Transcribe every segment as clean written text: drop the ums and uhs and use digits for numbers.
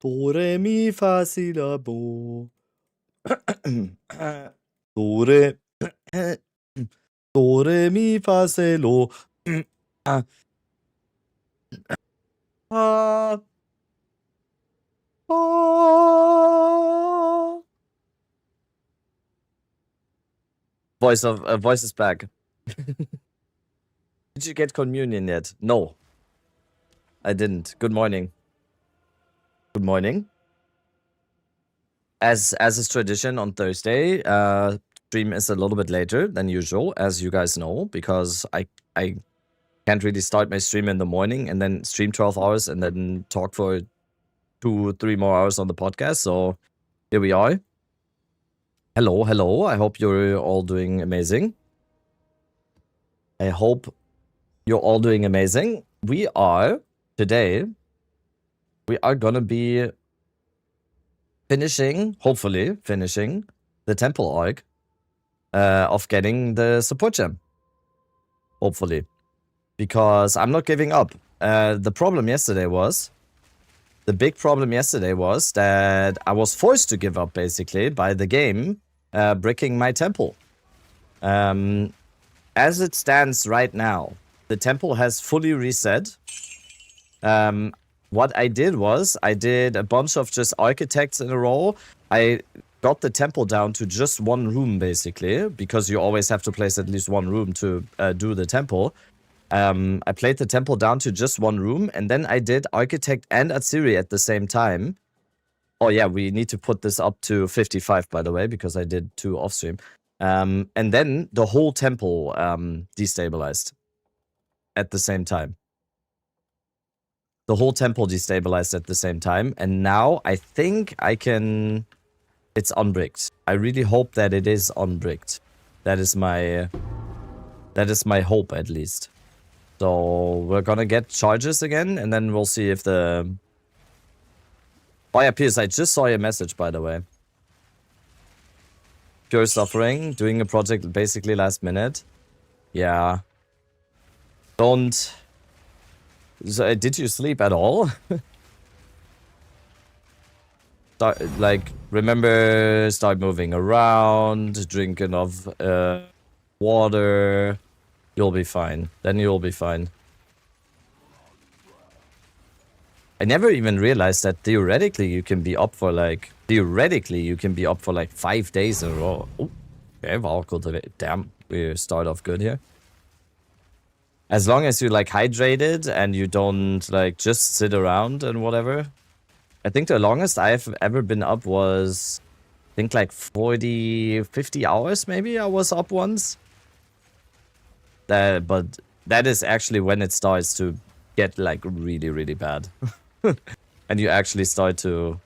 Do, re, mi, fa, si, la, bo. Do, re. Do, re, mi, fa, se, lo. Ah. Ah. Voice is back. Did you get communion yet? No, I didn't. Good morning. Good morning. As is tradition on Thursday, stream is a little bit later than usual, as you guys know, because I can't really start my stream in the morning and then stream 12 hours and then talk for 2-3 more hours on the podcast. So here we are. Hello, hello. I hope you're all doing amazing. I hope you're all doing amazing. Today, we are gonna be hopefully finishing the temple arc of getting the support gem. Hopefully. Because I'm not giving up. The big problem yesterday was that I was forced to give up, basically, by the game bricking my temple. As it stands right now, the temple has fully reset. What I did was, I did a bunch of just architects in a row. I got the temple down to just one room, basically, because you always have to place at least one room to do the temple. I played the temple down to just one room, and then I did architect and Atziri at the same time. Oh yeah, we need to put this up to 55, by the way, because I did 2 off stream. And then the whole temple destabilized at the same time. The whole temple destabilized at the same time, and now I think I can... It's unbricked. I really hope that it is unbricked. That is my hope, at least. So we're gonna get charges again, and then we'll see if the... Oh yeah, Piers, I just saw your message, by the way. Pure suffering, doing a project basically last minute. Yeah. Don't... So, did you sleep at all? Remember, start moving around, drink enough water. You'll be fine. Then you'll be fine. I never even realized that theoretically you can be up for like 5 days in a row. Oh, okay, well, damn, we start off good here. As long as you like hydrated and you don't like just sit around and whatever. I think the longest I've ever been up was, I think like 40-50 hours maybe I was up once. But that is actually when it starts to get like really, really bad. And you actually start to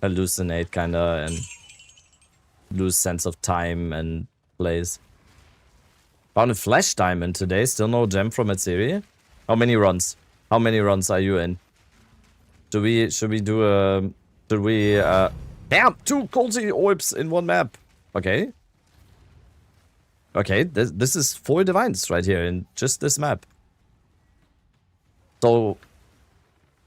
hallucinate kinda and lose sense of time and place. Found a flash diamond today, still no gem from Atziri. How many runs? How many runs are you in? Should we do a... Damn! 2 cozy orbs in one map! Okay. Okay, this is 4 divines right here in just this map. So...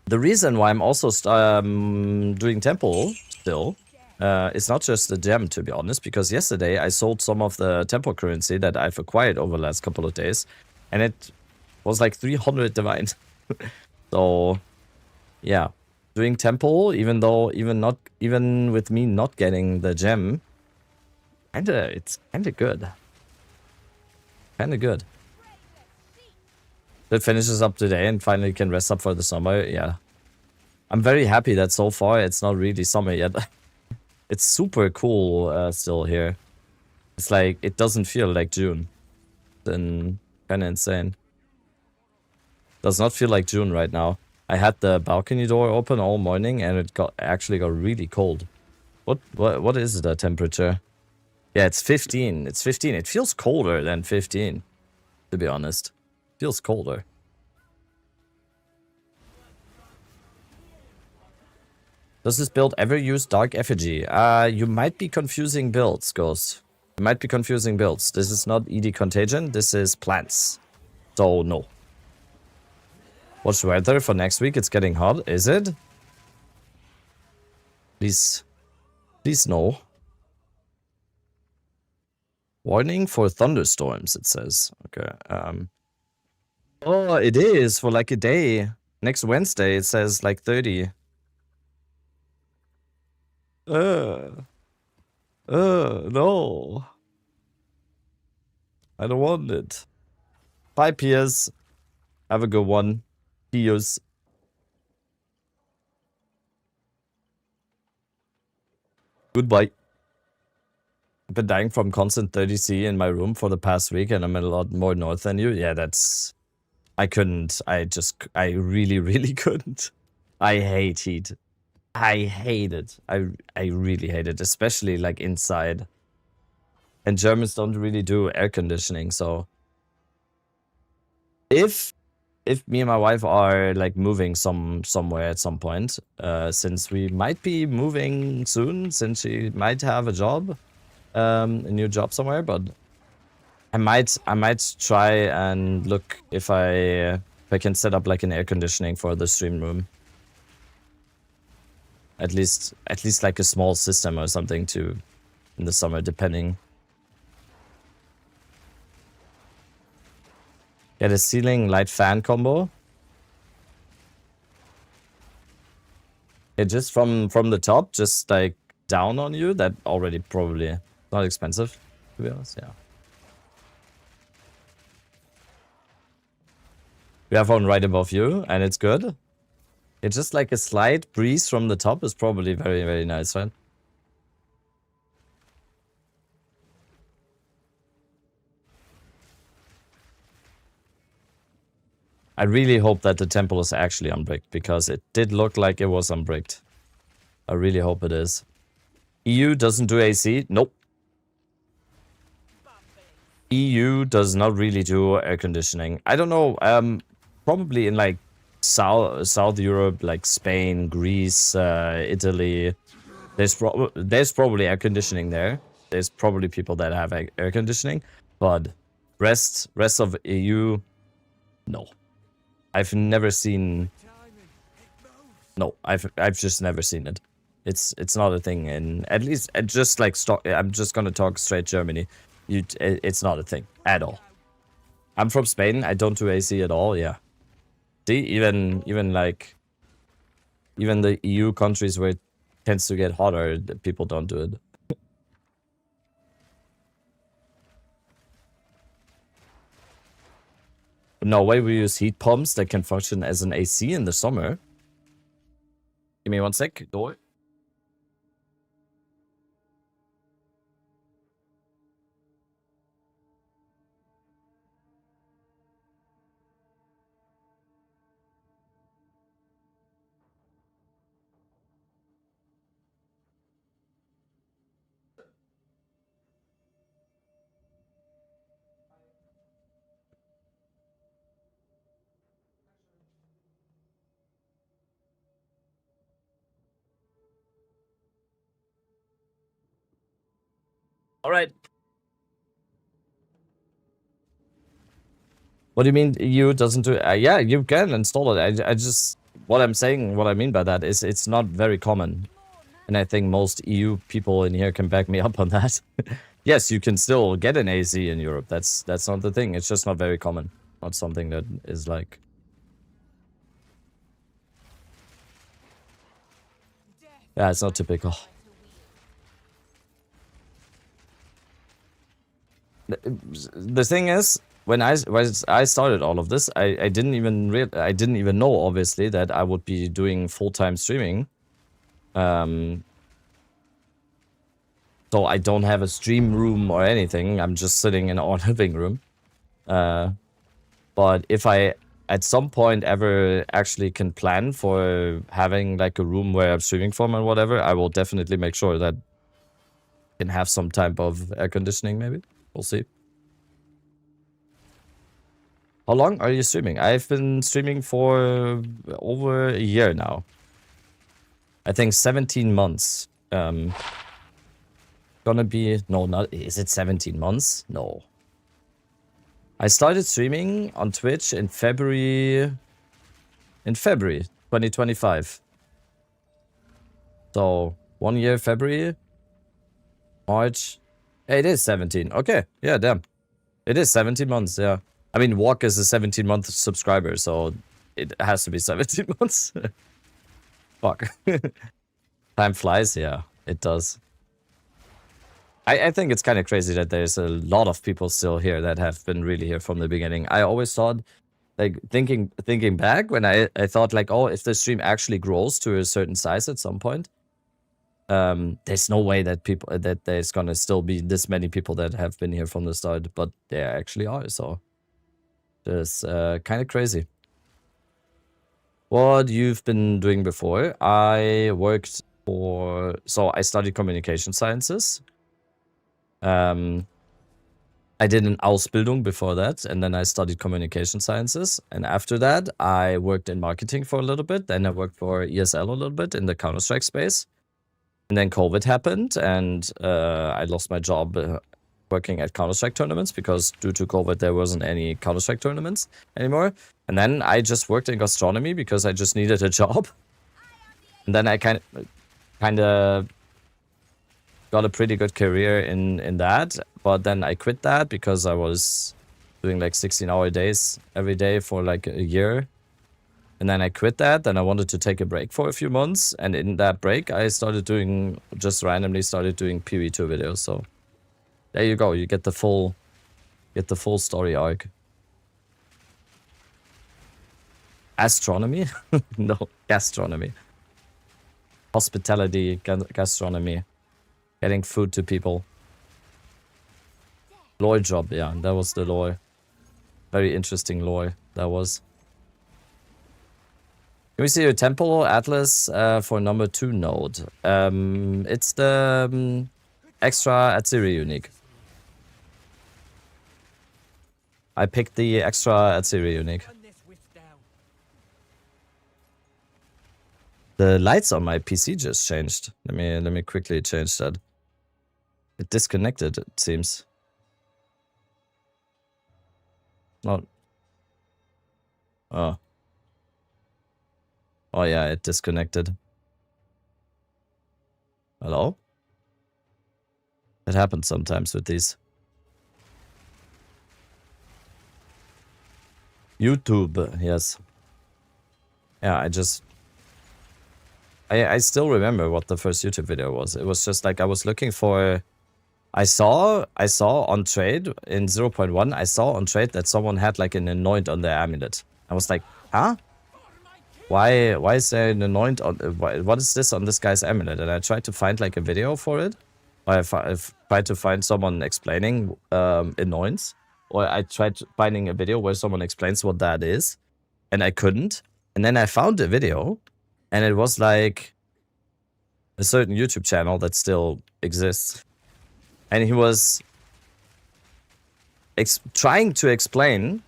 The reason why I'm also doing temple still... it's not just the gem, to be honest, because yesterday I sold some of the temple currency that I've acquired over the last couple of days, and it was like 300 divines. So, yeah, doing temple, even with me not getting the gem, it's kinda good. Kinda good. That finishes up today and finally can rest up for the summer. Yeah, I'm very happy that so far it's not really summer yet. It's super cool still here. It's like, it doesn't feel like June. Then kinda insane. Does not feel like June right now. I had the balcony door open all morning and it actually got really cold. What is the temperature? Yeah, it's 15. It's 15. It feels colder than 15, to be honest. Feels colder. Does this build ever use Dark Effigy? You might be confusing builds, Ghost. You might be confusing builds. This is not ED Contagion, this is plants. So, no. What's weather for next week? It's getting hot, is it? Please no. Warning for thunderstorms, it says. Okay. Oh, it is for like a day. Next Wednesday, it says like 30. No. I don't want it. Bye, Piers. Have a good one. Piers. Goodbye. I've been dying from constant 30C in my room for the past week, and I'm a lot more north than you. Yeah, that's... I couldn't. I really, really couldn't. I hate heat. I hate it. I really hate it, especially like inside. And Germans don't really do air conditioning, so... If me and my wife are like moving somewhere at some point, since we might be moving soon, since she might have a job, a new job somewhere, but I might try and look if I can set up like an air conditioning for the stream room. At least like a small system or something to in the summer, depending. Get a ceiling light fan combo. Yeah, just from the top, just like down on you. That already probably not expensive, to be honest. Yeah. We have one right above you, and it's good. It's just like a slight breeze from the top is probably very, very nice, right? I really hope that the temple is actually unbricked, because it did look like it was unbricked. I really hope it is. EU doesn't do AC? Nope. EU does not really do air conditioning. I don't know, probably in like South Europe, like Spain, Greece, Italy, there's probably air conditioning there. There's probably people that have air conditioning, but rest of EU, no. I've never seen. No, I've just never seen it. It's not a thing, and at least just like I'm just gonna talk straight Germany. It's not a thing at all. I'm from Spain. I don't do AC at all. Yeah. See, even the EU countries where it tends to get hotter, people don't do it. Norway, we use heat pumps that can function as an AC in the summer. Give me one sec. Door. All right. What do you mean EU doesn't do it? Yeah, you can install it. I just... What I mean by that is it's not very common. And I think most EU people in here can back me up on that. Yes, you can still get an AC in Europe. That's not the thing. It's just not very common. Not something that is like... Yeah, it's not typical. The thing is, when I started all of this, I didn't even know, obviously, that I would be doing full-time streaming. So I don't have a stream room or anything. I'm just sitting in our living room. But if I at some point ever actually can plan for having like a room where I'm streaming from and whatever, I will definitely make sure that I can have some type of air conditioning, maybe. We'll see. How long are you streaming? I've been streaming for over a year now. I think 17 months. Gonna be... No, not... Is it 17 months? No. I started streaming on Twitch in February in February 2025. So 1 year February, March. It is 17. Okay, yeah, damn. It is 17 months, yeah. I mean, Walk is a 17-month subscriber, so it has to be 17 months. Fuck. Time flies, yeah, it does. I think it's kind of crazy that there's a lot of people still here that have been really here from the beginning. I always thought, like, thinking back when I thought, like, oh, if the stream actually grows to a certain size at some point, there's no way that there's gonna still be this many people that have been here from the start, but there actually are, so it's kind of crazy. What you've been doing before? I worked so I studied communication sciences. I did an Ausbildung before that, and then I studied communication sciences. And after that, I worked in marketing for a little bit. Then I worked for ESL a little bit in the Counter-Strike space. And then COVID happened, and I lost my job working at Counter-Strike tournaments because due to COVID, there wasn't any Counter-Strike tournaments anymore. And then I just worked in gastronomy because I just needed a job. And then I kind of got a pretty good career in that, but then I quit that because I was doing like 16-hour days every day for like a year. And then I quit that, then I wanted to take a break for a few months, and in that break I just randomly started doing PV2 videos, so there you go, you get the full story arc. Astronomy? No, gastronomy. Hospitality, gastronomy. Getting food to people. Lore job, yeah, that was the lore. Very interesting lore, that was. Can we see your temple atlas for number 2 node? It's the extra Atziri unique. I picked the extra Atziri unique. The lights on my PC just changed. Let me quickly change that. It disconnected, it seems. Not. Oh. Oh yeah, it disconnected. Hello? It happens sometimes with these. YouTube, yes. Yeah, I still remember what the first YouTube video was. It was just like I was looking for... I saw on trade in 0.1, I saw on trade that someone had like an anoint on their amulet. I was like, huh? Why is there an anoint on... what is this on this guy's amulet? And I tried to find like a video for it. I've tried to find someone explaining anoints. Or I tried finding a video where someone explains what that is. And I couldn't. And then I found a video. And it was like a certain YouTube channel that still exists. And he was trying to explain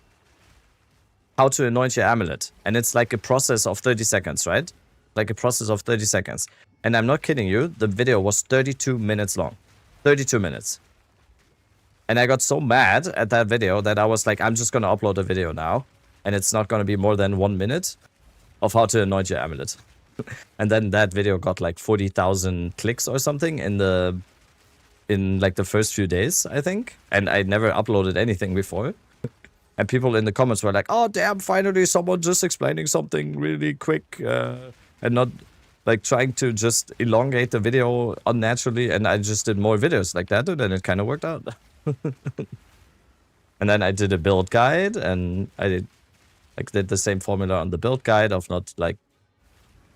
how to anoint your amulet. And it's like a process of 30 seconds, right? Like a process of 30 seconds. And I'm not kidding you, the video was 32 minutes long. 32 minutes. And I got so mad at that video that I was like, I'm just going to upload a video now. And it's not going to be more than 1 minute of how to anoint your amulet. And then that video got like 40,000 clicks or something in like the first few days, I think. And I never uploaded anything before. And people in the comments were like, oh damn, finally someone just explaining something really quick and not like trying to just elongate the video unnaturally. And I just did more videos like that, and then it kind of worked out. And then I did a build guide, and I did the same formula on the build guide of not like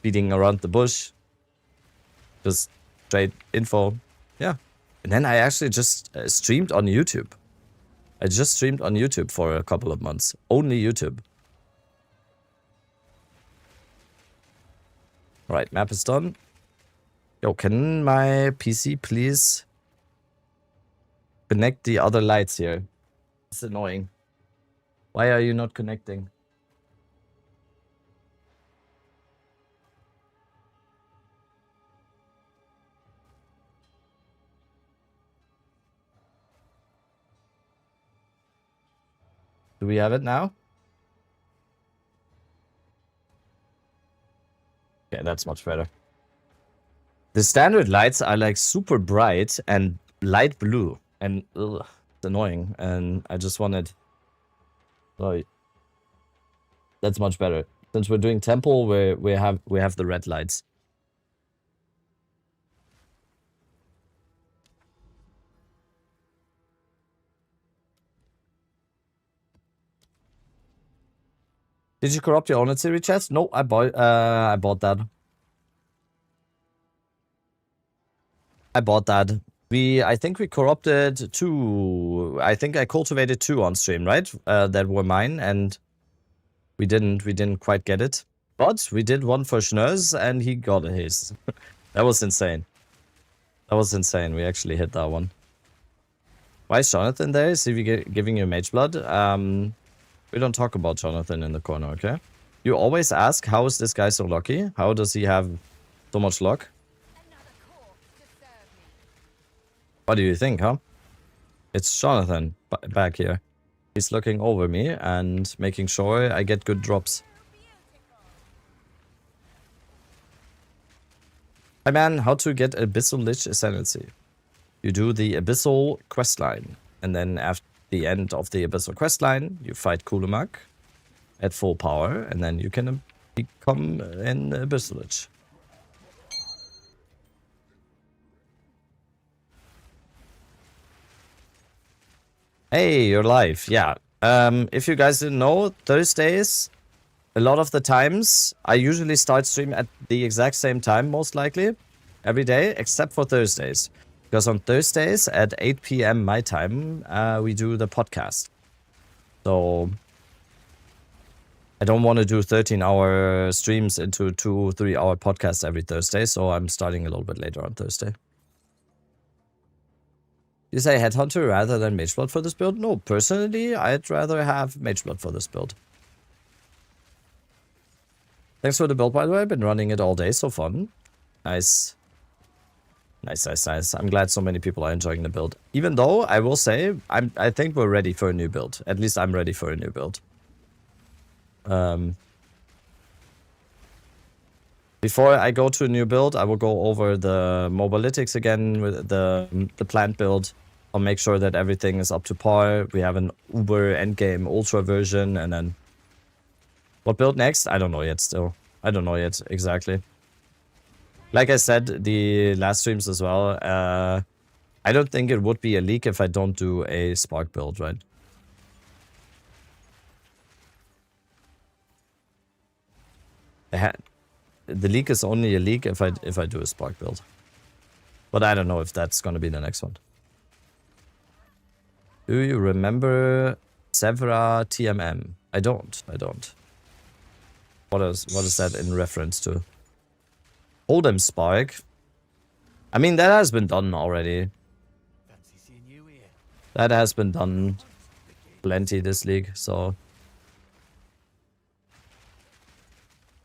beating around the bush, just straight info. Yeah. And then I actually just streamed on YouTube. I just streamed on YouTube for a couple of months. Only YouTube. Right, map is done. Yo, can my PC please connect the other lights here? It's annoying. Why are you not connecting? Do we have it now? Okay, that's much better. The standard lights are like super bright and light blue, and ugh, it's annoying. And I just wanted. Oh, that's much better. Since we're doing temple, we have the red lights. Did you corrupt your own Atziri chest? No, I bought that. I bought that. I think we corrupted 2. I think I cultivated 2 on stream, right? That were mine, and we didn't quite get it. But we did one for Schnurz, and he got his. That was insane. That was insane. We actually hit that one. Why is Jonathan there? Is he giving you mage blood? We don't talk about Jonathan in the corner, okay? You always ask, how is this guy so lucky? How does he have so much luck? What do you think, huh? It's Jonathan back here. He's looking over me and making sure I get good drops. Hi man, how to get Abyssal Lich Ascendancy? You do the Abyssal questline, and then after the end of the Abyssal questline, you fight Kulumak at full power, and then you can become an Abyssal Lich. Hey, you're live. Yeah. If you guys didn't know, Thursdays, a lot of the times, I usually start stream at the exact same time, most likely, every day, except for Thursdays. Because on Thursdays at 8 p.m. my time, we do the podcast. So I don't want to do 13-hour streams into 2-3-hour podcasts every Thursday, so I'm starting a little bit later on Thursday. You say Headhunter rather than Mageblood for this build? No, personally, I'd rather have Mageblood for this build. Thanks for the build, by the way. I've been running it all day, so fun. Nice. Nice. I'm glad so many people are enjoying the build. Even though, I will say, I think we're ready for a new build. At least I'm ready for a new build. Before I go to a new build, I will go over the mobalytics again with the plant build. I'll make sure that everything is up to par. We have an Uber endgame ultra version, and then what build next? I don't know yet still. I don't know yet exactly. Like I said, the last streams as well, I don't think it would be a leak if I don't do a Spark build, right? The leak is only a leak if I do a Spark build. But I don't know if that's gonna be the next one. Do you remember Severa TMM? I don't. What is that in reference to? Hold'em Spark. I mean, that has been done already. That has been done plenty this league, so.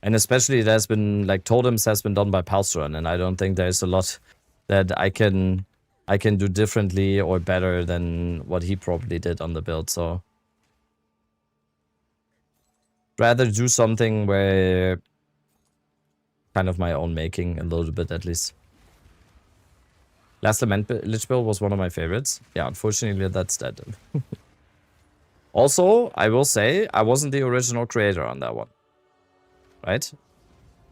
And especially there's been, like, Totems has been done by Palstron, and I don't think there's a lot that I can do differently or better than what he probably did on the build, so. Rather do something where kind of my own making, a little bit at least. Last Lament Lich build was one of my favorites. Yeah, unfortunately that's dead. Also, I will say, I wasn't the original creator on that one. Right?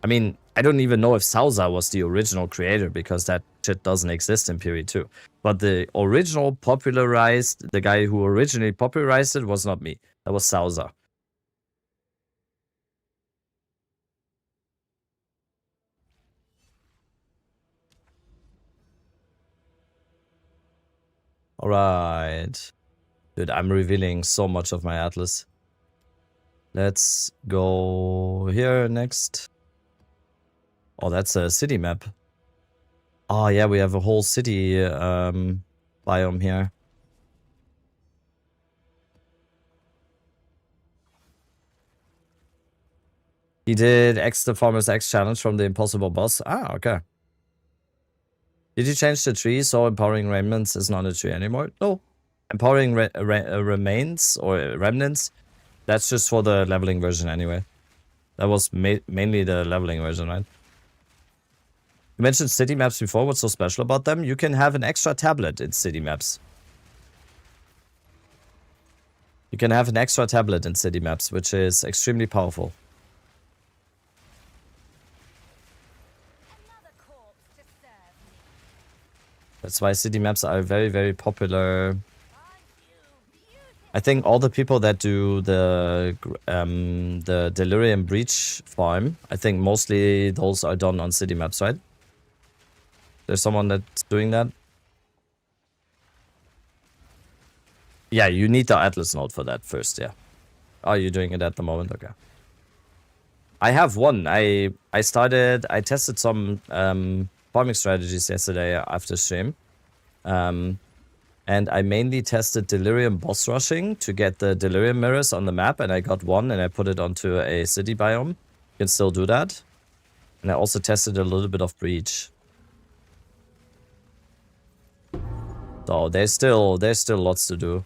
I mean, I don't even know if Sauza was the original creator, because that shit doesn't exist in Period 2. But the original the guy who originally popularized it was not me. That was Sauza. Alright. Dude, I'm revealing so much of my Atlas. Let's go here next. Oh, that's a city map. Oh yeah, we have a whole city biome here. He did X the Farmer's X challenge from the Impossible Boss. Ah, okay. Did you change the tree so Empowering Remnants is not a tree anymore? No. Empowering Remains or Remnants, that's just for the leveling version anyway. That was mainly the leveling version, right? You mentioned city maps before. What's so special about them? You can have an extra tablet in city maps. You can have an extra tablet in city maps, which is extremely powerful. That's why city maps are very, very popular. I think all the people that do the Delirium Breach farm, I think mostly those are done on city maps, right? There's someone that's doing that. Yeah, you need the Atlas node for that first, yeah. Are you doing it at the moment? Okay. I have one. I tested some farming strategies yesterday after stream. And I mainly tested Delirium boss rushing to get the Delirium mirrors on the map, and I got one and I put it onto a city biome. You can still do that. And I also tested a little bit of Breach. So there's still lots to do.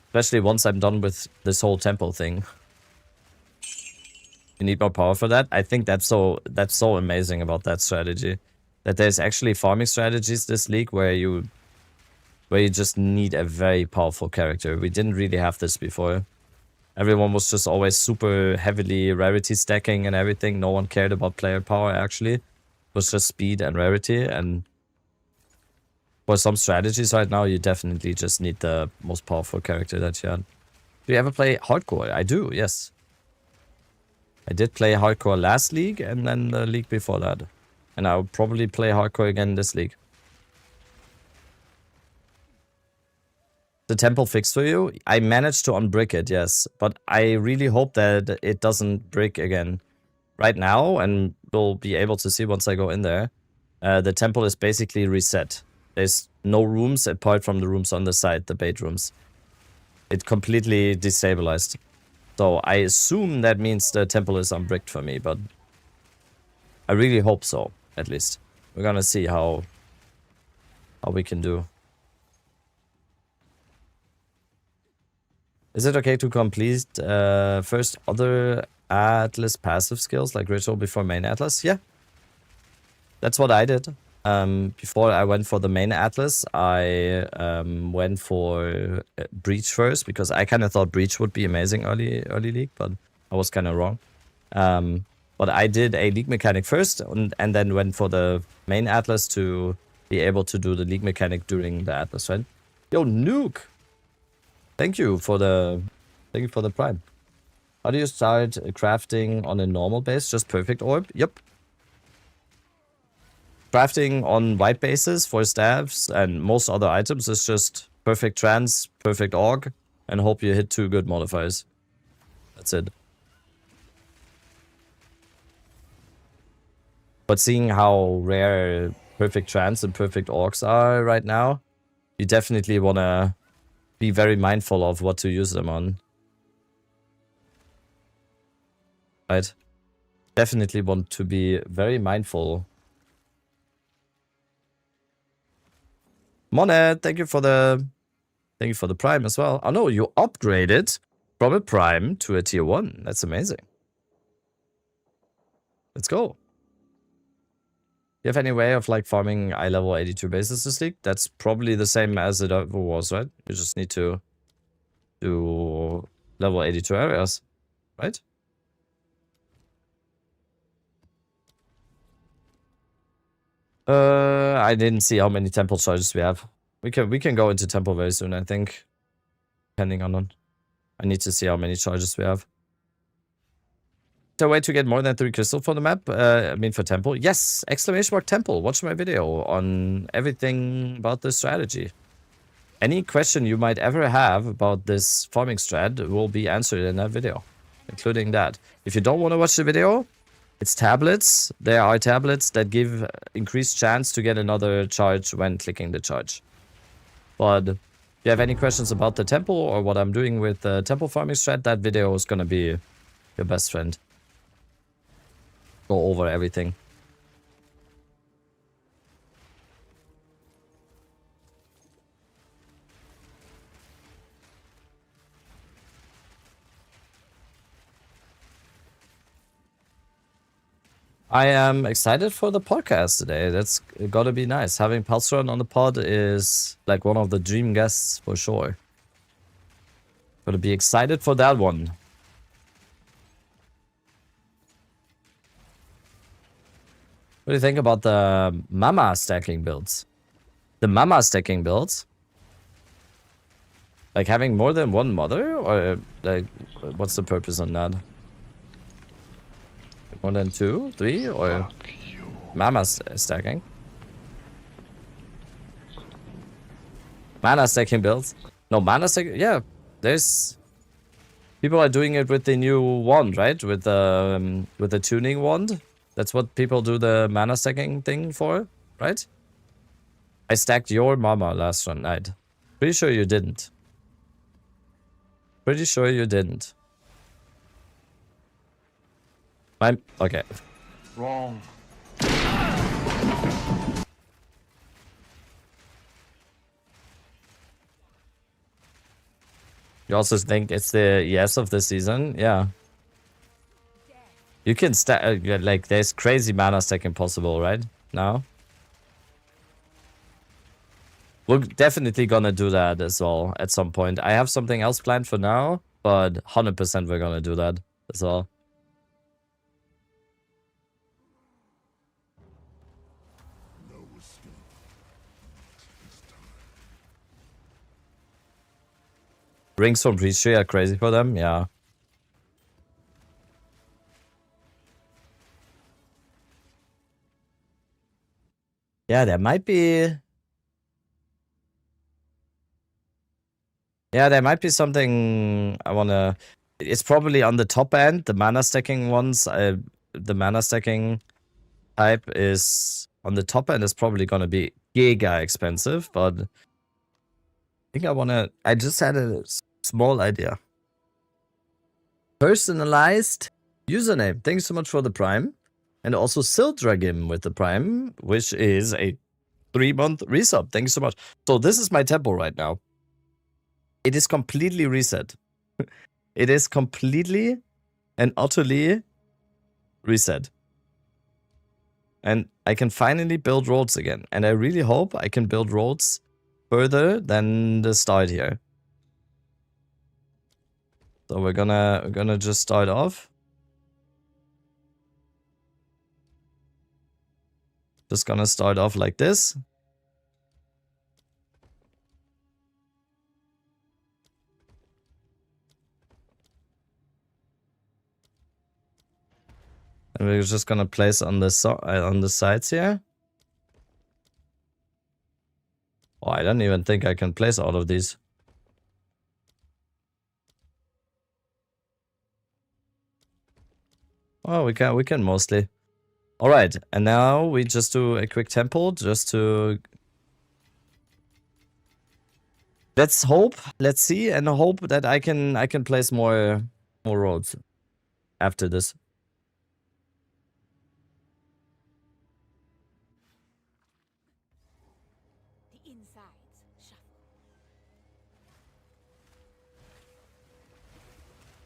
Especially once I'm done with this whole temple thing. You need more power for that. I think that's so amazing about that strategy. That there's actually farming strategies this league where you just need a very powerful character. We didn't really have this before. Everyone was just always super heavily rarity stacking and everything. No one cared about player power actually. It was just speed and rarity, and for some strategies right now, you definitely just need the most powerful character that you had. Do you ever play hardcore? I do, yes. I did play hardcore last league and then the league before that. And I'll probably play hardcore again this league. The temple fixed for you? I managed to unbrick it, yes. But I really hope that it doesn't brick again. Right now, and we'll be able to see once I go in there, the temple is basically reset. There's no rooms apart from the rooms on the side, the bait rooms. It completely destabilized. So I assume that means the temple is unbricked for me, but I really hope so, at least. We're gonna see how we can do. Is it okay to complete first other Atlas passive skills like ritual before main Atlas? Yeah. That's what I did. Before I went for the main Atlas, I went for Breach first because I kind of thought Breach would be amazing early league, but I was kind of wrong. But I did a league mechanic first and then went for the main Atlas to be able to do the league mechanic during the Atlas, right? Yo, Nuke! Thank you for the prime. How do you start crafting on a normal base? Just perfect orb? Yep. Crafting on white bases for staves and most other items is just perfect trance, perfect org, and hope you hit 2 good modifiers. That's it. But seeing how rare perfect trance and perfect orcs are right now, you definitely want to be very mindful of what to use them on. Right? Definitely want to be very mindful. Monet, thank you for the prime as well. Oh no, you upgraded from a prime to a tier 1. That's amazing. Let's go. You have any way of like farming eye level 82 bases this league? That's probably the same as it ever was, right? You just need to do level 82 areas, right? I didn't see how many temple charges we have. We can go into temple very soon, I think. Depending on I need to see how many charges we have. Is there a way to get more than 3 crystal for the map? I mean for temple? Yes! Exclamation mark temple. Watch my video on everything about this strategy. Any question you might ever have about this farming strat will be answered in that video. Including that. If you don't want to watch the video, it's tablets. There are tablets that give increased chance to get another charge when clicking the charge. But if you have any questions about the temple or what I'm doing with the temple farming strat, that video is gonna be your best friend. Go over everything. I am excited for the podcast today. That's gotta be nice. Having Pulse Run on the pod is like one of the dream guests for sure. Gotta be excited for that one. What do you think about the Mama stacking builds? The Mama stacking builds? Like having more than one mother? Or like, what's the purpose on that? More than 2, 3, or Mama stacking? Mana stacking builds? No, mana stacking. Yeah, there's people are doing it with the new wand, right? With the tuning wand. That's what people do the mana stacking thing for, right? I stacked your mama last night. Pretty sure you didn't. Pretty sure you didn't. Okay. Wrong. You also think it's the yes of the season? Yeah. You can stack, like, there's crazy mana stacking possible, right? Now? We're definitely gonna do that as well at some point. I have something else planned for now, but 100% we're gonna do that as well. Rings from Breach are crazy for them, yeah. Yeah, there might be... Yeah, there might be something I wanna... It's probably on the top end, the mana stacking ones. The mana stacking type is... On the top end is probably gonna be giga expensive, but... I think I wanna... I just had a small idea. Personalized username. Thanks so much for the Prime. And also Sildragim with the Prime, which is a 3-month resub. Thanks so much. So this is my tempo right now. It is completely reset. It is completely and utterly reset. And I can finally build roads again. And I really hope I can build roads further than the start here. So we're gonna just start off. Just gonna start off like this. And we're just gonna place on the sides here. Oh, I don't even think I can place all of these. Oh, we can mostly. All right, and now we just do a quick temple just to... Let's hope, let's see, and hope that I can place more roads after this. The insides shuffle.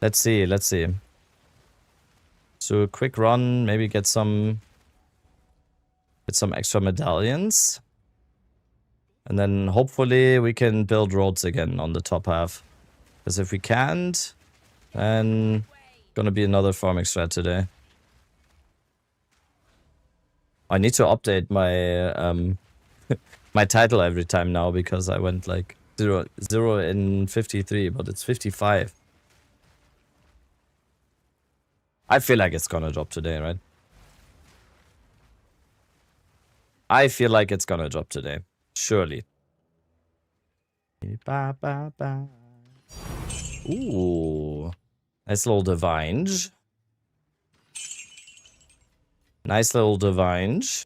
Let's see. So a quick run, maybe get some extra medallions. And then hopefully we can build roads again on the top half. Because if we can't, then gonna be another farming strat today. I need to update my my title every time now because I went like 0 in 53, but it's 55. I feel like it's gonna drop today, right? I feel like it's gonna drop today. Surely. Ooh. Nice little Divinge. Nice little Divinge.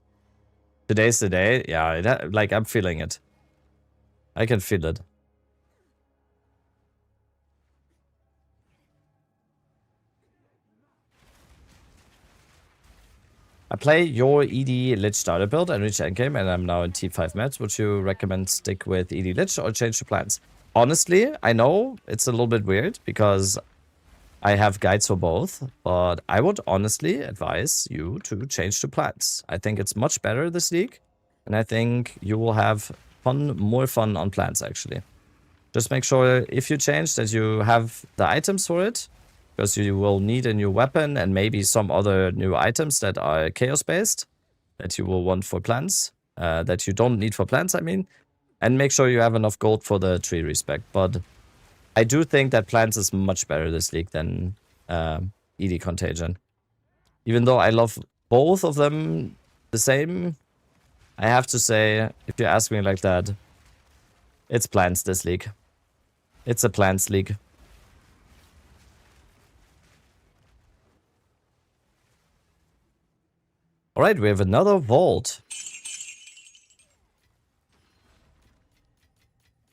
Today's the day. Yeah, like I'm feeling it. I can feel it. I play your ED Lich starter build and reach endgame, and I'm now in T5 mats. Would you recommend stick with ED Lich or change the plans? Honestly, I know it's a little bit weird because I have guides for both, but I would honestly advise you to change to plants. I think it's much better this league, and I think you will have more fun on plants actually. Just make sure if you change that you have the items for it, because you will need a new weapon and maybe some other new items that are chaos based that you will want for plants, that you don't need for plants, I mean. And make sure you have enough gold for the tree respect. But I do think that plants is much better this league than ED Contagion. Even though I love both of them the same, I have to say, if you ask me like that, it's plants this league. It's a plants league. Alright, we have another vault.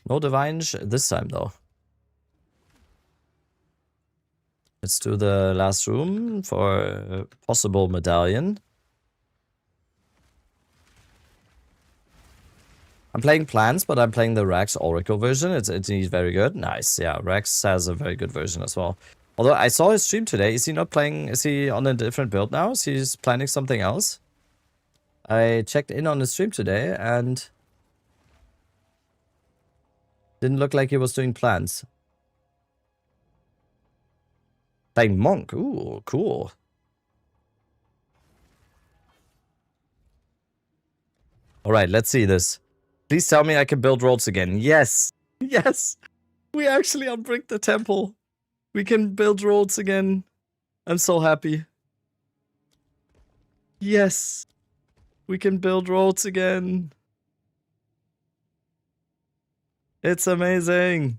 No divine this time though. Let's do the last room for a possible medallion. I'm playing plants, but I'm playing the Rax Oracle version. It's very good. Nice, yeah. Rax has a very good version as well. Although I saw his stream today. Is he not playing? Is he on a different build now? Is he planning something else? I checked in on his stream today and didn't look like he was doing plans. Playing Monk. Ooh, cool. Alright, let's see this. Please tell me I can build roads again. Yes! Yes! We actually unbricked the temple. We can build roads again. I'm so happy. Yes! We can build roads again. It's amazing.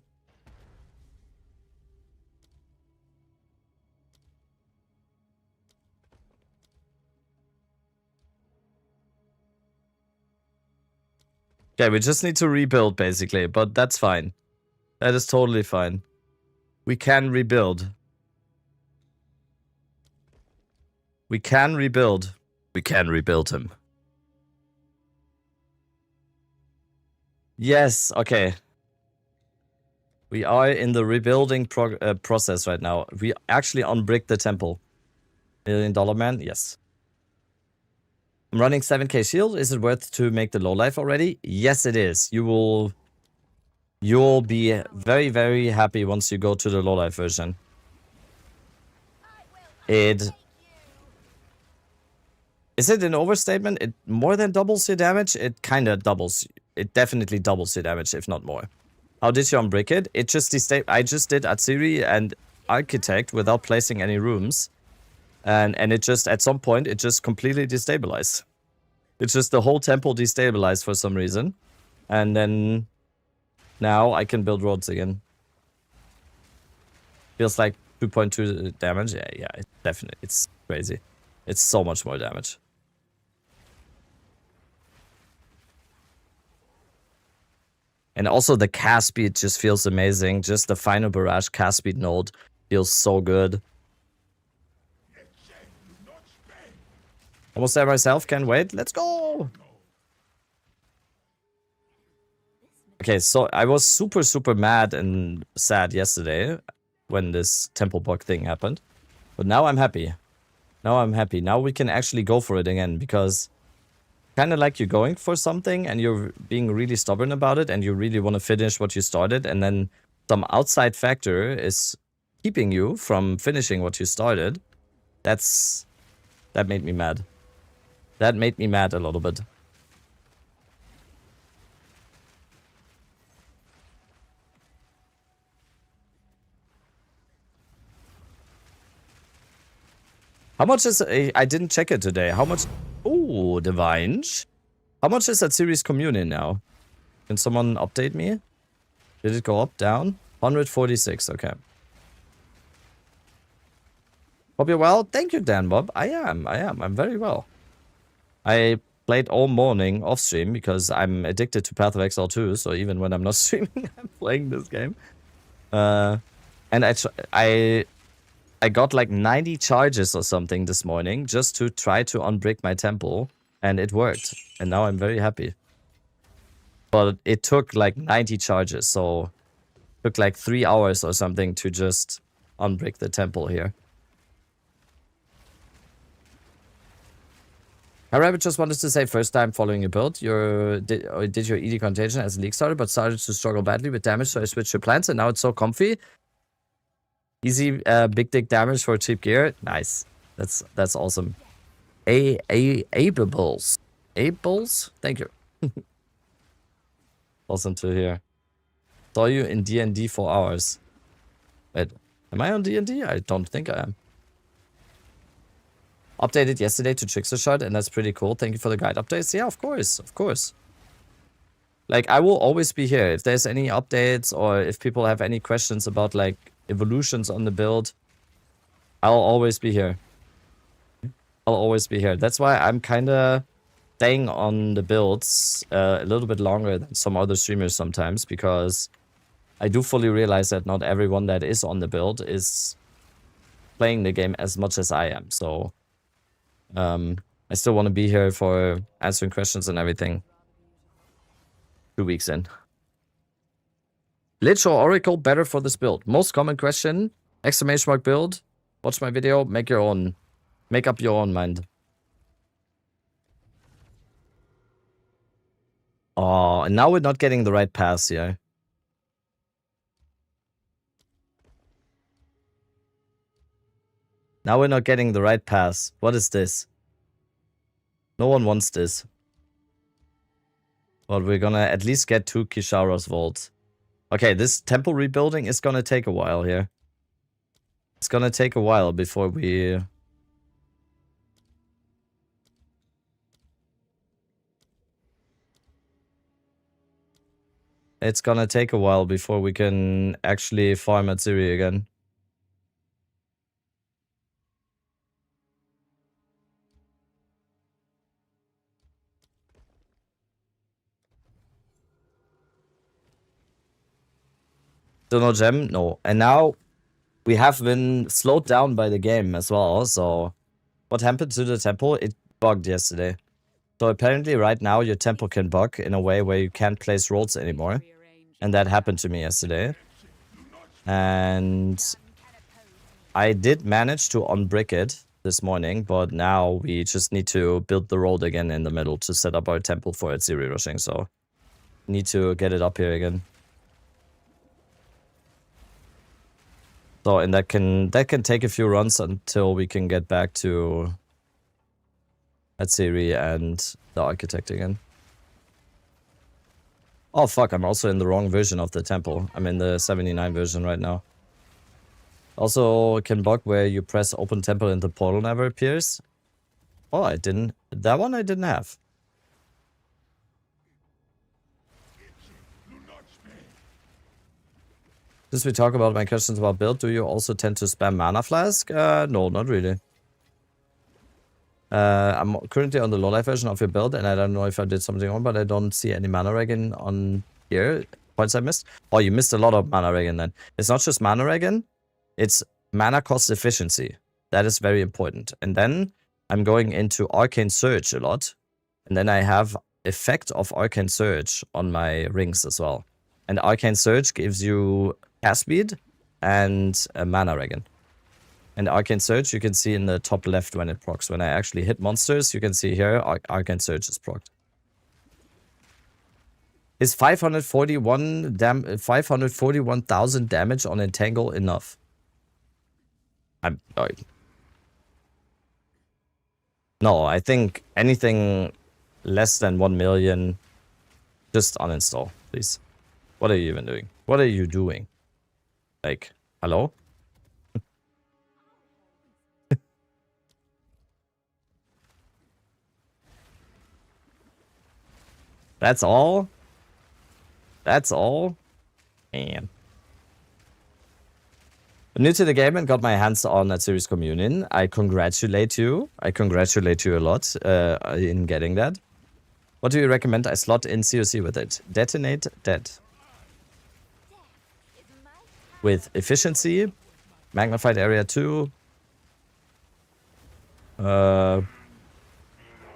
Okay, we just need to rebuild basically, but that's fine. That is totally fine. We can rebuild. We can rebuild. We can rebuild him. Yes, okay. We are in the rebuilding process right now. We actually unbricked the temple. $1 million man? Yes. I'm running 7k shield. Is it worth to make the low life already? Yes, it is. You'll be very, very happy once you go to the low life version. Is it an overstatement? It more than doubles your damage? It kind of doubles. It definitely doubles your damage, if not more. How did you unbrick it? It just I just did Atziri and Architect without placing any rooms. And it just, at some point, it just completely destabilized. It's just the whole temple destabilized for some reason. And then now I can build roads again. Feels like 2.2 damage. Yeah, it's definitely, it's crazy. It's so much more damage. And also the cast speed just feels amazing. Just the final barrage cast speed node feels so good. Almost there myself, can't wait. Let's go! Okay, so I was super, super mad and sad yesterday when this temple bug thing happened. But now I'm happy. Now I'm happy. Now we can actually go for it again, because kind of like you're going for something and you're being really stubborn about it and you really want to finish what you started, and then some outside factor is keeping you from finishing what you started. That made me mad. That made me mad a little bit. How much is... I didn't check it today. How much... Oh, Divine. How much is that series communion now? Can someone update me? Did it go up, down? 146, okay. Hope you're well. Thank you, Dan Bob. I am. I'm very well. I played all morning off stream because I'm addicted to Path of Exile 2, so even when I'm not streaming, I'm playing this game. And I got like 90 charges or something this morning just to try to unbrick my temple, and it worked. And now I'm very happy. But it took like 90 charges, so it took like 3 hours or something to just unbrick the temple here. Hi Rabbit, just wanted to say, first time following your build, did your ED contagion as a league starter, but started to struggle badly with damage, so I switched to plants, and now it's so comfy. Easy big dick damage for cheap gear. Nice. That's awesome. Abyssals. Abyssals? Thank you. Awesome to hear. Saw you in D&D for hours. Wait, am I on D&D? I don't think I am. Updated yesterday to Trickster Shard, and that's pretty cool. Thank you for the guide updates. Yeah, of course, of course. Like, I will always be here. If there's any updates or if people have any questions about, like, evolutions on the build, I'll always be here. I'll always be here. That's why I'm kind of staying on the builds a little bit longer than some other streamers sometimes, because I do fully realize that not everyone that is on the build is playing the game as much as I am. So I still want to be here for answering questions and everything. 2 weeks in. Lich or Oracle better for this build? Most common question, exclamation mark build. Watch my video, make your own. Make up your own mind. Oh, and now we're not getting the right pass here. Now we're not getting the right pass. What is this? No one wants this. But we're gonna at least get 2 Kisharos vaults. Okay, this temple rebuilding is gonna take a while here. It's gonna take a while before we... It's gonna take a while before we can actually farm Atziri again. Still no gem? No. And now we have been slowed down by the game as well. So what happened to the temple? It bugged yesterday. So apparently right now your temple can bug in a way where you can't place rolls anymore. And that happened to me yesterday. And I did manage to unbrick it this morning, but now we just need to build the road again in the middle to set up our temple for Atziri rushing. So need to get it up here again. So, and that can take a few runs until we can get back to Atziri and the architect again. Oh fuck, I'm also in the wrong version of the temple. I'm in the 79 version right now. Also can bug where you press open temple and the portal never appears. Oh, I didn't. That one I didn't have. Since we talk about my questions about build, do you also tend to spam mana flask? No, not really. I'm currently on the low life version of your build, and I don't know if I did something wrong, but I don't see any mana regen on here. Points I missed? Oh, you missed a lot of mana regen then. It's not just mana regen, it's mana cost efficiency. That is very important. And then I'm going into Arcane Surge a lot. And then I have effect of Arcane Surge on my rings as well. And Arcane Surge gives you cast speed and a mana regen. And Arcane Surge you can see in the top left when it procs. When I actually hit monsters, you can see here Arcane Surge is procced. Is 541,000 damage on Entangle enough? No, I think anything less than 1 million, just uninstall, please. What are you even doing? What are you doing? Like, hello? That's all? That's all? Man. I'm new to the game and got my hands on Atziri's Communion. I congratulate you. I congratulate you a lot in getting that. What do you recommend I slot in COC with it? Detonate dead. With efficiency, magnified area 2.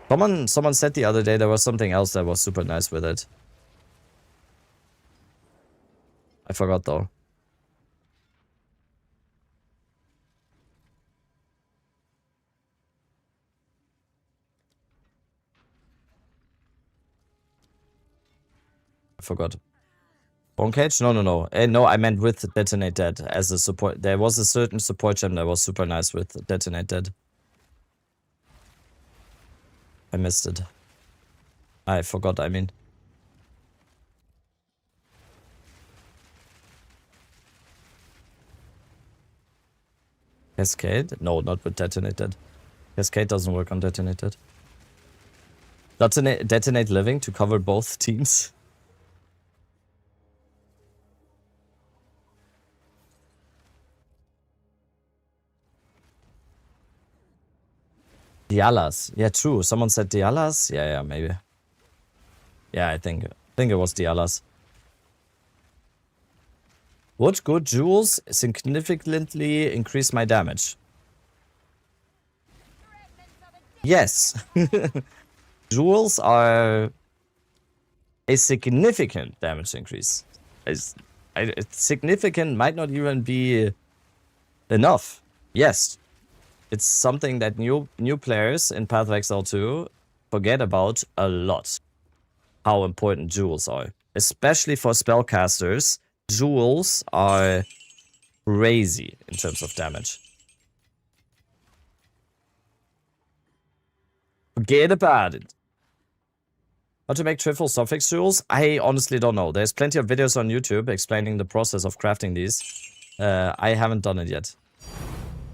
Someone said the other day there was something else that was super nice with it. I forgot though. I forgot. Bone Cage? No, no, no. No, I meant with Detonate Dead as a support. There was a certain support gem that was super nice with Detonate Dead. I missed it. I forgot, I mean. Cascade? No, not with Detonate Dead. Cascade doesn't work on Detonate Dead. Detonate Living to cover both teams. Dialas. Yeah, true. Someone said Dialas. Yeah, maybe. Yeah, I think it was Dialas. Would good jewels significantly increase my damage? Yes. Jewels are a significant damage increase. Significant might not even be enough. Yes. It's something that new players in Path of Exile 2 forget about a lot. How important jewels are. Especially for spellcasters, jewels are crazy in terms of damage. Forget about it. How to make triple suffix jewels? I honestly don't know. There's plenty of videos on YouTube explaining the process of crafting these. I haven't done it yet.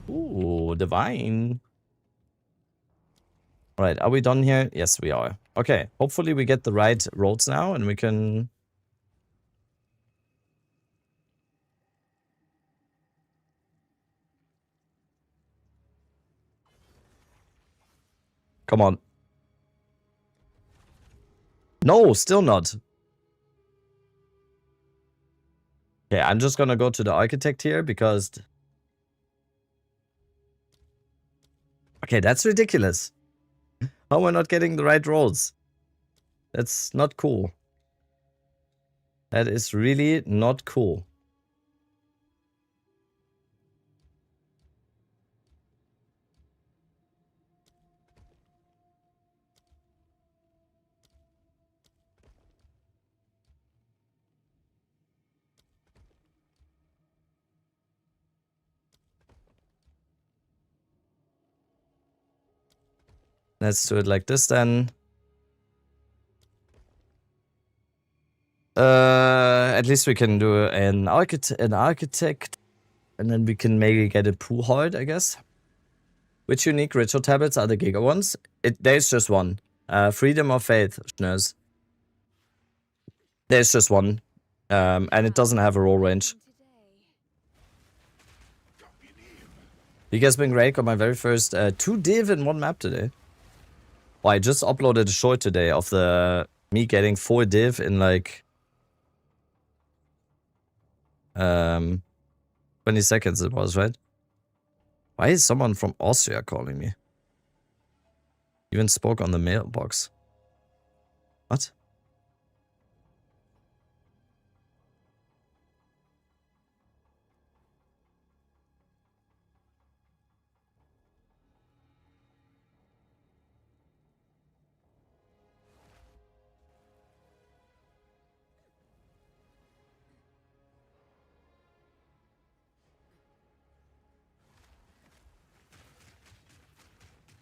Ooh, divine. Alright, are we done here? Yes, we are. Okay, hopefully we get the right roads now and we can... Come on. No, still not. Okay, I'm just gonna go to the architect here because... Okay, that's ridiculous. How am I not getting the right roads? That's not cool. That is really not cool. Let's do it like this then. At least we can do an architect, and then we can maybe get a pool hard, I guess. Which unique ritual tablets are the Giga ones? There's just one. Freedom of Faith, Schnurs. There's just one. And it doesn't have a roll range. You guys been great. Got my very first 2 div in 1 map today. Well, I just uploaded a short today of me getting 4 div in like 20 seconds it was, right? Why is someone from Austria calling me? Even spoke on the mailbox. What?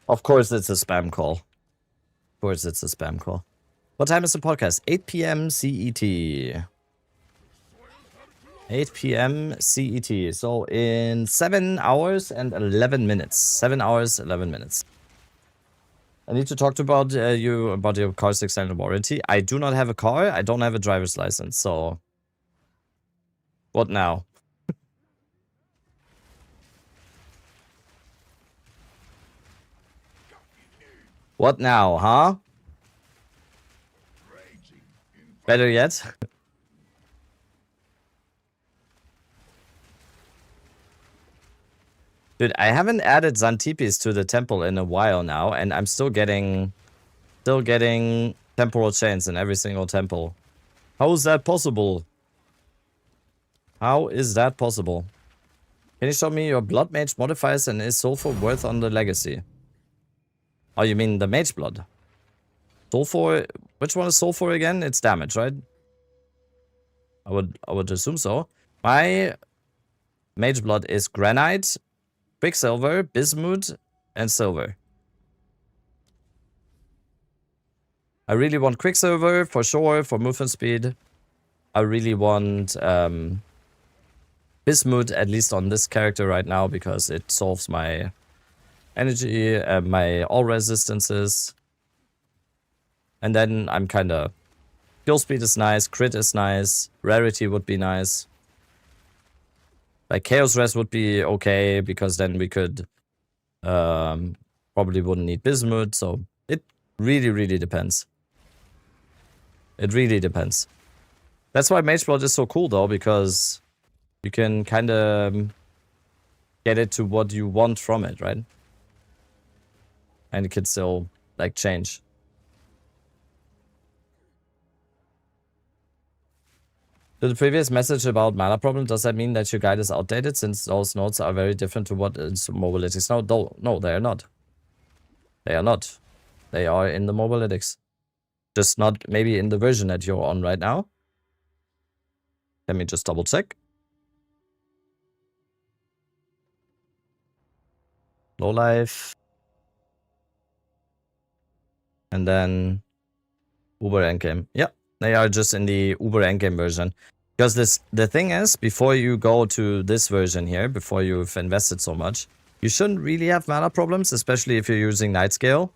Of course it's a spam call. Of course it's a spam call. What time is the podcast? 8 p.m. CET. 8 p.m. CET. So in 7 hours and 11 minutes. 7 hours, 11 minutes. I need to talk about your car's extended warranty. I do not have a car. I don't have a driver's license. So what now? What now, huh? Better yet? Dude, I haven't added Xantipis to the temple in a while now, and I'm still getting temporal chains in every single temple. How is that possible? How is that possible? Can you show me your blood mage modifiers and is sulfur worth on the legacy? Oh, you mean the mage blood? Sulfur, which one is sulfur again? It's damage, right? I would assume so. My Mage Blood is Granite, Quicksilver, Bismuth, and Silver. I really want Quicksilver for sure for movement speed. I really want Bismuth, at least on this character right now, because it solves my energy, my all resistances. And then I'm kind of... Kill speed is nice, crit is nice, rarity would be nice. Like Chaos Rest would be okay, because then we could... probably wouldn't need Bismuth, so it really, really depends. It really depends. That's why Mage Blood is so cool, though, because you can kind of get it to what you want from it, right? And it can still, like, change. To the previous message about mana problem, does that mean that your guide is outdated since those nodes are very different to what is mobilytics now? No, they are not. They are not. They are in the mobilytics. Just not maybe in the version that you're on right now. Let me just double check. Low life. And then Uber Endgame. Yeah, they are just in the Uber Endgame version. Because the thing is, before you go to this version here, before you've invested so much, you shouldn't really have mana problems, especially if you're using Night Scale.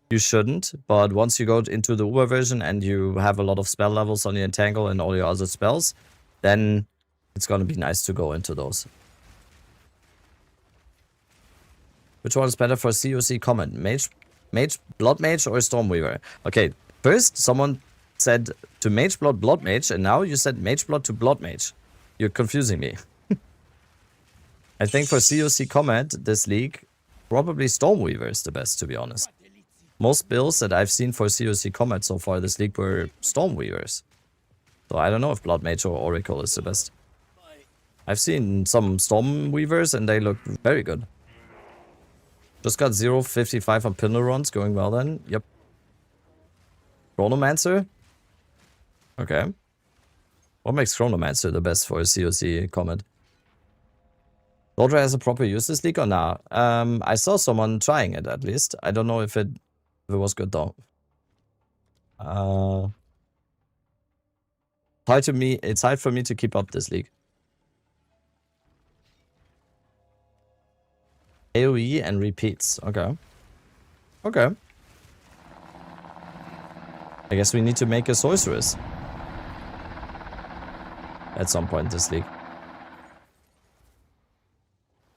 You shouldn't, but once you go into the Uber version and you have a lot of spell levels on your Entangle and all your other spells, then it's gonna be nice to go into those. Which one is better for COC? Comment. Blood Mage or Stormweaver? Okay, first someone said to Mage Blood, Blood Mage, and now you said Mage Blood to Blood Mage. You're confusing me. I think for COC comment this league, probably Stormweaver is the best, to be honest. Most builds that I've seen for COC Combat so far this league were Stormweavers. So I don't know if Blood Mage or Oracle is the best. I've seen some Stormweavers and they look very good. Just got 0.55 on Pinner runs, going well then. Yep. Chronomancer? Okay. What makes Chronomancer the best for a COC Combat? Lordra has a proper use this league or not? I saw someone trying it at least. I don't know if it was good though. It's hard for me to keep up this league. AoE and repeats. Okay. Okay. I guess we need to make a sorceress at some point this league.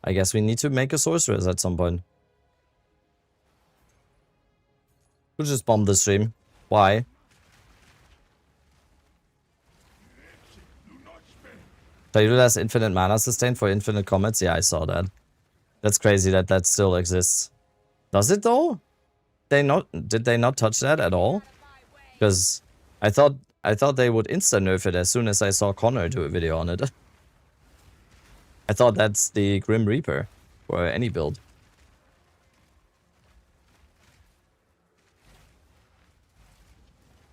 I guess we need to make a sorceress at some point. We'll just bomb the stream. Why? Tayula has infinite mana sustain for infinite comets. Yeah, I saw that. That's crazy that that still exists. Does it though? Did they not touch that at all? Because I thought they would insta nerf it as soon as I saw Connor do a video on it. I thought that's the Grim Reaper for any build.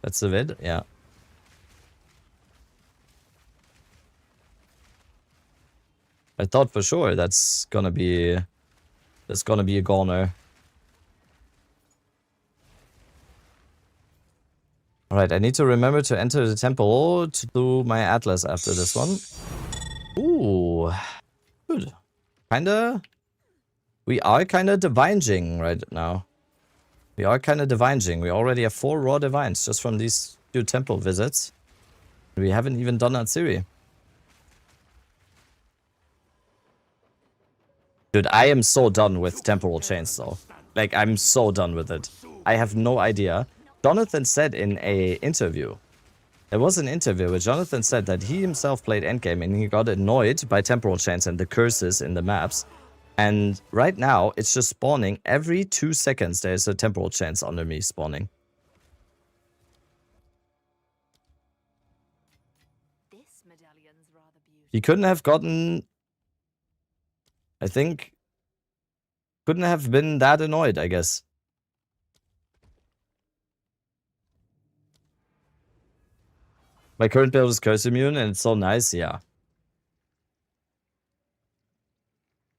That's the vid? Yeah. I thought for sure that's gonna be a goner. Alright, I need to remember to enter the temple to do my atlas after this one. Ooh. Good. We are kinda divine-ing right now. We are kinda divine-ing. We already have 4 raw divines just from these 2 temple visits. We haven't even done Atziri. Dude, I am so done with temporal chains though. Like, I'm so done with it. I have no idea. Jonathan said in a interview, there was an interview where Jonathan said that he himself played endgame and he got annoyed by temporal chains and the curses in the maps. And right now, it's just spawning every 2 seconds. There's a temporal chance under me spawning. This medallion's rather beautiful. He couldn't have gotten... I think... Couldn't have been that annoyed, I guess. My current build is curse immune and it's so nice, yeah.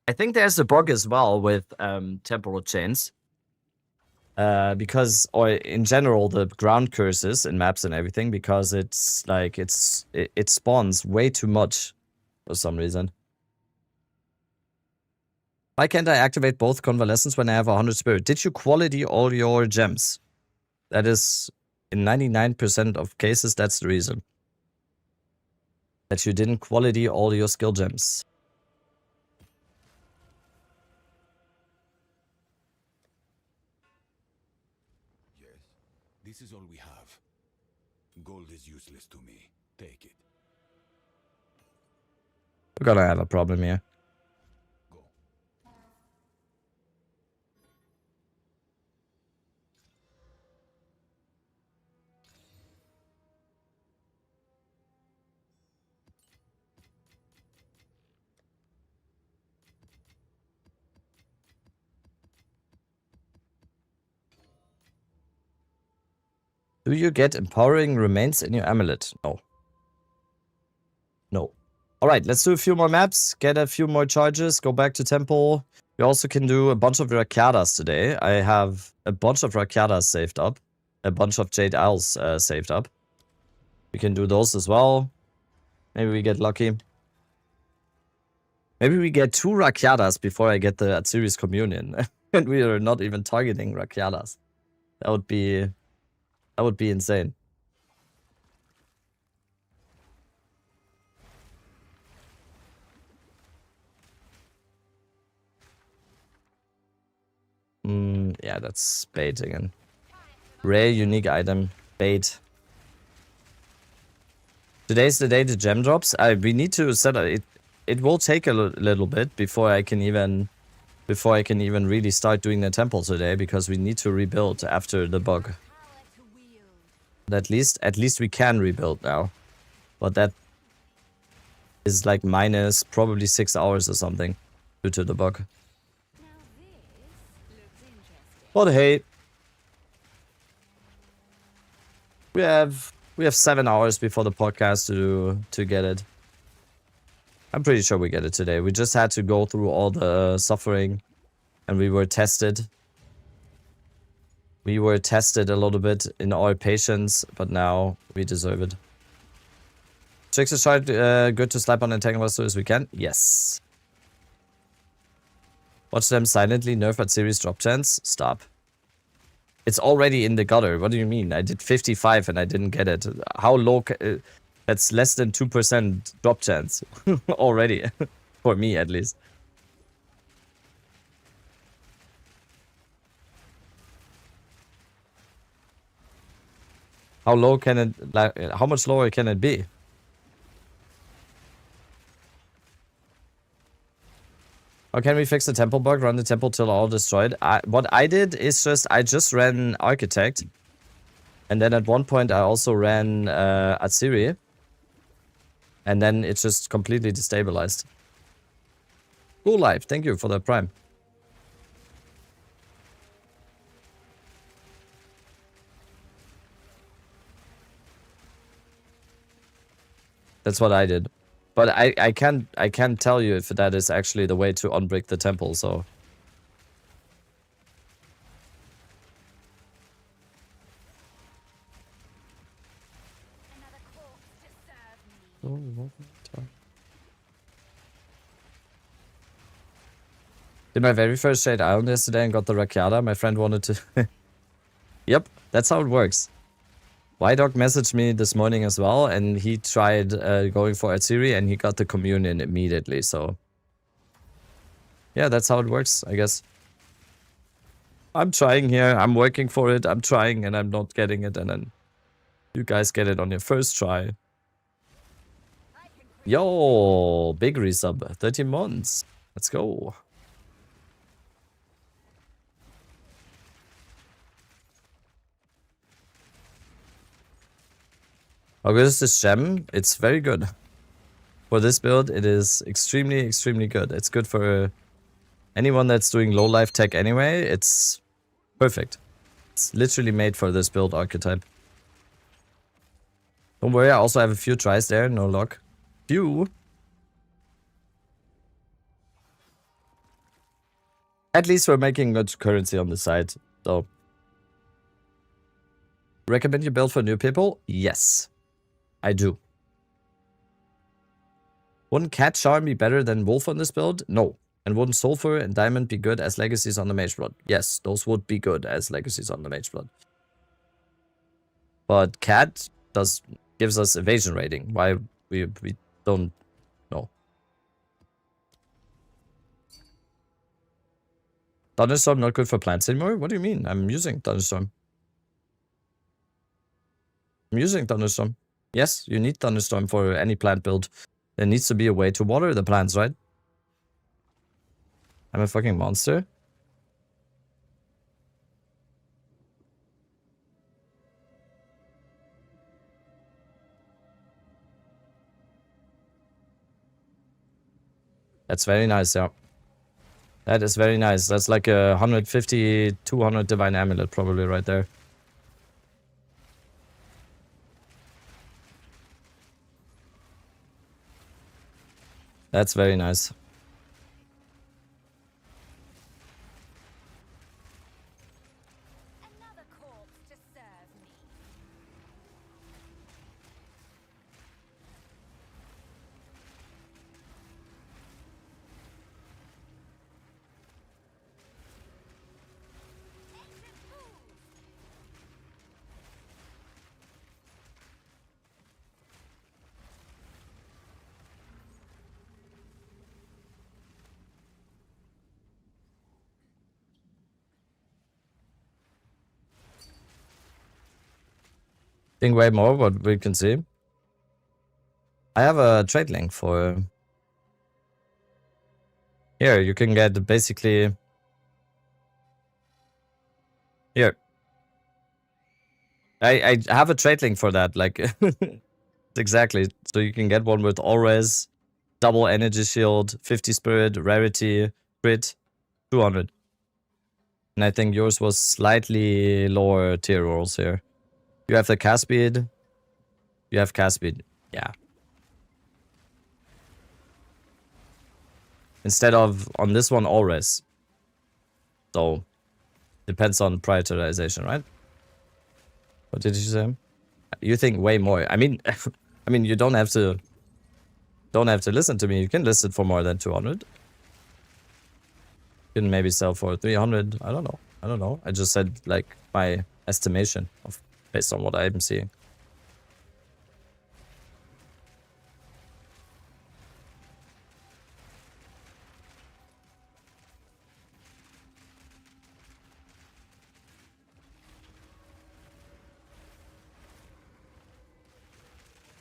I think there's a bug as well with temporal chains. Because, or in general, the ground curses in maps and everything, because it's like, it spawns way too much for some reason. Why can't I activate both convalescence when I have 100 spirit? Did you quality all your gems? That is, in 99% of cases, that's the reason. That you didn't quality all your skill gems. Yes, this is all we have. Gold is useless to me. Take it. We're gonna have a problem here. Go. Do you get empowering remains in your amulet? No. No. Alright, let's do a few more maps, get a few more charges, go back to temple. We also can do a bunch of Rakiadas today. I have a bunch of Rakiadas saved up. A bunch of Jade Owls saved up. We can do those as well. Maybe we get lucky. Maybe we get 2 Rakiadas before I get the Atziri's Communion. And we are not even targeting Rakiadas. That would be insane. Yeah, that's bait again. Rare unique item, bait. Today's the day the gem drops. We need to set it. It will take a little bit before I can even really start doing the temple today, because we need to rebuild after the bug. At least we can rebuild now, but that is like minus probably 6 hours or something due to the bug. But hey, we have 7 hours before the podcast to get it. I'm pretty sure we get it today. We just had to go through all the suffering, and we were tested. We were tested a little bit in our patience, but now we deserve it. Chicks is tried good to slap on Entangle as soon as we can. Yes. Watch them silently nerf at series drop chance. Stop. It's already in the gutter. What do you mean? I did 55 and I didn't get it. How low? That's less than 2% drop chance already. For me, at least. How low can it, like, how much lower can it be? How can we fix the temple bug? Run the temple till all destroyed. What I did is I just ran Architect. And then at one point I also ran Atziri. And then it just completely destabilized. Cool life. Thank you for the prime. That's what I did. But I can't tell you if that is actually the way to unbrick the temple, so. Did my very first Shade Island yesterday and got the Rakiata. My friend wanted to. Yep, that's how it works. Y-Dog messaged me this morning as well, and he tried going for Atziri, and he got the Communion immediately, so... Yeah, that's how it works, I guess. I'm trying here, I'm working for it, I'm trying, and I'm not getting it, and then... You guys get it on your first try. Yo, big resub, 13 months. Let's go. How good is this gem? It's very good. For this build, it is extremely, extremely good. It's good for anyone that's doing low life tech anyway. It's perfect. It's literally made for this build archetype. Don't worry, I also have a few tries there, no luck. Few. At least we're making good currency on the side, so. Recommend you build for new people? Yes, I do. Wouldn't Cat Charm be better than Wolf on this build? No. And wouldn't Sulfur and Diamond be good as legacies on the Mage Blood? Yes, those would be good as legacies on the Mage Blood. But Cat gives us evasion rating. Why we don't know. Thunderstorm not good for plants anymore? What do you mean? I'm using Thunderstorm. I'm using Thunderstorm. Yes, you need Thunderstorm for any plant build. There needs to be a way to water the plants, right? I'm a fucking monster. That's very nice, yeah. That is very nice. That's like a 150, 200 Divine Amulet probably right there. That's very nice. Another corpse to serve me. Think way more what we can see. I have a trade link for... Here, you can get basically... Here. I have a trade link for that, like... exactly. So you can get one with Alres, double energy shield, 50 spirit, rarity, crit, 200. And I think yours was slightly lower tier rolls here. You have the cast speed. You have cast speed. Yeah. Instead of on this one, Alres. So depends on prioritization, right? What did you say? You think way more. I mean, I mean, you don't have to listen to me. You can list it for more than 200. You can maybe sell for 300. I don't know. I don't know. I just said like my estimation of based on what I'm seeing.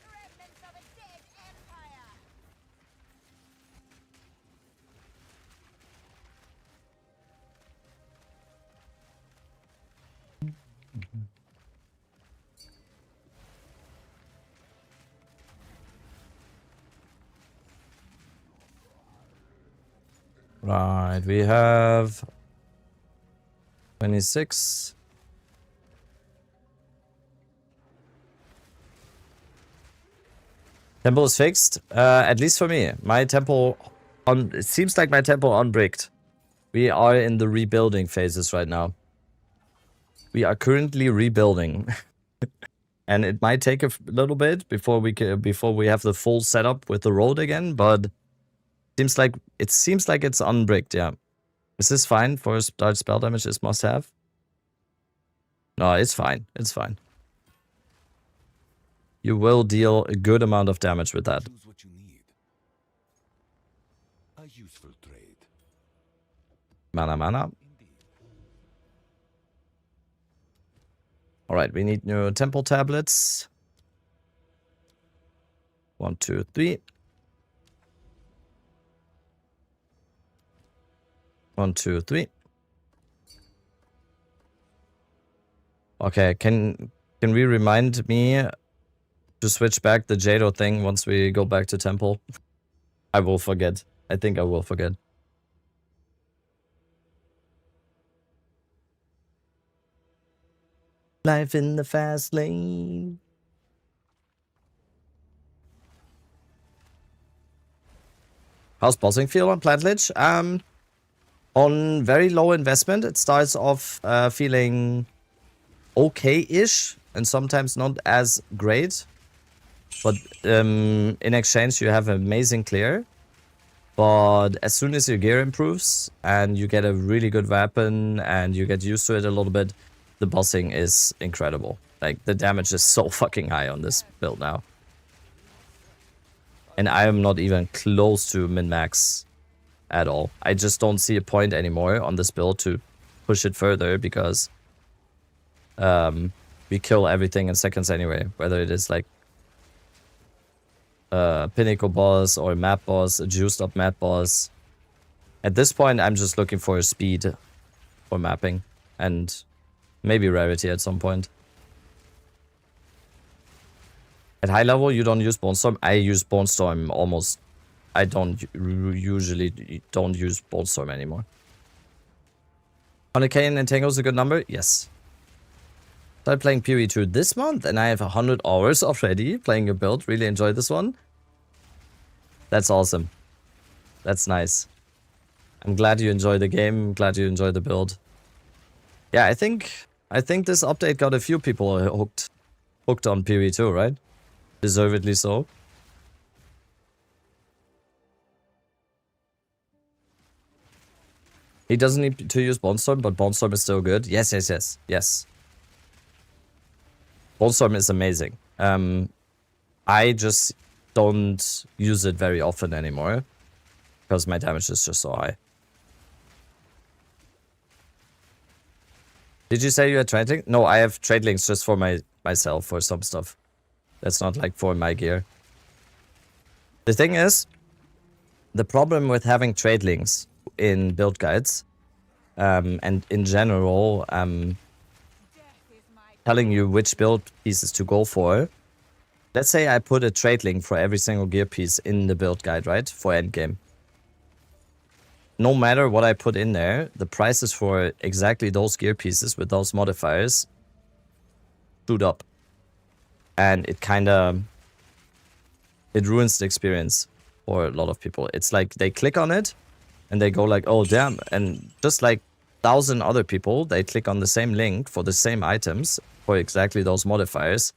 Remnants of a dead empire. Right, we have 26. Temple is fixed, at least for me. My temple it seems like my temple unbricked. We are in the rebuilding phases right now. We are currently rebuilding. And it might take a little bit before we have the full setup with the road again, but it seems like it's unbricked, yeah. Is this fine for large spell damage? Is must have? No, it's fine. It's fine. You will deal a good amount of damage with that. Choose what you need. A useful trade. Mana. Indeed. Alright, we need new temple tablets. 1, 2, 3. 1, 2, 3. Okay, can we remind me to switch back the Jado thing once we go back to temple? I will forget. I think I will forget. Life in the fast lane. How's bossing feel on Plant Lich? On very low investment, it starts off feeling okay-ish and sometimes not as great. But in exchange, you have amazing clear. But as soon as your gear improves and you get a really good weapon and you get used to it a little bit, the bossing is incredible. Like, the damage is so fucking high on this build now. And I am not even close to min-max at all. I just don't see a point anymore on this build to push it further because we kill everything in seconds anyway. Whether it is like pinnacle boss or map boss, a juiced up map boss. At this point, I'm just looking for speed for mapping and maybe rarity at some point. At high level, you don't use Bone Storm. I use Bone Storm almost. I usually don't use Bone Storm anymore. 100k in Entangle is a good number? Yes. Started playing PoE2 this month and I have 100 hours already playing your build. Really enjoyed this one. That's awesome. That's nice. I'm glad you enjoy the game. I'm glad you enjoy the build. Yeah, I think this update got a few people hooked on PoE2, right? Deservedly so. He doesn't need to use Bone Storm, but Bone Storm is still good. Yes. Bone Storm is amazing. I just don't use it very often anymore because my damage is just so high. Did you say you had trade links? No, I have trade links just for myself for some stuff. That's not like for my gear. The thing is, the problem with having trade links in build guides and in general telling you which build pieces to go for. Let's say I put a trade link for every single gear piece in the build guide, right? For endgame. No matter what I put in there, the prices for exactly those gear pieces with those modifiers shoot up. And it ruins the experience for a lot of people. It's like they click on it and they go like, oh damn. And just like 1,000 other people, they click on the same link for the same items for exactly those modifiers.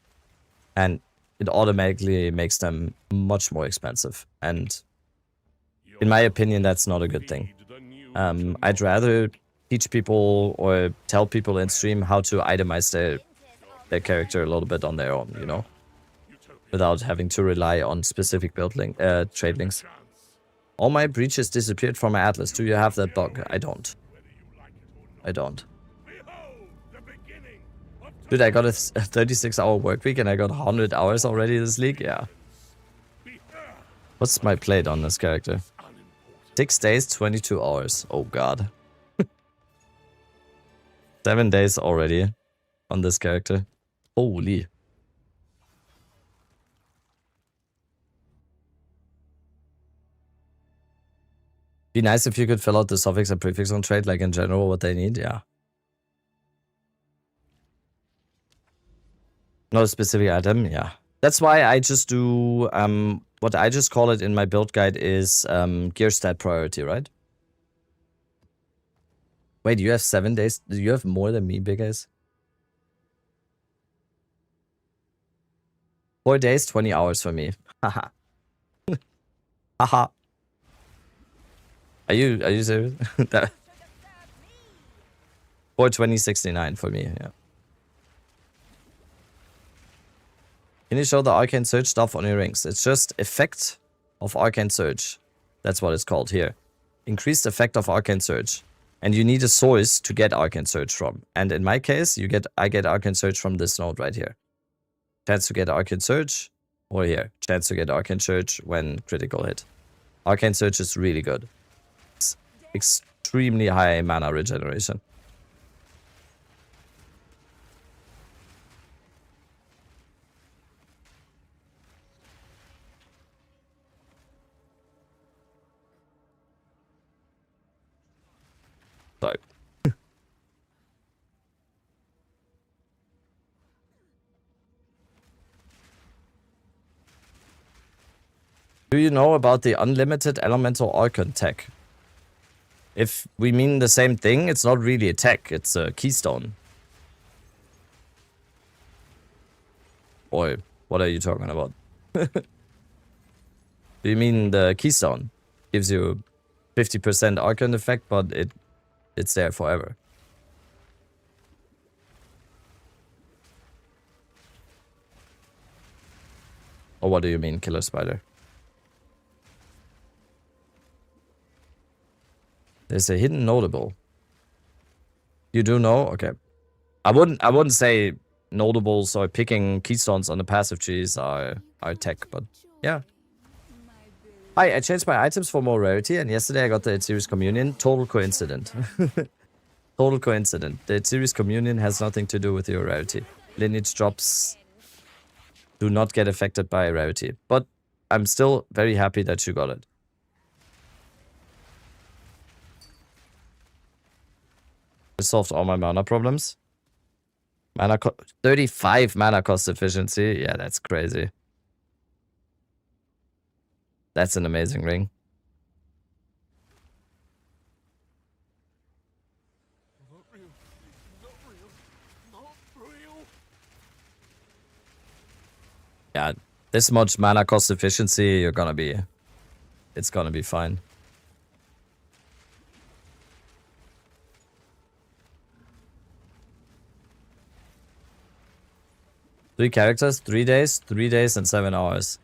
And it automatically makes them much more expensive. And in my opinion, that's not a good thing. I'd rather teach people or tell people in stream how to itemize their character a little bit on their own, you know? Without having to rely on specific build link, trade links. All my breaches disappeared from my atlas. Do you have that bug? I don't. I don't. Dude, I got a 36-hour work week and I got 100 hours already this league? Yeah. What's my plate on this character? 6 days, 22 hours. Oh god. 7 days already on this character. Holy. Be nice if you could fill out the suffix and prefix on trade, like in general what they need, yeah. Not a specific item, yeah. That's why I just do, what I just call it in my build guide is gear stat priority, right? Wait, you have 7 days? Do you have more than me, big guys? 4 days, 20 hours for me. Haha. Haha. Are you serious? That 420.69 for me, yeah. Can you show the Arcane Surge stuff on your rings? It's just effect of Arcane Surge. That's what it's called here. Increased effect of Arcane Surge. And you need a source to get Arcane Surge from. And in my case, I get Arcane Surge from this node right here. Chance to get Arcane Surge, or here. Chance to get Arcane Surge when critical hit. Arcane Surge is really good. It's extremely high mana regeneration. Sorry. Do you know about the unlimited elemental Archon tech? If we mean the same thing, it's not really a tech, it's a keystone. Boy, what are you talking about? Do you mean the keystone? Gives you 50% Archon effect, but it's there forever. Or what do you mean, Killer Spider? There's a hidden notable. You do know? Okay. I wouldn't say notables or picking keystones on the passive trees are tech, but yeah. Hi, I changed my items for more rarity, and yesterday I got the Atziri's Communion. Total coincidence. Total coincidence. The Atziri's Communion has nothing to do with your rarity. Lineage drops do not get affected by rarity. But I'm still very happy that you got it. It solved all my mana problems. 35 mana cost efficiency. Yeah, that's crazy. That's an amazing ring. Yeah, this much mana cost efficiency, it's gonna be fine. Three characters, 3 days, 3 days and 7 hours.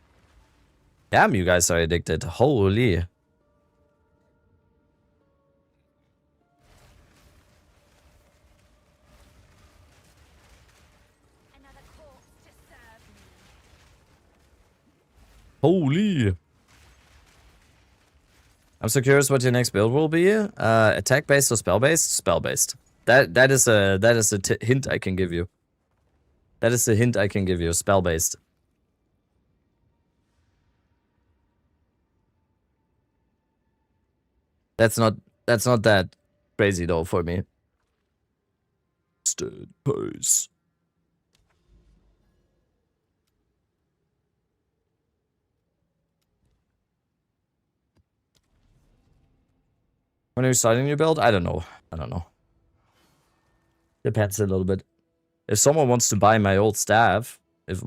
Damn, you guys are addicted. Holy. Another corpse to serve me. Holy. I'm so curious what your next build will be. Attack based or spell based? Spell based. That is a hint I can give you. That is the hint I can give you. Spell based. That's not that crazy though for me. Stead pace. When are you starting your build? I don't know. Depends a little bit. If someone wants to buy my old staff, if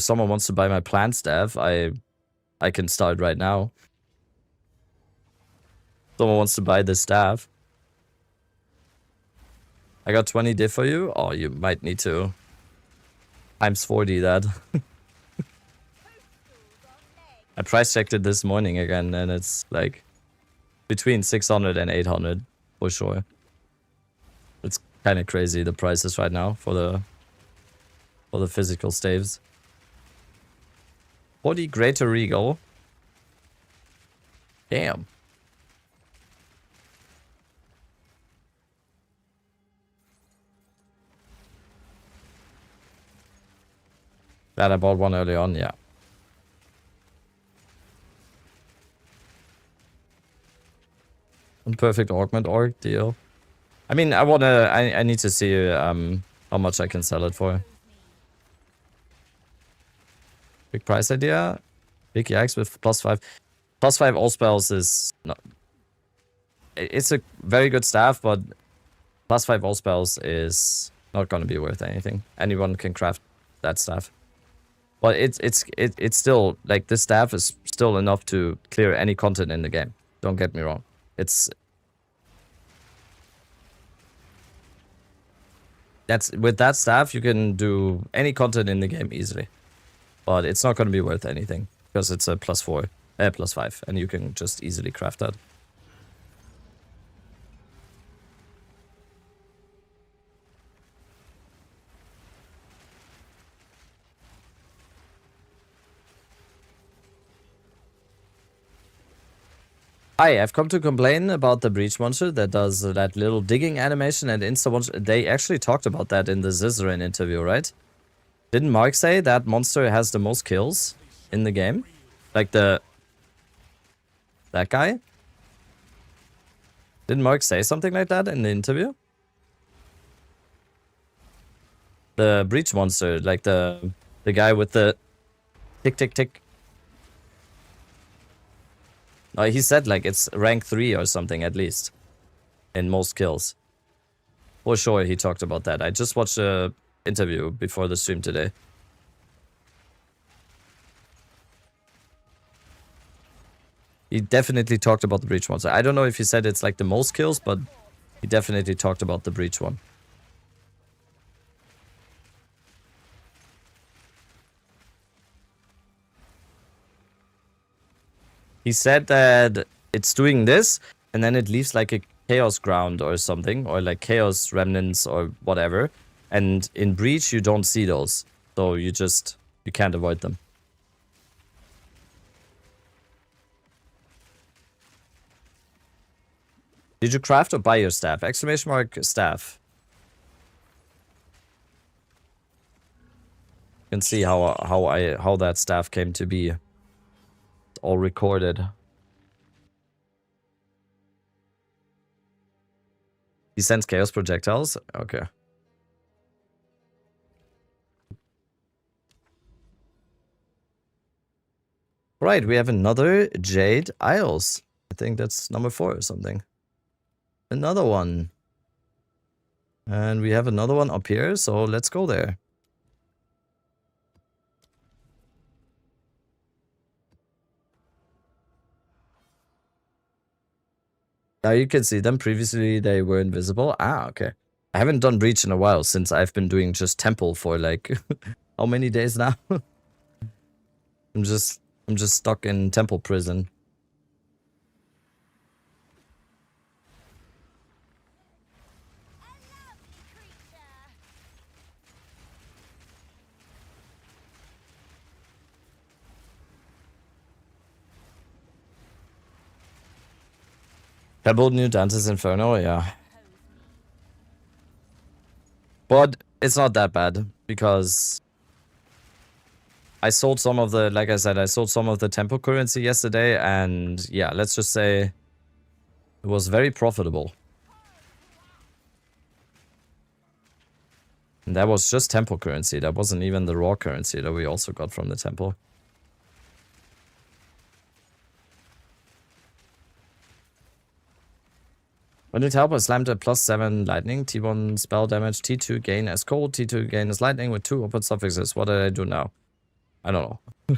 someone wants to buy my plant staff, I can start right now. Someone wants to buy the staff. I got 20 diff for you. Oh, you might need to times 40 that. I price checked it this morning again, and it's like between 600 and 800 for sure. It's kind of crazy the prices right now for the physical staves. 40 Greater Regal. Damn. Glad I bought one early on, yeah. Perfect augment orc deal. I mean, I need to see how much I can sell it for. Big price idea. Big yikes with +5. +5 all spells is not. It's a very good staff, but +5 all spells is not gonna be worth anything. Anyone can craft that staff. But it's still like this staff is still enough to clear any content in the game. Don't get me wrong. With that staff you can do any content in the game easily. But it's not going to be worth anything because it's a +4, +5, and you can just easily craft that. Hi, I've come to complain about the breach monster that does that little digging animation and insta monster. They actually talked about that in the Zizarin interview, right? Didn't Mark say that monster has the most kills in the game? Like that guy? Didn't Mark say something like that in the interview? The breach monster, like the guy with the tick tick tick. No, he said like it's rank 3 or something at least in most kills. For sure, he talked about that. I just watched a interview before the stream today. He definitely talked about the breach one. So I don't know if he said it's like the most kills, but he definitely talked about the breach one. He said that it's doing this, and then it leaves like a chaos ground or something, or like chaos remnants or whatever. And in breach, you don't see those. So you can't avoid them. Did you craft or buy your staff? Exclamation mark staff. You can see how that staff came to be. It's all recorded. He sends chaos projectiles? Okay. Right, we have another Jade Isles. I think that's number 4 or something. Another one. And we have another one up here, so let's go there. Now you can see them. Previously they were invisible. Ah, okay. I haven't done Breach in a while since I've been doing just Temple for like how many days now? I'm just stuck in Temple prison. Pebble New Dante's Inferno, yeah. But it's not that bad because I sold some of the, like I said, I sold some of the temple currency yesterday, and yeah, let's just say it was very profitable. And that was just temple currency. That wasn't even the raw currency that we also got from the temple. When it help, I slammed a +7 lightning, T1 spell damage, T2 gain as cold, T2 gain as lightning with 2 open suffixes. What did I do now? I don't know.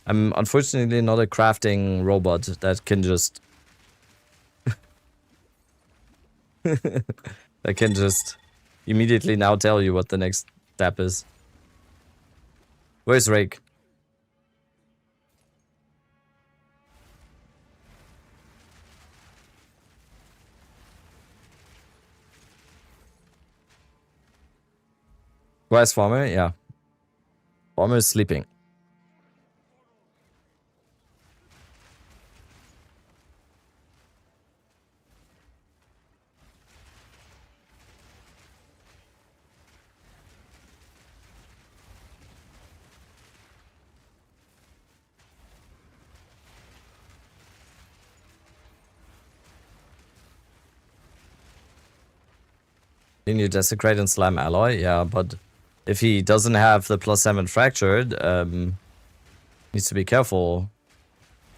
I'm unfortunately not a crafting robot that can just... that can just immediately now tell you what the next step is. Where's Rake? Where's Farmer? Yeah. Farmer is sleeping. Then you desecrate and slam alloy? Yeah, but if he doesn't have the +7 fractured, needs to be careful.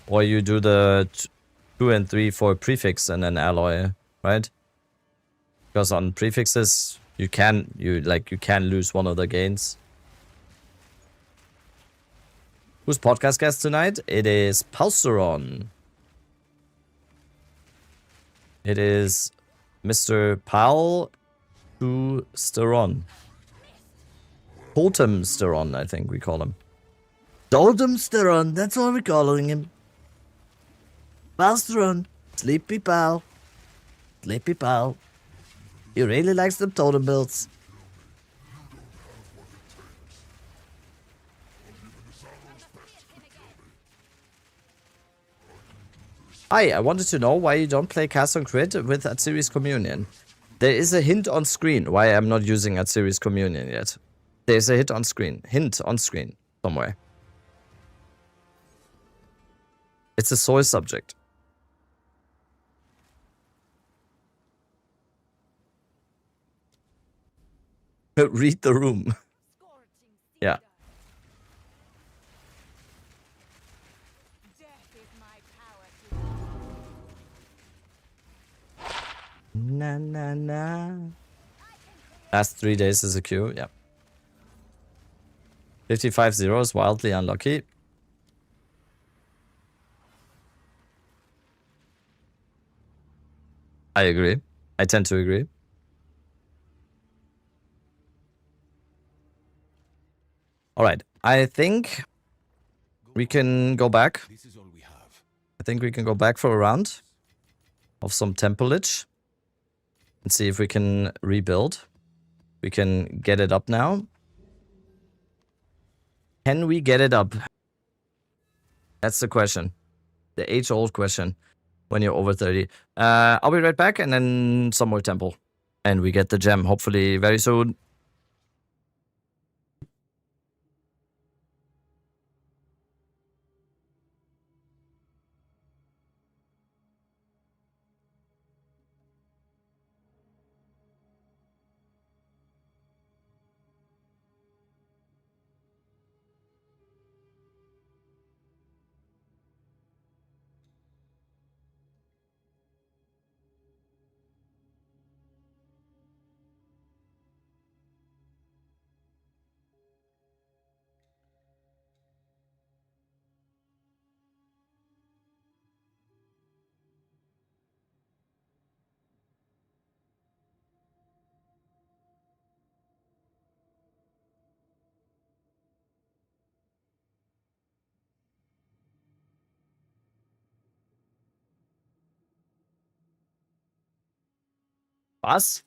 Or you do the 2 and 3 for prefix and then alloy, right? Because on prefixes you can lose one of the gains. Who's podcast guest tonight? It is Pausteron. It is Mr. Paul to Steron. Totem Steron, I think we call him. Totem Steron, that's what we're calling him. Pausteron. Sleepy pal. Sleepy pal. He really likes them totem builds. Hi, I wanted to know why you don't play Cast on Crit with Atziri's Communion. There is a hint on screen why I'm not using Atziri's Communion yet. There's a hint on screen somewhere. It's a soy subject. Read the room. Yeah. Na na na. Last 3 days is a queue, yeah. 55-0 is wildly unlucky. I agree. I tend to agree. Alright, I think we can go back. This is all we have. I think we can go back for a round of some Temple Lich and see if we can rebuild. We can get it up now. Can we get it up? That's the question. The age-old question when you're over 30. I'll be right back, and then some more Temple. And we get the gem, hopefully very soon. Was?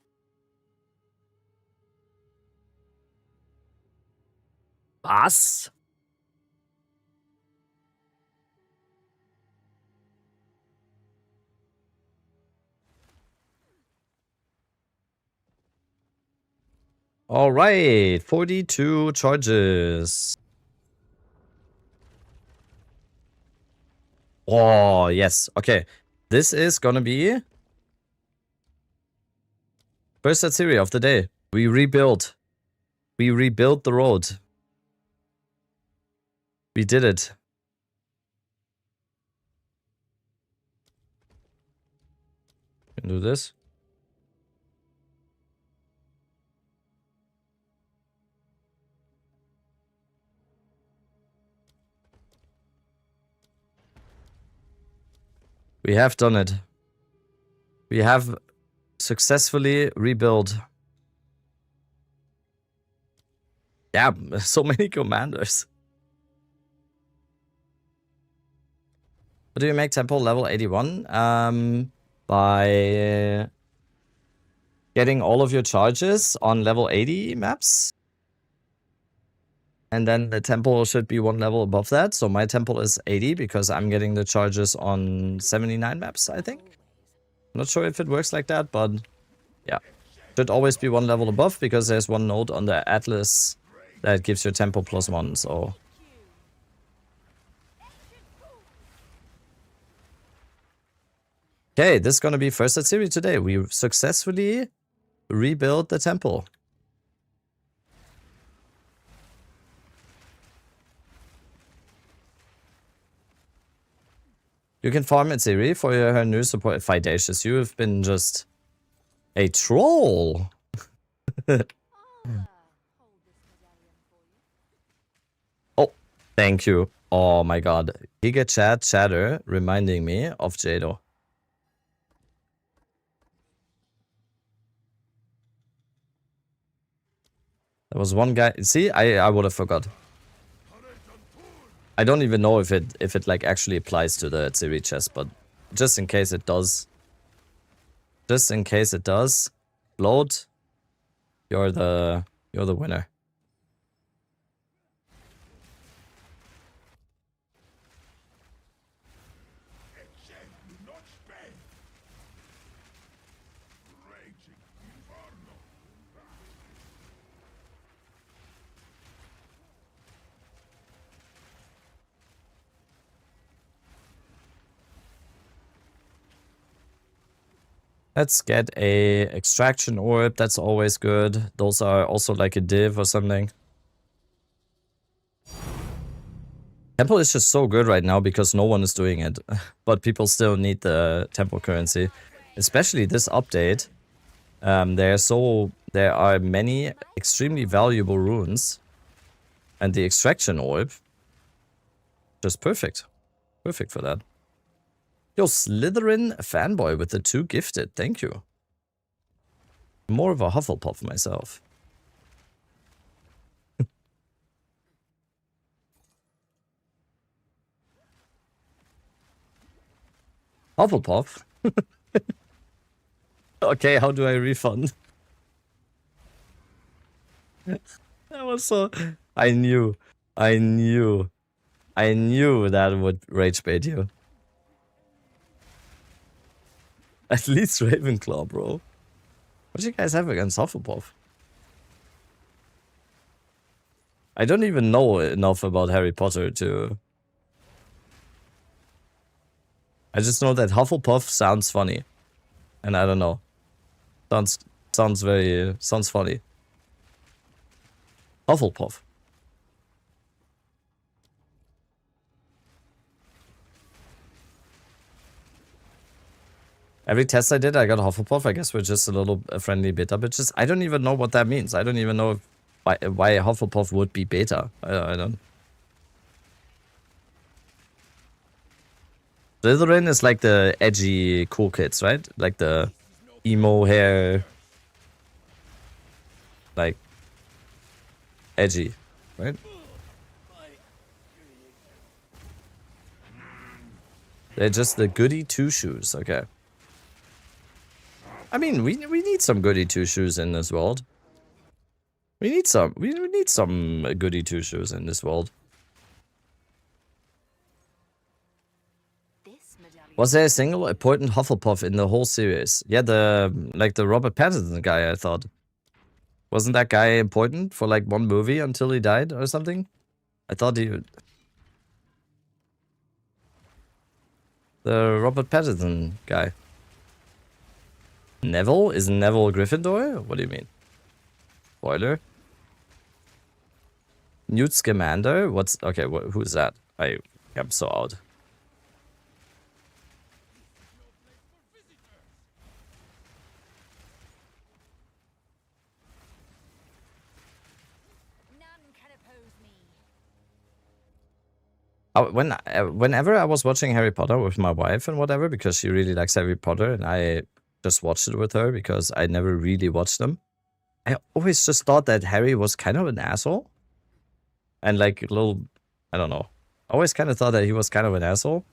Was? All right, 42 charges. Oh, yes. Okay. This is gonna be first Atziri of the day. We rebuilt. We rebuilt the road. We did it. Can do this. We have done it. We have successfully rebuilt. Yeah, so many commanders. How do you make temple level 81? By getting all of your charges on level 80 maps. And then the temple should be one level above that. So my temple is 80 because I'm getting the charges on 79 maps, I think. I'm not sure if it works like that, but yeah. Should always be one level above because there's one node on the Atlas that gives your tempo +1, so. Okay, this is gonna be first Atziri today. We successfully rebuilt the temple. You can farm Atziri for her new support. Fidacious, you have been just a troll. Oh, thank you. Oh my god. Giga chat chatter reminding me of Jado. There was one guy. See, I would have forgot. I don't even know if it like actually applies to the Atziri chest, but just in case it does. Just in case it does, Float, you're the winner. Let's get a extraction orb. That's always good. Those are also like a div or something. Temple is just so good right now because no one is doing it. But people still need the temple currency. especially this update, there are many extremely valuable runes, and the extraction orb, just perfect, perfect for that. Yo, Slytherin fanboy with the 2 gifted, thank you. More of a Hufflepuff myself. Hufflepuff? Okay, how do I refund? That was so... I knew that would rage bait you. At least Ravenclaw, bro. What do you guys have against Hufflepuff? I don't even know enough about Harry Potter to... I just know that Hufflepuff sounds funny. And I don't know. Sounds funny. Hufflepuff. Every test I did, I got Hufflepuff. I guess we're just a little friendly beta bitches. I don't even know what that means. I don't even know why Hufflepuff would be beta. I don't. Slytherin is like the edgy cool kids, right? Like the emo hair. Like edgy, right? They're just the goody two-shoes, okay. I mean, we need some goody two-shoes in this world. We need some goody two-shoes in this world. Was there a single important Hufflepuff in the whole series? Yeah, the Robert Pattinson guy, I thought. Wasn't that guy important for like one movie until he died or something? I thought he... The Robert Pattinson guy. Neville? Is Neville Gryffindor? What do you mean? Spoiler? Newt Scamander? What's... Okay, who's that? I'm so out. Whenever I was watching Harry Potter with my wife and whatever, because she really likes Harry Potter, and I just watched it with her because I never really watched them, I always just thought that Harry was kind of an asshole. And like a little, I don't know. I always kind of thought that he was kind of an asshole.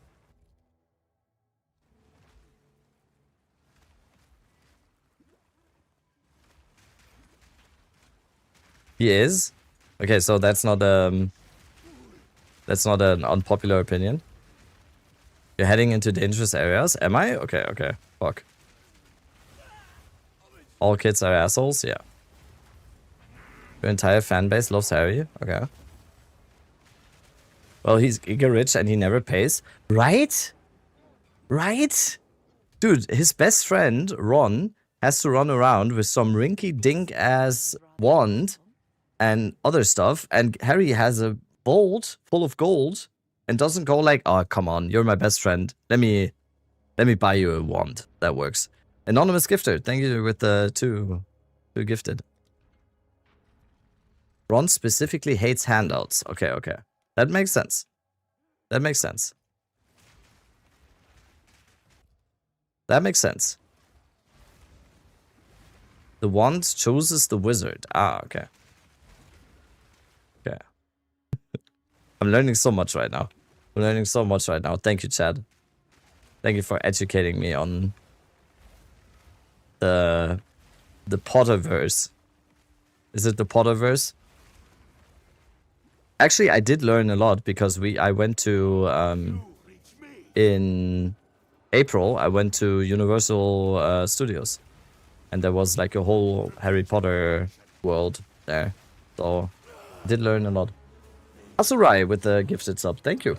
He is? Okay, so that's not an unpopular opinion. You're heading into dangerous areas? Am I? Okay, okay. Fuck. All kids are assholes? Yeah. Your entire fan base loves Harry? Okay. Well, he's giga rich and he never pays. Right? Right? Dude, his best friend, Ron, has to run around with some rinky-dink-ass wand and other stuff, and Harry has a vault full of gold and doesn't go like, oh, come on, you're my best friend. Let me buy you a wand. That works. Anonymous gifter, thank you with the two gifted. Ron specifically hates handouts. Okay, okay. That makes sense. That makes sense. That makes sense. The wand chooses the wizard. Ah, okay. Okay. I'm learning so much right now. I'm learning so much right now. Thank you, Chad. Thank you for educating me on the Potterverse. Is it the Potterverse? Actually, I did learn a lot because I went to in April. I went to Universal Studios, and there was like a whole Harry Potter world there. So I did learn a lot. Atziri with the gifted sub. Thank you.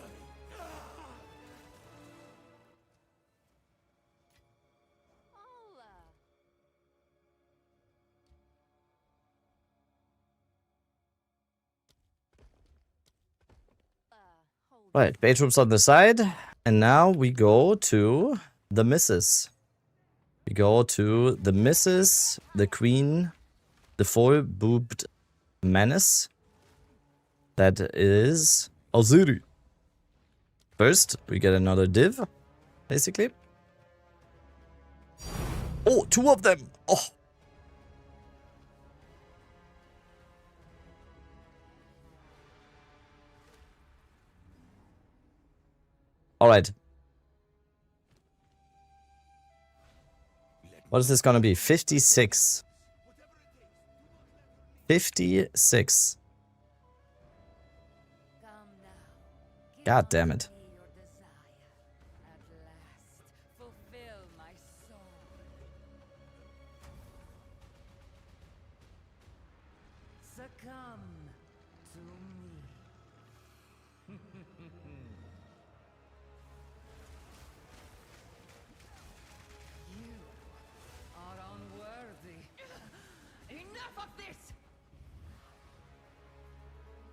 Right, bedrooms on the side, and now we go to the missus. We go to the Missus, the Queen, the four-boobed menace. That is Atziri. First, we get another div, basically. Oh, two of them! Oh! Alright. What is this gonna be? 56. 56. God damn it. Succumb to me. You are unworthy. Enough of this!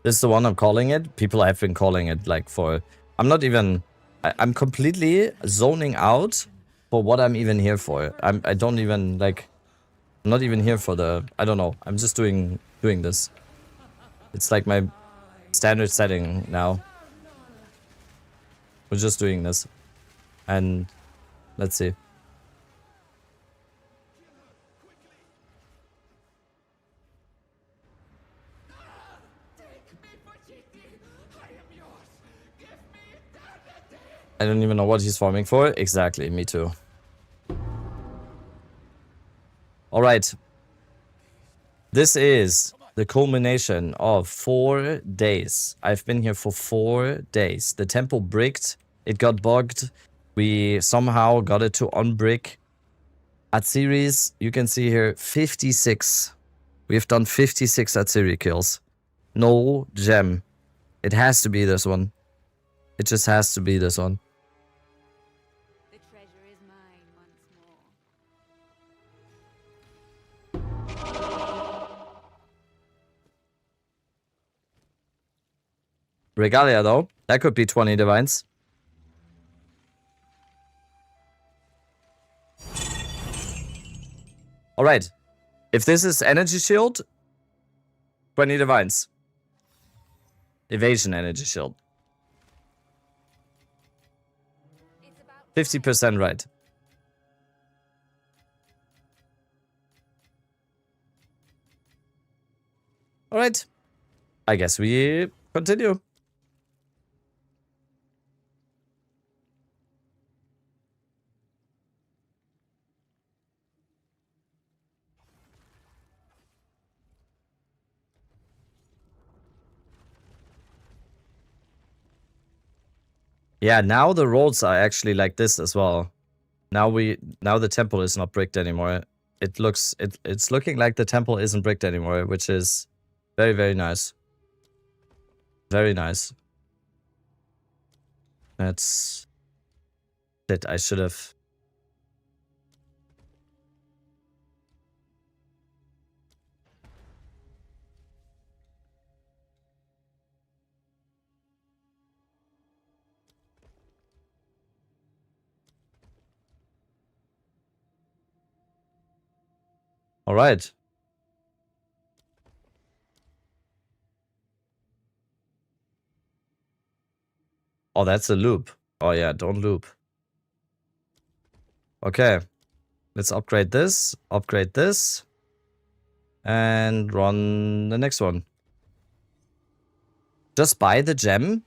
This is the one I'm calling it. People have been calling it like for... I'm not even... I'm completely zoning out for what I'm even here for. I don't even like... I'm not even here for the... I don't know. I'm just doing this. It's like my standard setting now. We're just doing this. And let's see. I don't even know what he's farming for. Exactly, me too. Alright. This is the culmination of 4 days. I've been here for 4 days. The temple bricked. It got bugged. We somehow got it to unbrick. Atziri's, you can see here, 56. We've done 56 Atziri kills. No gem. It has to be this one. It just has to be this one. The treasure is mine once more. Regalia though, that could be 20 divines. Alright. If this is energy shield, 20 divines. Evasion energy shield. 50% right. Alright. I guess we continue. Yeah, now the roads are actually like this as well. Now the temple is not bricked anymore. It's looking like the temple isn't bricked anymore, which is very, very nice. Very nice. That's it. I should have. All right. Oh, that's a loop. Oh yeah, don't loop. Okay. Let's upgrade this, and run the next one. Just buy the gem.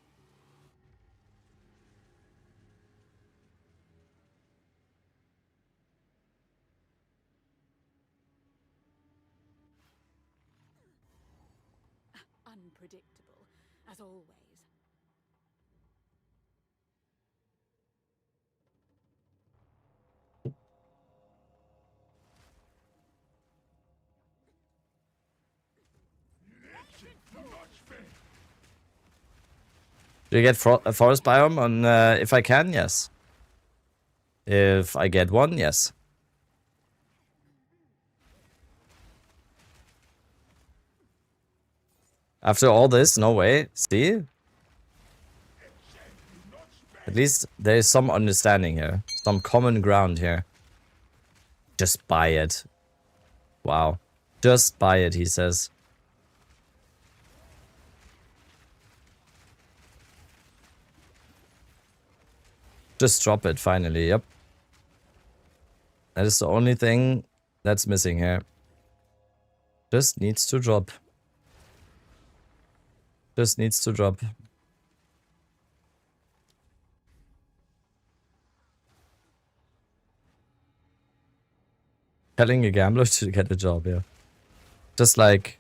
Unpredictable, as always. Do you get a forest biome on if I can? Yes. If I get one, yes. After all this, no way. See? At least there is some understanding here. Some common ground here. Just buy it. Wow. Just buy it, he says. Just drop it, finally, yep. That is the only thing that's missing here. Just needs to drop. Just needs to drop. Telling a gambler to get a job, yeah. Just like...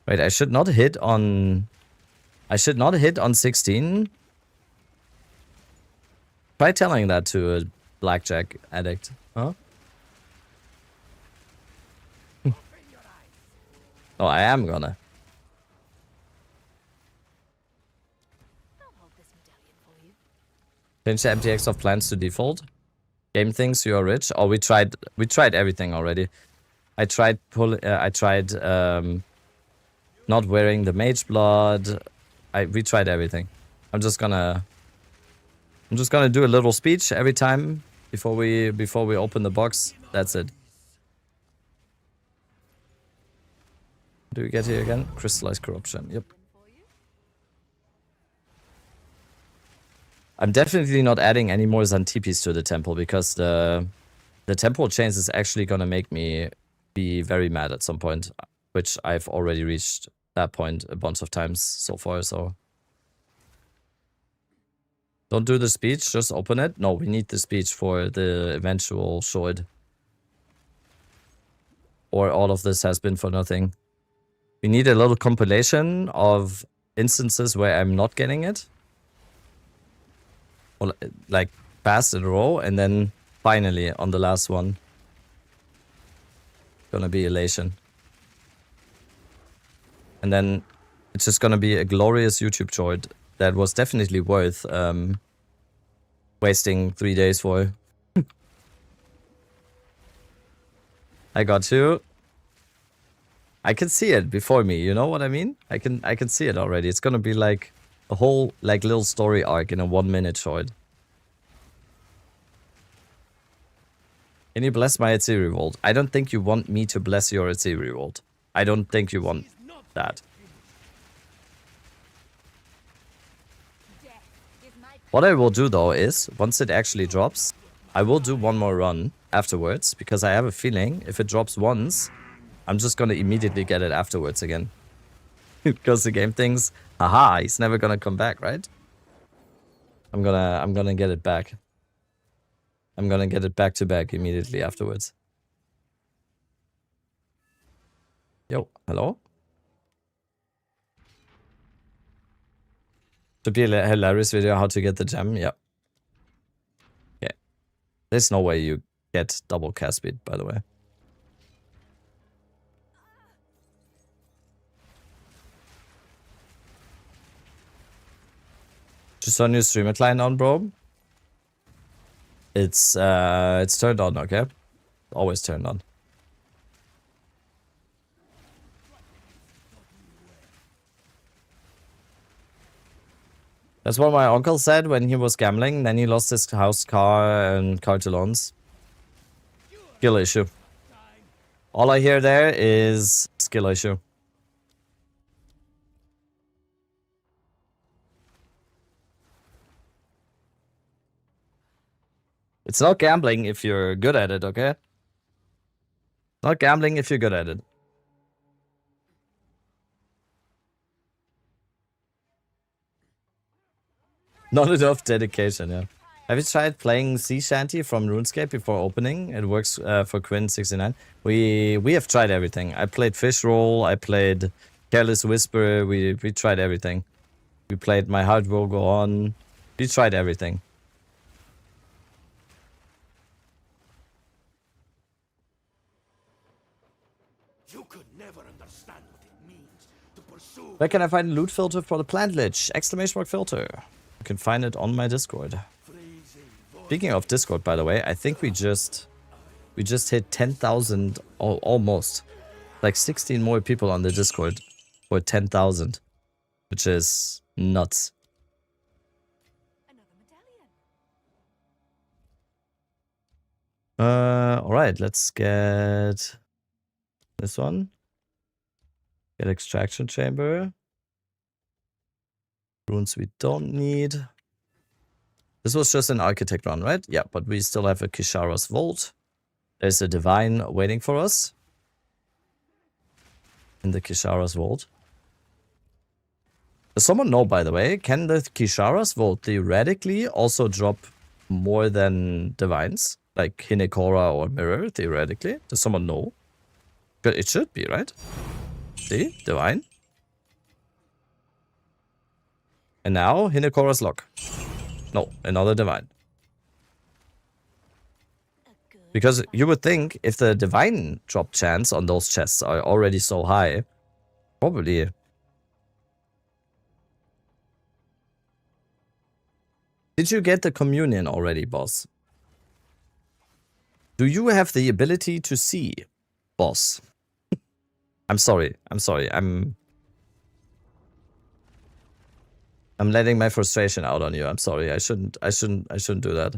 Wait, I should not hit on... I should not hit on 16. Try telling that to a blackjack addict. Huh? Oh, I am gonna. I'll hold this medallion for you. Change the MTX of plans to default. Game thinks you are rich. Oh, we tried everything already. I tried not wearing the mage blood. We tried everything. I'm just gonna do a little speech every time before we open the box. That's it. Do we get here again? Crystallized corruption. Yep. I'm definitely not adding any more Xantipis to the temple because the temporal chains is actually gonna make me be very mad at some point, which I've already reached that point a bunch of times so far, so. Don't do the speech, just open it. No, we need the speech for the eventual Shoid. Or all of this has been for nothing. We need a little compilation of instances where I'm not getting it. Or like fast in a row, and then finally on the last one. Gonna be elation. And then it's just gonna be a glorious YouTube Shoid that was definitely worth wasting 3 days for. I got you. I can see it before me, you know what I mean? I can see it already. It's gonna be like a whole like little story arc in a 1 minute short. Can you bless my Atziri Vault? I don't think you want me to bless your Atziri Vault. I don't think you want that. What I will do though is, once it actually drops, I will do one more run afterwards, because I have a feeling if it drops once, I'm just gonna immediately get it afterwards again. Because the game thinks, haha, he's never gonna come back, right? I'm gonna get it back. I'm gonna get it back to back immediately afterwards. Yo, hello? Should be a hilarious video how to get the gem, yeah. Yeah. There's no way you get double cast speed, by the way. Just turn your streamer client on, bro. It's turned on, okay? Always turned on. That's what my uncle said when he was gambling. Then he lost his house, car, and car to loans. Skill issue. All I hear there is skill issue. It's not gambling if you're good at it, okay? Not gambling if you're good at it. Not enough dedication, yeah. Have you tried playing Sea Shanty from RuneScape before opening? It works for Quinn69. We have tried everything. I played Fish Roll, I played Careless Whisper, we tried everything. We played My Heart Will Go On. We tried everything. You could never understand what it means to pursue. Where can I find a loot filter for the Plant Lich? Exclamation mark filter. You can find it on my Discord. Speaking of Discord, by the way, I think we just hit 10,000, almost. Like 16 more people on the Discord for 10,000, which is nuts. Another medallion. Alright, let's get this one. Get extraction chamber. Runes we don't need. This was just an architect run, right? Yeah, but we still have a Kishara's Vault. There's a divine waiting for us. In the Kishara's Vault. Does someone know, by the way, can the Kishara's Vault theoretically also drop more than divines? Like Hinekora or Mirror, theoretically? Does someone know? But it should be, right? See? Divine. And now, Hinekora's Lock. No, another divine. Because you would think if the divine drop chance on those chests are already so high, probably. Did you get the communion already, boss? Do you have the ability to see, boss? I'm sorry. I'm letting my frustration out on you. I'm sorry. I shouldn't do that.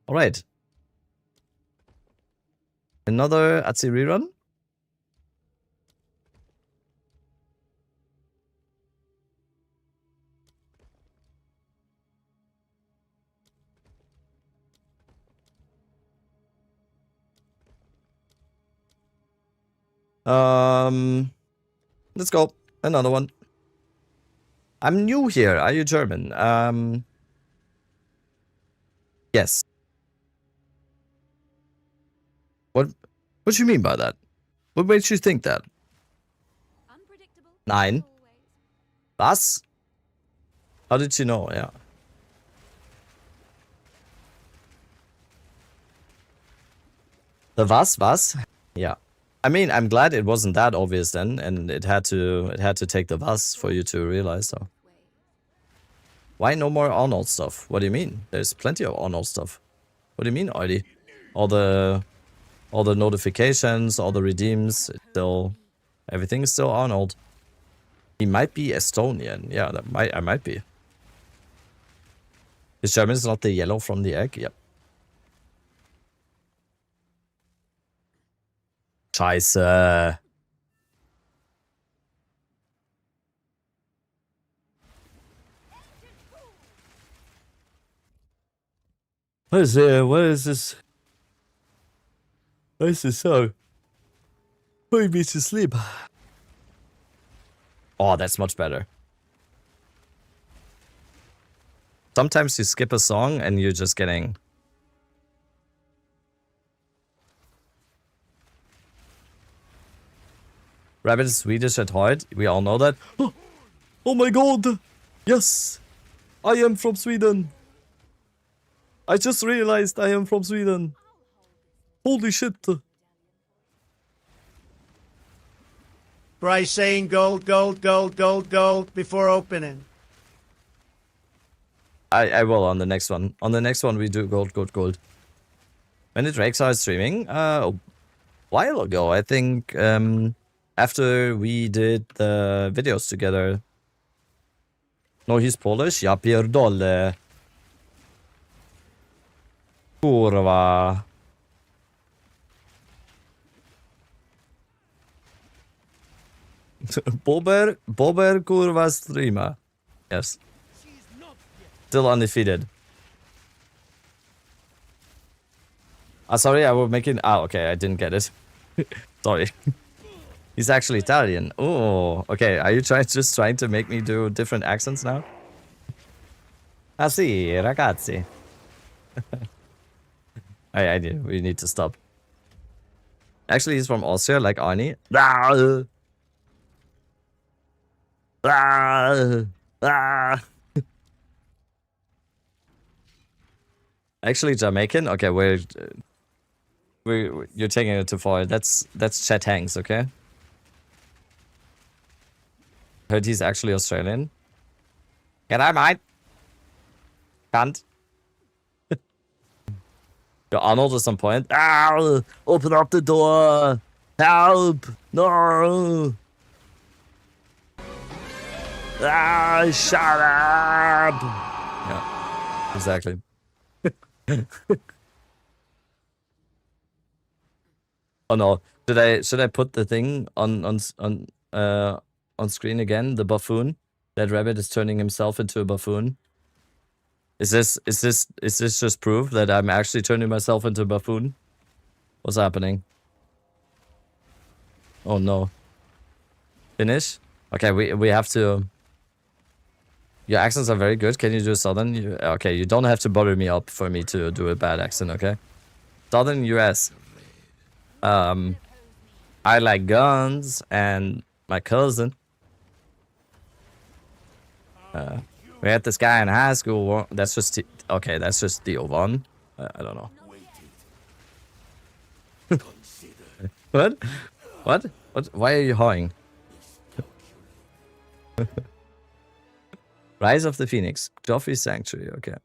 All right. Another Atziri run. Let's go. Another one. I'm new here. Are you German? Yes. What do you mean by that? What makes you think that? Unpredictable. Nein. Always. Was? How did you know? Yeah. The was? Yeah. I mean, I'm glad it wasn't that obvious then, and it had to take the was for you to realize so. Why no more Arnold stuff? What do you mean? There's plenty of Arnold stuff. What do you mean, Oily? All the notifications, all the redeems, it's still everything is still Arnold. He might be Estonian. Yeah, I might be. His German is not the yellow from the egg. Yep. Scheiße. What is this? What is this song? Putting me to sleep. Oh, that's much better. Sometimes you skip a song and you're just getting... Rabbit is Swedish at heart. We all know that. Oh my god! Yes! I am from Sweden! I just realized I am from Sweden. Holy shit! Bryce saying gold before opening. I will on the next one. On the next one we do gold. When did Rexar streaming? A while ago, I think. After we did the videos together. No, he's Polish? Ja pierdolę. Kurwa. Bober kurwa streamer. Yes. Still undefeated. Sorry, I was making... okay, I didn't get it. Sorry. He's actually Italian. Oh, okay. Are you just trying to make me do different accents now? Ah, sì, ragazzi. I did. We need to stop. Actually, he's from Austria, like Arnie. Actually, Jamaican. Okay, you're taking it too far. That's Chet Hanks, okay? Heard he's actually Australian. G'day, mate. Cunt. Yo, Arnold at some point. Ow! Open up the door! Help! No! Ah, shut up! Yeah, exactly. Oh no. Should I put the thing on screen again? The buffoon? That rabbit is turning himself into a buffoon. Is this just proof that I'm actually turning myself into a buffoon? What's happening? Oh no. Finish? Okay, we have to. Your accents are very good. Can you do Southern? Okay, you don't have to bother me up for me to do a bad accent, okay? Southern US. I like guns and my cousin. We had this guy in high school. That's just okay. That's just Theo Von. I don't know. What? What? What? Why are you hawing? Rise of the Phoenix. Joffrey Sanctuary. Okay.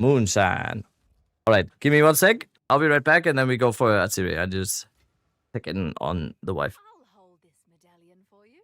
Moonshine. Alright, give me 1 sec. I'll be right back and then we go for Atziri. I just check in on the wife. I'll hold this medallion for you.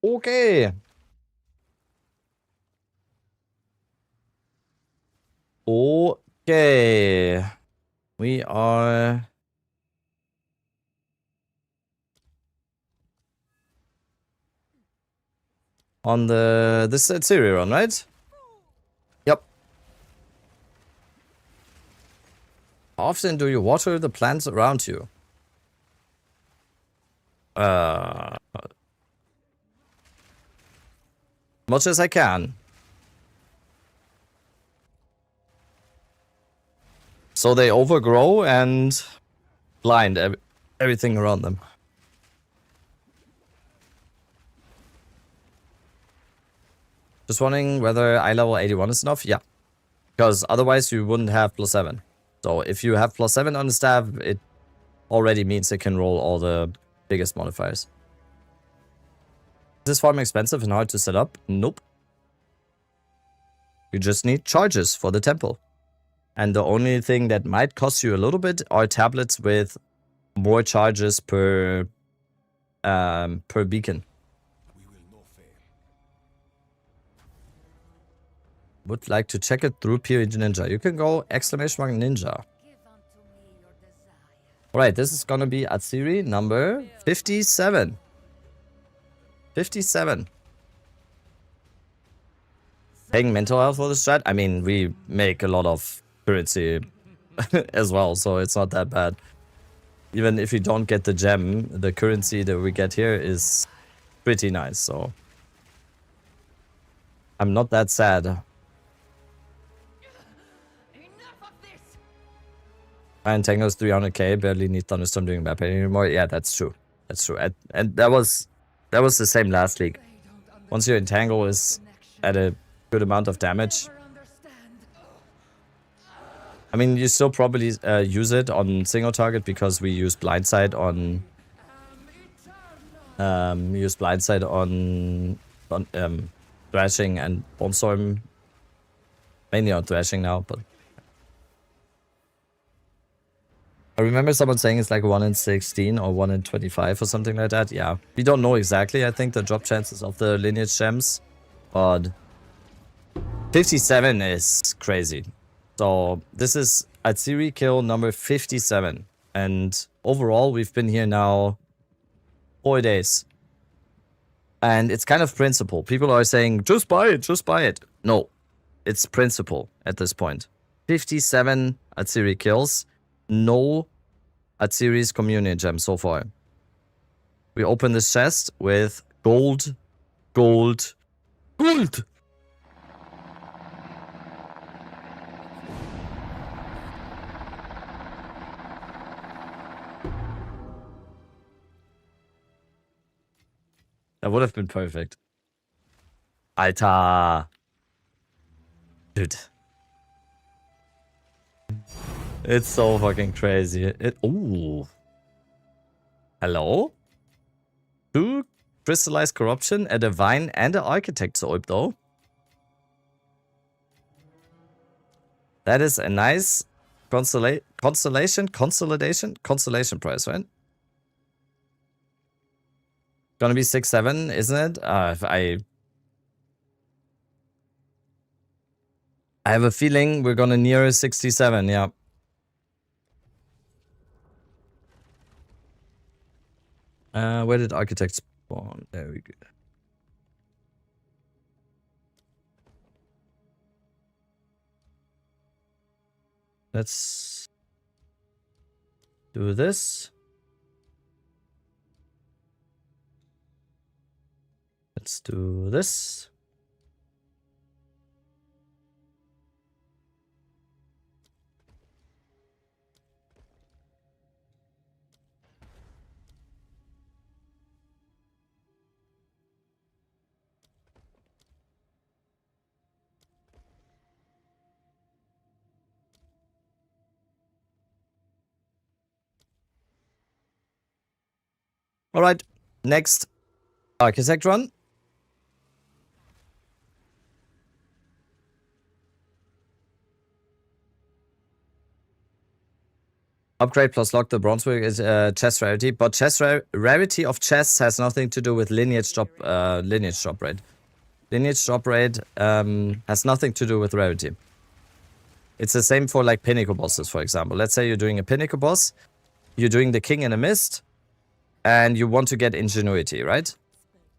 Okay. Okay. We are on this Atziri run, right? Yep. How often do you water the plants around you? Much as I can. So they overgrow and blind everything around them. Just wondering whether eye level 81 is enough? Yeah. Because otherwise you wouldn't have +7. So if you have +7 on the staff, it already means it can roll all the biggest modifiers. Is this farm expensive and hard to set up? Nope. You just need charges for the temple. And the only thing that might cost you a little bit are tablets with more charges per beacon. We will not fail. Would like to check it through Peerage Ninja. You can go !ninja. Give unto me your desire. Alright, this is gonna be Atziri number 57. 57. Paying mental health for the strat? I mean, we make a lot of currency as well, so it's not that bad. Even if you don't get the gem, the currency that we get here is pretty nice, so I'm not that sad. Enough of this! Iron Tango's 300k, barely need Thunderstorm doing map anymore. Yeah, that's true. That's true. And that was the same last league. They don't Once your Entangle is understand at a good amount of damage. Never understand. I mean, you still probably use it on single target because we use blindside on thrashing and Bonestorm, mainly on thrashing now. But I remember someone saying it's like 1 in 16 or 1 in 25 or something like that. Yeah, we don't know exactly. I think the drop chances of the lineage gems, but 57 is crazy. So this is Atziri kill number 57, and overall we've been here now 4 days. And it's kind of principle. People are saying, just buy it, just buy it. No, it's principle at this point. 57 Atziri kills. No Atziri's communion gem so far. We open this chest with gold, gold, gold. That would have been perfect. Alter. Dude. It's so fucking crazy. Ooh. Hello? 2 crystallized corruption, a divine, and an architect's orb though. That is a nice consolation price, right? Gonna be 6-7, isn't it? I have a feeling we're gonna near 67, yeah. Where did architect spawn? There we go. Let's do this. Let's do this. All right, next architect run. Upgrade plus lock the bronzework is chest rarity, but chest rarity of chests has nothing to do with lineage drop rate. Lineage drop rate has nothing to do with rarity. It's the same for like pinnacle bosses, for example. Let's say you're doing a pinnacle boss, you're doing the king in a mist, and you want to get ingenuity, right?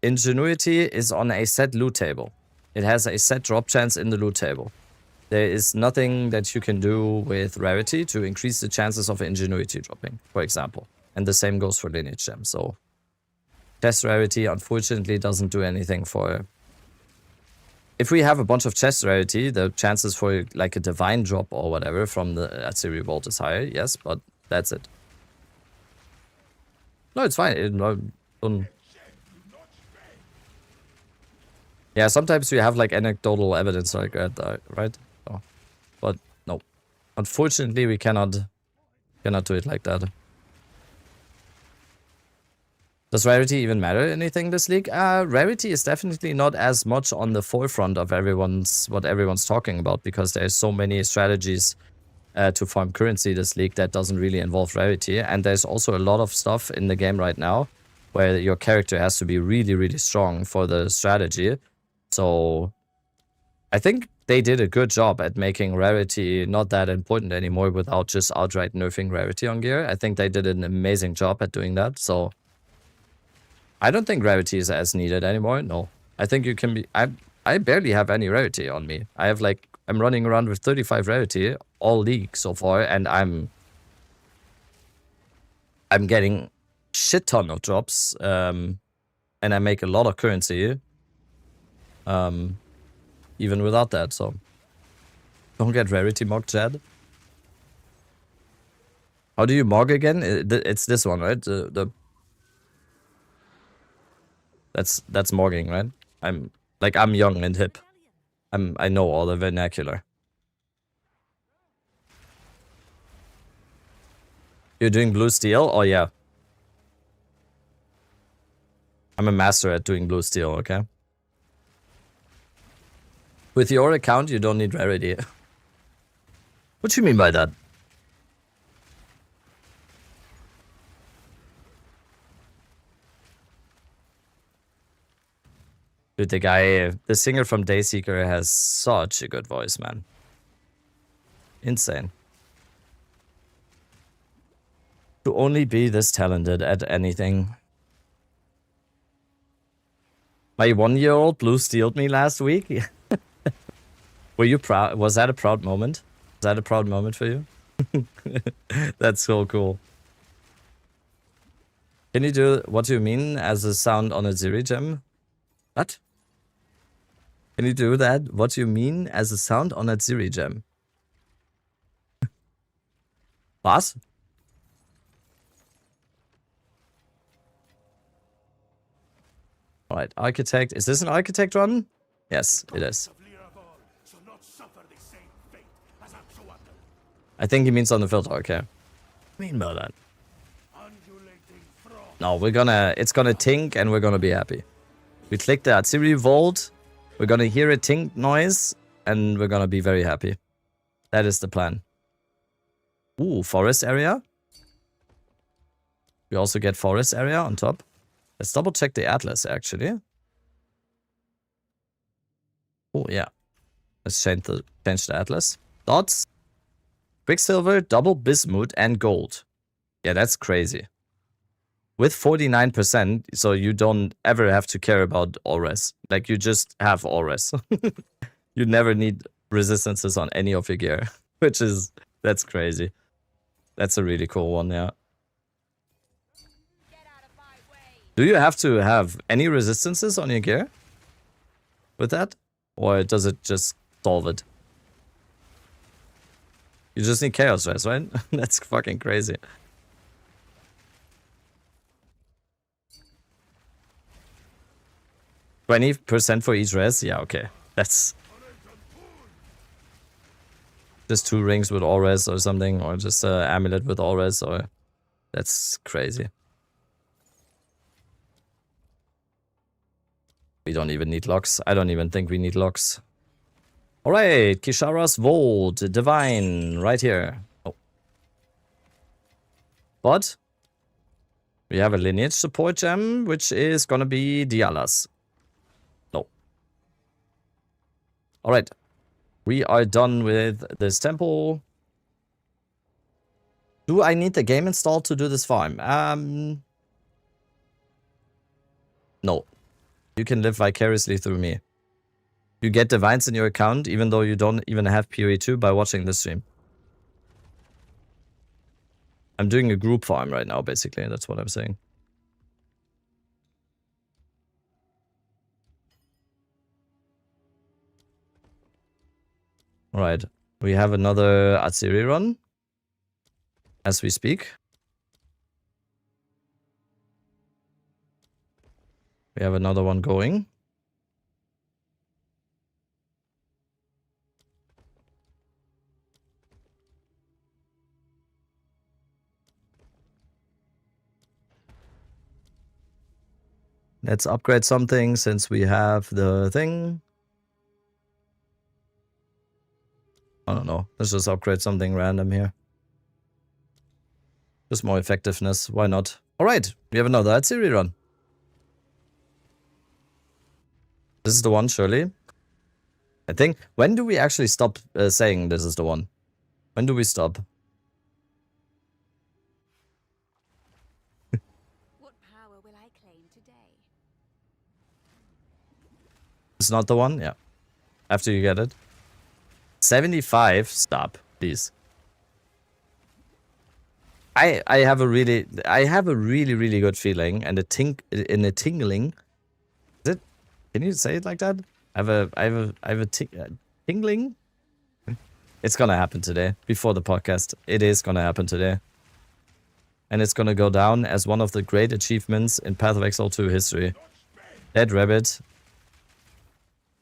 Ingenuity is on a set loot table. It has a set drop chance in the loot table. There is nothing that you can do with rarity to increase the chances of ingenuity dropping, for example. And the same goes for lineage gem. So chest rarity unfortunately doesn't do anything for... If we have a bunch of chest rarity, the chances for like a divine drop or whatever from the Atziri vault is higher, yes, but that's it. No, it's fine. Yeah, sometimes we have like anecdotal evidence like that, right? So, but no, unfortunately, we cannot do it like that. Does rarity even matter anything this league? Rarity is definitely not as much on the forefront of what everyone's talking about, because there's so many strategies to farm currency this league that doesn't really involve rarity. And there's also a lot of stuff in the game right now where your character has to be really, really strong for the strategy. So I think they did a good job at making rarity not that important anymore without just outright nerfing rarity on gear. I think they did an amazing job at doing that. So I don't think rarity is as needed anymore. No, I think you can be... I barely have any rarity on me. I have like... I'm running around with 35 rarity all league so far, and I'm getting shit ton of drops, and I make a lot of currency, even without that. So don't get rarity mocked, Chad. How do you mog again? It's this one, right? That's mogging, right? I'm young and hip. I know all the vernacular. You're doing blue steel? Oh yeah. I'm a master at doing blue steel, okay? With your account, you don't need rarity. What do you mean by that? Dude, the singer from Dayseeker has such a good voice, man. Insane. To only be this talented at anything. My 1-year-old blue steeled me last week. Were you proud? Was that a proud moment? Was that a proud moment for you? That's so cool. Can you do what do you mean as a sound on a Atziri gem? What? Can you do that? What do you mean as a sound on a Atziri gem? Was? Alright, architect. Is this an architect run? Yes, it is. I think he means on the filter, okay. What do you mean by that? No, it's gonna tink and we're gonna be happy. We click the Atziri Vault, we're gonna hear a tink noise, and we're gonna be very happy. That is the plan. Ooh, forest area. We also get forest area on top. Let's double check the atlas, actually. Oh, yeah. Let's change the atlas. Dots. Quicksilver, double bismuth, and gold. Yeah, that's crazy. With 49%, so you don't ever have to care about Ores. Like, you just have Ores. You never need resistances on any of your gear. Which is, that's crazy. That's a really cool one, yeah. Do you have to have any resistances on your gear? With that? Or does it just solve it? You just need Chaos Res, right? That's fucking crazy. %20 for each res? Yeah, okay. That's just 2 rings with all res or something, or just an amulet with all res, or that's crazy. We don't even need locks. I don't even think we need locks. Alright, Kishara's Vault, Divine, right here. Oh. But we have a lineage support gem, which is gonna be Dialas. No. Alright. We are done with this temple. Do I need the game installed to do this farm? No. You can live vicariously through me. You get divines in your account even though you don't even have PoE2 by watching this stream. I'm doing a group farm right now, basically. That's what I'm saying. Alright. We have another Atziri run. As we speak. We have another one going. Let's upgrade something since we have the thing. I don't know. Let's just upgrade something random here. Just more effectiveness. Why not? Alright, we have another Atziri run. This is the one, surely. I think. When do we actually stop saying this is the one? When do we stop? What power will I claim today? It's not the one? Yeah. After you get it. 75. Stop, please. I have a really good feeling and a tingling. Is it? Can you say it like that? I have a tingling. It's gonna happen today before the podcast. It is gonna happen today, and it's gonna go down as one of the great achievements in Path of Exile 2 history. Dead Rabbit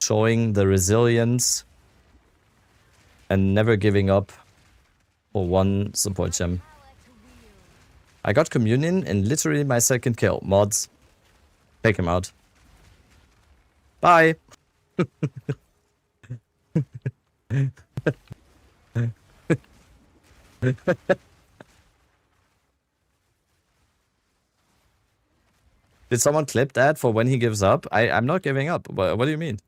showing the resilience and never giving up for one support gem. I got communion in literally my second kill. Mods, take him out. Bye. Did someone clip that for when he gives up? I'm not giving up. What do you mean?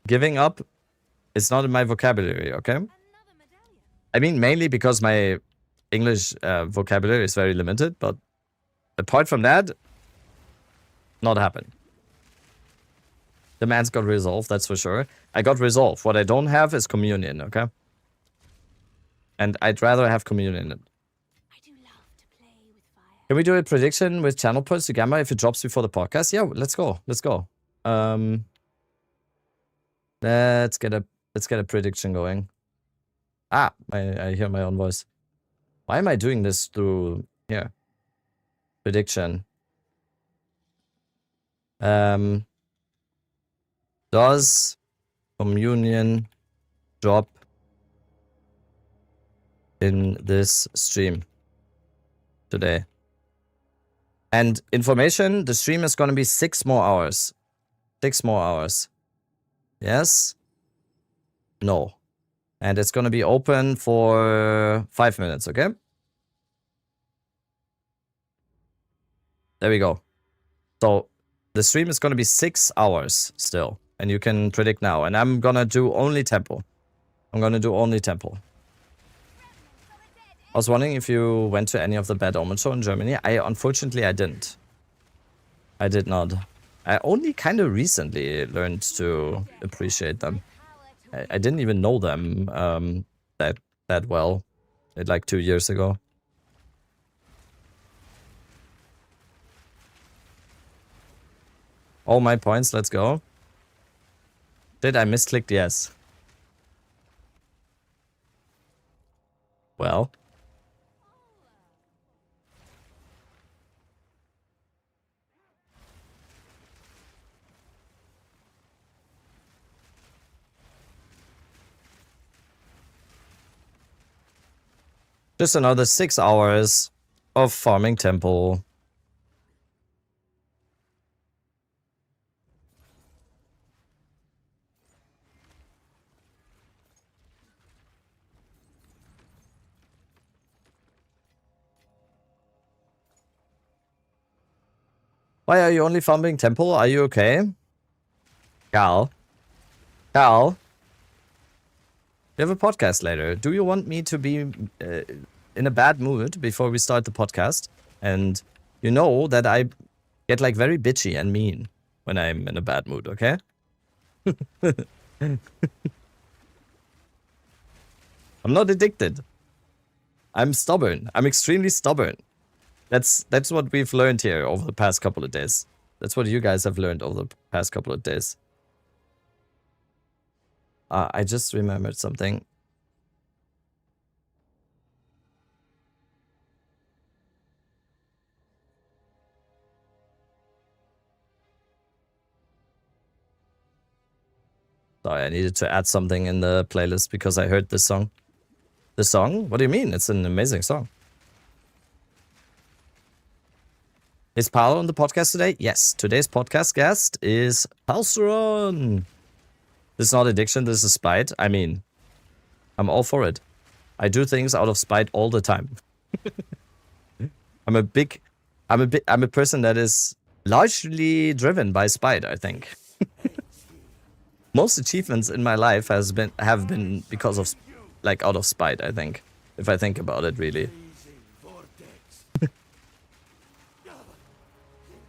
Giving up is not in my vocabulary, okay? I mean, mainly because my English vocabulary is very limited, but apart from that, not happen. The man's got resolve, that's for sure. I got resolve. What I don't have is communion, okay? And I'd rather have communion. I do love to play with fire. Can we do a prediction with channel points to Gamma if it drops before the podcast? Yeah, let's go. Let's go. Let's get a prediction going. Ah, I hear my own voice. Why am I doing this through here? Prediction. Does communion drop in this stream today? And information, the stream is going to be 6 more hours. 6 more hours. Yes? No. And it's going to be open for 5 minutes, okay? There we go. So the stream is going to be 6 hours still. And you can predict now. And I'm going to do only tempo. I'm going to do only tempo. I was wondering if you went to any of the Bad Omen show in Germany. Unfortunately, I didn't. I did not. I only kind of recently learned to appreciate them. I didn't even know them that well. Like 2 years ago. All my points, let's go. Did I misclicked? Yes. Well. Just another 6 hours of farming temple. Why are you only farming temple? Are you okay? Gal? Gal? We have a podcast later. Do you want me to be in a bad mood before we start the podcast? And you know that I get like very bitchy and mean when I'm in a bad mood, okay? I'm not addicted. I'm stubborn. I'm extremely stubborn. That's what we've learned here over the past couple of days. That's what you guys have learned over the past couple of days. I just remembered something. Sorry, I needed to add something in the playlist because I heard this song. The song? What do you mean? It's an amazing song. Is Paolo on the podcast today? Yes. Today's podcast guest is Palseron. This is not addiction, this is spite. I mean, I'm all for it. I do things out of spite all the time. I'm a person that is largely driven by spite, I think. Most achievements in my life have been because of, like, out of spite, I think. If I think about it, really.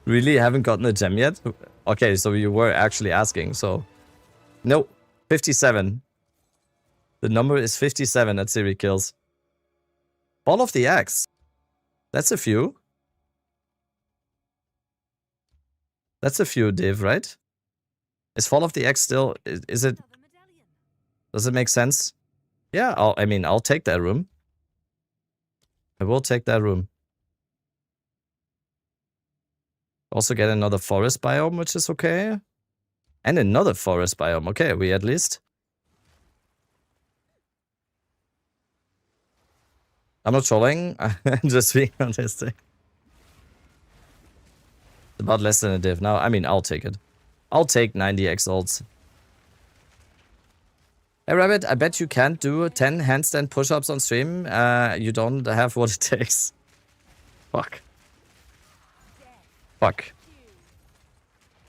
Really? Haven't gotten a gem yet? Okay, so you were actually asking, so... No, 57. The number is 57 at Atziri kills. Ball of the Axe. That's a few. That's a few, Div, right? Is Fall of the Axe still... Is it... Does it make sense? Yeah, I'll take that room. I will take that room. Also get another forest biome, which is okay. And another forest biome. Okay, we at least. I'm not trolling. I'm just being honest. It's about less than a div now. I mean, I'll take it. I'll take 90 exalts. Hey Rabbit, I bet you can't do 10 handstand push-ups on stream. You don't have what it takes. Fuck. Fuck.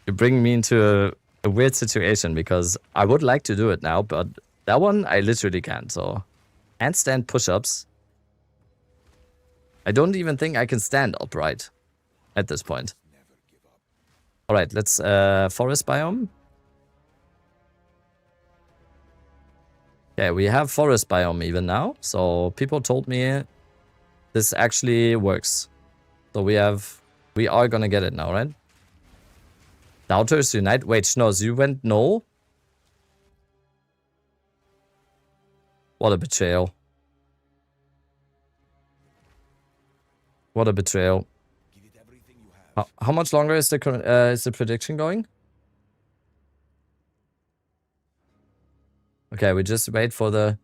You bring me into a weird situation because I would like to do it now, but that one I literally can't. So, handstand push-ups. I don't even think I can stand upright at this point. All right, let's forest biome. Yeah, we have forest biome even now. So people told me this actually works. So we are gonna get it now, right? Doubters unite. Wait, Schnoz, you went no? What a betrayal. What a betrayal. How much longer is the prediction going? Okay, we just wait for the...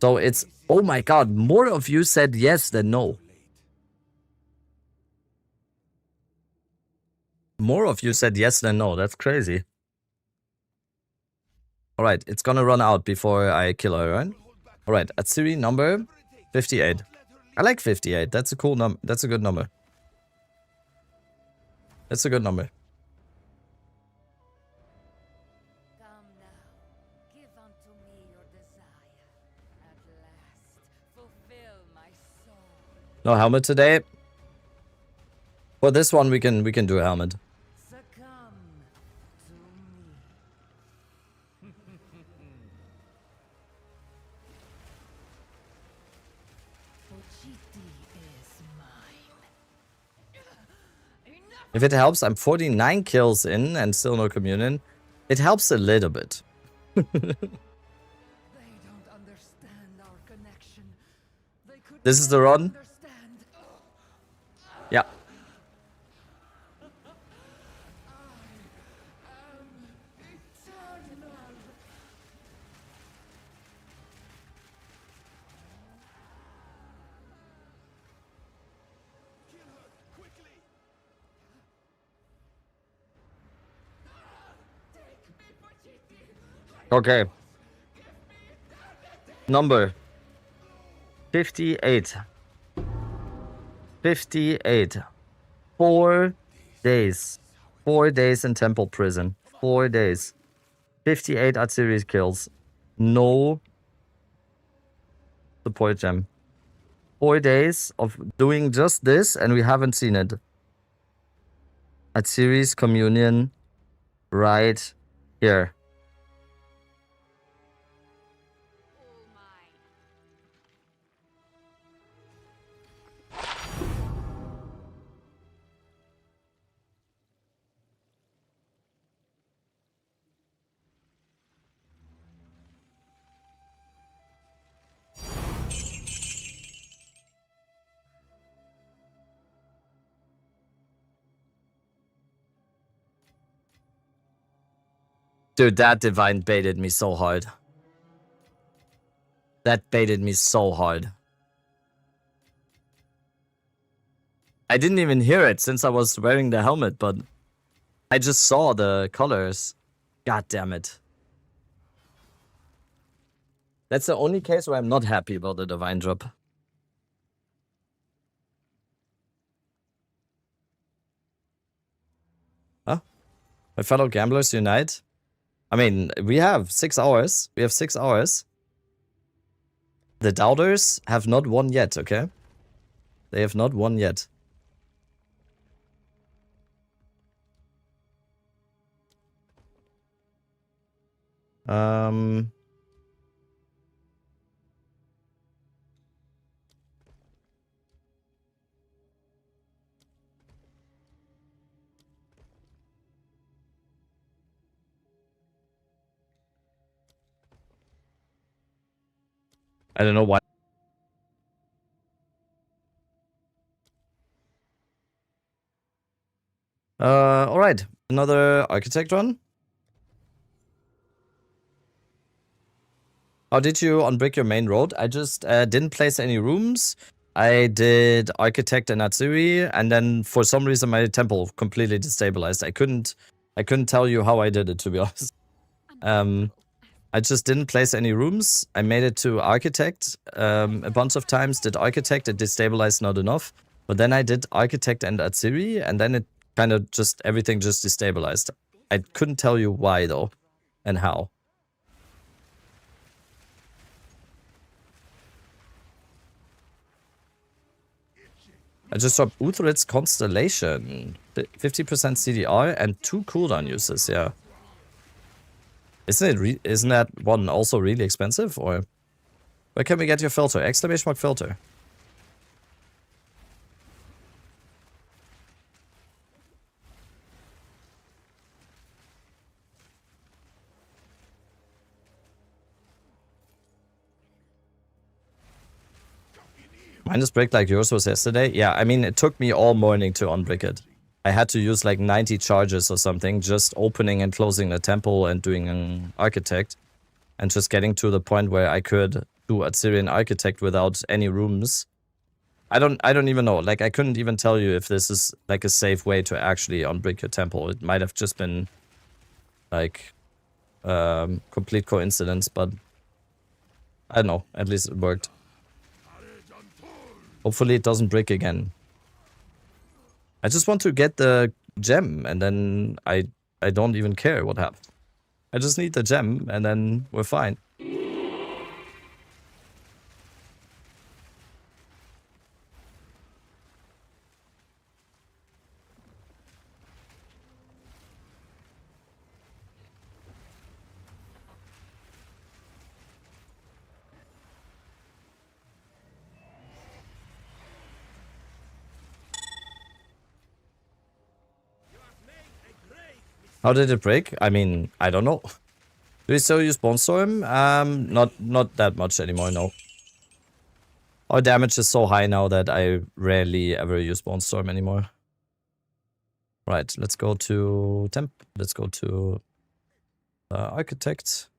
So it's... Oh my god, more of you said yes than no. More of you said yes than no. That's crazy. Alright, it's gonna run out before I kill her, right? Alright, Atziri number 58. I like 58. That's a cool number. That's a good number. That's a good number. Come now, give unto me your desire. At last, fulfill my soul. No helmet today. For this one, we can do a helmet. Succumb to me. Ochiti is mine. Enough! If it helps, I'm 49 kills in and still no communion. It helps a little bit. They don't understand our connection. They could This is the never run. understand. Yeah. Okay. Number 58. 58. 4 days. 4 days in temple prison. 4 days. 58 Atziri kills. No support gem. 4 days of doing just this and we haven't seen it. Atziri's communion right here. All mine. Dude, that divine baited me so hard. That baited me so hard. I didn't even hear it since I was wearing the helmet, but I just saw the colors. God damn it. That's the only case where I'm not happy about the divine drop. Huh? My fellow gamblers unite. I mean, we have 6 hours. We have 6 hours. The doubters have not won yet, okay? They have not won yet. I don't know why. Alright. Another architect run. How did you unbrick your main road? I just didn't place any rooms. I did architect and Atziri, and then for some reason my temple completely destabilized. I couldn't tell you how I did it, to be honest. I just didn't place any rooms. I made it to architect a bunch of times. Did architect, it destabilized not enough. But then I did architect and Atziri, and then it kind of just everything just destabilized. I couldn't tell you why though, and how. I just dropped Uthrid's Constellation. 50% CDR and 2 cooldown uses, yeah. Isn't that one also really expensive, or where can we get your filter? Exclamation mark filter. Minus break like yours was yesterday? Yeah, I mean, it took me all morning to unbrick it. I had to use like 90 charges or something, just opening and closing the temple and doing an architect. And just getting to the point where I could do Atzirian architect without any rooms. I don't even know. Like, I couldn't even tell you if this is like a safe way to actually unbrick your temple. It might have just been like complete coincidence, but I don't know. At least it worked. Hopefully it doesn't break again. I just want to get the gem, and then I don't even care what happens. I just need the gem, and then we're fine. How did it break? I mean, I don't know. Do we still use Bone Storm? Not that much anymore, no. Our damage is so high now that I rarely ever use Bone Storm anymore. Right, let's go to Temp. Let's go to Architect.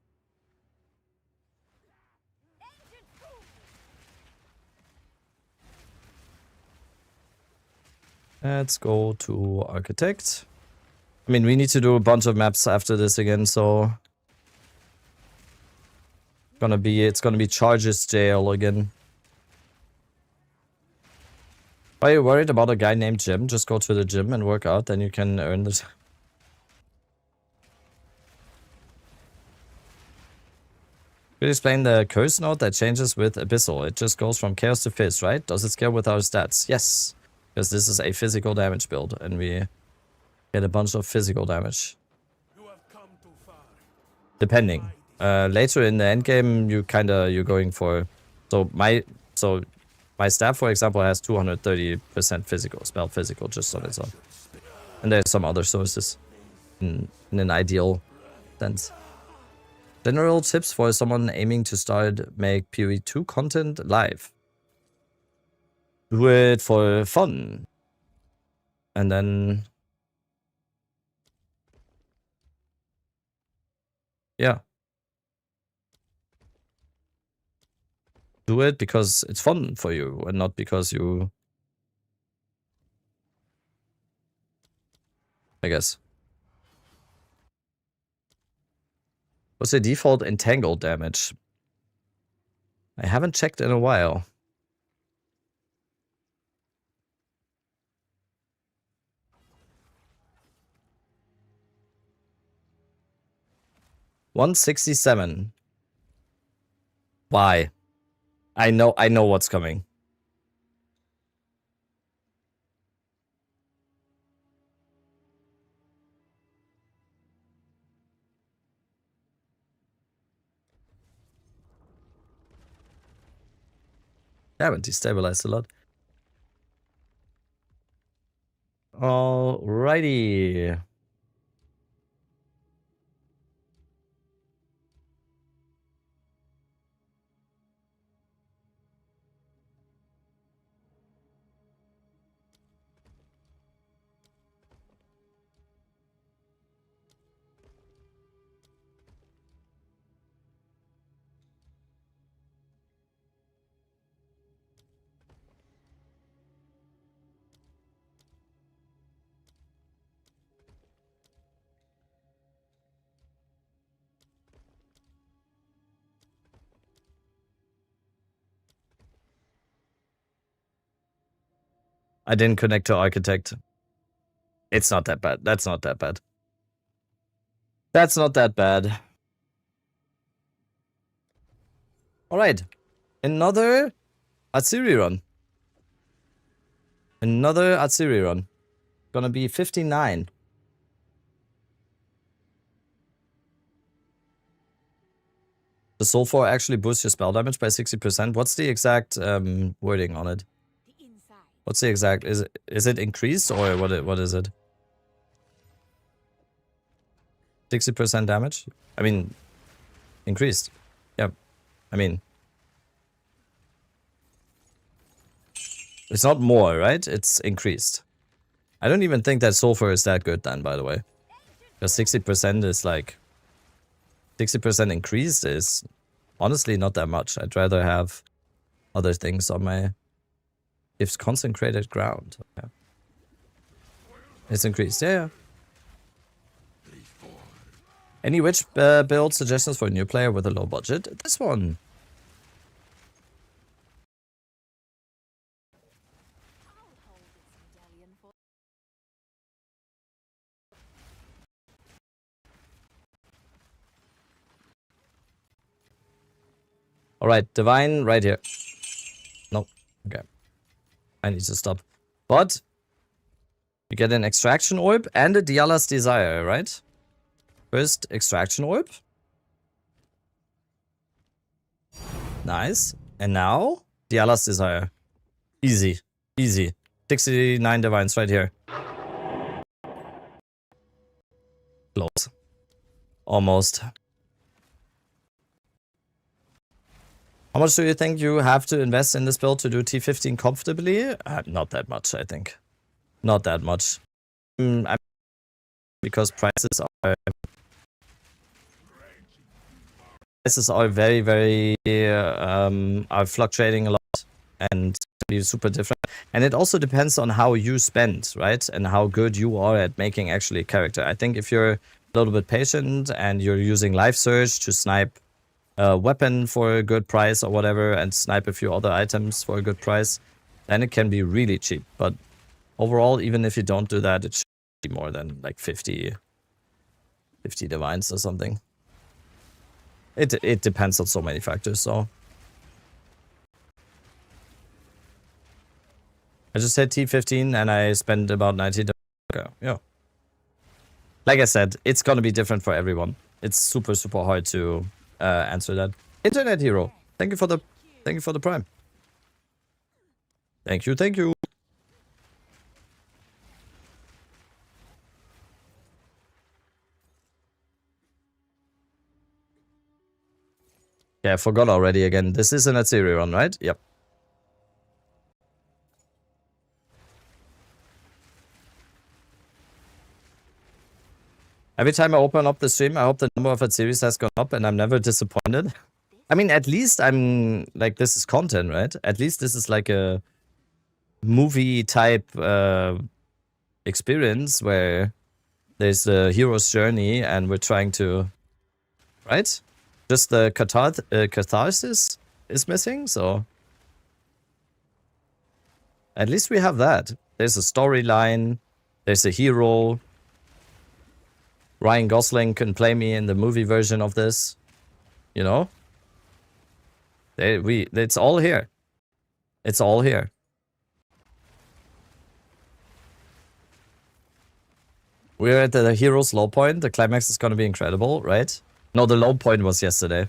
Let's go to Architect. I mean, we need to do a bunch of maps after this again, so it's gonna be Charges Jail again. Are you worried about a guy named Jim? Just go to the gym and work out, then you can earn this. Could you explain the curse node that changes with Abyssal? It just goes from Chaos to Fizz, right? Does it scale with our stats? Yes, because this is a physical damage build, and we get a bunch of physical damage. Depending. Later in the endgame, you're going for... So my staff, for example, has 230% physical, spell physical just on its own. And there's some other sources in an ideal sense. General tips for someone aiming to make PoE2 content live. Do it for fun. And then... yeah. Do it because it's fun for you and not because you... I guess. What's the default entangled damage? I haven't checked in a while. $167. Why? I know what's coming. Haven't destabilized a lot. Alrighty. I didn't connect to Architect. It's not that bad. That's not that bad. That's not that bad. Alright. Another Atziri run. Another Atziri run. Gonna be 59. The Sulfur actually boosts your spell damage by 60%. What's the exact wording on it? The inside. What's the exact? Is it increased or what is it? 60% damage? I mean, increased. Yeah. I mean, it's not more, right? It's increased. I don't even think that Sulfur is that good then, by the way. Because 60% is like... 60% increased is honestly not that much. I'd rather have other things on my... Gives consecrated ground. Yeah. It's increased, yeah. Any witch build suggestions for a new player with a low budget? This one. I'll hold this medallion for Alright, Divine right here. Nope. Okay. I need to stop. But you get an Extraction Orb and a Diala's Desire, right? First Extraction Orb. Nice. And now Diala's Desire. Easy. Easy. 69 Divines right here. Close. Almost. How much do you think you have to invest in this build to do T15 comfortably? Not that much, I think. Not that much. Because prices are very, very are fluctuating a lot and be super different. And it also depends on how you spend, right? And how good you are at making actually a character. I think if you're a little bit patient and you're using Life Surge to snipe a weapon for a good price or whatever and snipe a few other items for a good price, then it can be really cheap. But overall, even if you don't do that, it should be more than like 50 divines or something. It depends on so many factors, so. I just said T15 and I spent about 90 divines. Okay, yeah. Like I said, it's gonna be different for everyone. It's super, super hard to answer that. Internet Hero, thank you for the prime. Thank you, thank you. Yeah, I forgot already again. This is an Atziri run, right? Yep. Every time I open up the stream, I hope the number of Atziris has gone up and I'm never disappointed. I mean, at least I'm like, this is content, right? At least this is like a movie type experience where there's a hero's journey and we're trying to, right? Just the catharsis is missing, so at least we have that. There's a storyline, there's a hero. Ryan Gosling can play me in the movie version of this, you know? It's all here. It's all here. We're at the hero's low point. The climax is gonna be incredible, right? No, the low point was yesterday.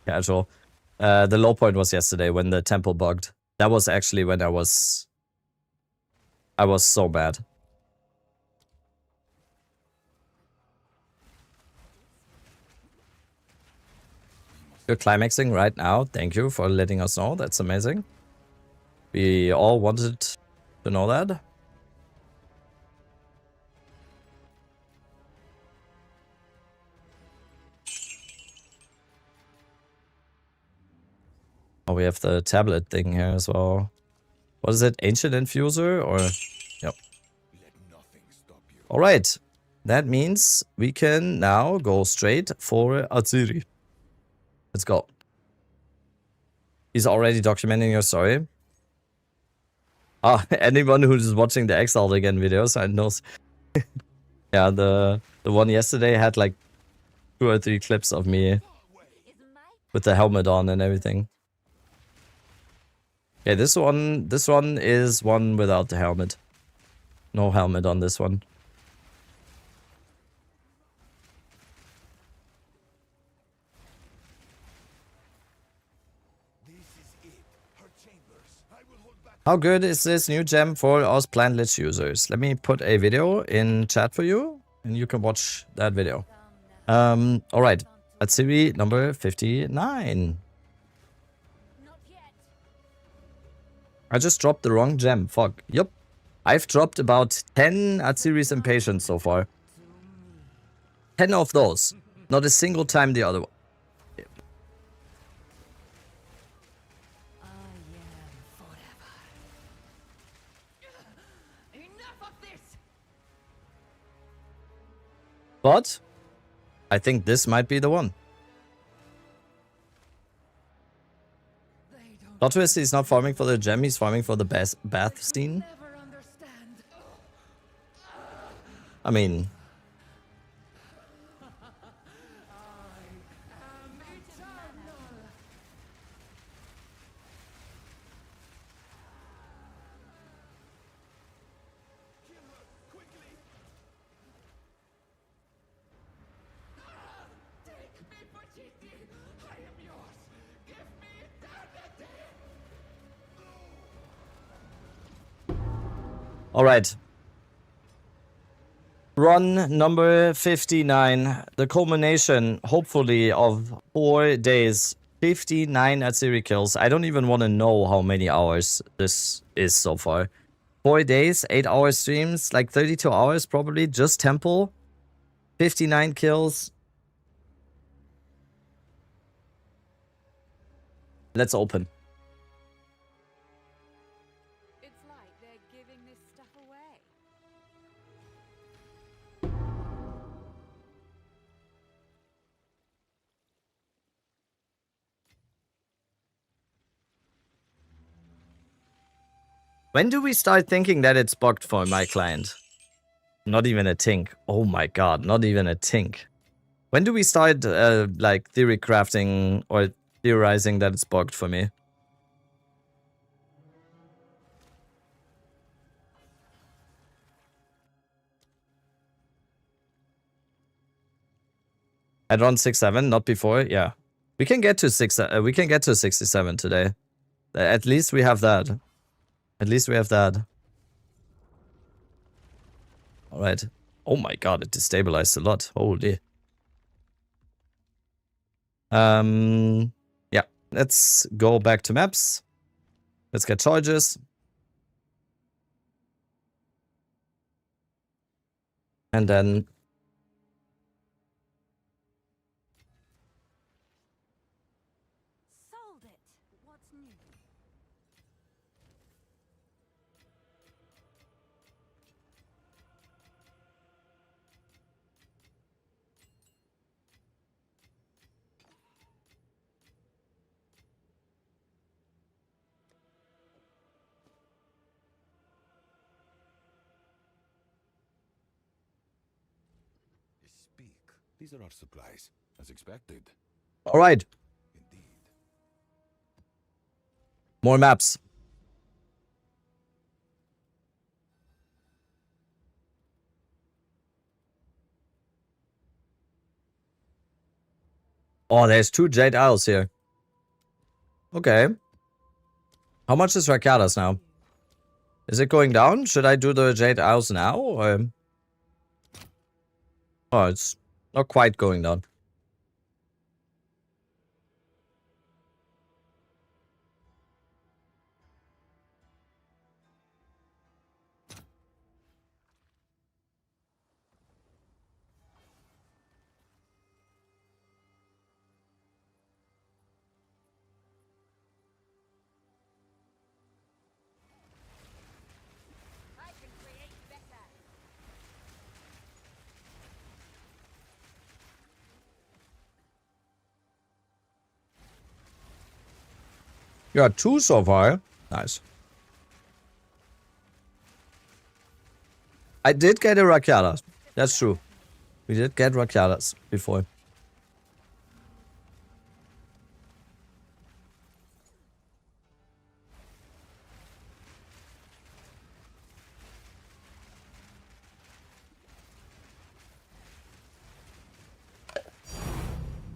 Casual. The low point was yesterday when the temple bugged. That was actually when I was so bad. You're climaxing right now. Thank you for letting us know. That's amazing. We all wanted to know that. Oh, we have the tablet thing here as well. What is it? Ancient Infuser or... Yep. Alright. That means we can now go straight for Atziri. Let's go. He's already documenting your story. Anyone who's watching the Exiled Again videos, I knows. Yeah, the one yesterday had like 2 or 3 clips of me Is my with the helmet on and everything. Yeah, this one is one without the helmet. No helmet on this one. This is it. Her chambers. I will hold back. How good is this new gem for us Plant Lich users? Let me put a video in chat for you, and you can watch that video. Alright. Atziri number 59. not yet. I just dropped the wrong gem. Fuck. Yup. I've dropped about 10 Atziris Impatience so far. 10 of those. Not a single time the other one. I am forever. Enough of this! But I think this might be the one. They don't Plot twist, he's not farming for the gem, he's farming for the bath scene. never understand. I mean, Am eternal. Take me for cheating. I am yours. Give me eternity. alright. Run number 59. The culmination, hopefully, of 4 days. 59 Atziri kills. I don't even want to know how many hours this is so far. 4 days, 8-hour streams, like 32 hours probably, just Temple. 59 kills. Let's open. It's like they're giving this stuff away. When do we start thinking that it's bugged for my client? Not even a tink. Oh my god, not even a tink. When do we start, like, theory crafting or theorizing that it's bugged for me? I'd run 6-7, not before. Yeah, we can get to 67 today. At least we have that. At least we have that. All right. Oh my god, it destabilized a lot. Holy. Yeah. Let's go back to maps. Let's get charges. And then Sold it. What's new? Speak. These are our supplies, as expected. all right. Indeed. More maps. Oh, there's 2 Jade Isles here. Okay. How much is Rakadas now? Is it going down? Should I do the Jade Isles now? Or... Oh, it's not quite going down. I can create better. You got 2 so far. Nice. I did get a Rakyata. That's true. We did get Rakyatas before.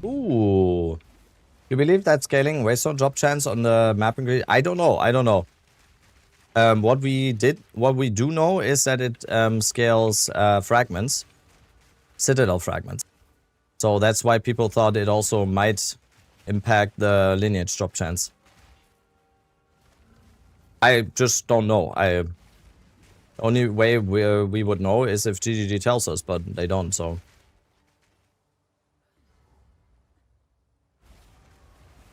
Ooh. You believe that scaling Waystone drop chance on the mapping grid? I don't know. I don't know. What we do know is that it scales fragments, citadel fragments. So that's why people thought it also might impact the lineage drop chance. I just don't know. Only way we would know is if GGG tells us, but they don't. So.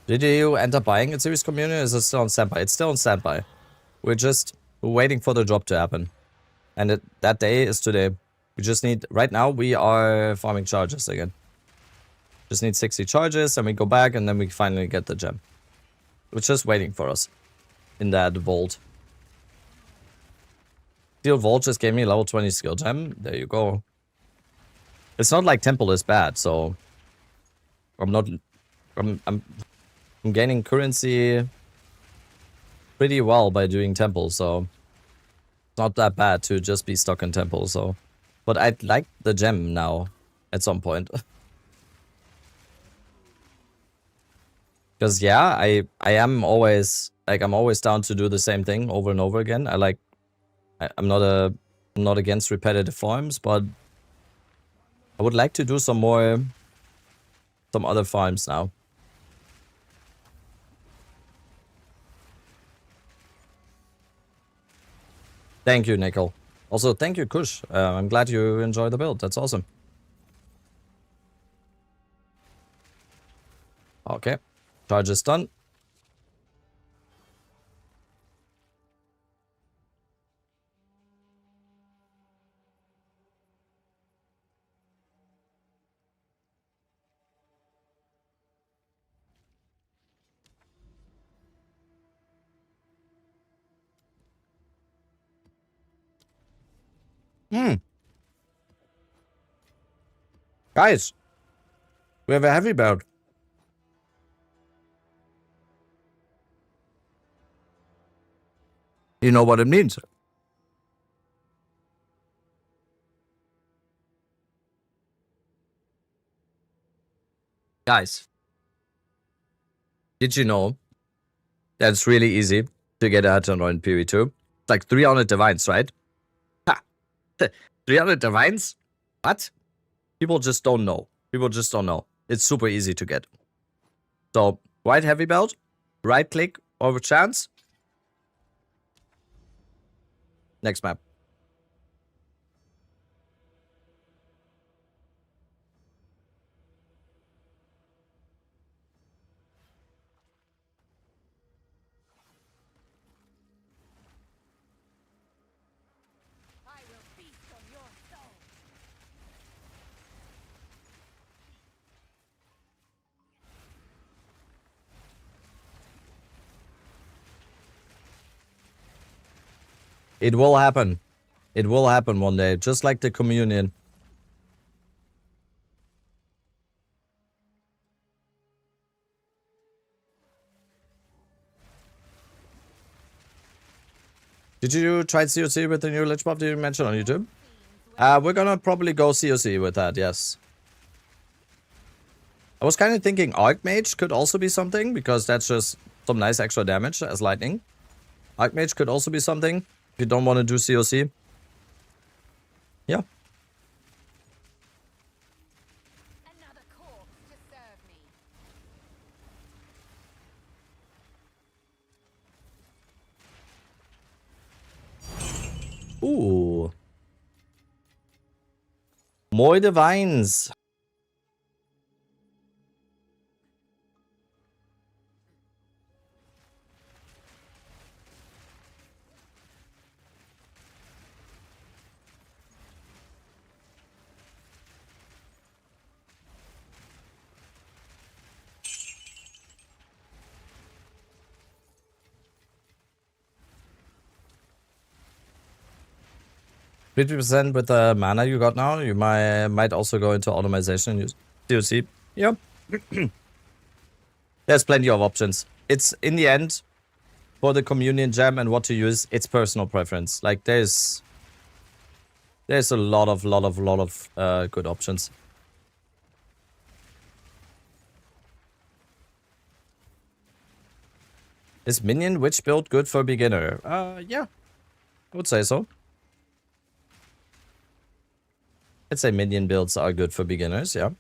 Did you end up buying Atziri's community? Is it still on standby? It's still on standby. We're waiting for the drop to happen. And that day is today. We just need... Right now, we are farming charges again. Just need 60 charges, and we go back, and then we finally get the gem. It's just waiting for us. In that vault. Steel Vault just gave me level 20 skill gem. There you go. It's not like Temple is bad, so... I'm gaining currency pretty well by doing Temple, so it's not that bad to just be stuck in Temple, so. But I'd like the gem now at some point. Because yeah, I am always like I'm always down to do the same thing over and over again. I'm not against repetitive farms, but I would like to do some other farms now. Thank you, Nickel. Also, thank you, Kush. I'm glad you enjoy the build. That's awesome. Okay. Charge is done. Guys, we have a heavy build. You know what it means. Guys, did you know that it's really easy to get a Hatchandor in PV2? It's like 300 divines, right? Ha! 300 divines? What? People just don't know. People just don't know. It's super easy to get. So, right heavy belt, right click over chance. Next map. I will feast on your soul. It will happen. It will happen one day, just like the communion. Did you try COC with the new Lich buff? Did you mention on YouTube? We're gonna probably go COC with that, yes. I was kind of thinking Archmage could also be something, because that's just some nice extra damage as lightning. Archmage could also be something, if you don't want to do COC. Yeah. Another corpse to serve me. Ooh. More divines. 50% with the mana you got now, you might also go into automation and use DOC. Yep. There's plenty of options. It's in the end, for the communion gem and what to use, it's personal preference. Like there's a lot of good options. Is minion witch build good for beginner? Yeah, I would say so. I'd say minion builds are good for beginners, yeah.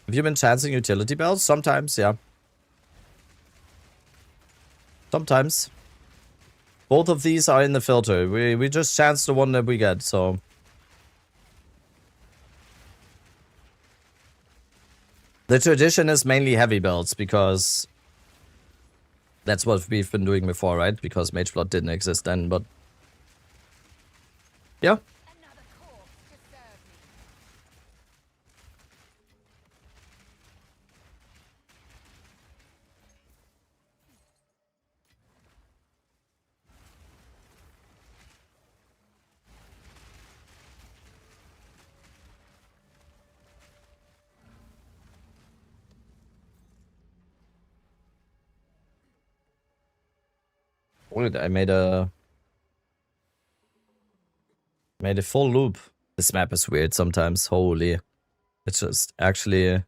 Have you been chancing utility bells? Sometimes, yeah. Sometimes. Both of these are in the filter. We just chance the one that we get, so. The tradition is mainly heavy belts because that's what we've been doing before, right? Because Mageblood didn't exist then, but yeah. Another corpse to serve me. Wait, I made a full loop. This map is weird sometimes. Holy. It's just actually.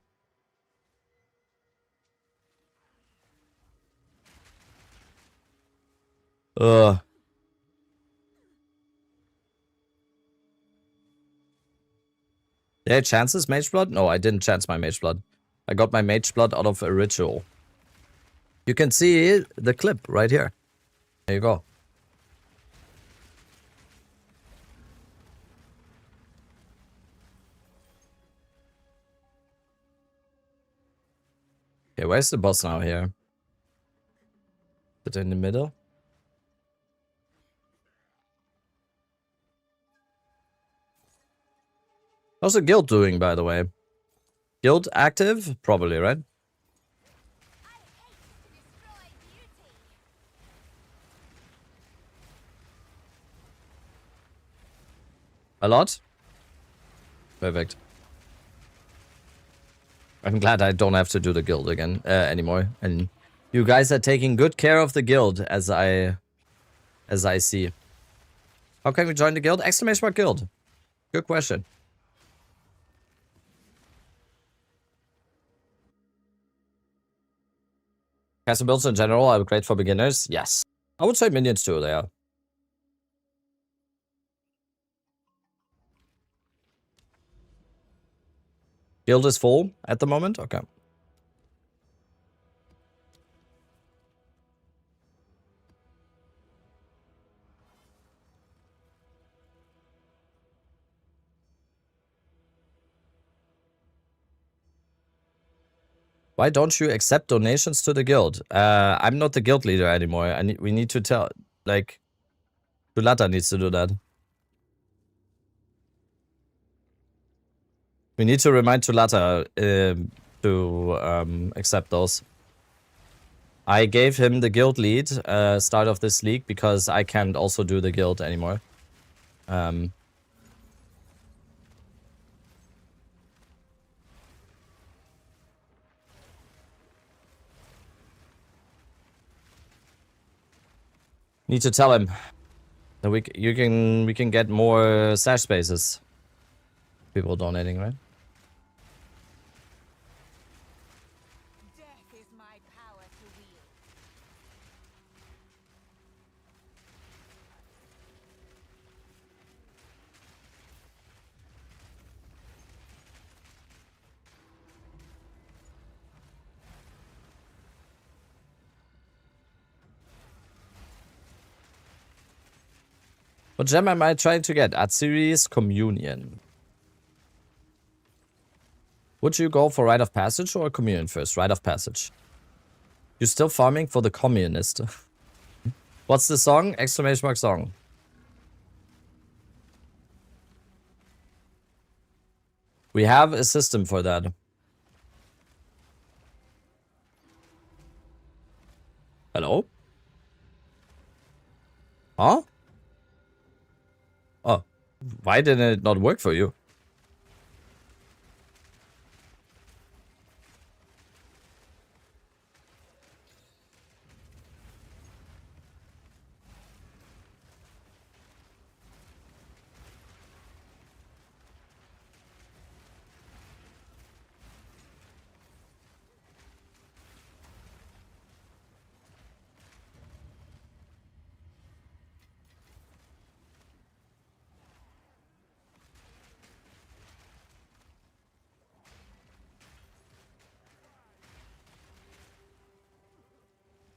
Ugh. Yeah, chances Mageblood? No, I didn't chance my Mageblood. I got my Mageblood out of a ritual. You can see the clip right here. There you go. Okay, where's the boss now here? Is it in the middle? How's the guild doing, by the way? Guild active? Probably, right? I hate to destroy beauty. Alot? Perfect. I'm glad I don't have to do the guild again anymore. And you guys are taking good care of the guild as I see. How can we join the guild? Exclamation mark guild. Good question. Custom builds in general are great for beginners. Yes. I would say minions too, they are. Guild is full at the moment? Okay. Why don't you accept donations to the guild? I'm not the guild leader anymore. We need to tell, like, Tulata needs to do that. We need to remind Tulata to accept those. I gave him the guild lead start of this league because I can't also do the guild anymore. Need to tell him that we can get more stash spaces. People donating, right? Death is my power to wield. What gem am I trying to get? Atziri's Communion. Would you go for Rite of Passage or Communion first? Rite of Passage. You're still farming for the communist. What's the song? Exclamation mark song. We have a system for that. Hello? Huh? Oh. Why didn't it not work for you?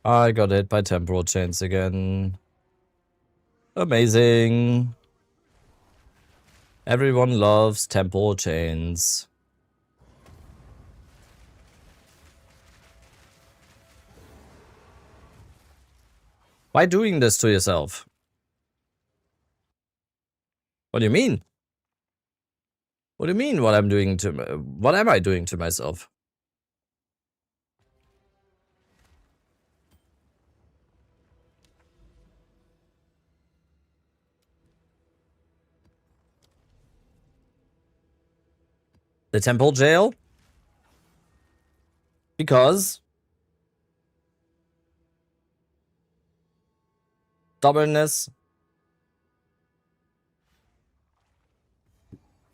I got hit by temporal chains again. Amazing. Everyone loves temporal chains. Why doing this to yourself? What do you mean? What do you mean what I'm doing to what am I doing to myself? The temple jail? Because stubbornness,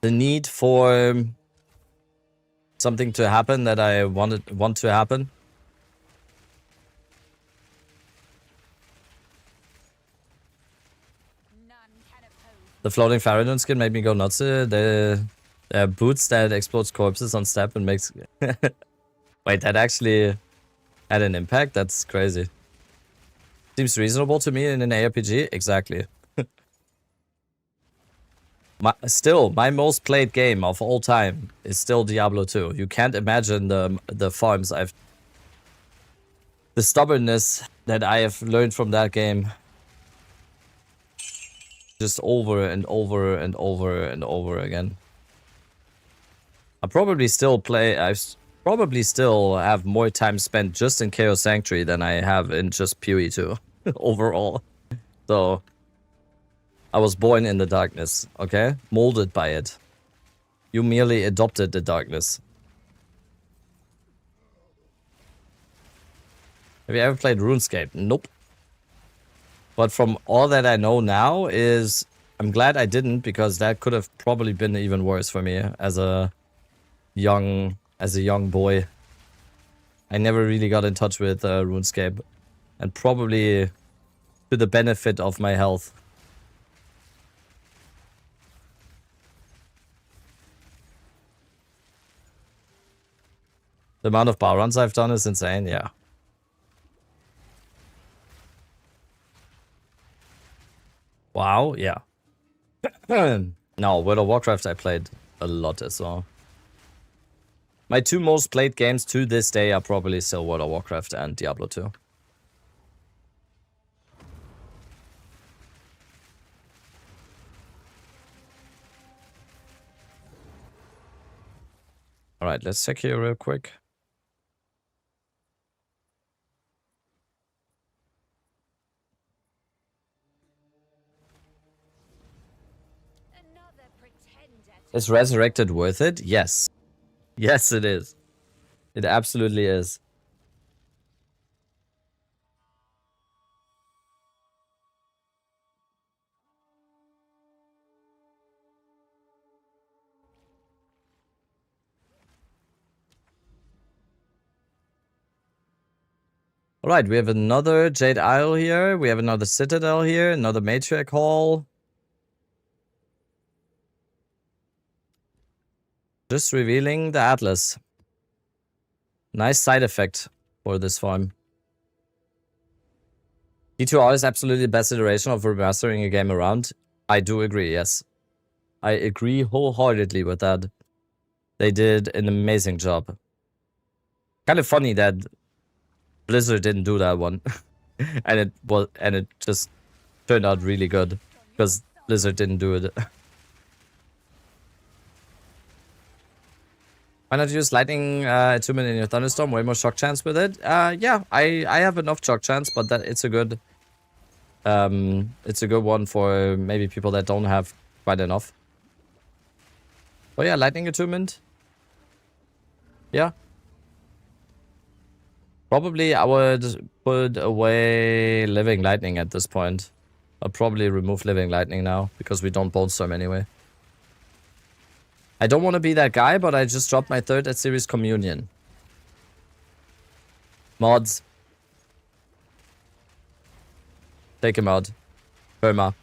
the need for something to happen that I want to happen. None can oppose. The floating Faradon skin made me go nuts. The boots that explodes corpses on step and makes... Wait, that actually had an impact? That's crazy. Seems reasonable to me in an ARPG? Exactly. My most played game of all time is still Diablo 2. You can't imagine the farms the stubbornness that I have learned from that game. Just over and over and over and over again. I probably still have more time spent just in Chaos Sanctuary than I have in just PoE2 overall. So I was born in the darkness, okay? Molded by it. You merely adopted the darkness. Have you ever played RuneScape? Nope. But from all that I know now is I'm glad I didn't, because that could have probably been even worse for me as a young boy. I never really got in touch with RuneScape, and probably to the benefit of my health. The amount of bar runs I've done is insane, yeah. Wow, yeah. No, World of Warcraft I played a lot as well. My two most played games to this day are probably still World of Warcraft and Diablo 2. Alright, let's check here real quick. Another pretender. Is Resurrected worth it? Yes. Yes, it is. It absolutely is. Alright, we have another Jade Isle here. We have another Citadel here. Another Matriarch Hall. Just revealing the Atlas. Nice side effect for this farm. D2R is absolutely the best iteration of remastering a game around. I do agree, yes. I agree wholeheartedly with that. They did an amazing job. Kind of funny that Blizzard didn't do that one. and it just turned out really good. Because Blizzard didn't do it. Why not use lightning attunement in your thunderstorm? Way more shock chance with it. Yeah, I have enough shock chance, but it's a good one for maybe people that don't have quite enough. Oh yeah, lightning attunement. Yeah. Probably I would put away living lightning at this point. I'll probably remove living lightning now because we don't bone storm anyway. I don't want to be that guy, but I just dropped my third Atziri's communion. Mods. Take him out. Perma.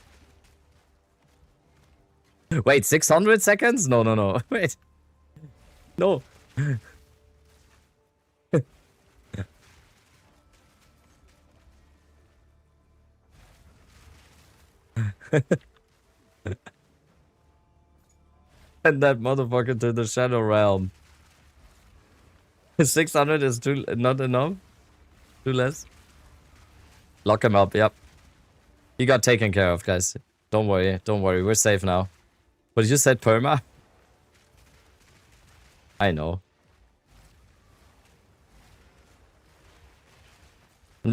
Wait, 600 seconds? No, no, no. Wait. No. And that motherfucker to the Shadow Realm. 600 is too not enough? Too less? Lock him up, yep. He got taken care of, guys. Don't worry, don't worry. We're safe now. But you said perma? I know.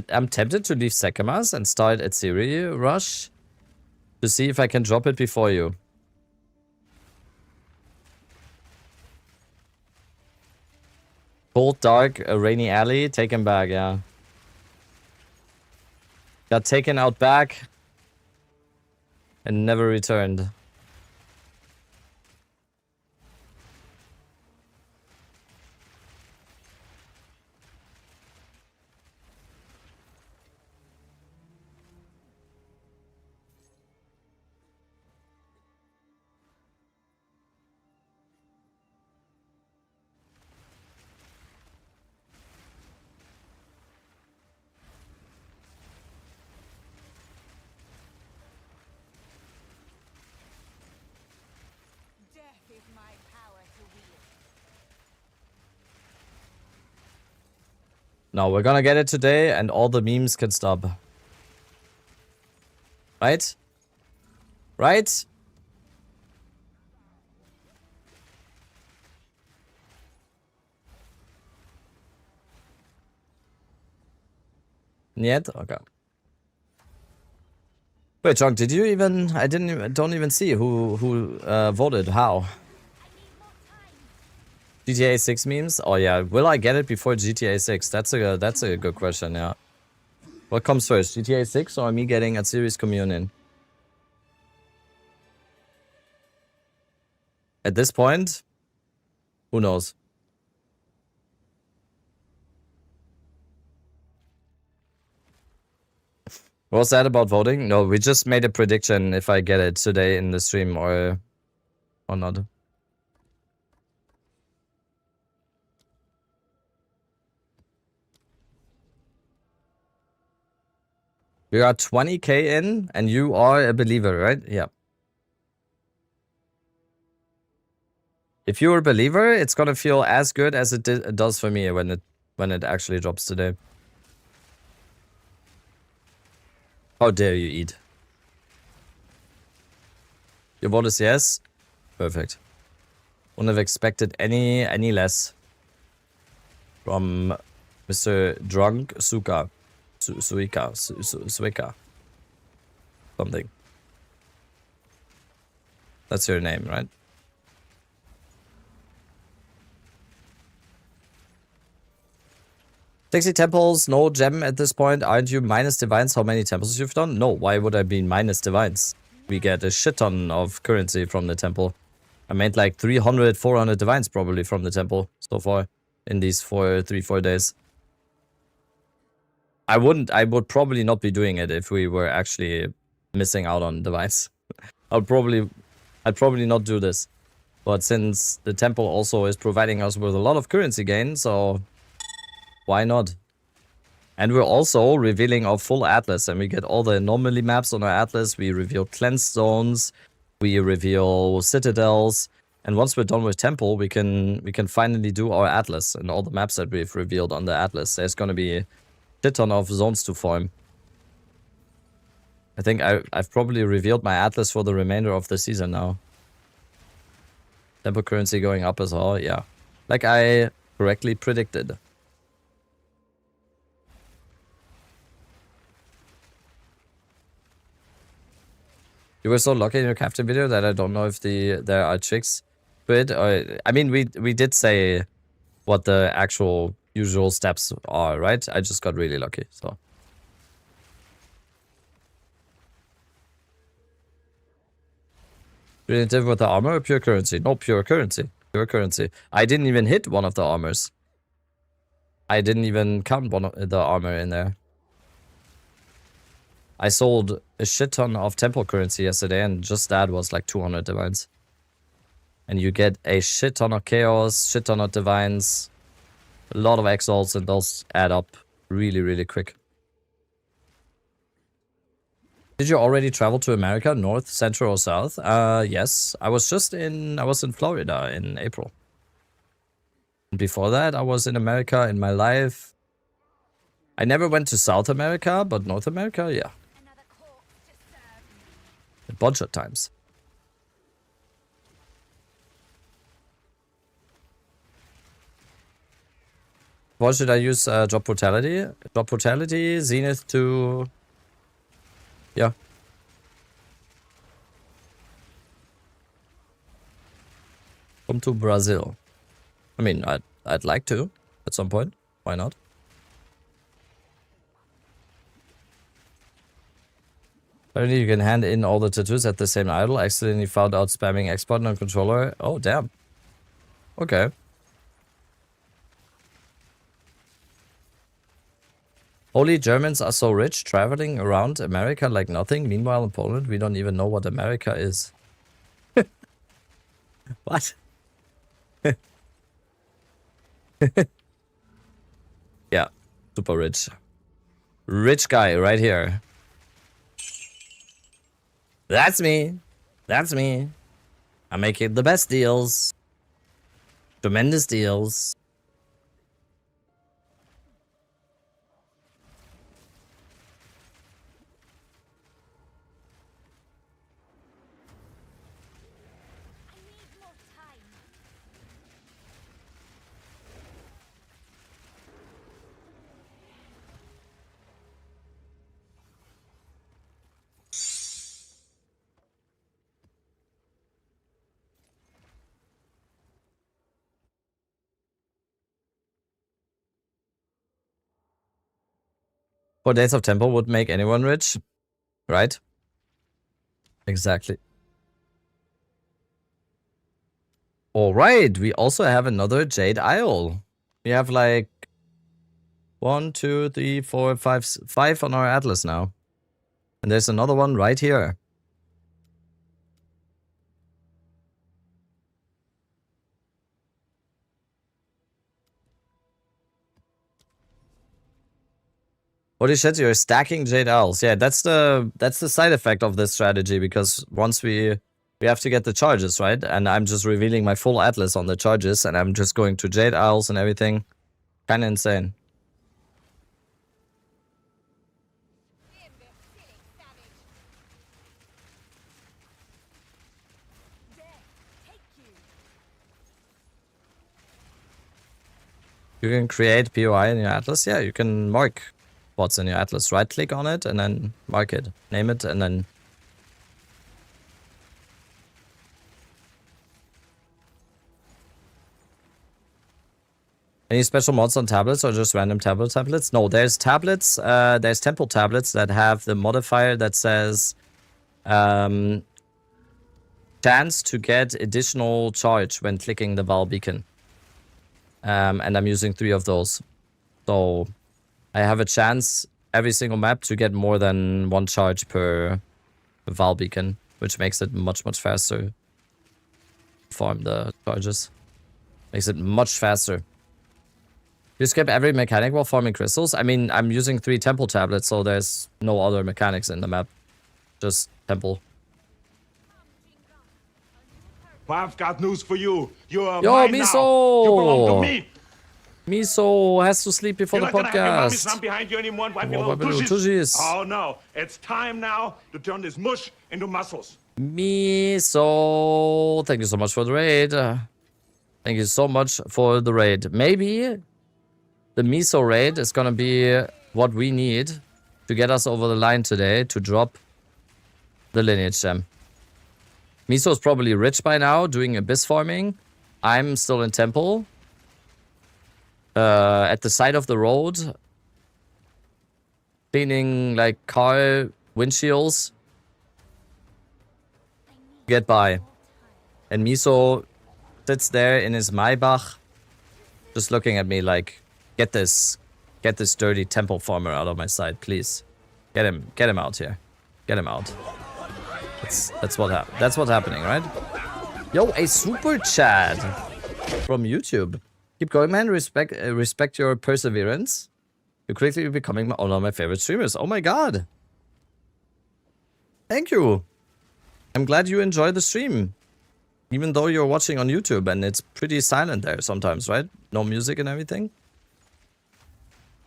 I'm tempted to leave Sekemas and start Atziri rush to see if I can drop it before you. Cold, dark, a rainy alley. Take him back, yeah. Got taken out back and never returned. Death is my power to wield. No, we're gonna get it today and all the memes can stop. Right? Right? Yet? Okay. Wait, John, did you even... I don't even see who voted. How? GTA 6 memes? Oh yeah, will I get it before GTA 6? That's a good question, yeah. What comes first, GTA 6 or me getting Atziri's communion? At this point, who knows? What was that about voting? No, we just made a prediction if I get it today in the stream or not. We are 20k in and you are a believer, right? Yeah. If you're a believer, it's gonna feel as good as it does for me when it actually drops today. How dare you eat? Your vote is yes? Perfect. Wouldn't have expected any less from Mr. Drunk Suka. Suika. Something. That's your name, right? Sixty temples, no gem at this point. Aren't you minus divines? How many temples you've done? No, why would I be minus divines? We get a shit ton of currency from the temple. I made like 300, 400 divines probably from the temple so far in these 3-4 days. I would probably not be doing it if we were actually missing out on divines. I'd probably not do this. But since the temple also is providing us with a lot of currency gain, so why not? And we're also revealing our full atlas, and we get all the anomaly maps on our atlas. We reveal cleansed zones, we reveal citadels, and once we're done with temple, we can finally do our atlas and all the maps that we've revealed on the atlas. There's gonna be a shit ton of zones to farm. I think I've probably revealed my atlas for the remainder of the season now. Temple currency going up as well, yeah. Like I correctly predicted. You were so lucky in your captain video that I don't know if there are tricks to it. I mean, we did say what the actual usual steps are, right? I just got really lucky, so. Relative with the armor or pure currency? No, pure currency. Pure currency. I didn't even hit one of the armors. I didn't even count one of the armor in there. I sold a shit ton of temple currency yesterday, and just that was like 200 divines. And you get a shit ton of chaos, shit ton of divines, a lot of exalts, and those add up really, really quick. Did you already travel to America, North, Central, or South? Yes. I was in Florida in April. Before that, I was in America in my life. I never went to South America, but North America, yeah. Another corpse to serve. A bunch of times. What should I use? Drop Brutality? Drop Brutality, Zenith to... Yeah. Come to Brazil. I mean, I'd like to at some point. Why not? Apparently you can hand in all the tattoos at the same idol. Accidentally found out spamming X button on controller. Oh, damn. Okay. Holy Germans are so rich, traveling around America like nothing. Meanwhile, in Poland, we don't even know what America is. What? Yeah, super rich. Rich guy right here. That's me. That's me. I'm making the best deals. Tremendous deals. I need more time. Four days of temple would make anyone rich, right? Exactly. All right, we also have another Jade Isle. We have like 1, 2, 3, 4, 5, 5 on our atlas now. And there's another one right here. Holy shit, you're stacking Jade Owls. Yeah, that's the side effect of this strategy, because once we have to get the charges, right? And I'm just revealing my full atlas on the charges, and I'm just going to Jade Owls and everything. Kinda insane. Imbecilic savage. Death, take you. You can create POI in your atlas. Yeah, you can mark what's in your atlas. Right click on it and then mark it. Name it and then... Any special mods on tablets or just random tablet templates? No, there's tablets, there's temple tablets that have the modifier that says chance to get additional charge when clicking the Val beacon. And I'm using 3 of those. So I have a chance every single map to get more than 1 charge per Val beacon, which makes it much, much faster to farm the charges. Makes it much faster. You skip every mechanic while farming crystals? I mean, I'm using 3 temple tablets, so there's no other mechanics in the map. Just temple. I've got news for you. You're Yo, mine Miso! now. You belong to me. Miso has to sleep before You're the not gonna have your mommy podcast. son behind you anymore and wipe your Oh, little wipe your little tushies. tushies. Oh no, it's time now to turn this mush into muscles. Miso, thank you so much for the raid. Thank you so much for the raid. Maybe the Miso raid is gonna be what we need to get us over the line today to drop the lineage gem. Miso's probably rich by now, doing abyss farming. I'm still in temple. At the side of the road. Cleaning, like, car windshields. Get by. And Miso sits there in his Maybach, just looking at me like, get this dirty temple farmer out of my sight, please. Get him out here. Get him out. That's what's happening, right? Yo, a super chat from YouTube. Keep going, man. Respect your perseverance. You're quickly becoming one of my favorite streamers. Oh my god. Thank you. I'm glad you enjoy the stream. Even though you're watching on YouTube and it's pretty silent there sometimes, right? No music and everything.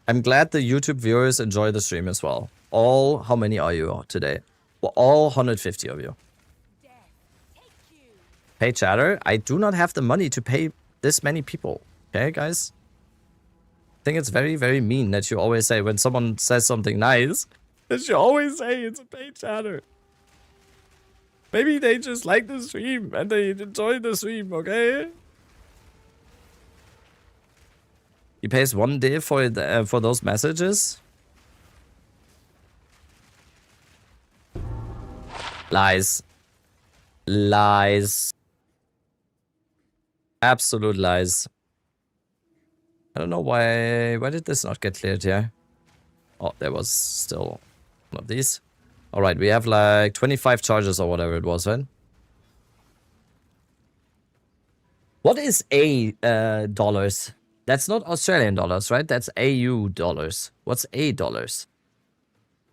I'm glad the YouTube viewers enjoy the stream as well. How many are you today? Well, all 150 of you. Pay chatter? I do not have the money to pay this many people. Okay, guys? I think it's very, very mean that you always say when someone says something nice, that you always say it's a pay chatter. Maybe they just like the stream and they enjoy the stream, okay? He pays 1 day for those messages? Lies. Lies. Absolute lies. I don't know why did this not get cleared here? Oh, there was still one of these. Alright, we have like 25 charges or whatever it was, right? What is dollars? That's not Australian dollars, right? That's AU dollars. What's dollars?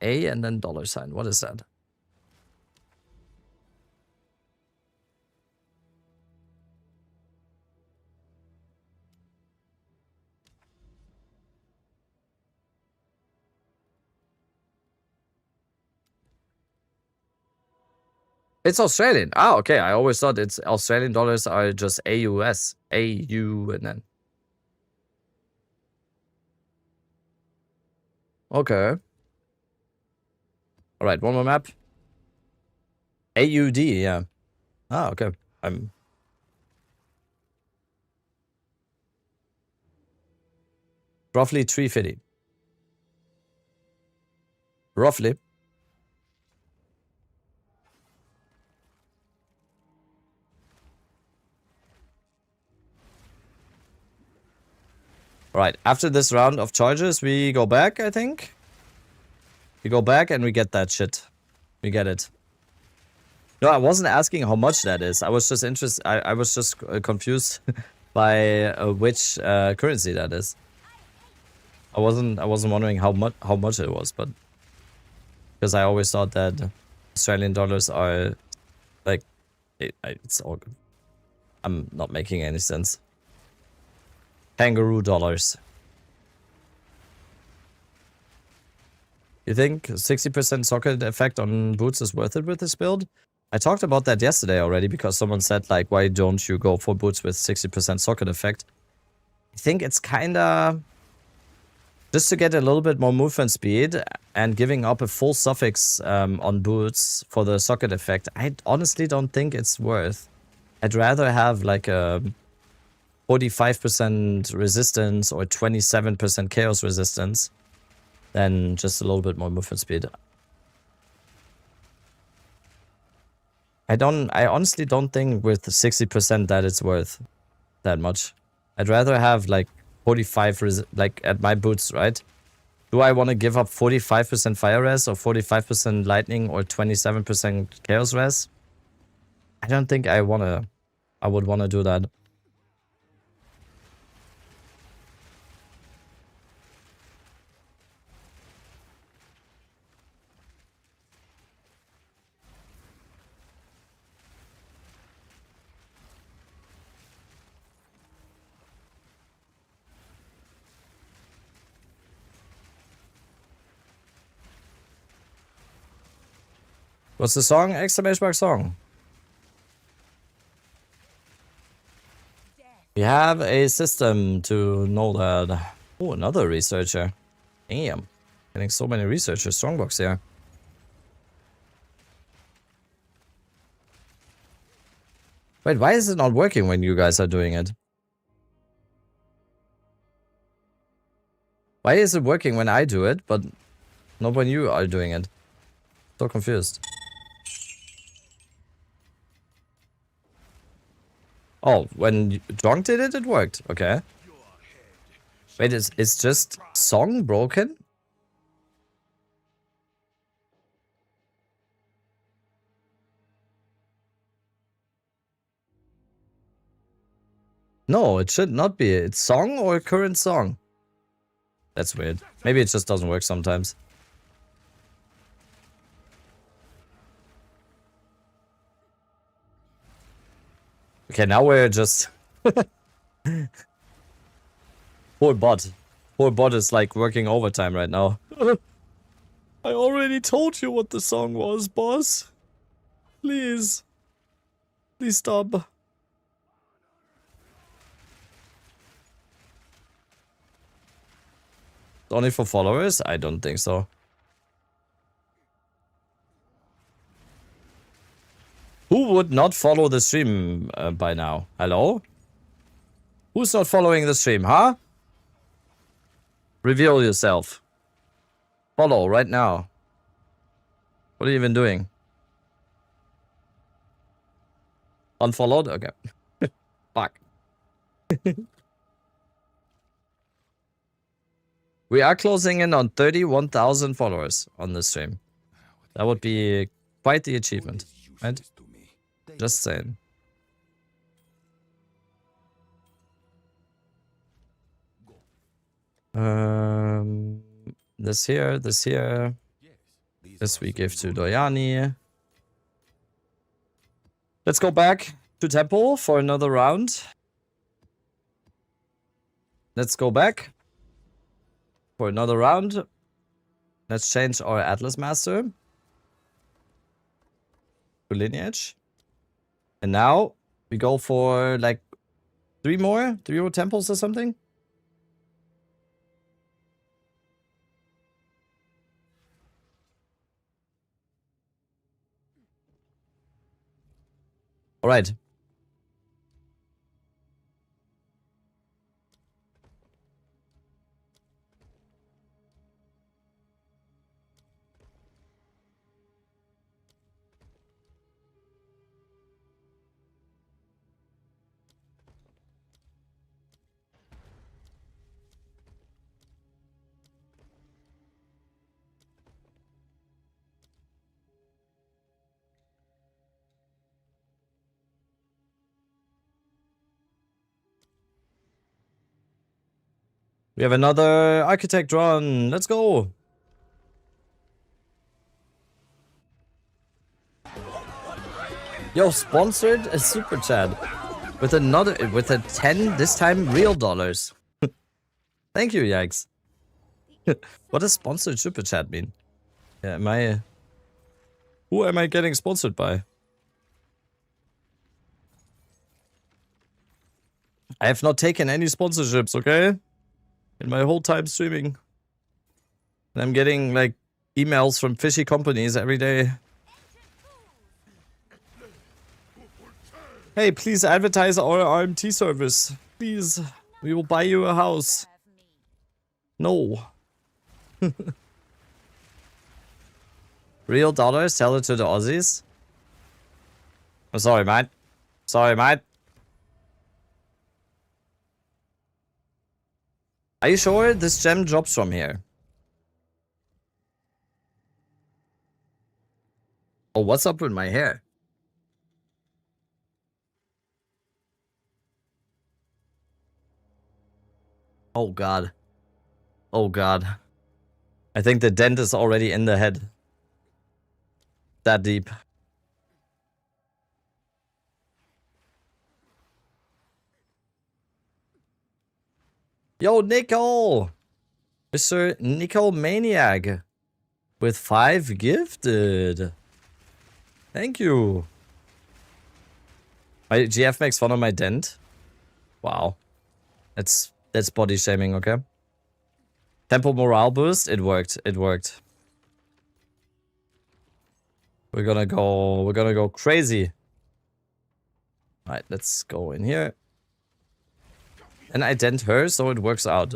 A and then dollar sign. What is that? It's Australian. Ah, okay. I always thought it's Australian dollars are just AUS. AU and then. Okay. Alright, one more map. AUD, yeah. Ah, okay. I'm... Roughly 350. Roughly. Right, after this round of charges, we go back, I think. We go back and we get that shit. We get it. No, I wasn't asking how much that is. I was just interested. I was just confused by which currency that is. I wasn't wondering how much it was, but because I always thought that Australian dollars are like it's all good. I'm not making any sense. Kangaroo dollars. You think 60% socket effect on boots is worth it with this build? I talked about that yesterday already because someone said like, why don't you go for boots with 60% socket effect? I think it's kinda just to get a little bit more movement speed and giving up a full suffix on boots for the socket effect. I honestly don't think it's worth. I'd rather have like a 45% resistance or 27% chaos resistance than just a little bit more movement speed. I honestly don't think with 60% that it's worth that much. I'd rather have like 45 like at my boots, right? Do I want to give up 45% fire res or 45% lightning or 27% chaos res? I don't think I would want to do that. What's the song? Exclamation mark song. We have a system to know that. Oh, another researcher. Damn. Getting so many researchers. Strongbox here. Wait, why is it not working when you guys are doing it? Why is it working when I do it, but not when you are doing it? So confused. Oh, when Drunk did it, it worked. Okay. Wait, it's just song broken? No, it should not be. It's song or current song. That's weird. Maybe it just doesn't work sometimes. Okay, now we're just... Poor bot. Poor bot is like working overtime right now. I already told you what the song was, boss. Please. Please stop. Only for followers? I don't think so. Who would not follow the stream by now? Hello? Who's not following the stream, huh? Reveal yourself. Follow right now. What are you even doing? Unfollowed? Okay. Fuck. We are closing in on 31,000 followers on the stream. That would be quite the achievement, right? Just saying. This here, this here. This we give to Doyani. Let's go back to Temple for another round. Let's go back for another round. Let's change our Atlas Master to Lineage. And now we go for like three more temples or something. All right. We have another architect run. Let's go. Yo, sponsored a super chat with a 10, this time real dollars. Thank you, Yikes. What does sponsored super chat mean? Yeah, who am I getting sponsored by? I have not taken any sponsorships, okay? In my whole time streaming. And I'm getting like emails from fishy companies every day. Hey, please advertise our RMT service. Please. We will buy you a house. No. Real dollars? Sell it to the Aussies? I'm sorry, mate. Sorry, mate. Are you sure this gem drops from here? Oh, what's up with my hair? Oh god. Oh god. I think the dent is already in the head. That deep. Yo, Nickel! Mr. Nickel Maniac with 5 gifted. Thank you. My GF makes fun of my dent. Wow. That's body shaming, okay? Temple morale boost. It worked. It worked. We're gonna go crazy Alright, let's go in here. And I dent her, so it works out.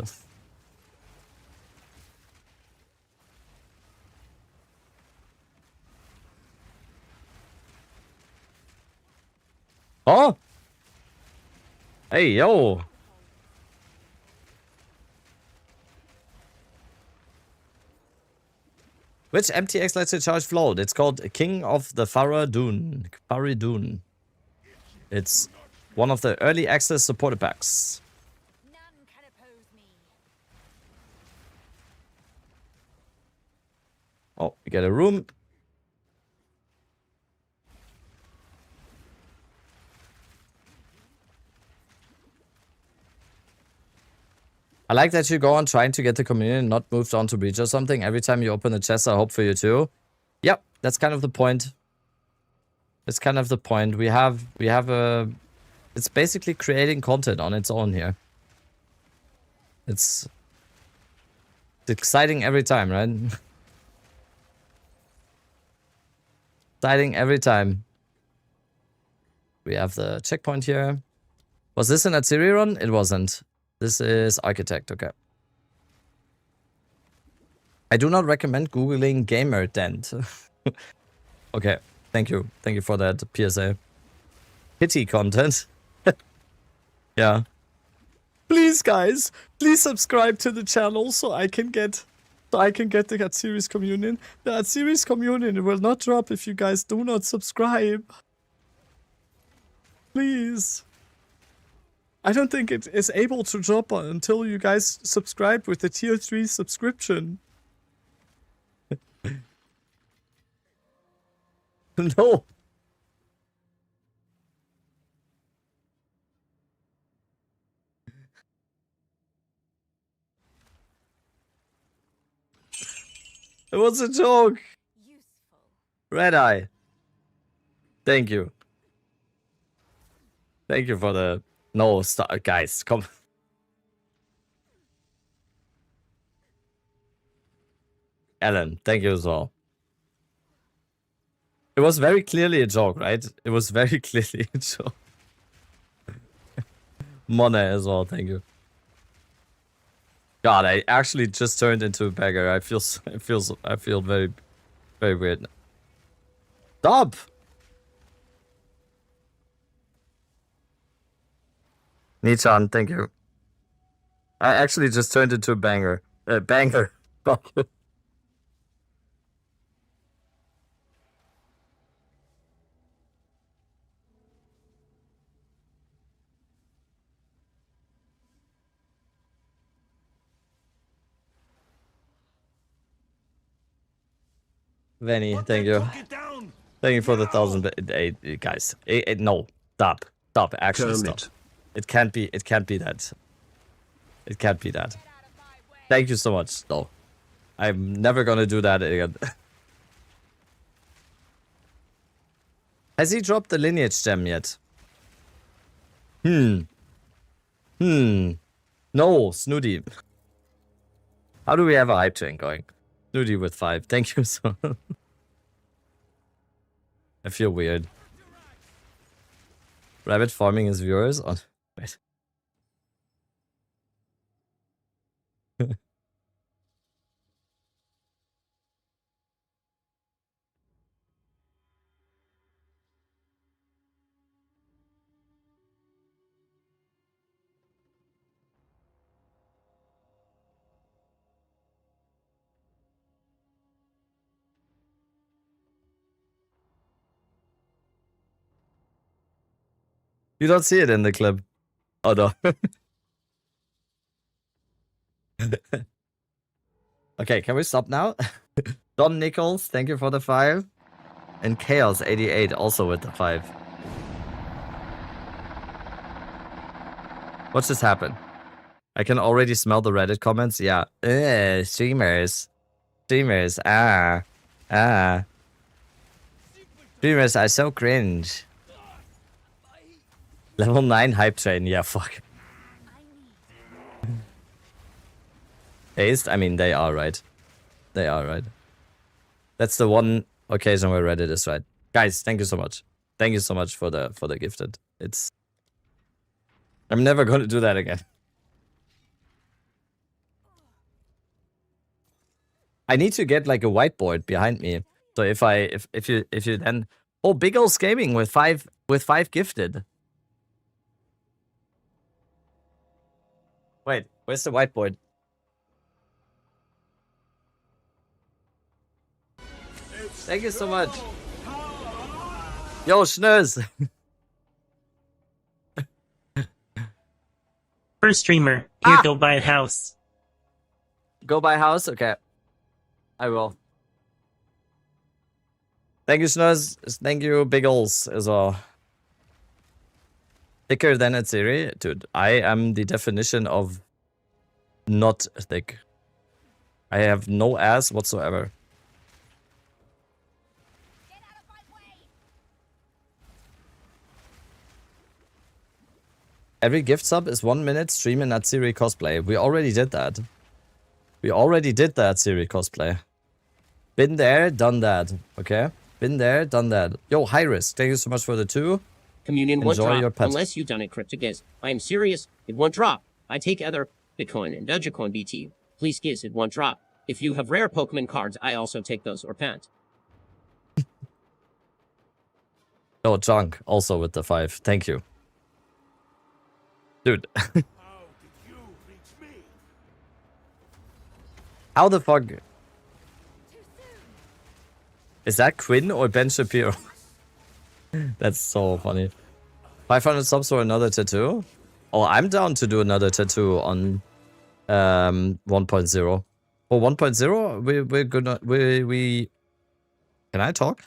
Oh! Hey, yo! Which MTX lets you charge float? It's called King of the Faradun. Faradun. It's one of the early access supporter packs. None can oppose me. Oh, we get a room. I like that you go on trying to get the communion, not moved on to breach or something. Every time you open a chest, I hope for you too. Yep, that's kind of the point. That's kind of the point. We have a... It's basically creating content on its own here. It's exciting every time, right? Exciting every time. We have the checkpoint here. Was this an Atziri run? It wasn't. This is Architect, okay. I do not recommend Googling gamer dent. Okay, thank you. Thank you for that PSA. Pity content. Yeah. Please, guys, please subscribe to the channel so I can get the Atziri's communion. The Atziri's communion will not drop if you guys do not subscribe. Please. I don't think it is able to drop until you guys subscribe with the tier 3 subscription. No. It was a joke. Useful. Red Eye. Thank you. Thank you for the... No, stop, guys, come. Alan, thank you as well. It was very clearly a joke, right? It was very clearly a joke. Mona as well, thank you. God, I actually just turned into a beggar. I feel very, very weird. Stop! Nichan, thank you. I actually just turned into a banger. Banger. Fuck you. Venny, thank you. Thank you for the 1,000 guys. No, stop. Stop, actually stop. It can't be that. It can't be that. Thank you so much. No. I'm never gonna do that again. Has he dropped the lineage gem yet? No, Snooty. How do we have a hype train going? Snooty with 5. Thank you so much. I feel weird. Rabbit farming his viewers on... Wait. You don't see it in the clip. Oh no. Okay, can we stop now? Don Nichols, thank you for the 5. And Chaos88 also with the 5. What just happened? I can already smell the Reddit comments. Yeah. Streamers. Streamers. Streamers are so cringe. Level 9 hype train. Yeah, fuck. Haste? I mean, they are right. They are right. That's the one occasion where Reddit is right. Guys, thank you so much. Thank you so much for the gifted. I'm never gonna do that again. I need to get like a whiteboard behind me. So if you then Big Old Gaming with five gifted. Wait, where's the whiteboard? Thank you so much. Yo, Schnurz. First streamer, here, go buy a house. Go buy a house? Okay. I will. Thank you, Schnurz. Thank you, Big Ols, as well. Thicker than Atziri? Dude, I am the definition of not thick. I have no ass whatsoever. Get out of my way! Every gift sub is 1 minute stream in Atziri cosplay. We already did that. We already did that Atziri cosplay. Been there, done that. Okay? Been there, done that. Yo, High Risk, thank you so much for the 2. Communion won't Enjoy your drop pet. unless you've done it cryptogiz. I am serious, it won't drop. I take other Bitcoin and Dogecoin BT. Please giz, it won't drop. If you have rare Pokemon cards, I also take those or pant. Oh, Junk, also with the 5. Thank you. Dude. How did you reach me? How the fuck? Is that Quinn or Ben Shapiro? That's so funny. 500 subs for another tattoo? Oh, I'm down to do another tattoo on 1.0. For 1.0, we're gonna we can I talk?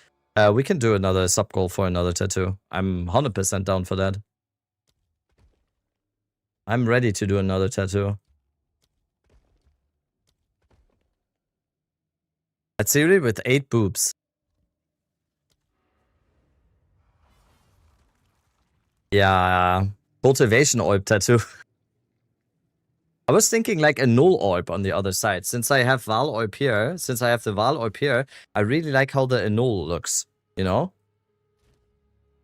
We can do another sub goal for another tattoo. I'm 100% down for that. I'm ready to do another tattoo. Atziri with 8 boobs. Yeah, cultivation orb tattoo. I was thinking like a null orb on the other side. Since I have Val orb here, I really like how the null looks, you know?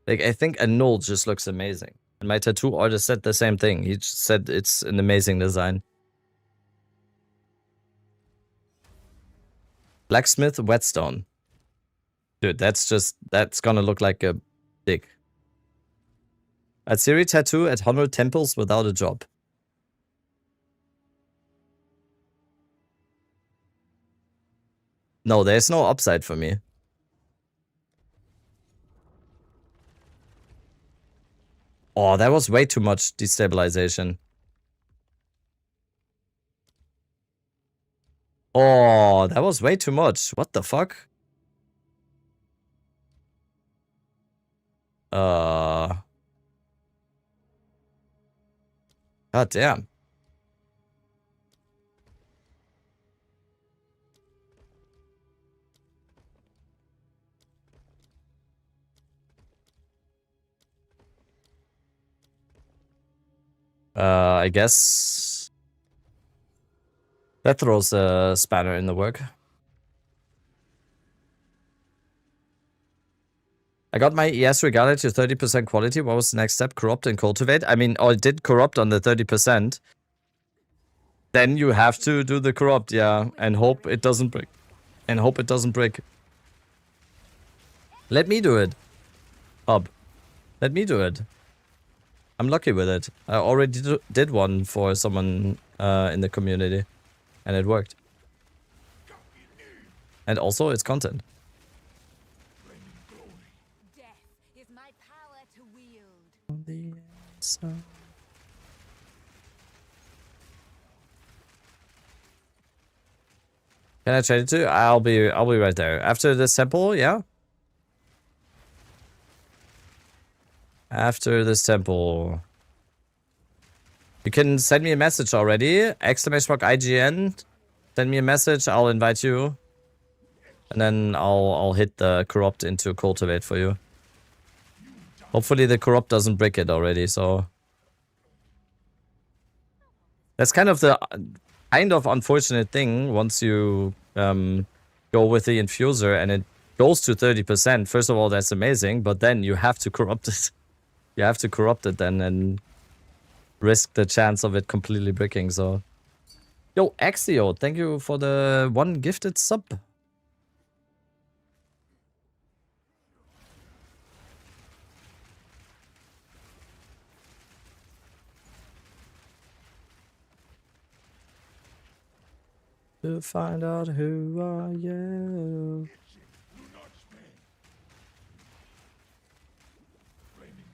Like, I think a null just looks amazing. And my tattoo artist said the same thing. He just said it's an amazing design. Blacksmith whetstone. Dude, that's gonna look like a dick. Atziri tattoo at 100 temples without a job. No, there's no upside for me. Oh, that was way too much destabilization. Oh, that was way too much. What the fuck? God damn. I guess that throws a spanner in the work. I got my ES regarded to 30% quality. What was the next step? Corrupt and cultivate? I mean, I did corrupt on the 30%. Then you have to do the corrupt, yeah, and hope it doesn't break. Let me do it. Hub. Let me do it. I'm lucky with it. I already did one for someone in the community. And it worked. And also, it's content. Death is my power to wield. Can I trade it to you? I'll be right there. After this temple, yeah? After this temple. You can send me a message already. !IGN. Send me a message, I'll invite you. And then I'll hit the corrupt into cultivate for you. Hopefully the corrupt doesn't break it already, so. That's kind of the unfortunate thing once you go with the infuser and it goes to 30%, first of all, that's amazing. But then you have to corrupt it. You have to corrupt it then and risk the chance of it completely bricking. So, yo, Axio, thank you for the 1 gifted sub. To find out who are you.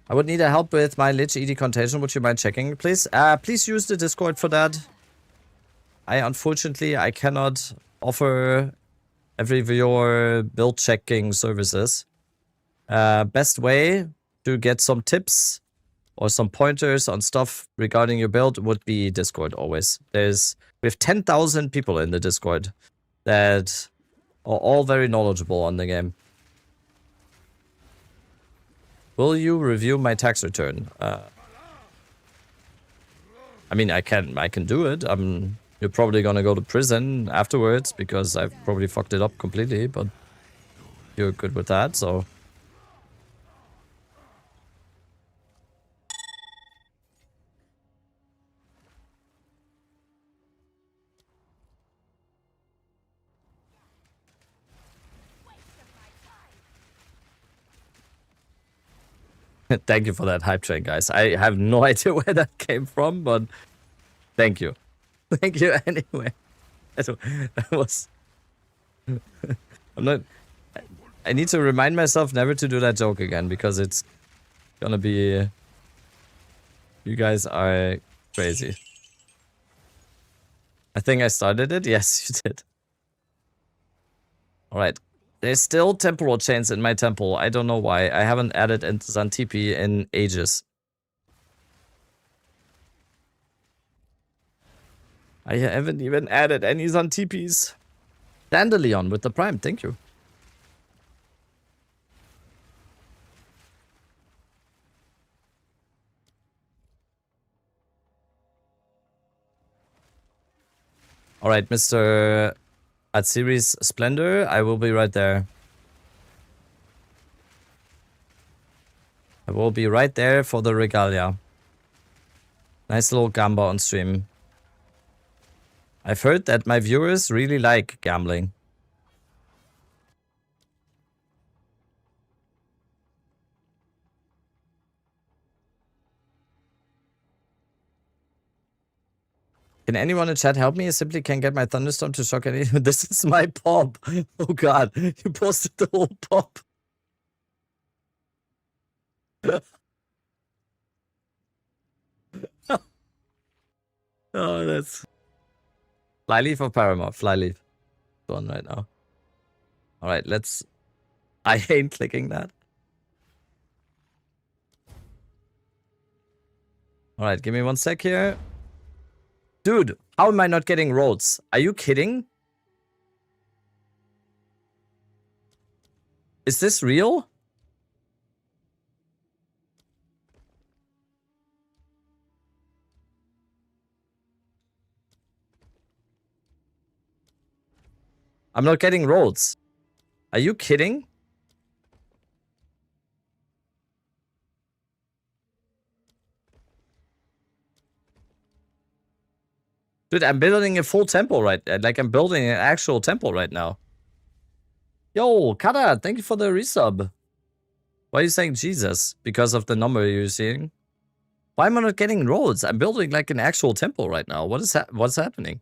I would need a help with my Lich ED contagion. Would you mind checking, please? Please use the Discord for that. Unfortunately, I cannot offer every viewer build checking services. Best way to get some tips or some pointers on stuff regarding your build would be Discord always. We have 10,000 people in the Discord that are all very knowledgeable on the game. Will you review my tax return? I mean, I can do it. You're probably gonna go to prison afterwards because I've probably fucked it up completely, but you're good with that, so. Thank you for that hype train, guys. I have no idea where that came from, but thank you. Thank you anyway. That was... I'm not... I need to remind myself never to do that joke again, because it's gonna be... You guys are crazy. I think I started it? Yes, you did. Alright. There's still temporal chains in my temple. I don't know why. I haven't added Zantipi in ages. I haven't even added any Zantipis. Dandelion with the prime, thank you. Alright, Mr. Atziri's Splendor, I will be right there. I will be right there for the regalia. Nice little gamba on stream. I've heard that my viewers really like gambling. Can anyone in chat help me? I simply can't get my thunderstorm to shock any. This is my pop. Oh god, you posted the whole pop. Oh, that's... Flyleaf or Paramount? Flyleaf. On right now. Alright, let's... I hate clicking that. Alright, give me 1 sec here. Dude, how am I not getting roads? Are you kidding? Is this real? I'm not getting roads. Are you kidding? Dude, I'm building a full temple like I'm building an actual temple right now. Yo, Kata, thank you for the resub. Why are you saying Jesus? Because of the number you're seeing? Why am I not getting roads? I'm building like an actual temple right now. What's happening?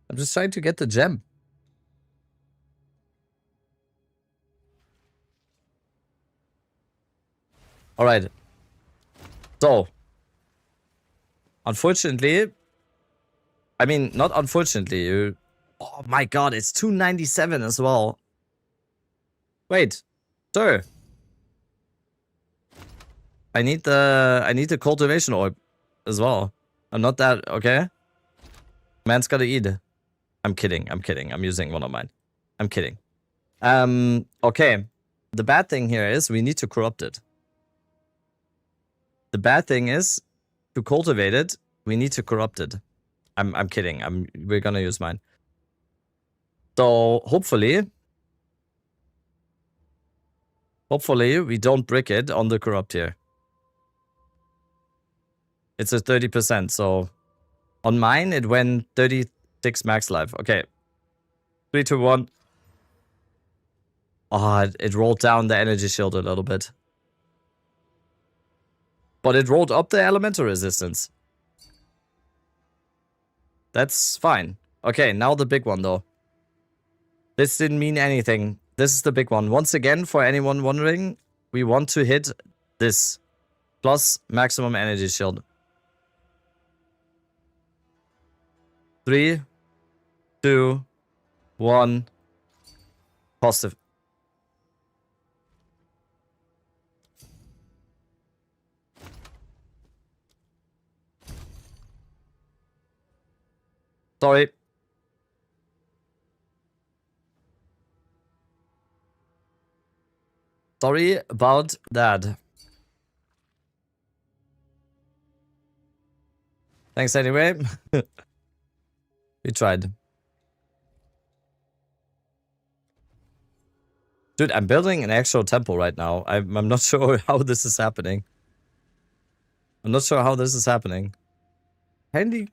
I'm just trying to get the gem. Alright. So. Unfortunately. I mean, not unfortunately. Oh my god, it's 297 as well. Wait. Sir. I need the cultivation orb as well. I'm not that... Okay. Man's gotta eat. I'm kidding. I'm using one of mine. I'm kidding. Okay. The bad thing here is we need to corrupt it. The bad thing is, to cultivate it, We need to corrupt it. I'm kidding. We're gonna use mine. So hopefully we don't brick it on the corrupt here. It's a 30%, so on mine it went 36 max life. Okay. 3, 2, 1. Oh, it rolled down the energy shield a little bit. But it rolled up the elemental resistance. That's fine. Okay, now the big one though. This didn't mean anything. This is the big one. Once again, for anyone wondering, we want to hit this. Plus maximum energy shield. 3, 2, 1. Positive. Sorry. Sorry about that. Thanks anyway. We tried. Dude, I'm building an actual temple right now. I'm not sure how this is happening. I'm not sure how this is happening. Handy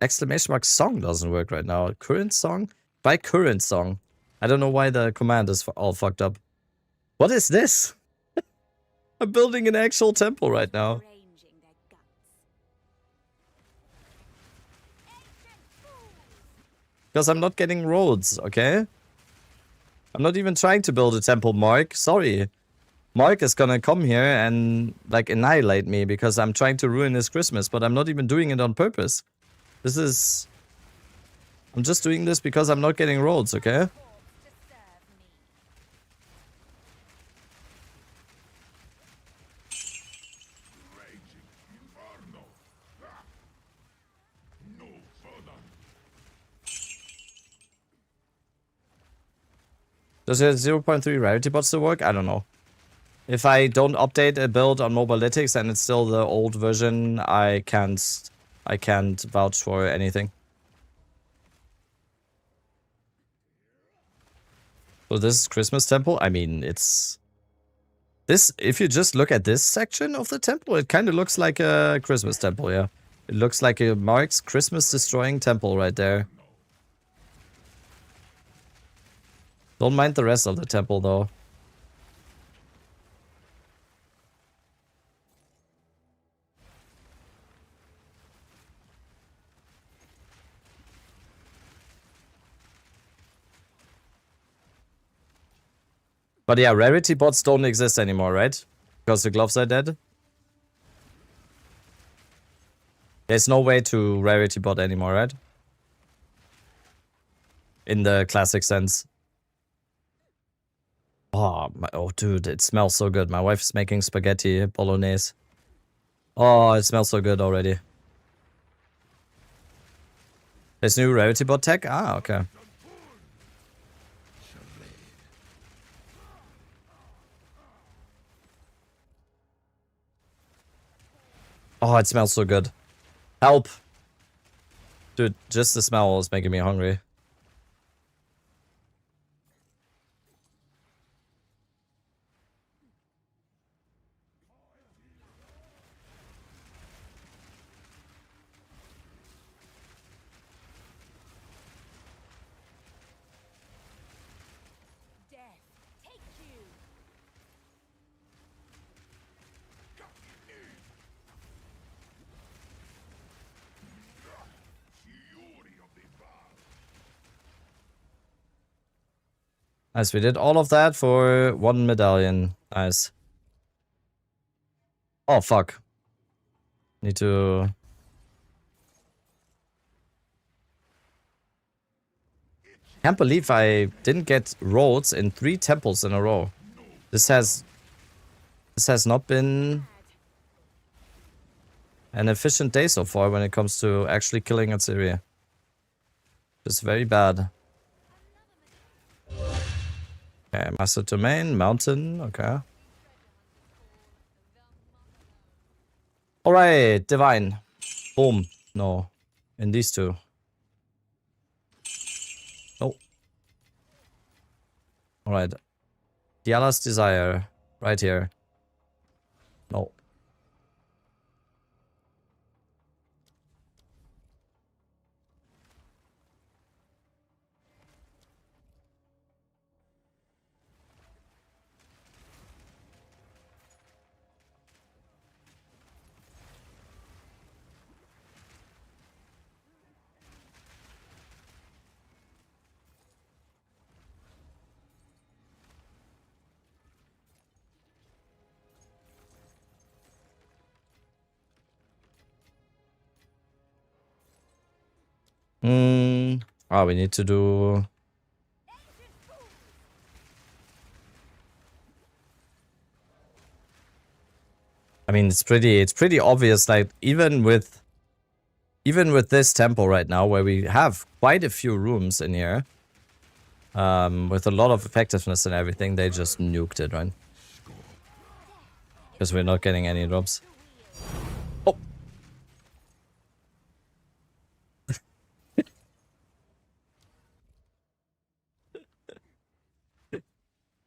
exclamation mark song doesn't work right now. Current song? By current song. I don't know why the command is all fucked up. What is this? I'm building an actual temple right now. Ranging their guts. Because I'm not getting roads, okay? I'm not even trying to build a temple, Mark. Sorry. Mark is gonna come here and, like, annihilate me because I'm trying to ruin his Christmas, but I'm not even doing it on purpose. This is... I'm just doing this because I'm not getting roads, okay? Does it 0.3 rarity bot still work? I don't know. If I don't update a build on Mobalytics and it's still the old version, I can't vouch for anything. So this is Christmas temple. I mean, it's this. If you just look at this section of the temple, it kind of looks like a Christmas temple. Yeah, it looks like a Mark's Christmas destroying temple right there. Don't mind the rest of the temple though. But yeah, rarity bots don't exist anymore, right? Because the gloves are dead. There's no way to rarity bot anymore, right? In the classic sense. Oh, oh, dude, it smells so good. My wife is making spaghetti bolognese. Oh, it smells so good already. There's new rarity bot tech? Ah, okay. Oh, it smells so good. Help! Dude, just the smell is making me hungry. Death, take you. Nice, we did all of that for 1 medallion. Nice. Oh, fuck. Need to... Can't believe I didn't get roads in 3 temples in a row. This has not been an efficient day so far when it comes to actually killing Atziri. Just very bad. Okay, Master Domain, Mountain, okay. Alright, Divine. Boom. No. In these two. Oh. Alright. Diala's Desire. Right here. No. We need to do... I mean, it's pretty obvious, like, even with this temple right now, where we have quite a few rooms in here, with a lot of effectiveness and everything, they just nuked it, right? Because we're not getting any drops. Oh!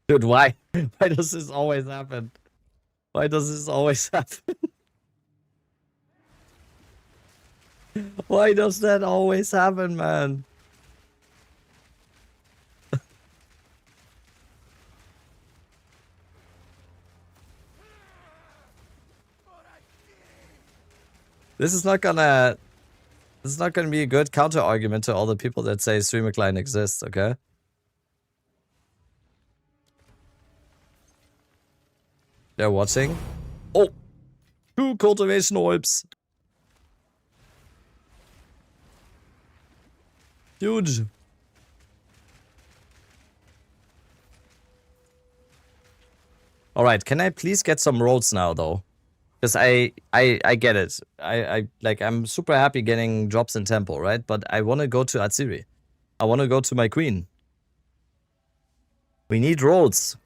Dude, why? Why does this always happen? Why does this always happen? Why does that always happen, man? This is not gonna be a good counter argument to all the people that say streamer client exists, okay? They're watching. Oh! 2 cultivation orbs. Huge. Alright, can I please get some rolls now, though? Because I get it. I'm super happy getting drops in temple, right? But I want to go to Atziri. I want to go to my queen. We need rolls.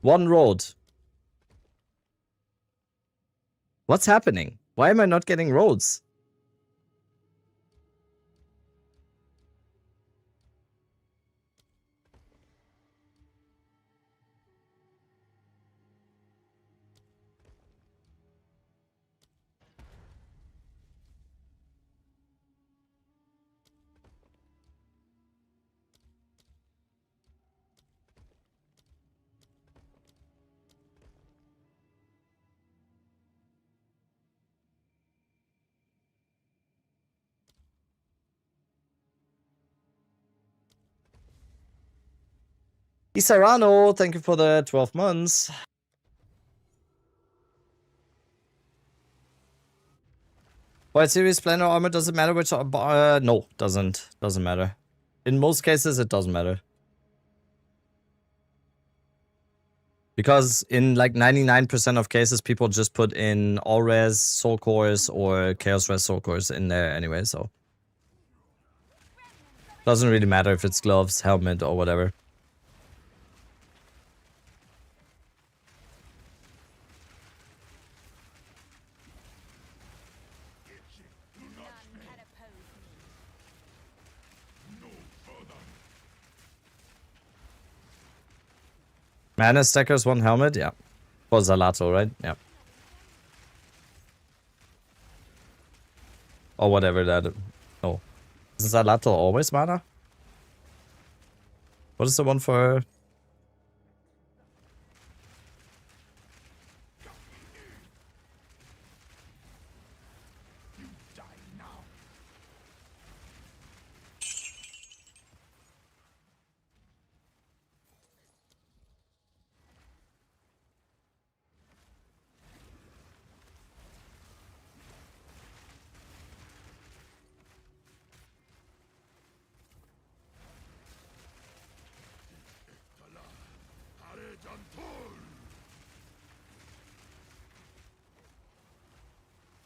1 road. What's happening? Why am I not getting roads? Isarano, thank you for the 12 months. White series planner armor doesn't matter which no, doesn't matter. In most cases it doesn't matter. Because in like 99% of cases people just put in all res soul cores or chaos res soul cores in there anyway, so doesn't really matter if it's gloves, helmet or whatever. Mana stackers, 1 helmet, yeah. For Zalato, right? Yeah. Or whatever that... Oh. Is Zalato always mana? What is the one for...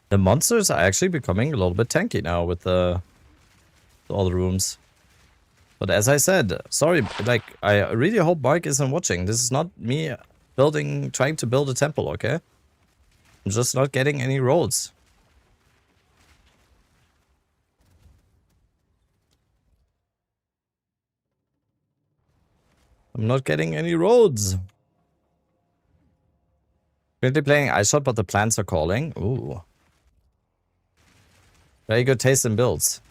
The monsters are actually becoming a little bit tanky now with all the rooms. But as I said, sorry, like, I really hope Mark isn't watching. This is not me trying to build a temple, okay? I'm just not getting any roads. I'm not getting any roads. Currently playing Ice Shot, but the plants are calling. Ooh. Very good taste in builds.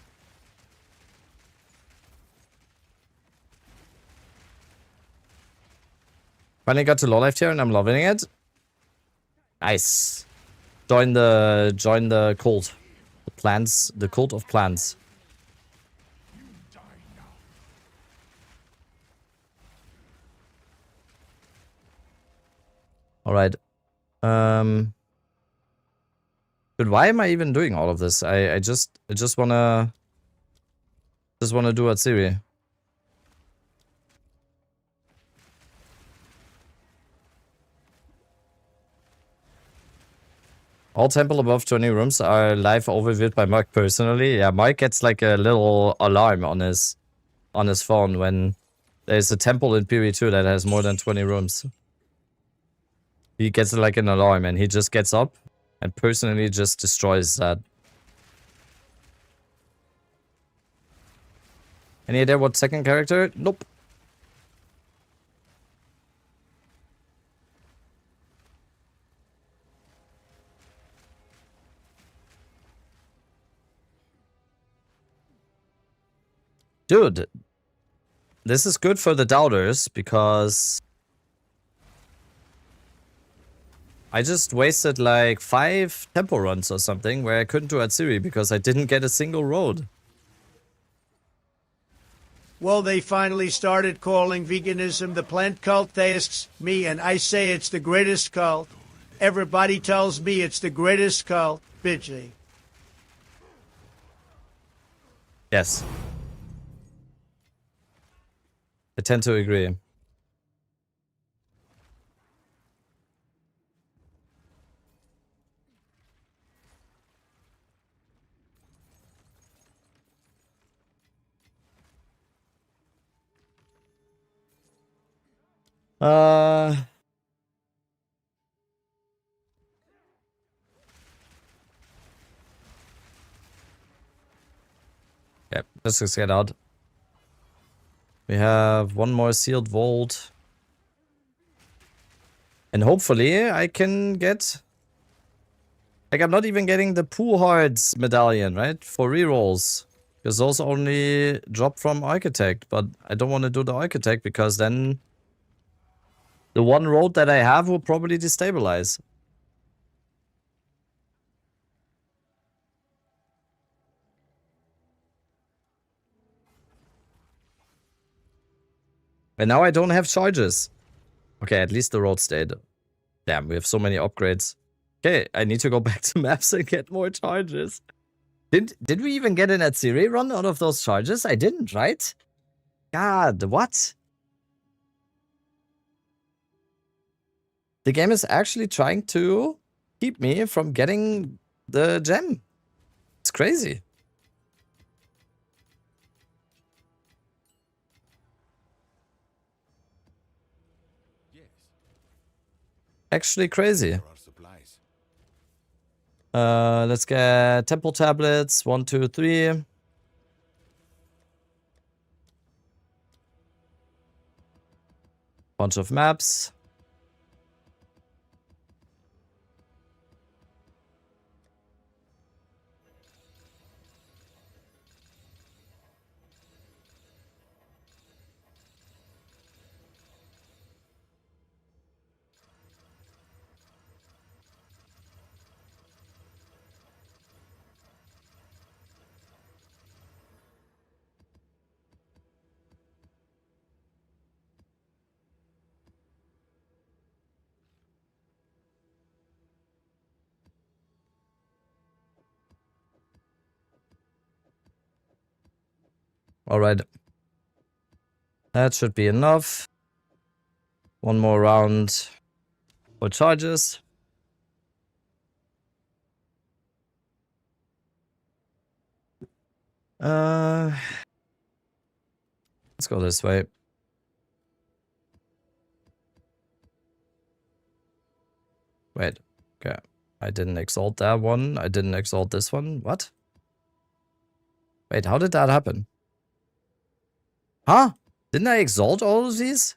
Finally got to low life here and I'm loving it. Nice. Join the cult. The plants, the cult of plants. All right. But why am I even doing all of this? I just wanna do Atziri. All temple above 20 rooms are live overviewed by Mark personally. Yeah, Mark gets like a little alarm on his phone when there's a temple in PV2 that has more than 20 rooms. He gets like an alarm and he just gets up and personally just destroys that. Any idea what second character? Nope. Dude, this is good for the doubters because I just wasted like 5 tempo runs or something where I couldn't do Atziri because I didn't get a single road. Well, they finally started calling veganism the plant cult theists, me, and I say it's the greatest cult. Everybody tells me it's the greatest cult. Bitchy. Yes. I tend to agree. Yep, let's just get out. We have one more sealed vault. And hopefully I can get... Like, I'm not even getting the Poo Hearts medallion, right? For rerolls. Because those only drop from Architect. But I don't want to do the Architect because then... the one road that I have will probably destabilize. And now I don't have charges. Okay, at least the road stayed. Damn, we have so many upgrades. Okay, I need to go back to maps and get more charges. Did we even get an Atziri run out of those charges? I didn't, right? God, what? The game is actually trying to keep me from getting the gem. It's crazy. Yes, Actually crazy. there are supplies. Let's get temple tablets. 1, 2, 3. Bunch of maps. All right. That should be enough. One more round for charges. Let's go this way. Wait. Okay. I didn't exalt that one. I didn't exalt this one. What? Wait, how did that happen? Huh? Didn't I exalt all of these?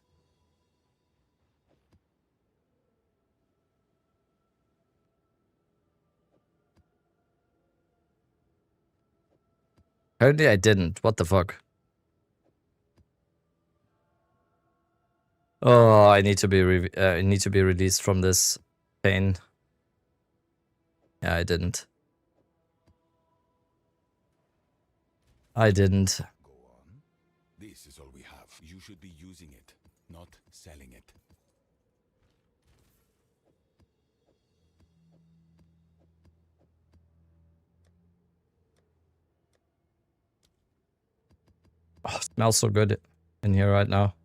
Apparently I didn't. What the fuck? Oh, I need to be released from this pain. Yeah, I didn't. I didn't. Go on. This is all we have. You should be using it, not selling it. Oh, it smells so good in here right now.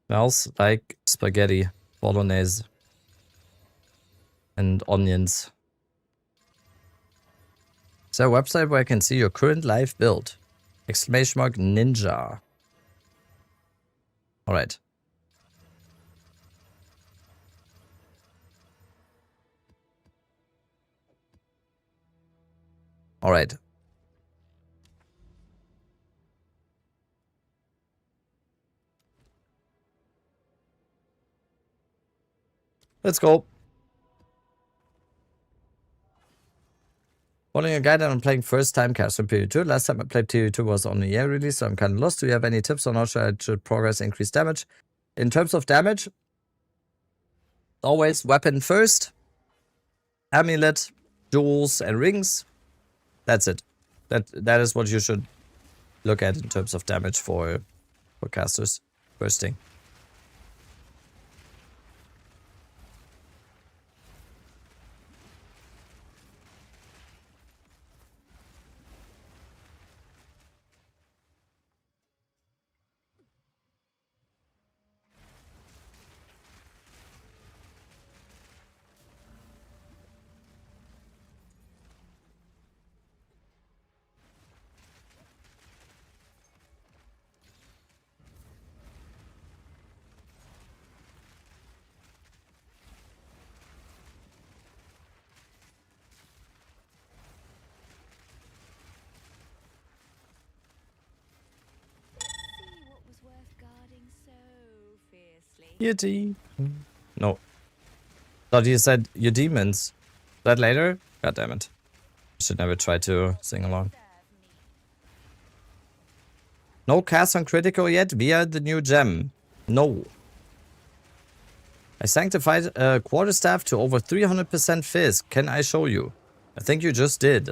Smells like spaghetti, bolognese, and onions. Is there a website where I can see your current live build? Exclamation mark ninja. Alright. Alright. Let's go. Following a guide, I'm playing first time cast from PvE2. Last time I played PvE2 was on a year release, so I'm kind of lost. Do you have any tips on how I should progress, increase damage? In terms of damage, always weapon first. Amulet, jewels, and rings. That's it. That is what you should look at in terms of damage for casters. First thing. See what was worth guarding so fiercely. Yeti. No. Thought you said your demons. That later? God damn it. Should never try to sing along. No cast on critical yet via the new gem. No. I sanctified a quarterstaff to over 300% fizz. Can I show you? I think you just did.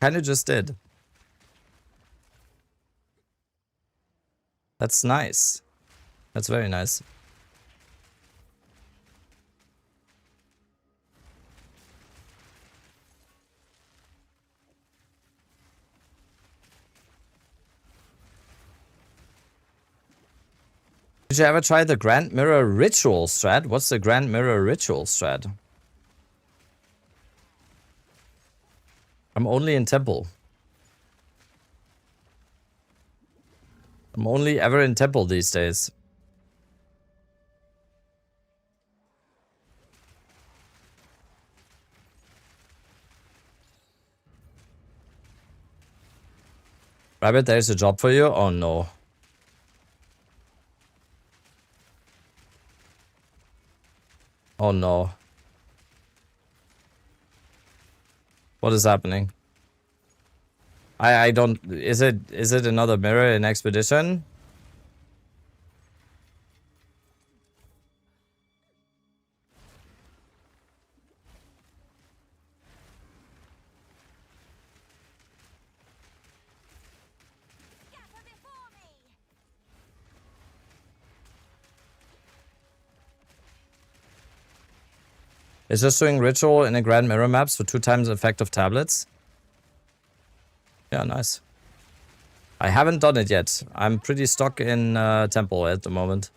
Kinda just did. That's nice. That's very nice. Did you ever try the Grand Mirror Ritual strat? What's the Grand Mirror Ritual strat? I'm only in Temple. I'm only ever in Temple these days. Rabbit, there's a job for you? Oh no. Oh no. What is happening? I don't... Is it another mirror in Expedition? Scatter before me! Is just doing ritual in a Grand Mirror maps for 2 times the effect of tablets? Yeah, nice. I haven't done it yet. I'm pretty stuck in Temple at the moment.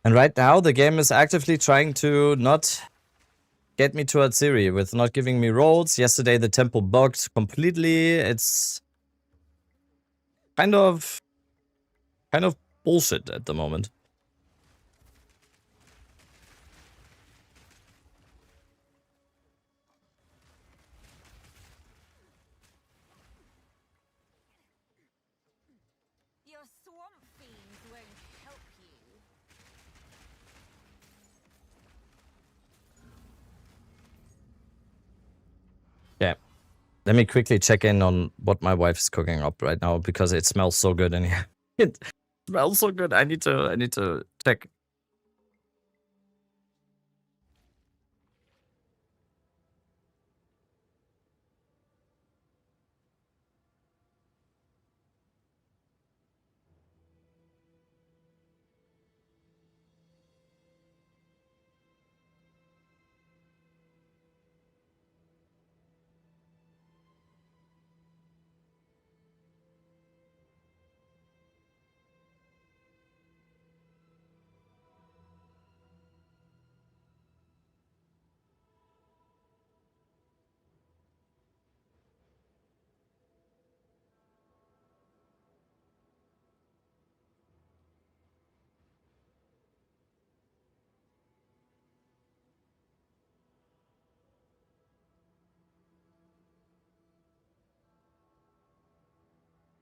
And right now, the game is actively trying to not get me to Atziri with not giving me rolls. Yesterday, the temple bugged completely. It's kind of bullshit at the moment. Your swamp fiends won't help you. Yeah. Let me quickly check in on what my wife is cooking up right now because it smells so good in here. It smells so good. I need to check.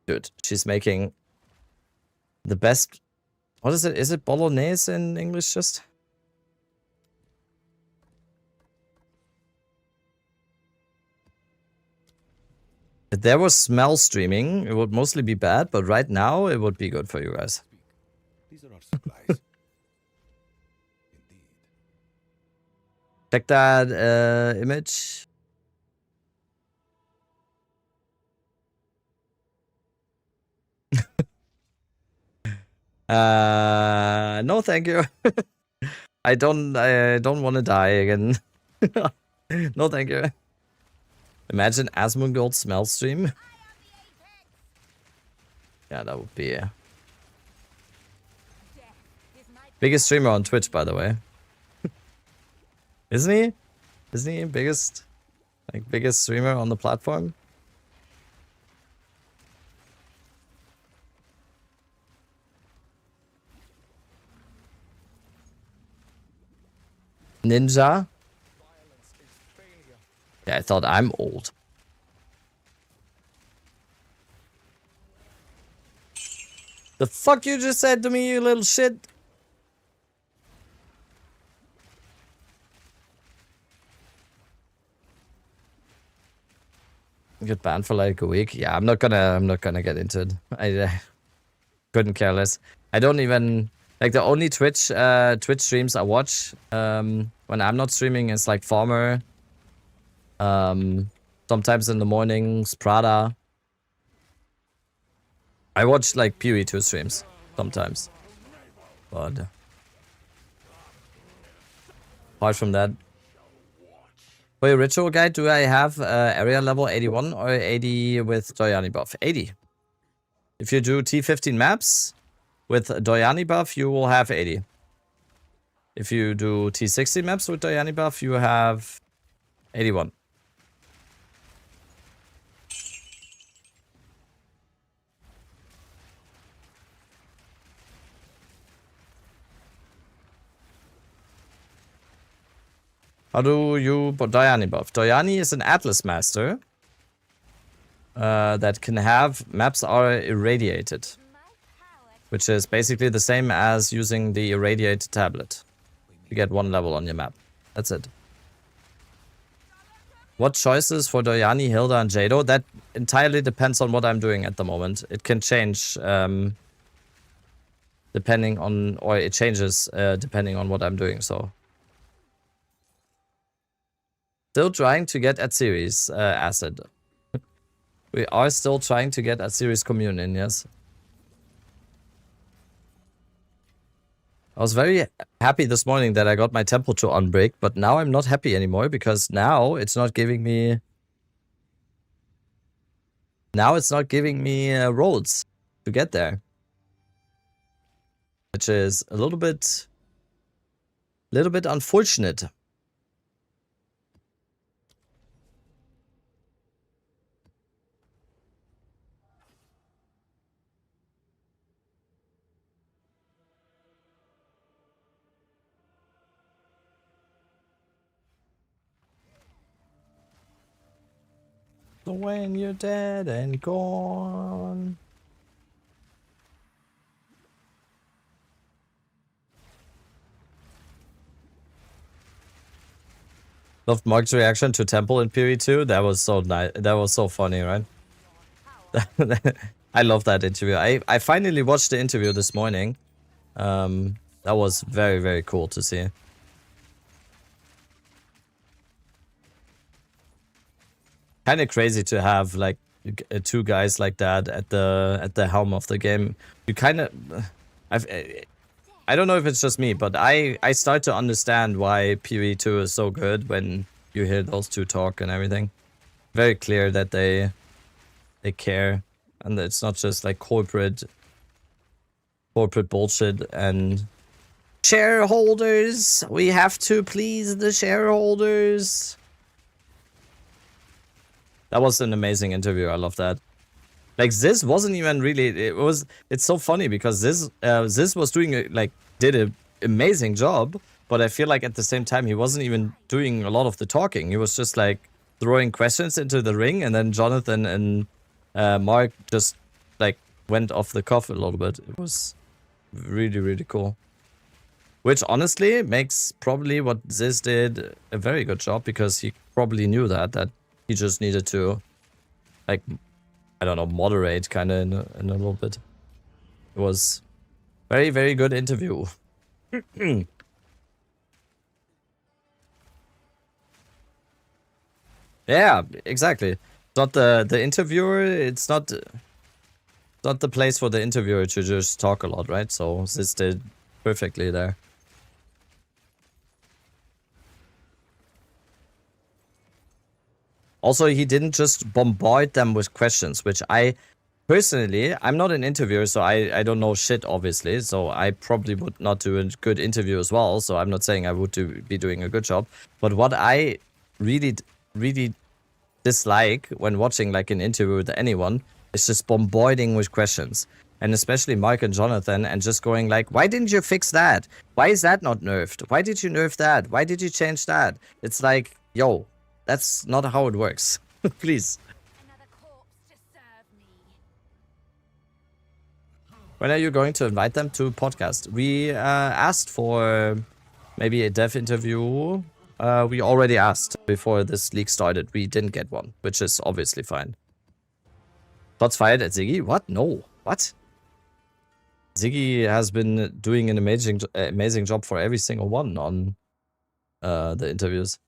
Dude, she's making the best. What is it? Is it bolognese in English just? If there was smell streaming, it would mostly be bad, but right now it would be good for you guys. These are our supplies. Indeed. Check that image. No, thank you. I don't want to die again. No, thank you. Imagine Asmongold smell stream. Yeah, that would be biggest streamer on Twitch, by the way. Isn't he? Isn't he biggest streamer on the platform? Ninja? Yeah, I thought I'm old. The fuck you just said to me, you little shit? Get banned for like a week. Yeah, I'm not gonna get into it. I couldn't care less. I don't even like the only Twitch streams I watch when I'm not streaming is like Farmer. Sometimes in the mornings, Prada. I watch like PoE2 streams sometimes. But apart from that. For your ritual guide, do I have area level 81 or 80 with Doyani buff? 80. If you do T15 maps with Doyani buff, you will have 80. If you do T60 maps with Doyani buff, you have 81. How do you Doyani buff? Doyani is an Atlas Master that can have maps are irradiated, which is basically the same as using the irradiated tablet. You get one level on your map. That's it. What choices for Doyani, Hilda, and Jado? That entirely depends on what I'm doing at the moment. It can change depending on, or it changes depending on what I'm doing. So. Still trying to get Atziri's asset. We are still trying to get Atziri's commune in, yes. I was very happy this morning that I got my temple to unbreak, but now I'm not happy anymore because now it's not giving me... Now it's not giving me rolls to get there. Which is a little bit Little bit unfortunate. So when you're dead and gone. Loved Mark's reaction to Temple in PV2. That was so nice. That was so funny, right? I love that interview. I finally watched the interview this morning. That was very, very cool to see. Kind of crazy to have like two guys like that at the helm of the game. You kind of, I don't know if it's just me, but I start to understand why PV2 is so good when you hear those two talk and everything. Very clear that they care, and it's not just like corporate bullshit and shareholders. We have to please the shareholders. That was an amazing interview. I love that. Like this wasn't even really. It's so funny because this was doing did an amazing job, but I feel like at the same time he wasn't even doing a lot of the talking. He was just like throwing questions into the ring, and then Jonathan and Mark just like went off the cuff a little bit. It was really, really cool. Which honestly makes probably what Ziz did a very good job, because he probably knew that he just needed to, like, I don't know, moderate kind of in a little bit. It was very, very good interview. Yeah, exactly. Not the interviewer. It's not the place for the interviewer to just talk a lot, right? So Ziz did perfectly there. Also, he didn't just bombard them with questions, which I personally, I'm not an interviewer, so I don't know shit, obviously. So I probably would not do a good interview as well. So I'm not saying I would be doing a good job. But what I really, really dislike when watching like an interview with anyone is just bombarding with questions. And especially Mark and Jonathan, and just going like, why didn't you fix that? Why is that not nerfed? Why did you nerf that? Why did you change that? It's like, yo, that's not how it works. Please. Another corpse to serve me. When are you going to invite them to podcast? We asked for maybe a dev interview. We already asked before this league started. We didn't get one, which is obviously fine. Shots fired at Ziggy? What? No. What? Ziggy has been doing an amazing job for every single one on the interviews.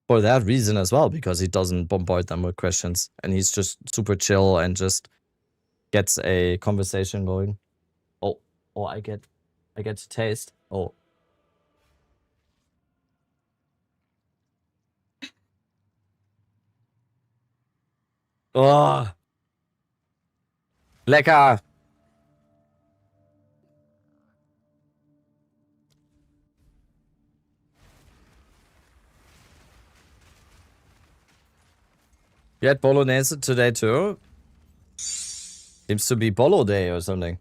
For that reason as well, because he doesn't bombard them with questions, and he's just super chill and just gets a conversation going. Oh, I get to taste. Oh. Oh. Lecker. You had bolognese today too? Seems to be Bolo Day or something.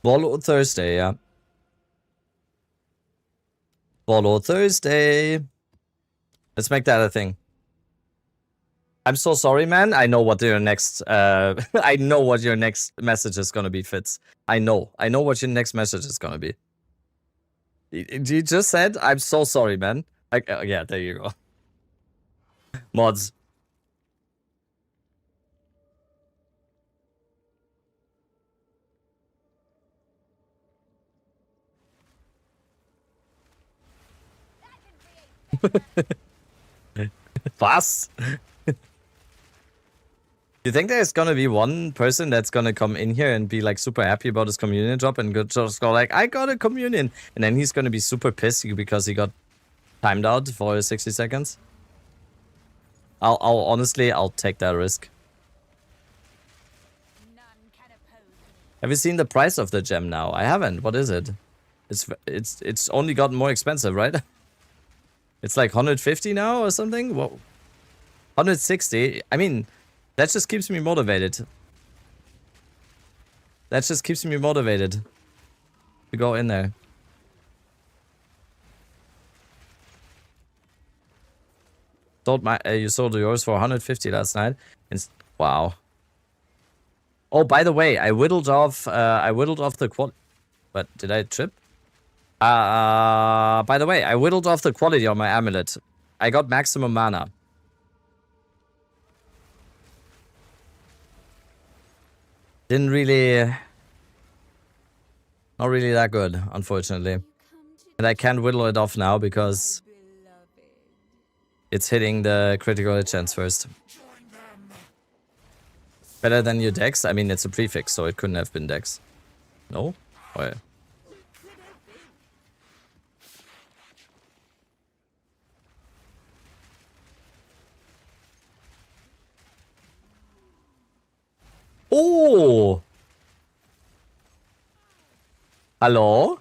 Bolo Thursday, yeah. Bolo Thursday. Let's make that a thing. I'm so sorry, man. I know what your next I know what your next message is gonna be, Fitz. I know what your next message is gonna be. You just said, I'm so sorry, man. Yeah, there you go. Mods. Was? You think there's gonna be one person that's gonna come in here and be like super happy about his communion drop and just go like, I got a communion, and then he's gonna be super pissed because he got timed out for 60 seconds? I'll honestly, I'll take that risk. None can oppose me. Have you seen the price of the gem now? I haven't. What is it? It's only gotten more expensive, right? It's like 150 now or something? Whoa. 160? I mean, that just keeps me motivated. That just keeps me motivated to go in there. You sold yours for 150 last night. Wow. Oh, by the way, I whittled off the quality. What, did I trip? By the way, I whittled off the quality on my amulet. I got maximum mana. Not really that good, unfortunately. And I can't whittle it off now because it's hitting the critical hit chance first. Better than your dex? I mean, it's a prefix, so it couldn't have been dex. No? Oh, yeah. Oh! Hello?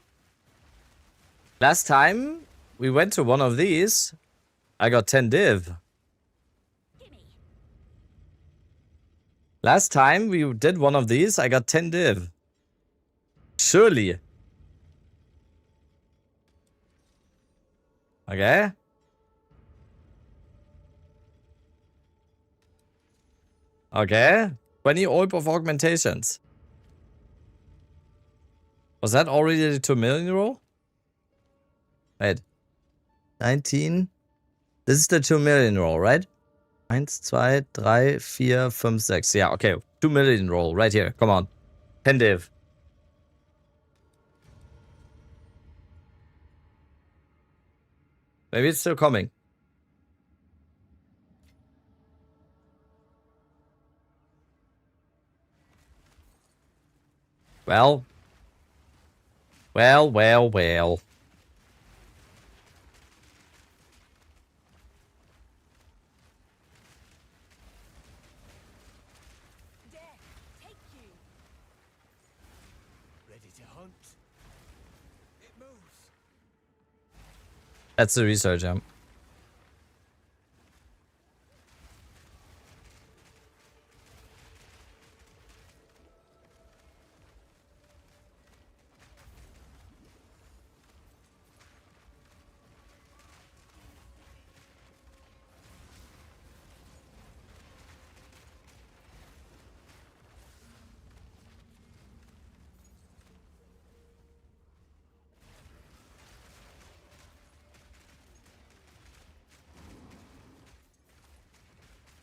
Last time we went to one of these, I got 10 div. Last time we did one of these, I got 10 div. Surely. Okay. Okay. 20 orb of augmentations. Was that already the 2 million roll? Wait. 19. This is the 2 million roll, right? 1, 2, 3, 4, 5, 6. Yeah, okay. 2 million roll right here. Come on. 10 div. Maybe it's still coming. Well. Well. That's the research, yeah.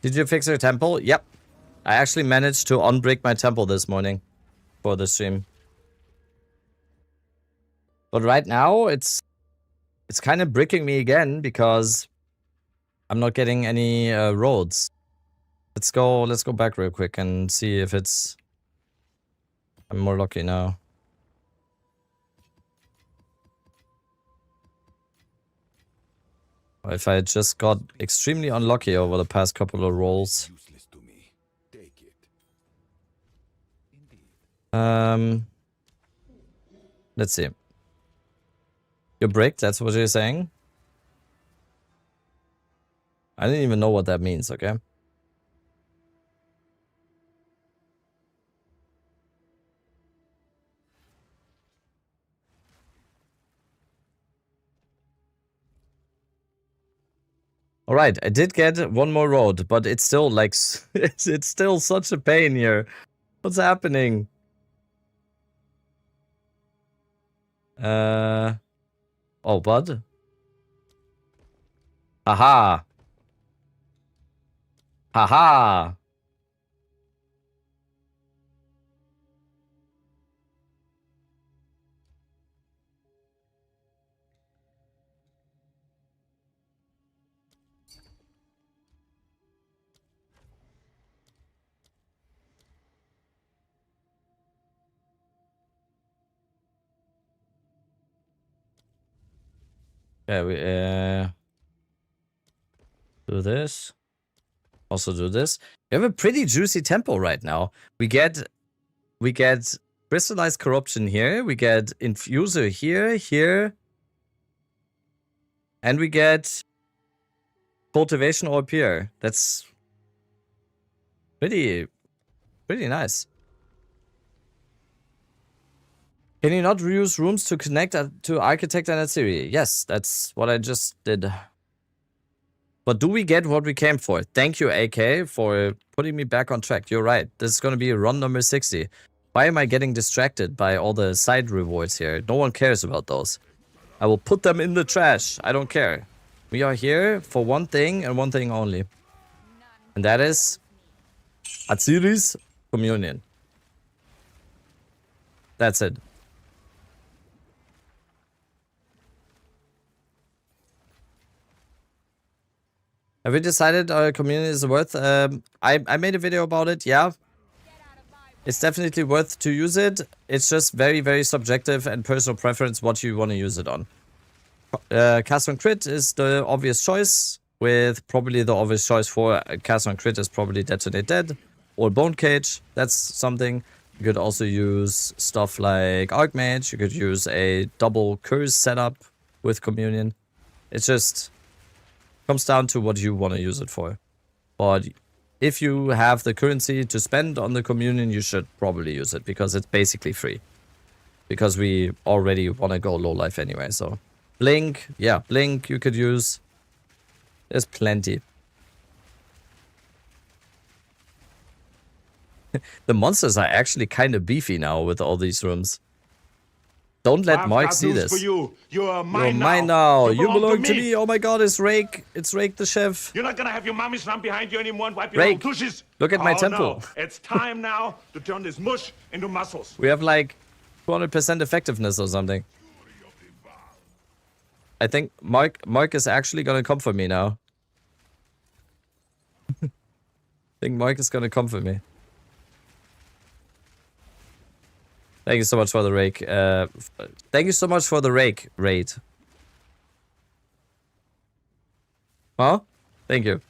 Did you fix your temple? Yep. I actually managed to unbreak my temple this morning for the stream. But right now, it's kind of bricking me again because I'm not getting any roads. Let's go back real quick and see if it's... I'm more lucky now. If I just got extremely unlucky over the past couple of rolls. Useless to me. Take it. Let's see. You're bricked, that's what you're saying? I didn't even know what that means, okay? Alright, I did get one more road, but it's still like... it's still such a pain here. What's happening? Oh, bud. Haha. Haha. Yeah, we do this. Also do this. We have a pretty juicy tempo right now. We get crystallized corruption here. We get infuser here, and we get cultivation orb here. That's pretty nice. Can you not reuse rooms to connect to Architect and Atziri? Yes, that's what I just did. But do we get what we came for? Thank you, AK, for putting me back on track. You're right. This is going to be run number 60. Why am I getting distracted by all the side rewards here? No one cares about those. I will put them in the trash. I don't care. We are here for one thing and one thing only. And that is Atziri's communion. That's it. Have we decided our community is worth? I made a video about it. Yeah, it's definitely worth to use it. It's just very, very subjective and personal preference what you want to use it on. Cast on crit is the obvious choice. With probably the obvious choice for cast on crit is probably detonate dead or bone cage. That's something. You could also use stuff like Archmage. You could use a double curse setup with communion. It's just comes down to what you want to use it for. But if you have the currency to spend on the communion, you should probably use it because it's basically free. Because we already want to go low life anyway. So Blink, yeah, Blink you could use. There's plenty. The monsters are actually kind of beefy now with all these rooms. Don't let I've Mark got see news this. For you. You're You're mine now. You belong to me. Oh my god, it's Rake. It's Rake the chef. You're not gonna have your mommies run behind you anymore and wipe your Rake, own tushes. look at my Oh, temple. No. It's time now to turn this mush into muscles. We have like 200% effectiveness or something. I think Mark is actually gonna come for me now. I think Mark is gonna come for me. Thank you so much for the rake. Thank you so much for the rake raid. Huh? Thank you.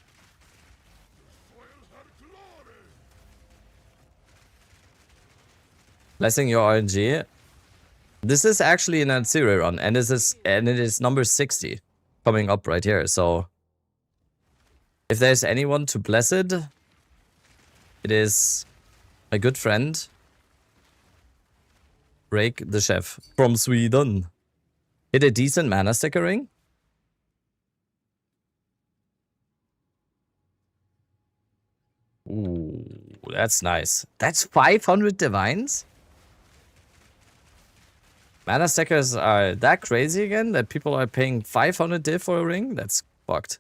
Blessing your RNG. This is actually an Atziri run, and it is number 60 coming up right here. So if there's anyone to bless it, it is my good friend Rake the chef from Sweden. Hit a decent mana sticker ring. Ooh, that's nice. That's 500 divines? Mana stickers are that crazy again that people are paying 500 div for a ring? That's fucked.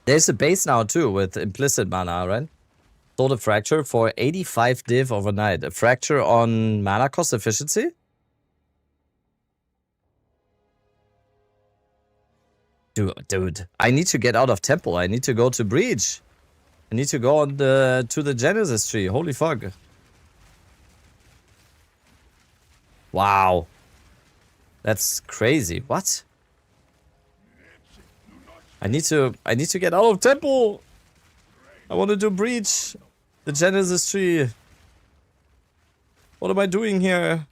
There's a base now too with implicit mana, right? Sold a fracture for 85 div overnight. A fracture on mana cost efficiency? Dude, I need to get out of temple. I need to go to breach. I need to go on to the Genesis tree. Holy fuck. Wow. That's crazy. What? I need to get out of temple. I want to do breach. The Genesis tree. What am I doing here?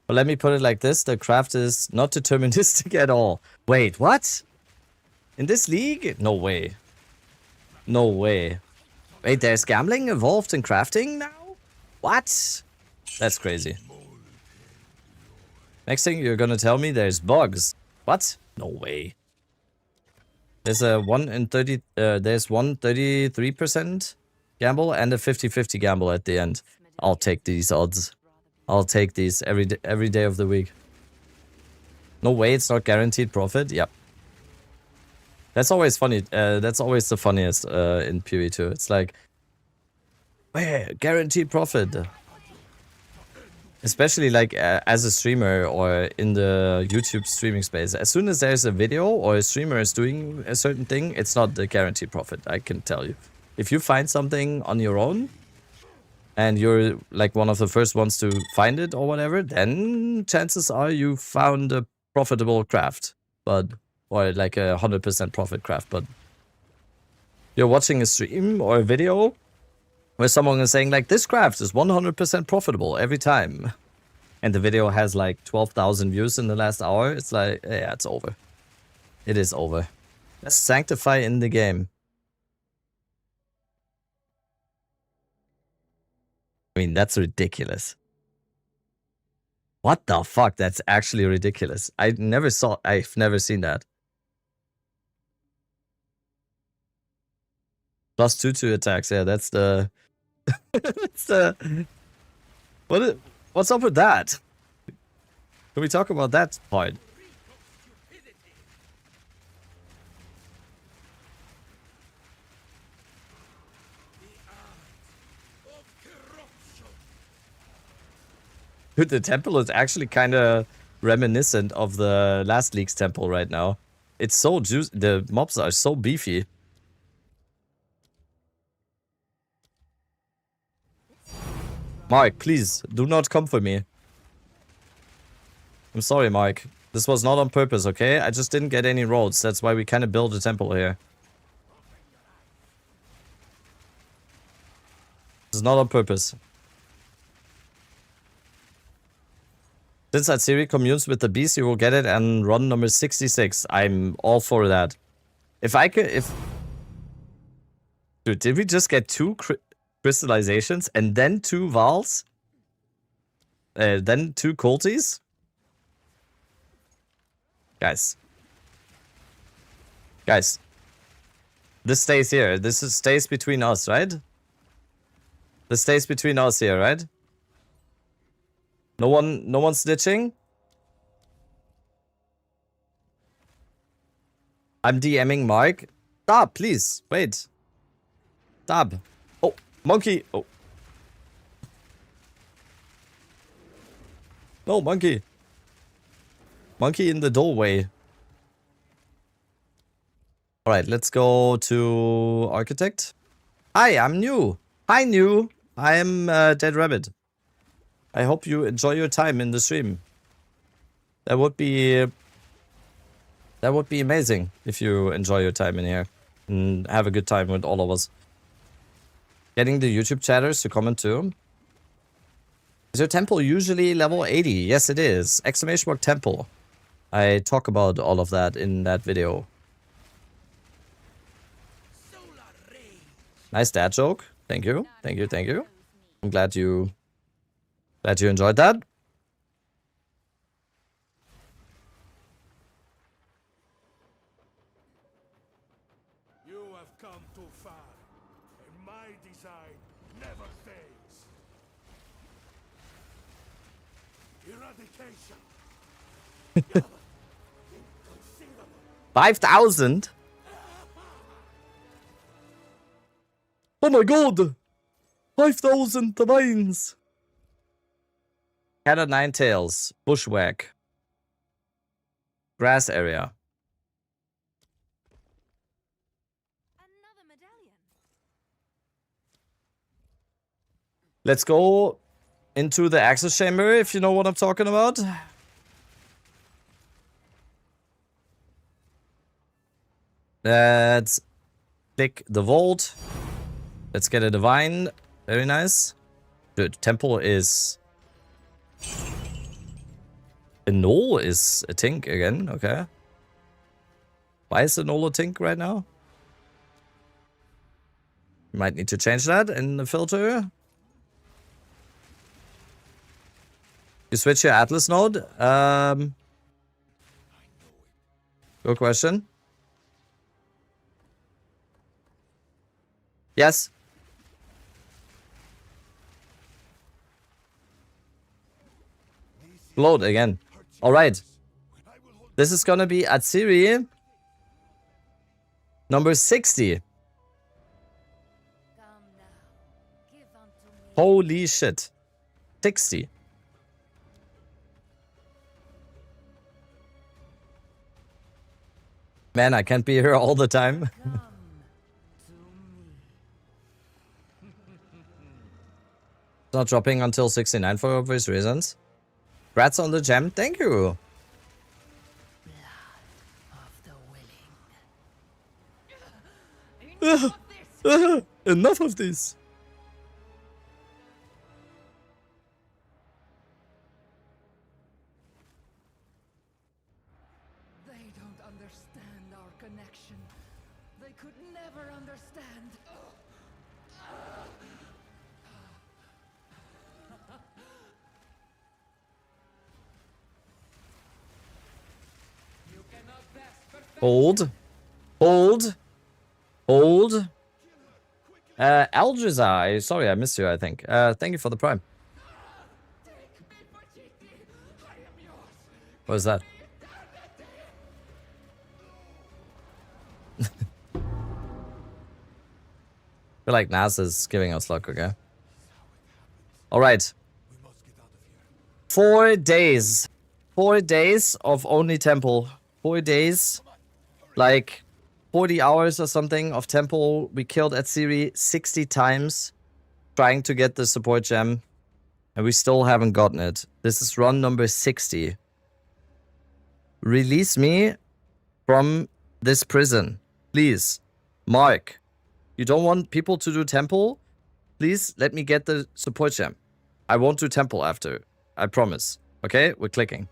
But let me put it like this. The craft is not deterministic at all. Wait, what? In this league? No way. No way. Wait, there's gambling involved in crafting now? What? That's crazy. Next thing you're gonna tell me there's bugs. What? No way. There's a 1 in 30 there's 133% gamble and a 50-50 gamble at the end. I'll take these odds. I'll take these every day of the week. No way it's not guaranteed profit? Yep. That's always funny. That's always the funniest in PvE2. It's like, wait, guaranteed profit. Especially like as a streamer or in the YouTube streaming space. As soon as there's a video or a streamer is doing a certain thing, it's not the guaranteed profit, I can tell you. If you find something on your own and you're like one of the first ones to find it or whatever, then chances are you found a profitable craft. But or like a 100% profit craft. But you're watching a stream or a video where someone is saying like, this craft is 100% profitable every time, and the video has like 12,000 views in the last hour, it's like, yeah, it's over. It is over. Let's sanctify in the game. I mean, that's ridiculous. What the fuck? That's actually ridiculous. I've never seen that. +2 to attacks. Yeah, that's the... that's the... What's up with that? Can we talk about that part? Dude, the temple is actually kind of reminiscent of the last league's temple right now. It's so juicy. The mobs are so beefy. Mark, please, do not come for me. I'm sorry, Mark. This was not on purpose, okay? I just didn't get any roads. That's why we kind of built a temple here. This is not on purpose. Since Atziri communes with the beast, you will get it and run number 66. I'm all for that. If I could... Dude, did we just get 2 crystallizations and then 2 Vals? Then 2 culties? Guys. Guys. This stays here. Stays between us, right? This stays between us here, right? No one snitching? I'm DMing Mark. Stop, please. Wait. Stop. Oh, monkey. Oh. No, monkey. Monkey in the doorway. Alright, let's go to Architect. Hi, I'm new. Hi, new. I am Dead Rabbit. I hope you enjoy your time in the stream. That would be amazing if you enjoy your time in here and have a good time with all of us. Getting the YouTube chatters to comment too. Is your temple usually level 80? Yes, it is. Exclamation mark temple. I talk about all of that in that video. Nice dad joke. Thank you. Thank you. Thank you. I'm glad you enjoyed that. You have come too far, and my design never fails. Eradication. 5,000? Oh my god! 5,000 domains! Cat of 9 tails. Bushwhack. Grass area. Another medallion. Let's go into the access chamber, if you know what I'm talking about. Let's pick the vault. Let's get a divine. Very nice. Good. Temple is... A null is a tink again. Okay. Why is the null a tink right now? Might need to change that in the filter. You switch your Atlas node? Good question. Yes. Load again. Alright. This is gonna be Atziri. Number 60. Come now. Give unto me. Holy shit. 60. Man, I can't be here all the time. It's not dropping until 69 for obvious reasons. Congrats on the gem. Thank you. Enough of this. They don't understand our connection. They could never understand. Hold. Hold. Hold. Algezar, sorry I missed you, I think. Thank you for the prime. What is that? I feel like NASA's giving us luck, okay? Alright. 4 days. 4 days of only temple. 4 days. Like 40 hours or something of temple. We killed Atziri 60 times trying to get the support gem. And we still haven't gotten it. This is run number 60. Release me from this prison. Please. Mark. You don't want people to do temple? Please let me get the support gem. I won't do temple after. I promise. Okay? We're clicking.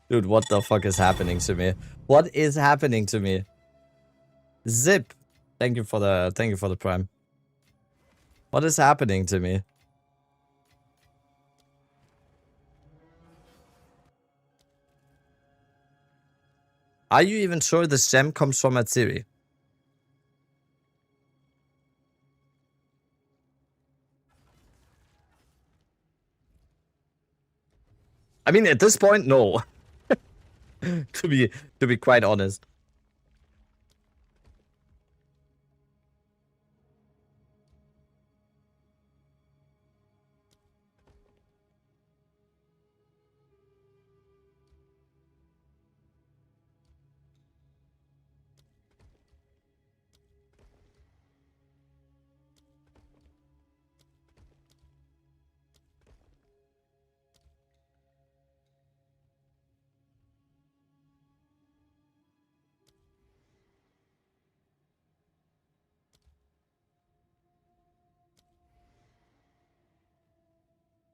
Dude, what the fuck is happening to me? What is happening to me? Zip. Thank you for the prime. What is happening to me? Are you even sure this gem comes from Atziri? I mean, at this point, no. to be quite honest.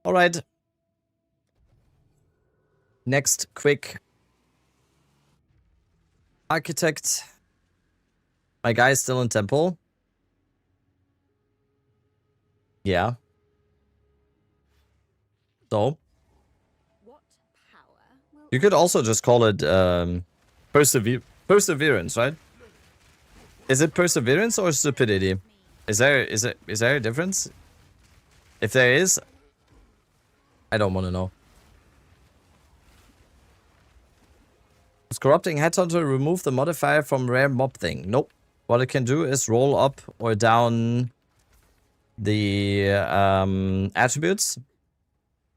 All right. Next, quick. Architect. My guy is still in temple. Yeah. So. What power will You could also just call it perseverance, right? Is it perseverance or stupidity? Is there a difference? If there is, I don't want to know. Does corrupting headhunter remove the modifier from rare mob thing? Nope. What it can do is roll up or down the attributes.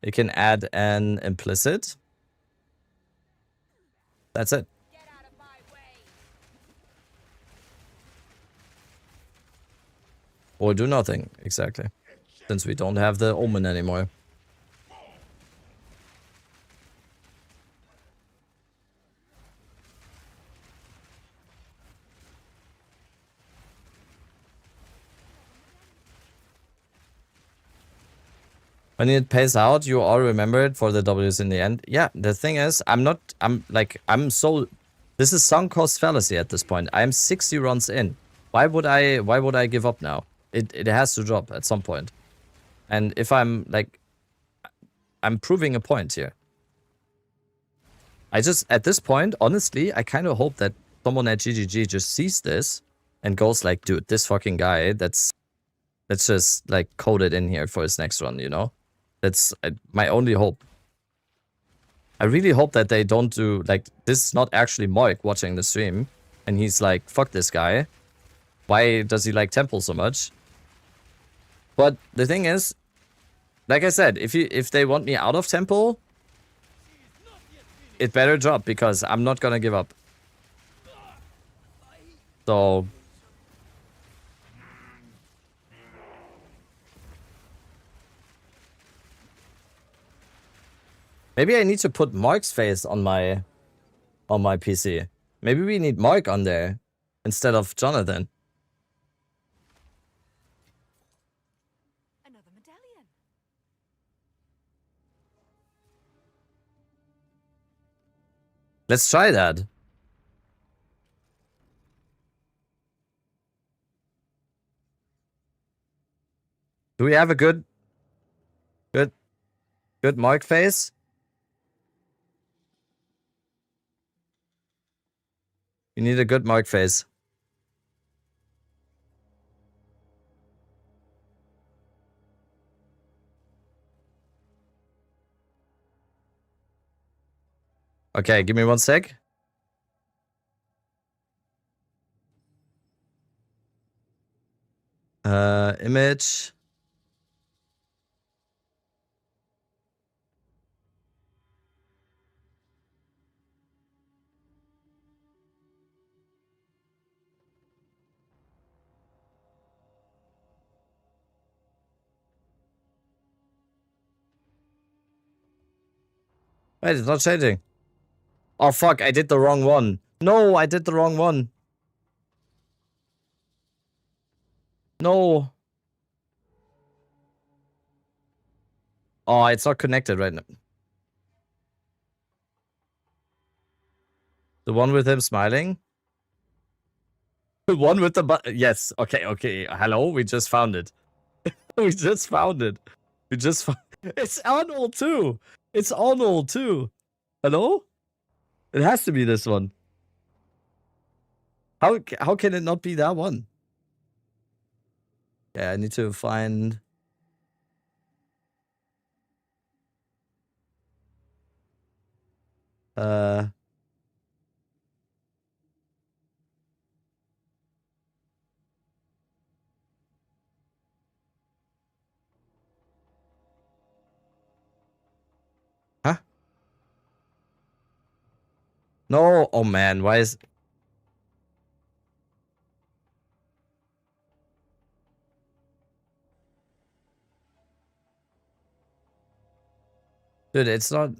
It can add an implicit. That's it. get out of my way? Or do nothing, exactly. Since we don't have the omen anymore. When it pays out, you all remember it for the W's in the end. Yeah, the thing is, this is sunk cost fallacy at this point. I'm 60 runs in. Why would I give up now? It has to drop at some point. And if I'm proving a point here. At this point, honestly, I kind of hope that someone at GGG just sees this and goes like, dude, this fucking guy, let's just like code it in here for his next run, you know? That's my only hope. I really hope that they don't do, like, this is not actually Moik watching the stream. And he's like, fuck this guy. Why does he like Temple so much? But the thing is, like I said, if they want me out of Temple, it better drop, because I'm not gonna give up. So... maybe I need to put Mark's face on my PC. Maybe we need Mark on there instead of Jonathan. Another medallion. Let's try that. Do we have a good Mark face? You need a good Mark face. Okay, give me 1 sec. Image. Wait, it's not changing. Oh fuck, I did the wrong one. No, I did the wrong one. No. Oh, it's not connected right now. The one with him smiling? The one with the yes, okay, okay. Hello, we just found it. We just found it. We just found it's Arnold too. It's Arnold too. Hello? It has to be this one. How can it not be that one? Yeah, I need to find... Huh? No, oh man, why is... Dude, it's not...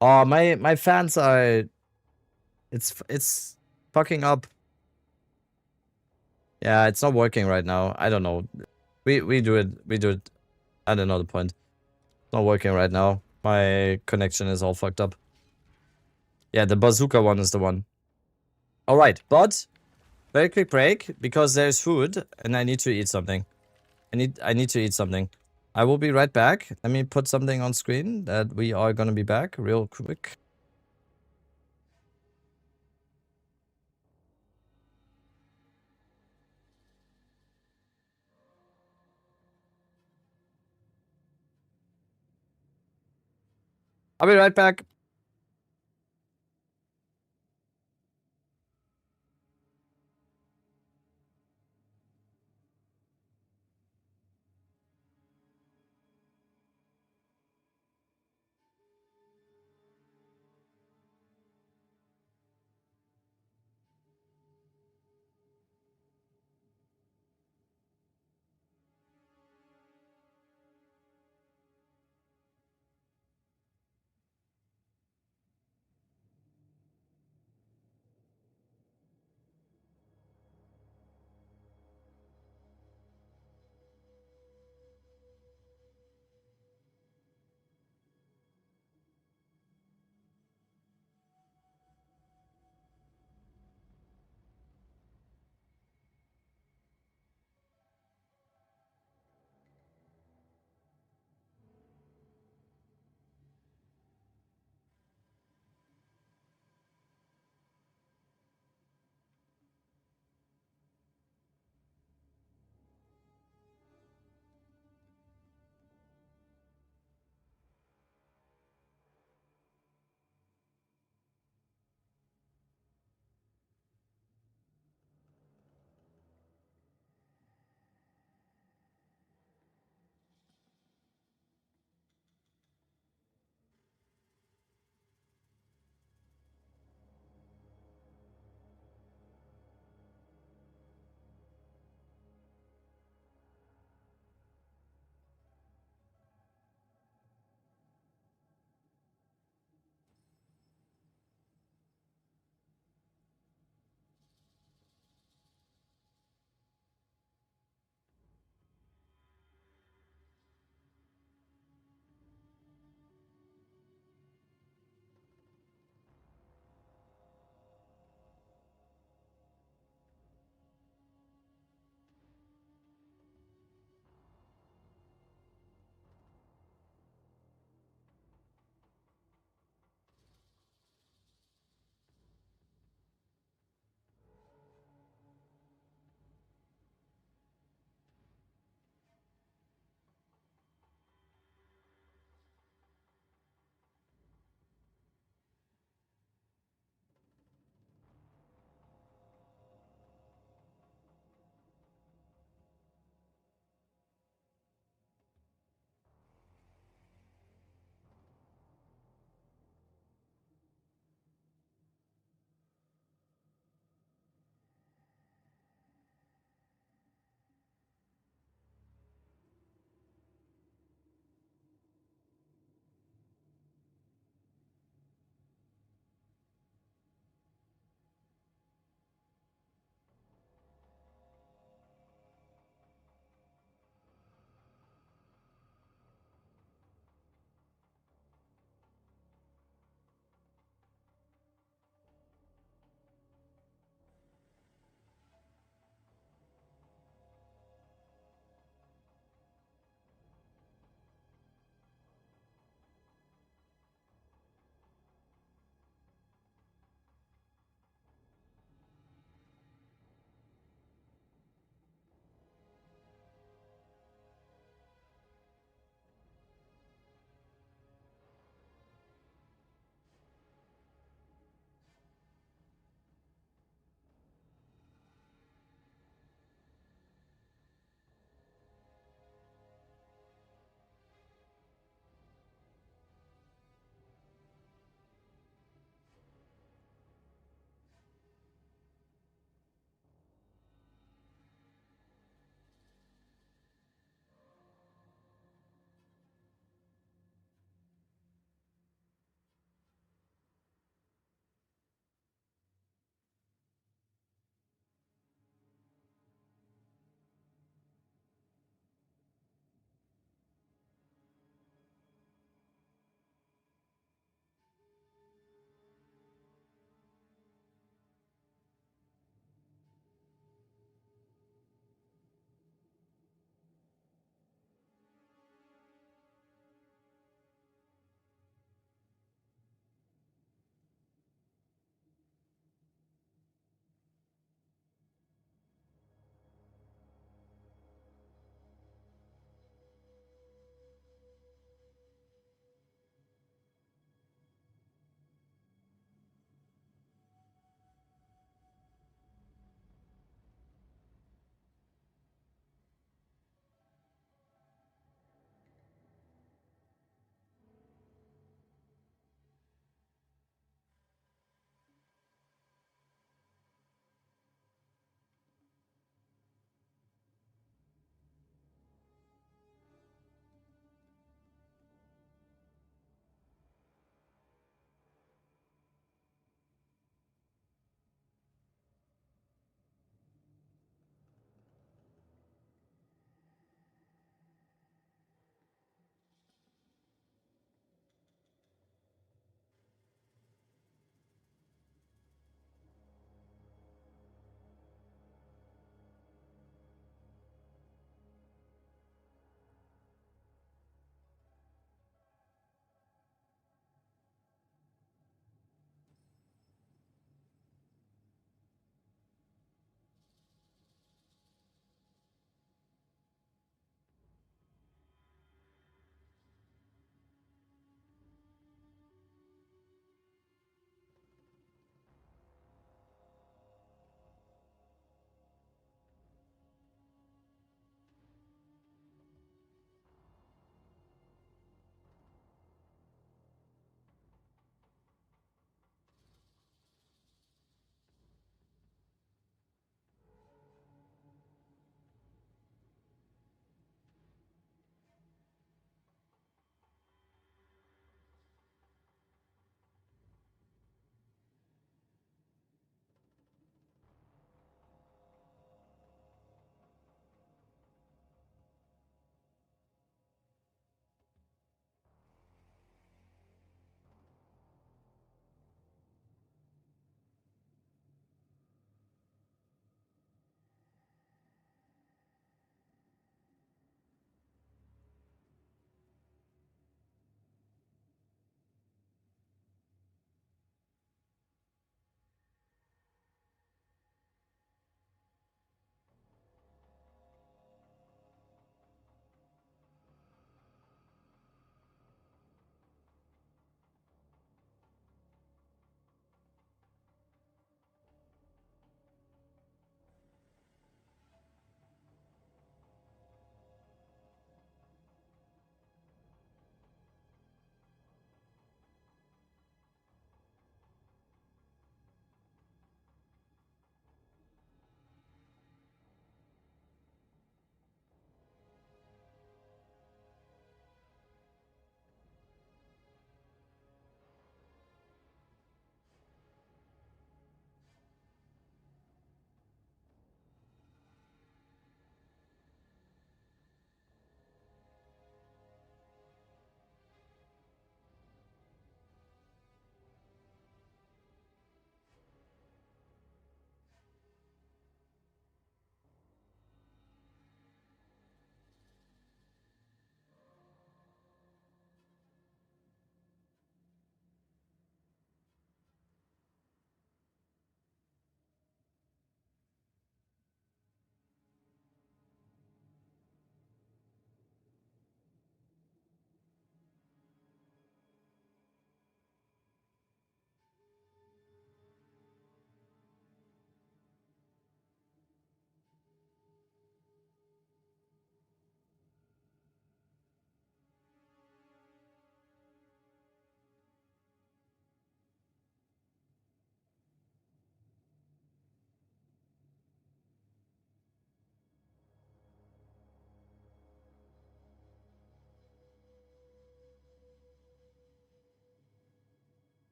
Oh, my fans are... It's fucking up. Yeah, it's not working right now. I don't know. We do it. I don't know the point. It's not working right now. My connection is all fucked up. Yeah, the bazooka one is the one. Alright, but very quick break because there's food and I need to eat something. I need to eat something. I will be right back. Let me put something on screen that we are gonna be back real quick. I'll be right back.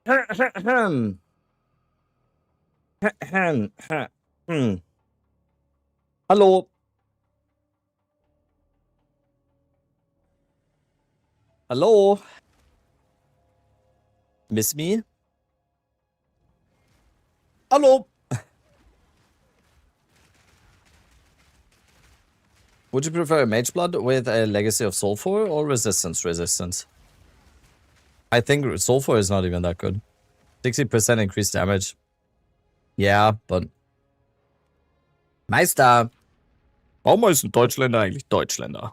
Hallo. Hallo. Miss me? Hallo. Would you prefer Mage Blood with a Legacy of Sulfur or Resistance? I think Sulfur is not even that good. 60% increased damage. Yeah, but... Meister! Warum heißen Deutschländer eigentlich Deutschländer?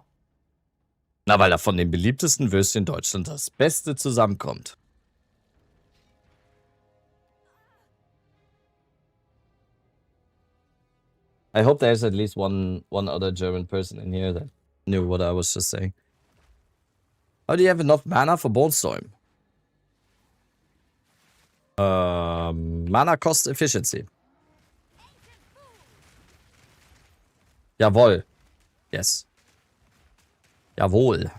Na, weil da von den beliebtesten Würstchen in Deutschland das Beste zusammenkommt. I hope there's at least one other German person in here that knew what I was just saying. How do you have enough mana for Bonestorm? Mana cost efficiency. Jawohl. Yes. Jawohl. Is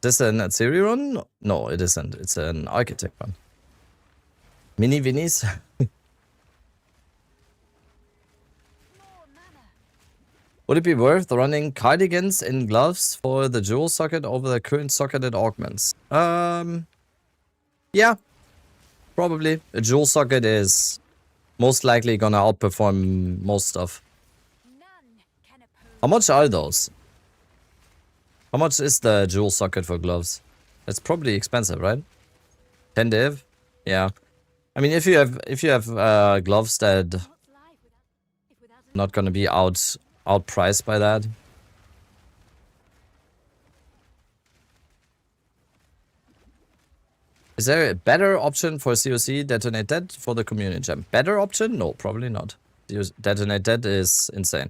this an Atziri run? No, it isn't. It's an Architect run. Mini Vinis? Would it be worth running cardigans in gloves for the jewel socket over the current socketed augments? Yeah. Probably. A jewel socket is most likely gonna outperform most stuff. How much are those? How much is the jewel socket for gloves? It's probably expensive, right? 10 div? Yeah. I mean, if you have gloves that not gonna be outpriced by that. Is there a better option for COC Detonate Dead for the community gem? Better option? No, probably not. Detonate Dead is insane.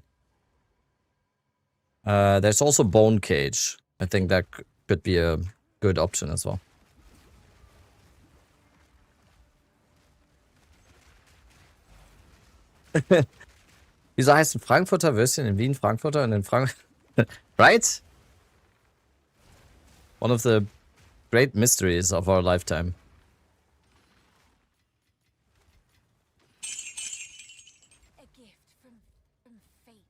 There's also Bone Cage. I think that could be a good option as well. Wieso heißen Frankfurter Würstchen in Wien Frankfurter und in Right? One of the great mysteries of our lifetime. A gift from fate.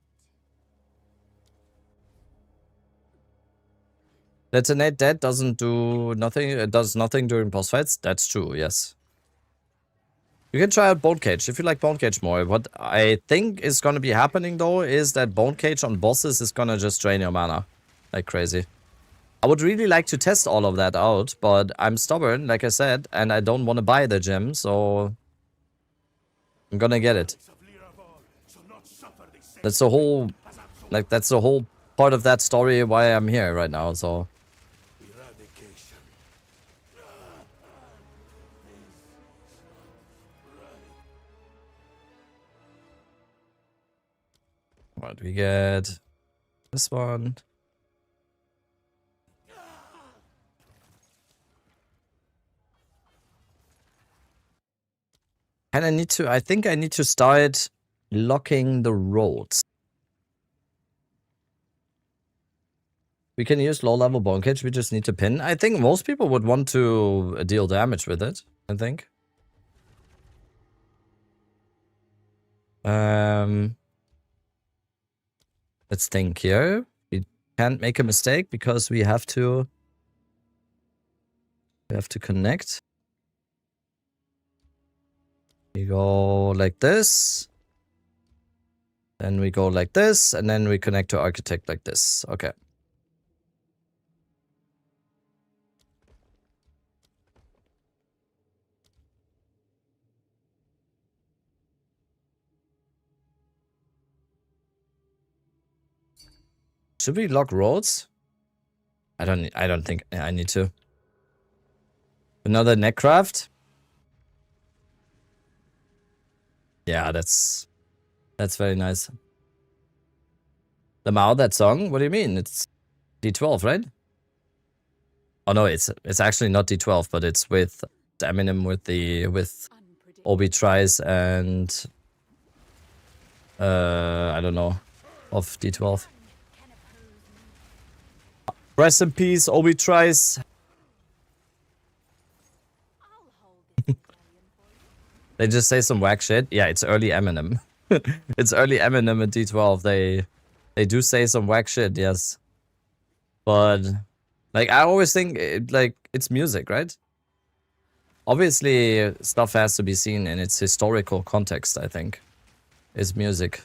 Detonate Dead doesn't do nothing. It does nothing during boss fights. That's true. Yes. You can try out Bone Cage if you like Bone Cage more. What I think is going to be happening though is that Bone Cage on bosses is going to just drain your mana like crazy. I would really like to test all of that out, but I'm stubborn, like I said, and I don't want to buy the gem, so I'm gonna get it. That's the whole, that's the whole part of that story why I'm here right now, so. What we get? This one. And I think I need to start locking the roads. We can use low-level Bone Cage, we just need to pin. I think most people would want to deal damage with it, I think. Let's think here. We can't make a mistake because we have to connect. We go like this. Then we go like this, and then we connect to Architect like this. Okay. Should we lock roads? I don't think I need to. Another Neckcraft? Yeah, that's very nice. Lamau, that song? What do you mean? It's D12, right? Oh no, it's actually not D12, but it's with Eminem with Obi Tries and I don't know, of D12. Rest in peace, Obi Tries. They just say some whack shit. Yeah, it's early Eminem. It's early Eminem at D12. They do say some whack shit, yes. But like I always think it's music, right? Obviously, stuff has to be seen in its historical context, I think. It's music.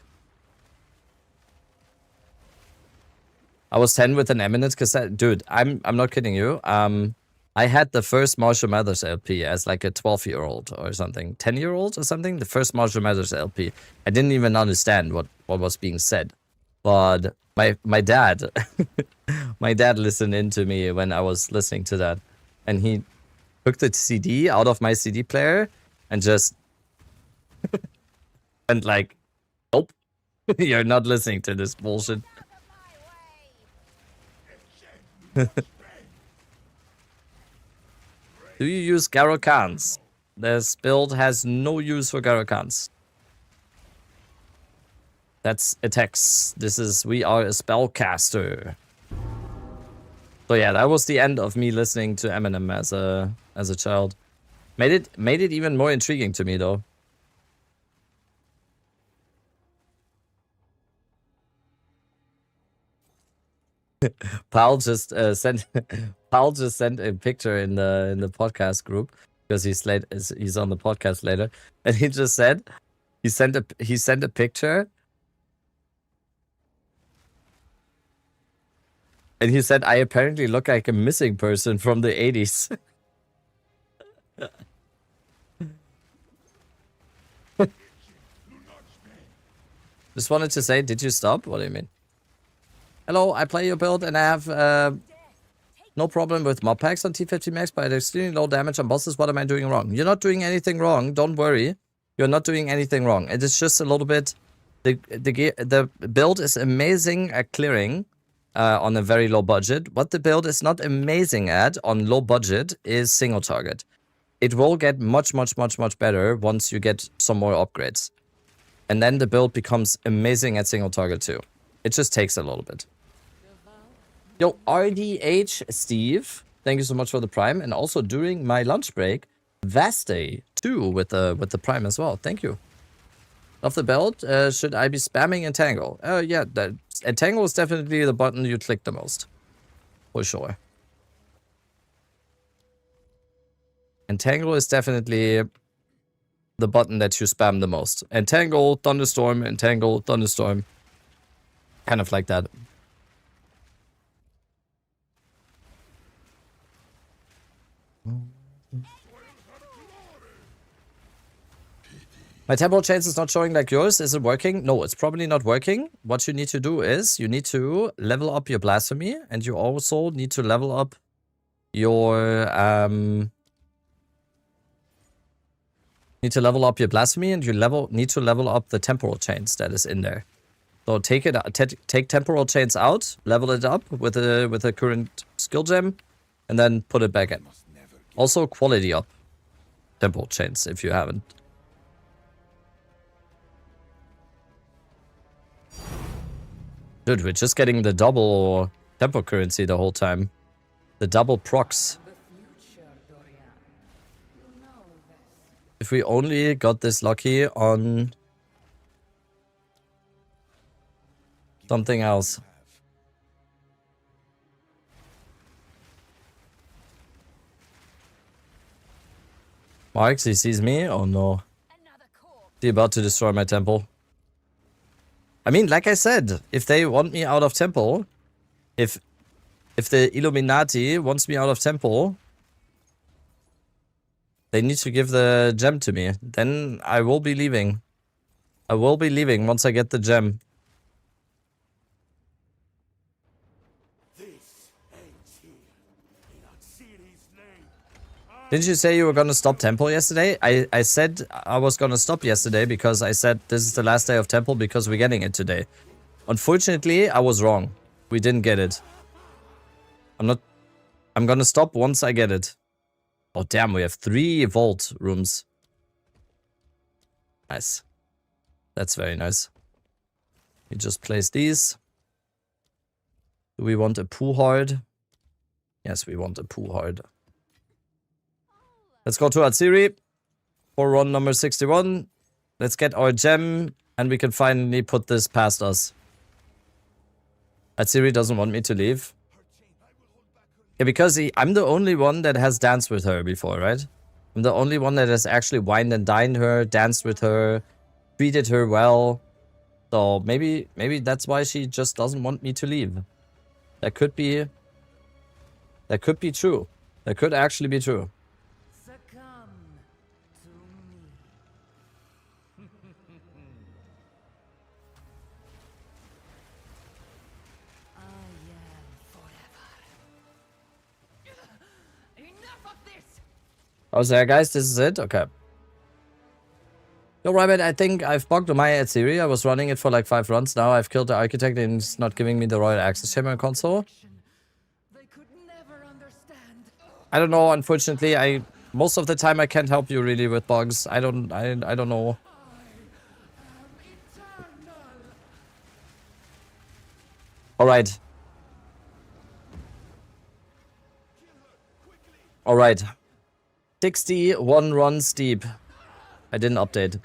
I was 10 with an Eminence cassette. Dude, I'm not kidding you. I had the first Marshall Mathers LP as like a 12-year-old or something. 10-year-old or something? The first Marshall Mathers LP. I didn't even understand what was being said. But my dad my dad listened in to me when I was listening to that. And he took the CD out of my CD player and just and like, nope, you're not listening to this bullshit. Do you use Garokans? This build has no use for Garokans. That's attacks. We are a spellcaster. So yeah, that was the end of me listening to Eminem as a child. Made it even more intriguing to me though. Paul just sent a picture in the podcast group because he's on the podcast later, and he just said he sent a picture, and he said, I apparently look like a missing person from the 80s. Just wanted to say, did you stop? What do you mean? Hello, I play your build and I have no problem with mob packs on T50 max, but extremely low damage on bosses. What am I doing wrong? You're not doing anything wrong. Don't worry. You're not doing anything wrong. It is just a little bit... The build is amazing at clearing on a very low budget. What the build is not amazing at on low budget is single target. It will get much, much, much, much better once you get some more upgrades. And then the build becomes amazing at single target too. It just takes a little bit. Yo, RDH Steve, thank you so much for the Prime. And also during my lunch break, Vaste too with the Prime as well. Thank you. Love the belt. Should I be spamming Entangle? Yeah, Entangle is definitely the button you click the most. For sure. Entangle is definitely the button that you spam the most. Entangle, Thunderstorm, Entangle, Thunderstorm. Kind of like that. My temporal chains is not showing like yours. Is it working? No, it's probably not working. What you need to do is you need to level up your blasphemy, and you also need to level up your blasphemy, and you need to level up the temporal chains that is in there. So take temporal chains out, level it up with a current skill gem, and then put it back in. Also quality up temporal chains if you haven't. Dude, we're just getting the double tempo currency the whole time. The double procs. If we only got this lucky on something else. Marks, he sees me? Oh no. He's about to destroy my temple. I mean, like I said, if they want me out of temple, if the Illuminati wants me out of temple, they need to give the gem to me. Then I will be leaving. I will be leaving once I get the gem. Didn't you say you were gonna stop temple yesterday? I said I was gonna stop yesterday because I said this is the last day of temple because we're getting it today. Unfortunately, I was wrong. We didn't get it. I'm gonna stop once I get it. Oh damn, we have 3 vault rooms. Nice. That's very nice. We just place these. Do we want a poo hard? Yes, we want a poo hard. Let's go to Atziri. for run number 61. Let's get our gem, and we can finally put this past us. Atziri doesn't want me to leave. Yeah, because I'm the only one that has danced with her before, right? I'm the only one that has actually wined and dined her, danced with her, treated her well. So maybe that's why she just doesn't want me to leave. That could be true. That could actually be true. Succumb to me. I am forever. Enough of this! Oh, so yeah, guys, this is it? Okay. Yo, Rabbit, I think I've bugged my Atziri. I was running it for like 5 runs now. I've killed the Architect and it's not giving me the Royal Access Chamber console. They could never understand. I don't know, unfortunately. Most of the time I can't help you really with bugs. I don't know. Alright. Alright. 61 runs deep. I didn't update.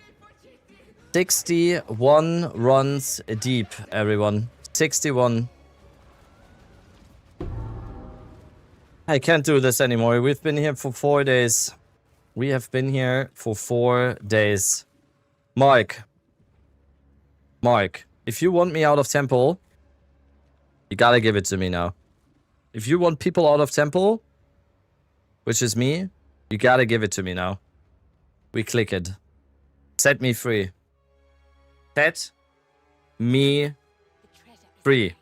61 runs deep, everyone. 61. I can't do this anymore. We've been here for 4 days. We have been here for 4 days. Mark, if you want me out of temple, you gotta give it to me now. If you want people out of temple, which is me, you gotta give it to me now. We click it. Set me free. Set me free.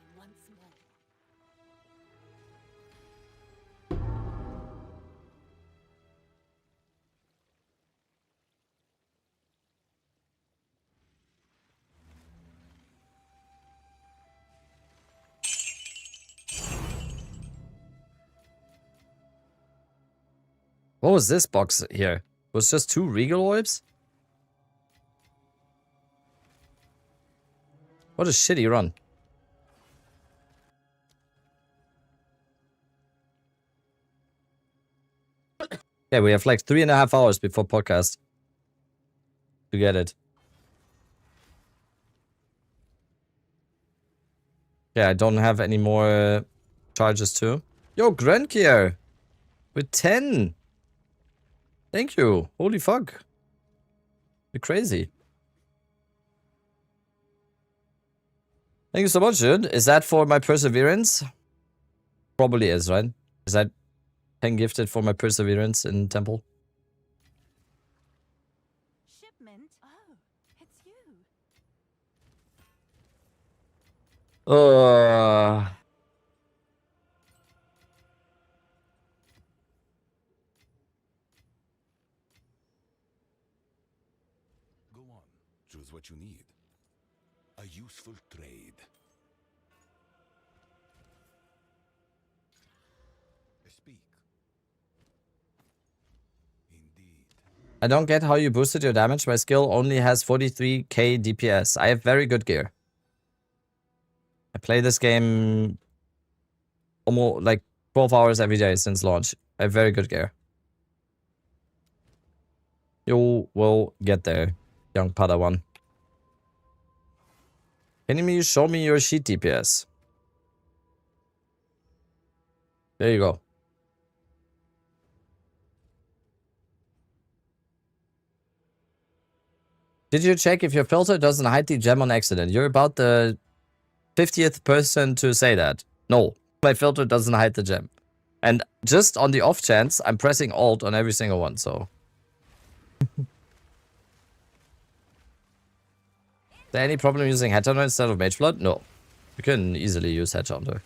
What was this box here? It was just 2 regal orbs? What a shitty run. Yeah, we have like 3.5 hours before podcast to get it. Yeah, I don't have any more charges too. Yo, Grenkier! With 10! Thank you. Holy fuck. You're crazy. Thank you so much, dude. Is that for my perseverance? Probably is, right? Is that 10 gifted for my perseverance in temple? Shipment? Oh, it's you. Go on. Choose what you need. A useful trade. Speak. Indeed. I don't get how you boosted your damage. My skill only has 43k DPS. I have very good gear. I play this game almost like 12 hours every day since launch. I have very good gear. You will get there, young Padawan. Can you show me your sheet DPS? There you go. Did you check if your filter doesn't hide the gem on accident? You're about the 50th person to say that. No, my filter doesn't hide the gem. And just on the off chance, I'm pressing Alt on every single one, so. Is there any problem using Headhunter instead of Mage Blood? No. You can easily use Headhunter.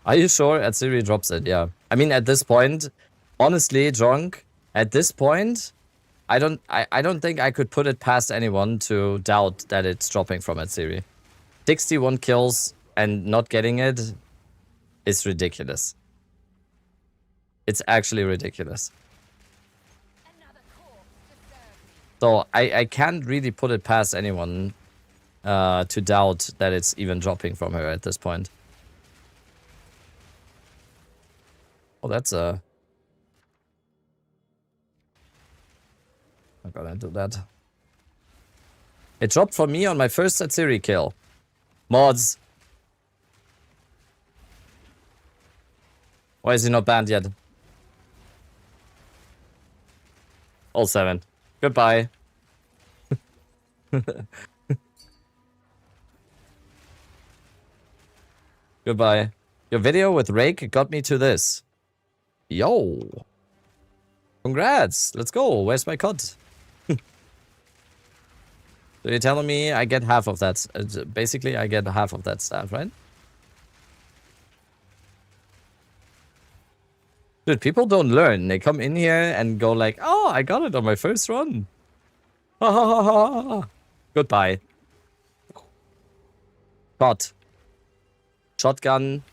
Are you sure? Atziri drops it, yeah. I mean, at this point, honestly, Drunk, at this point, I don't think I could put it past anyone to doubt that it's dropping from Atziri. 61 kills and not getting it is ridiculous. It's actually ridiculous. So I can't really put it past anyone to doubt that it's even dropping from her at this point. Oh, that's a... I'm gonna do that. It dropped for me on my first Atziri kill. Mods. Why is he not banned yet? All 7. Goodbye. Goodbye. Your video with Rake got me to this. Yo. Congrats. Let's go. Where's my cut? So you're telling me I get half of that. Basically, I get half of that stuff, right? Dude, people don't learn. They come in here and go like, oh, I got it on my first run. Ha ha ha ha ha. Goodbye. Shot. Shotgun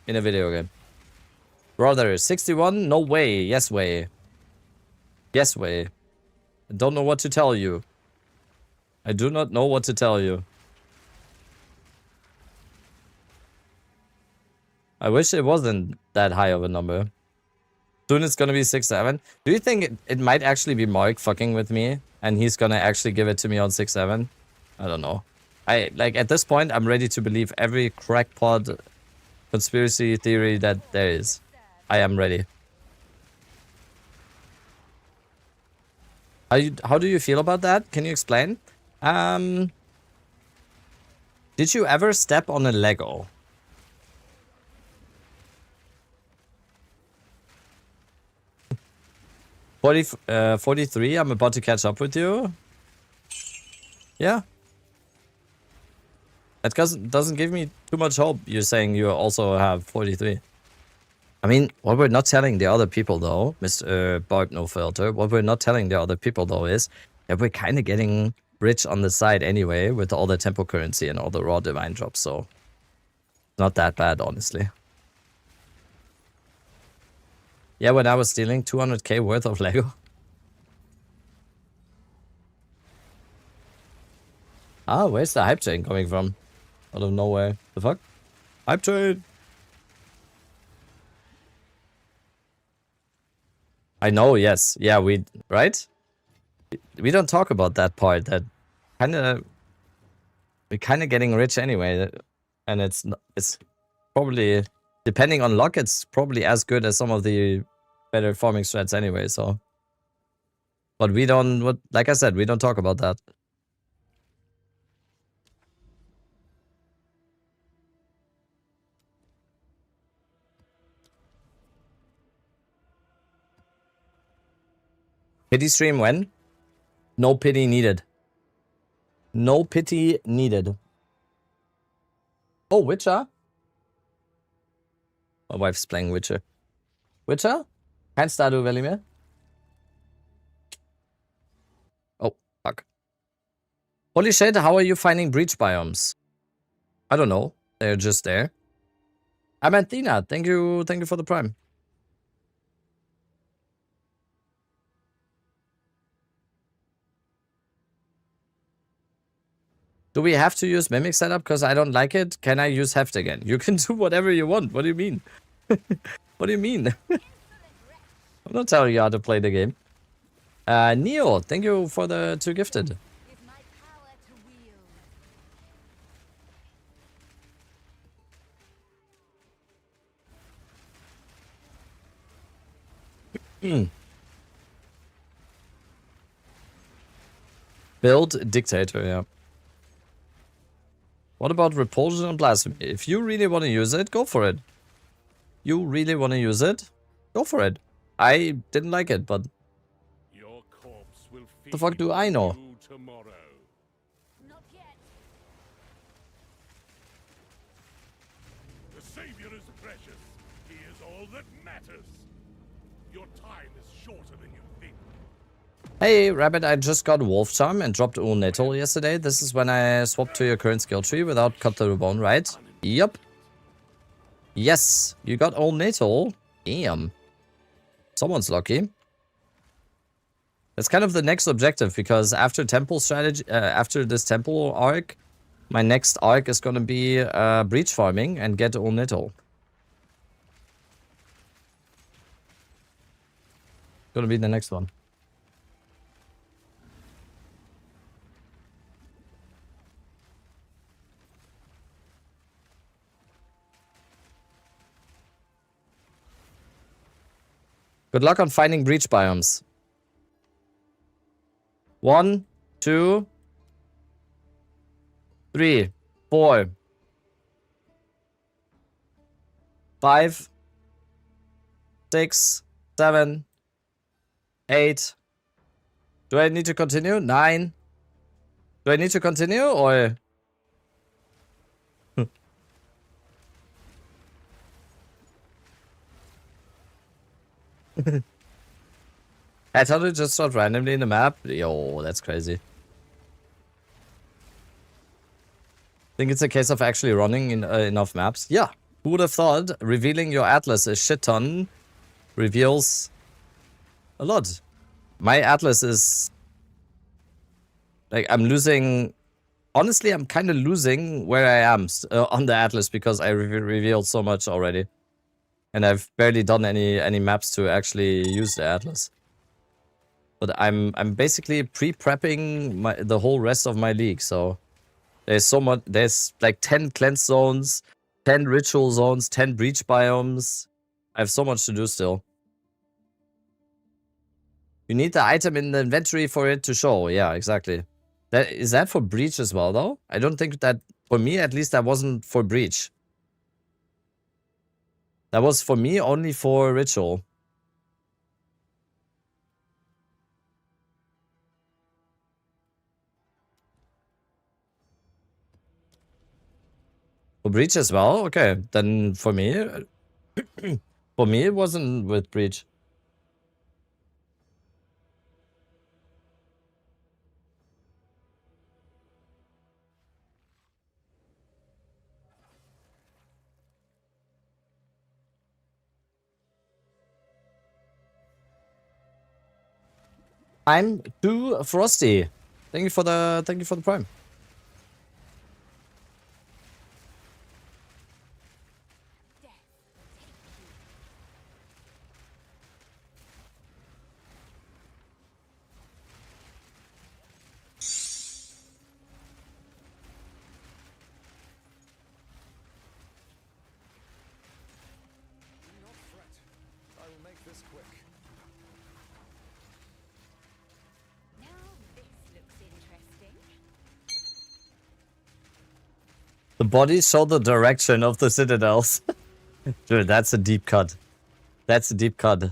in a video game. Brother, 61? No way. Yes way. Yes way. I don't know what to tell you. I do not know what to tell you. I wish it wasn't that high of a number. Soon it's gonna be 6-7. Do you think it might actually be Mark fucking with me? And he's gonna actually give it to me on 6-7? I don't know. Like, at this point, I'm ready to believe every crackpot conspiracy theory that there is. I am ready. How do you feel about that? Can you explain? Did you ever step on a Lego? – 43, I'm about to catch up with you. Yeah. That doesn't give me too much hope. You're saying you also have 43. I mean, what we're not telling the other people though, Mr. Barb No Filter, what we're not telling the other people though is that we're kind of getting rich on the side anyway with all the tempo currency and all the raw divine drops, so not that bad, honestly. Yeah, when I was stealing 200k worth of Lego. Ah, where's the hype train coming from? Out of nowhere. The fuck? Hype train! I know, yes. Yeah, right? We don't talk about that part. That we're kind of getting rich anyway, and it's probably, depending on luck, it's probably as good as some of the better farming strats anyway. So, but we don't. Like I said, we don't talk about that. Pity stream when? No pity needed. No pity needed. Oh, Witcher? My wife's playing Witcher. Witcher? Kein Stardew Valley mehr? Oh, fuck. Holy shit, how are you finding breach biomes? I don't know. They're just there. Amanthina, thank you for the prime. Do we have to use Mimic setup because I don't like it? Can I use Heft again? You can do whatever you want. What do you mean? What do you mean? I'm not telling you how to play the game. Neo, thank you for the 2 gifted. Build Dictator, yeah. What about Repulsion and Blasphemy? If you really want to use it, go for it. You really want to use it? Go for it. I didn't like it, but Your corpse will feed the fuck do I know? you tomorrow. Not yet. The Savior is precious. He is all that matters. Your time is shorter than you think. Hey, Rabbit, I just got Wolf Charm and dropped Nettle yesterday. This is when I swapped to your current skill tree without Cut to the Bone, right? Yup. Yes, you got Nettle. Damn. Someone's lucky. That's kind of the next objective, because after temple strategy, after this temple arc, my next arc is gonna be breach farming and get Nettle. gonna be the next one. Good luck on finding breach biomes. 1, 2, 3, 4, 5, 6, 7, 8. Do I need to continue? 9. Do I need to continue or? I thought it just started randomly in the map. Yo, that's crazy. I think it's a case of actually running in enough maps. Yeah, who would have thought revealing your atlas a shit ton reveals a lot. My atlas is like I'm losing. Honestly, I'm kind of losing where I am on the atlas because I revealed so much already. And I've barely done any maps to actually use the atlas. But I'm basically pre-prepping the whole rest of my league. So there's so much. There's like 10 cleanse zones, 10 ritual zones, 10 breach biomes. I have so much to do still. You need the item in the inventory for it to show. Yeah, exactly. Is that for breach as well though? I don't think that, for me at least, that wasn't for breach. That was for me only for ritual. For breach as well? Okay, then for me it wasn't with breach. I'm too frosty. Thank you for the prime. The bodies show the direction of the citadels. Dude, that's a deep cut. That's a deep cut.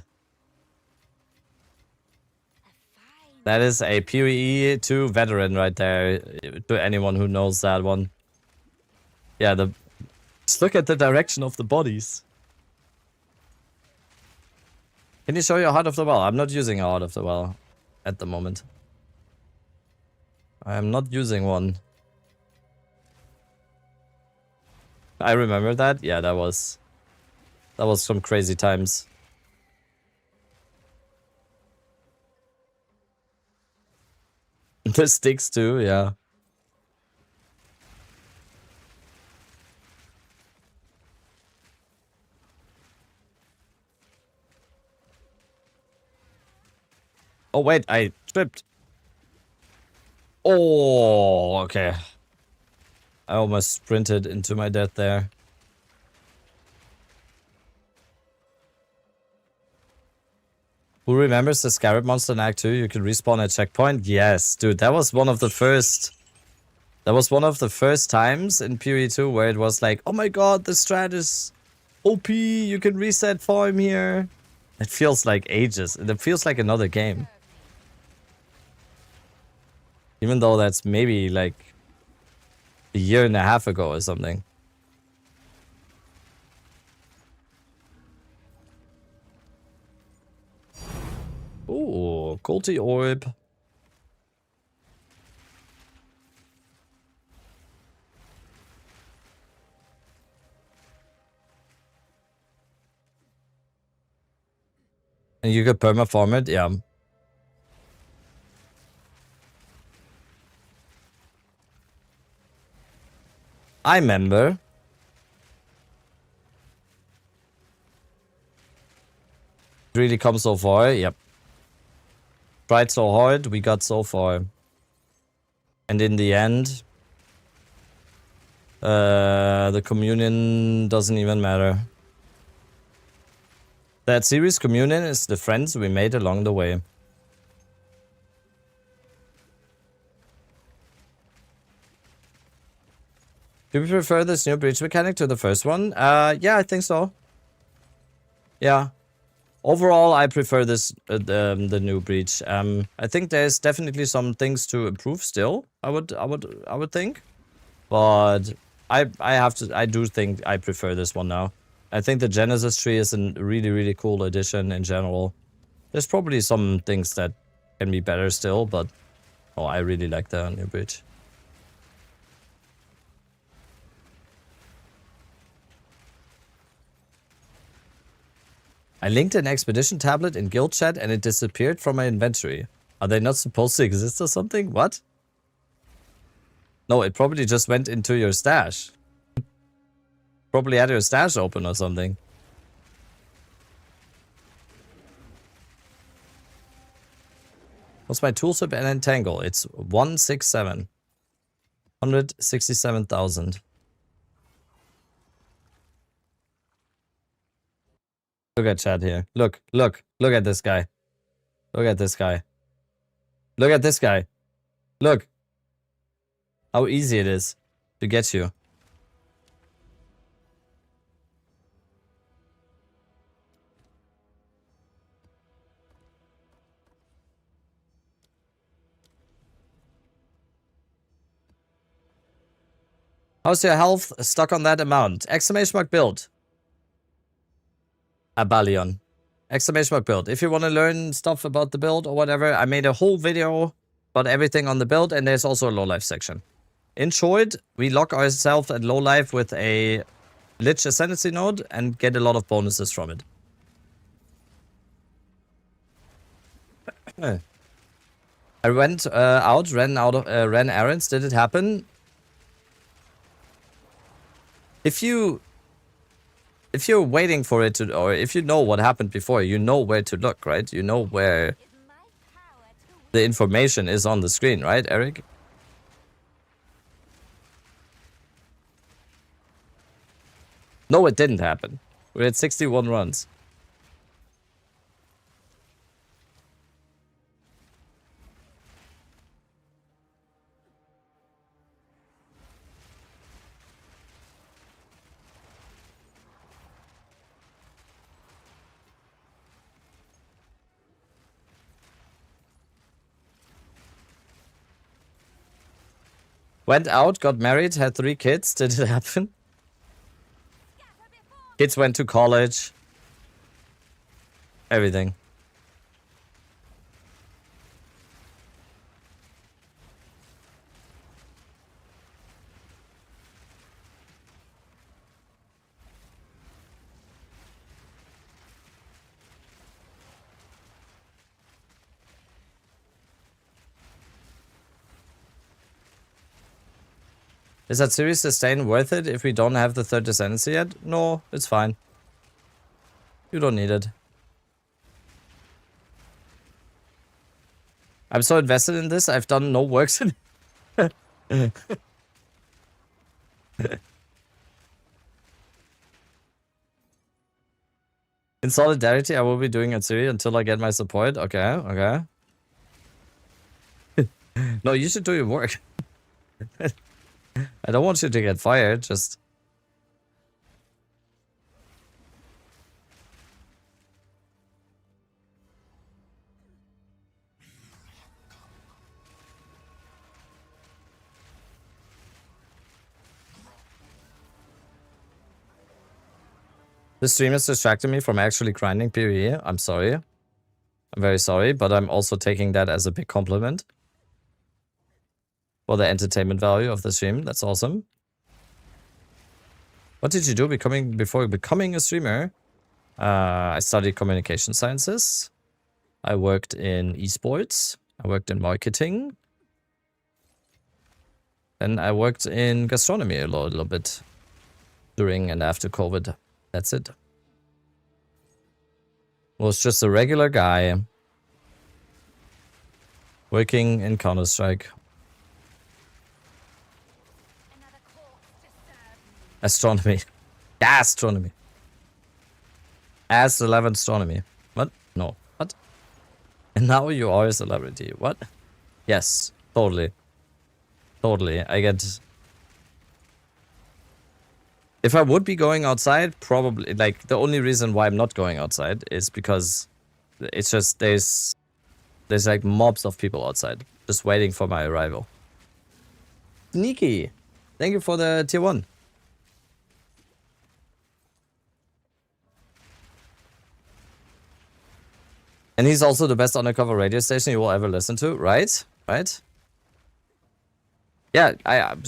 That is a PvE 2 veteran right there. To anyone who knows that one. Yeah, just look at the direction of the bodies. Can you show your Heart of the Well? I'm not using a Heart of the Well at the moment. I am not using one. I remember that. Yeah, that was some crazy times. The sticks too, yeah. Oh wait, I tripped. Oh, okay. I almost sprinted into my death there. Who remembers the Scarab monster in Act 2? You could respawn at checkpoint? Yes, dude, that was one of the first... That was one of the first times in PvE 2 where it was like, oh my god, the strat is OP, you can reset farm here. It feels like ages. It feels like another game. Even though that's maybe like a year and a half ago or something. Ooh, Culty Orb. And you could perma-farm it, yeah. I remember. Really come so far, yep. Tried so hard, we got so far. And in the end, the communion doesn't even matter. That series communion is the friends we made along the way. Do you prefer this new breach mechanic to the first one? Yeah, I think so. Yeah. Overall, I prefer this the new breach. I think there's definitely some things to improve still. I would think, but I do think I prefer this one now. I think the Genesis tree is a really cool addition in general. There's probably some things that can be better still, but I really like the new breach. I linked an expedition tablet in guild chat and it disappeared from my inventory. Are they not supposed to exist or something? What? No, it probably just went into your stash. Probably had your stash open or something. What's my tooltip and entangle? It's 167. 167,000. Look at chat here. Look at this guy. Look at this guy. Look at this guy. Look. How easy it is to get you. How's your health stuck on that amount? Exclamation mark build. Abalion. Exclamation mark build. If you want to learn stuff about the build or whatever, I made a whole video about everything on the build, and there's also a low life section. In short, we lock ourselves at low life with a Lich Ascendancy node and get a lot of bonuses from it. I went out, ran errands. Did it happen? If you're waiting for it to, or if you know what happened before, you know where to look, right? You know where the information is on the screen, right, Eric? No, it didn't happen. We had 61 runs. Went out, got married, had 3 kids. Did it happen? Kids went to college. Everything. Is that series sustain worth it if we don't have the 3rd ascendancy yet? No, it's fine. You don't need it. I'm so invested in this, I've done no works in it. In solidarity, I will be doing Atziri until I get my support. Okay, okay. No, you should do your work. I don't want you to get fired, just... The stream is distracting me from actually grinding PvE. I'm sorry. I'm very sorry, but I'm also taking that as a big compliment. For the entertainment value of the stream. That's awesome. What did you do before becoming a streamer? I studied communication sciences. I worked in esports. I worked in marketing. And I worked in gastronomy a little bit. During and after COVID. That's it. Was just a regular guy. Working in Counter-Strike. Another corpse to serve me. Astronomy. Astronomy. As 11 astronomy. What? No. What? And now you are a celebrity. What? Yes. Totally. Totally. I get... If I would be going outside, probably... Like, the only reason why I'm not going outside is because it's just... There's like mobs of people outside. Just waiting for my arrival. Sneaky. Thank you for the tier 1. And he's also the best undercover radio station you will ever listen to, right? Right? Yeah,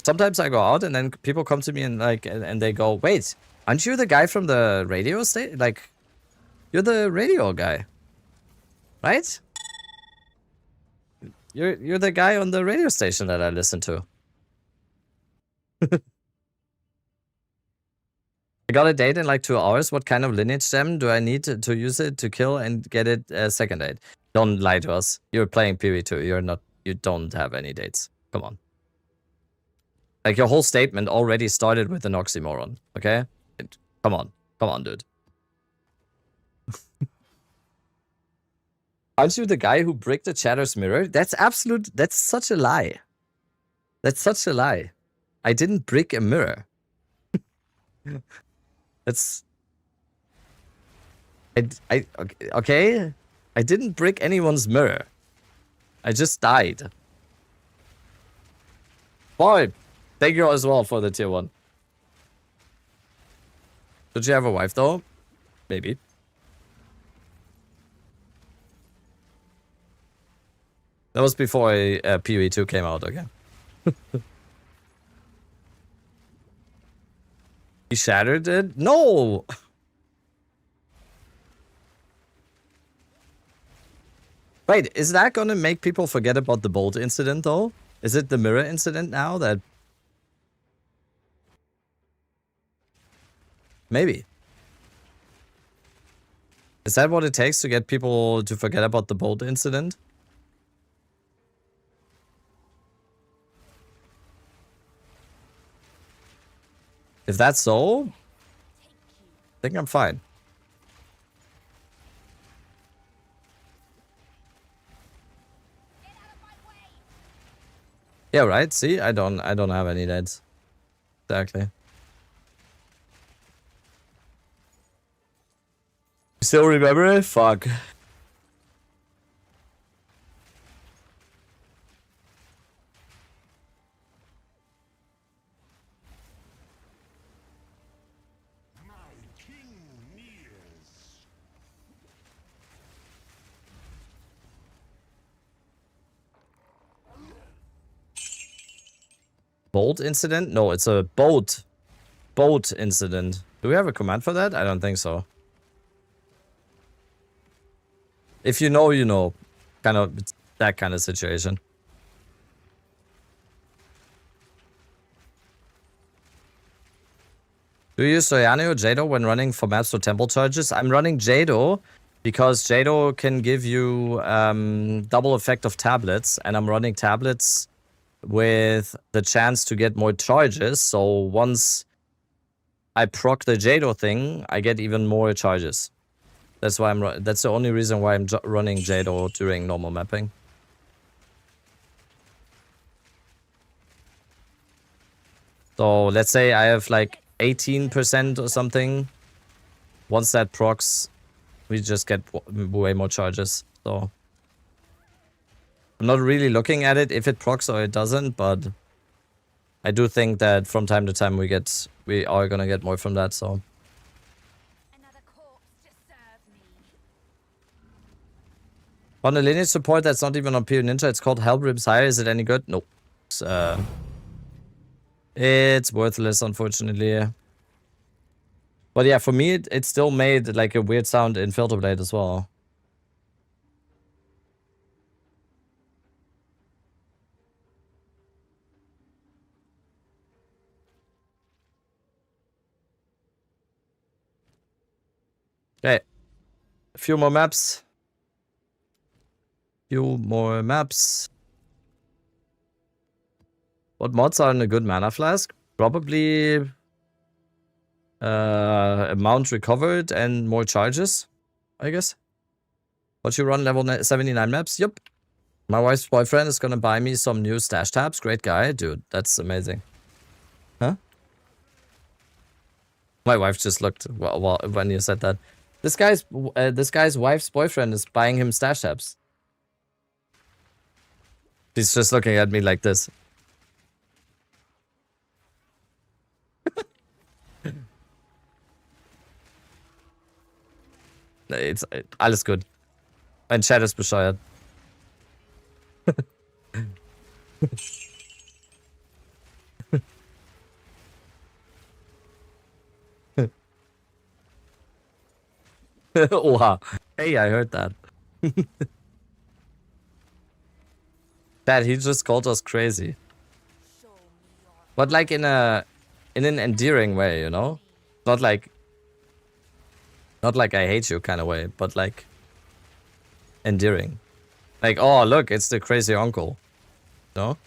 sometimes I go out and then people come to me and like and they go, "Wait, aren't you the guy from the radio station? Like, you're the radio guy, right? You're the guy on the radio station that I listen to." I got a date in like 2 hours. What kind of lineage gem do I need to use it to kill and get it second date? Don't lie to us. You're playing PV2. You don't have any dates. Come on. Like, your whole statement already started with an oxymoron, okay? Come on. Come on, dude. Aren't you the guy who bricked the chatter's mirror? That's such a lie. That's such a lie. I didn't brick a mirror. That's... Okay? I didn't brick anyone's mirror. I just died. Boy, thank you as well for the tier 1. Did you have a wife though? Maybe. That was before PoE2 came out, okay? He shattered it? No! Wait, is that gonna make people forget about the bolt incident though? Is it the mirror incident now that... Maybe. Is that what it takes to get people to forget about the bolt incident? If that's so, I think I'm fine. Yeah, right. See, I don't have any dates. Exactly. Still remember it? Fuck. Bolt incident? No, it's a boat incident. Do we have a command for that? I don't think so. If you know, you know. Kind of that kind of situation. Do you use Soyane or Jado when running for maps or temple charges? I'm running Jado because Jado can give you double effect of tablets, and I'm running tablets with the chance to get more charges. So once I proc the Jado thing, I get even more charges. That's why that's the only reason why I'm running Jado during normal mapping. So let's say I have like 18% or something. Once that procs, we just get way more charges. So I'm not really looking at it if it procs or it doesn't, but I do think that from time to time we are gonna get more from that. So Another corpse to serve me. on the lineage support that's not even on PO Ninja, it's called Hellribs Higher. Is it any good? Nope. It's worthless, unfortunately. But yeah, for me, it still made like a weird sound in Filterblade as well. Okay. A few more maps. What mods are in a good mana flask? Probably amount recovered and more charges, I guess. What you run level 79 maps? Yep. My wife's boyfriend is gonna buy me some new stash tabs. Great guy, dude. That's amazing. Huh? My wife just looked well, when you said that. This guy's wife's boyfriend is buying him stash tabs. He's just looking at me like this. It's alles gut. Mein Chat ist bescheuert. Oha. Hey, I heard that. Dad, he just called us crazy. But like in an endearing way, you know? Not like I hate you kind of way, but like endearing. Like, oh, look, it's the crazy uncle. No?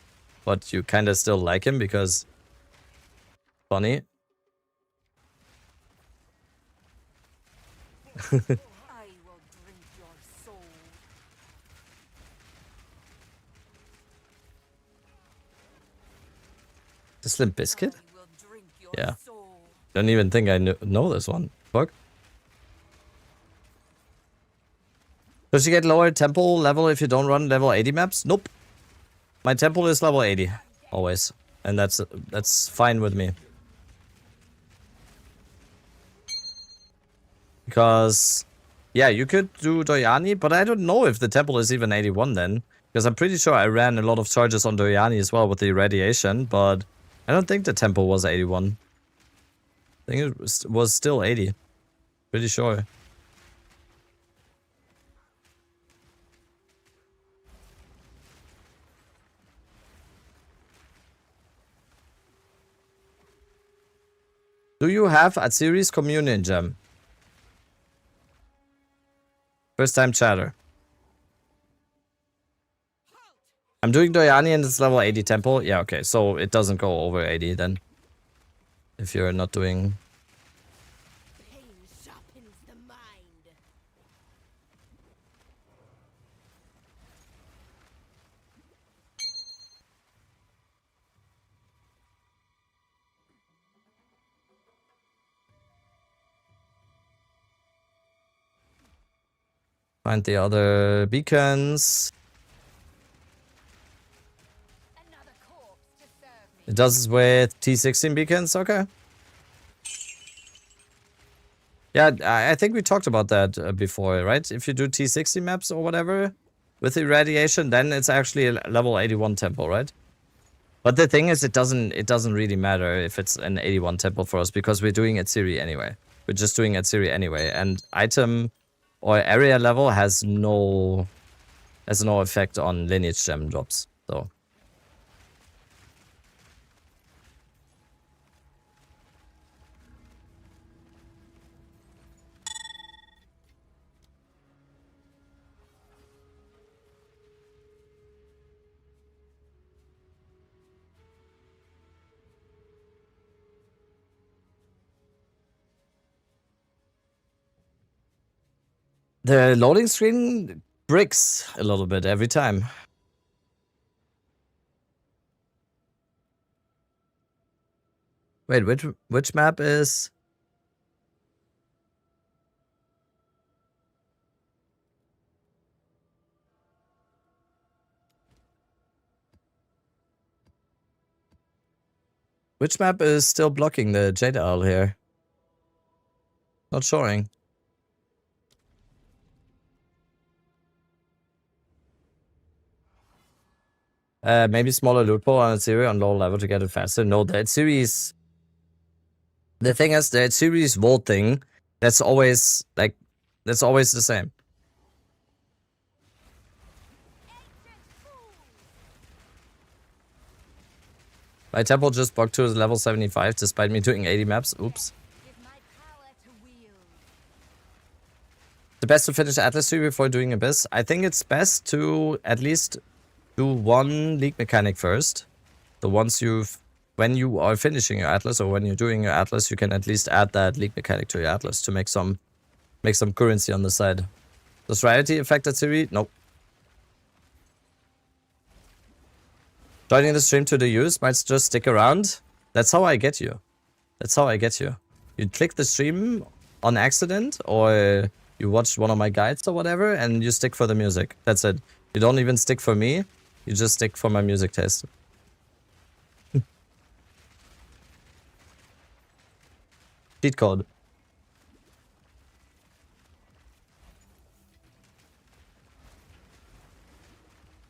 But you kind of still like him because funny. I will drink your soul. The Slim Biscuit? I will drink your Yeah. soul. Don't even think I know this one. Fuck. Does you get lower temple level if you don't run level 80 maps? Nope. My temple is level 80. Always. And that's fine with me. Because, yeah, you could do Doyani, but I don't know if the temple is even 81 then. Because I'm pretty sure I ran a lot of charges on Doyani as well with the irradiation, but I don't think the temple was 81. I think it was still 80. Pretty sure. Do you have Atziri's communion gem? First time chatter. I'm doing Doyani and it's level 80 temple. Yeah, okay. So it doesn't go over 80 then. If you're not doing... Pain sharpens the mind. Find the other beacons. Another corpse to serve me. It does it with T16 beacons? Okay. Yeah, I think we talked about that before, right? If you do T60 maps or whatever with irradiation, then it's actually a level 81 temple, right? But the thing is, it doesn't really matter if it's an 81 temple for us because we're doing Atziri anyway. We're just doing Atziri anyway, and item or area level has no effect on lineage gem drops. So. The loading screen bricks a little bit every time. Wait, which map is... Which map is still blocking the Jade Owl here? Not showing. Maybe smaller loot pool on Atziri on low level to get it faster. No, the Atziri's... The thing is, the Atziri's vault thing, that's always the same. My temple just bugged to level 75 despite me doing 80 maps. Oops. Give my power to wield. The best to finish Atlas 3 before doing Abyss? I think it's best to at least do one League mechanic first. So once when you are finishing your atlas or when you're doing your atlas, you can at least add that league mechanic to your atlas to make some currency on the side. Does rarity affect Atziri? Nope. Joining the stream to the use might just stick around. That's how I get you. That's how I get you. You click the stream on accident, or you watch one of my guides or whatever, and you stick for the music. That's it. You don't even stick for me. You just stick for my music taste. Cheat code.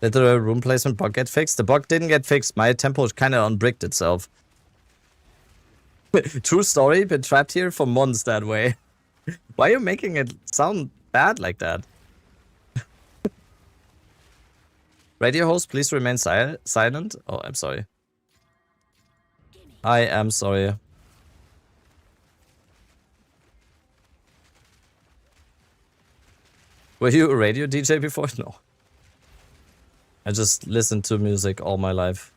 Did the room placement bug get fixed? The bug didn't get fixed. My tempo kind of unbricked itself. True story, been trapped here for months that way. Why are you making it sound bad like that? Radio host, please remain silent. Oh, I'm sorry. I am sorry. Were you a radio DJ before? No. I just listened to music all my life.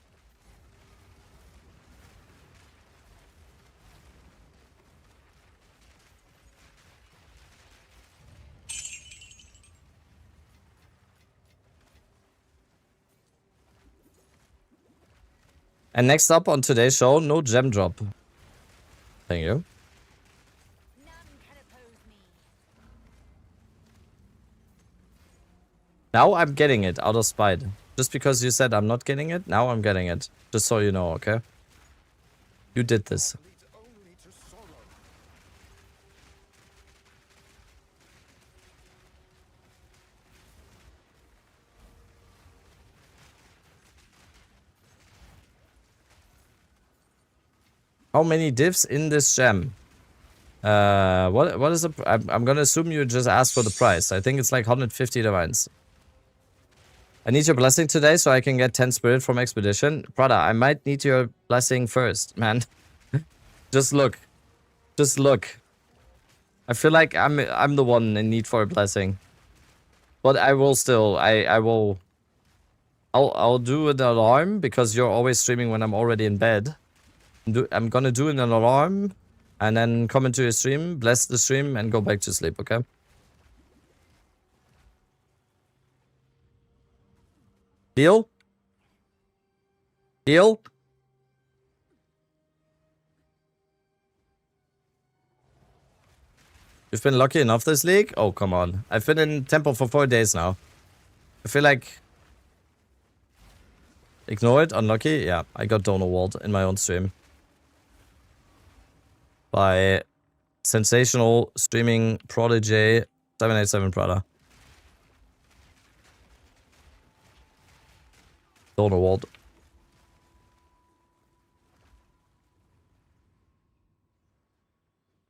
And next up on today's show, no gem drop. Thank you. Now I'm getting it out of spite. Just because you said I'm not getting it, now I'm getting it. Just so you know, okay? You did this. How many divs in this gem? What is the... I'm gonna assume you just asked for the price. I think it's like 150 divines. I need your blessing today so I can get 10 spirit from expedition. Brother, I might need your blessing first, man. Just look. Just look. I feel like I'm the one in need for a blessing. But I will still... I'll do an alarm because you're always streaming when I'm already in bed. I'm gonna do an alarm and then come into your stream, bless the stream, and go back to sleep, okay? Deal? Deal? You've been lucky enough this league? Oh, come on. I've been in temple for 4 days now. I feel like... Ignore it? Unlucky? Yeah, I got Donor Walled in my own stream. By sensational streaming prodigy 787 Prada. Donor Walled.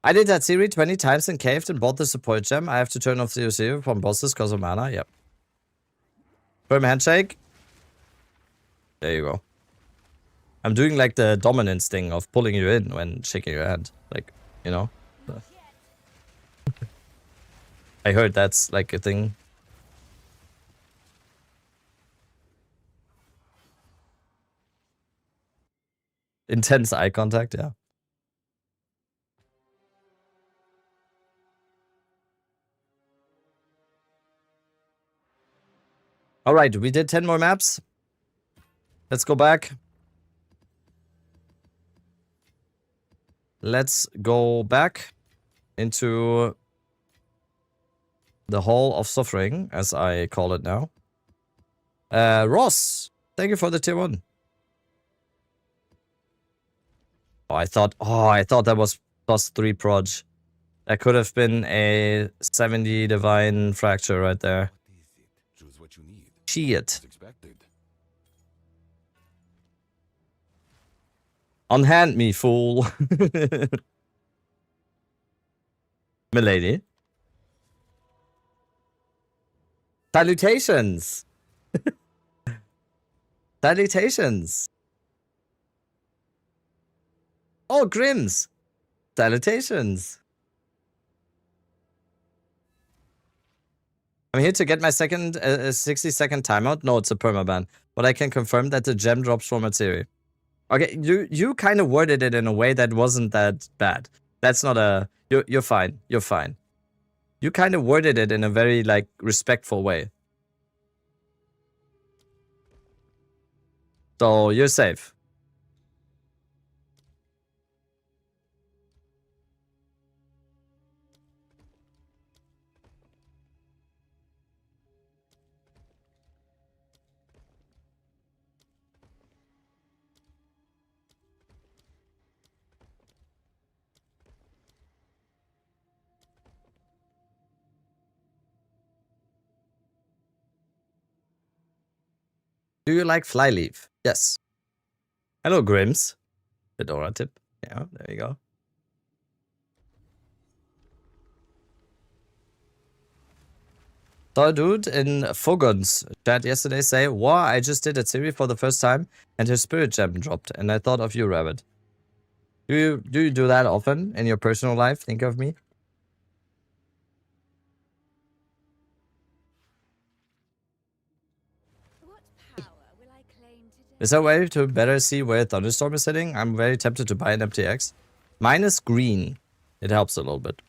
I did that series 20 times and caved and bought the support gem. I have to turn off the OC from bosses because of mana. Yep. Firm handshake. There you go. I'm doing like the dominance thing of pulling you in when shaking your hand. Like, you know? I heard that's like a thing. Intense eye contact, yeah. Alright, we did 10 more maps. Let's go back. Let's go back into the Hall of Suffering, as I call it now. Ross, thank you for the tier 1. Oh, I thought that was +3 proj. That could have been a 70 divine fracture right there. Choose what you need. Shit. Expected. Unhand me, fool. Milady. Salutations. Salutations. Oh, Grims. Salutations. I'm here to get my second 60-second timeout. No, it's a permaban. But I can confirm that the gem drops from Atziri. Okay, you kind of worded it in a way that wasn't that bad. That's not a... You're fine. You're fine. You kind of worded it in a very, like, respectful way. So, you're safe. Do you like Flyleaf? Yes. Hello, Grims. Fedora tip. Yeah, there you go. Saw a dude in Fogon's chat yesterday say, wow, I just did Atziri for the first time and his spirit gem dropped. And I thought of you, Rabbit. Do you do that often in your personal life? Think of me? What power will I claim today? Is there a way to better see where Thunderstorm is sitting? I'm very tempted to buy an MTX. Mine is green. It helps a little bit.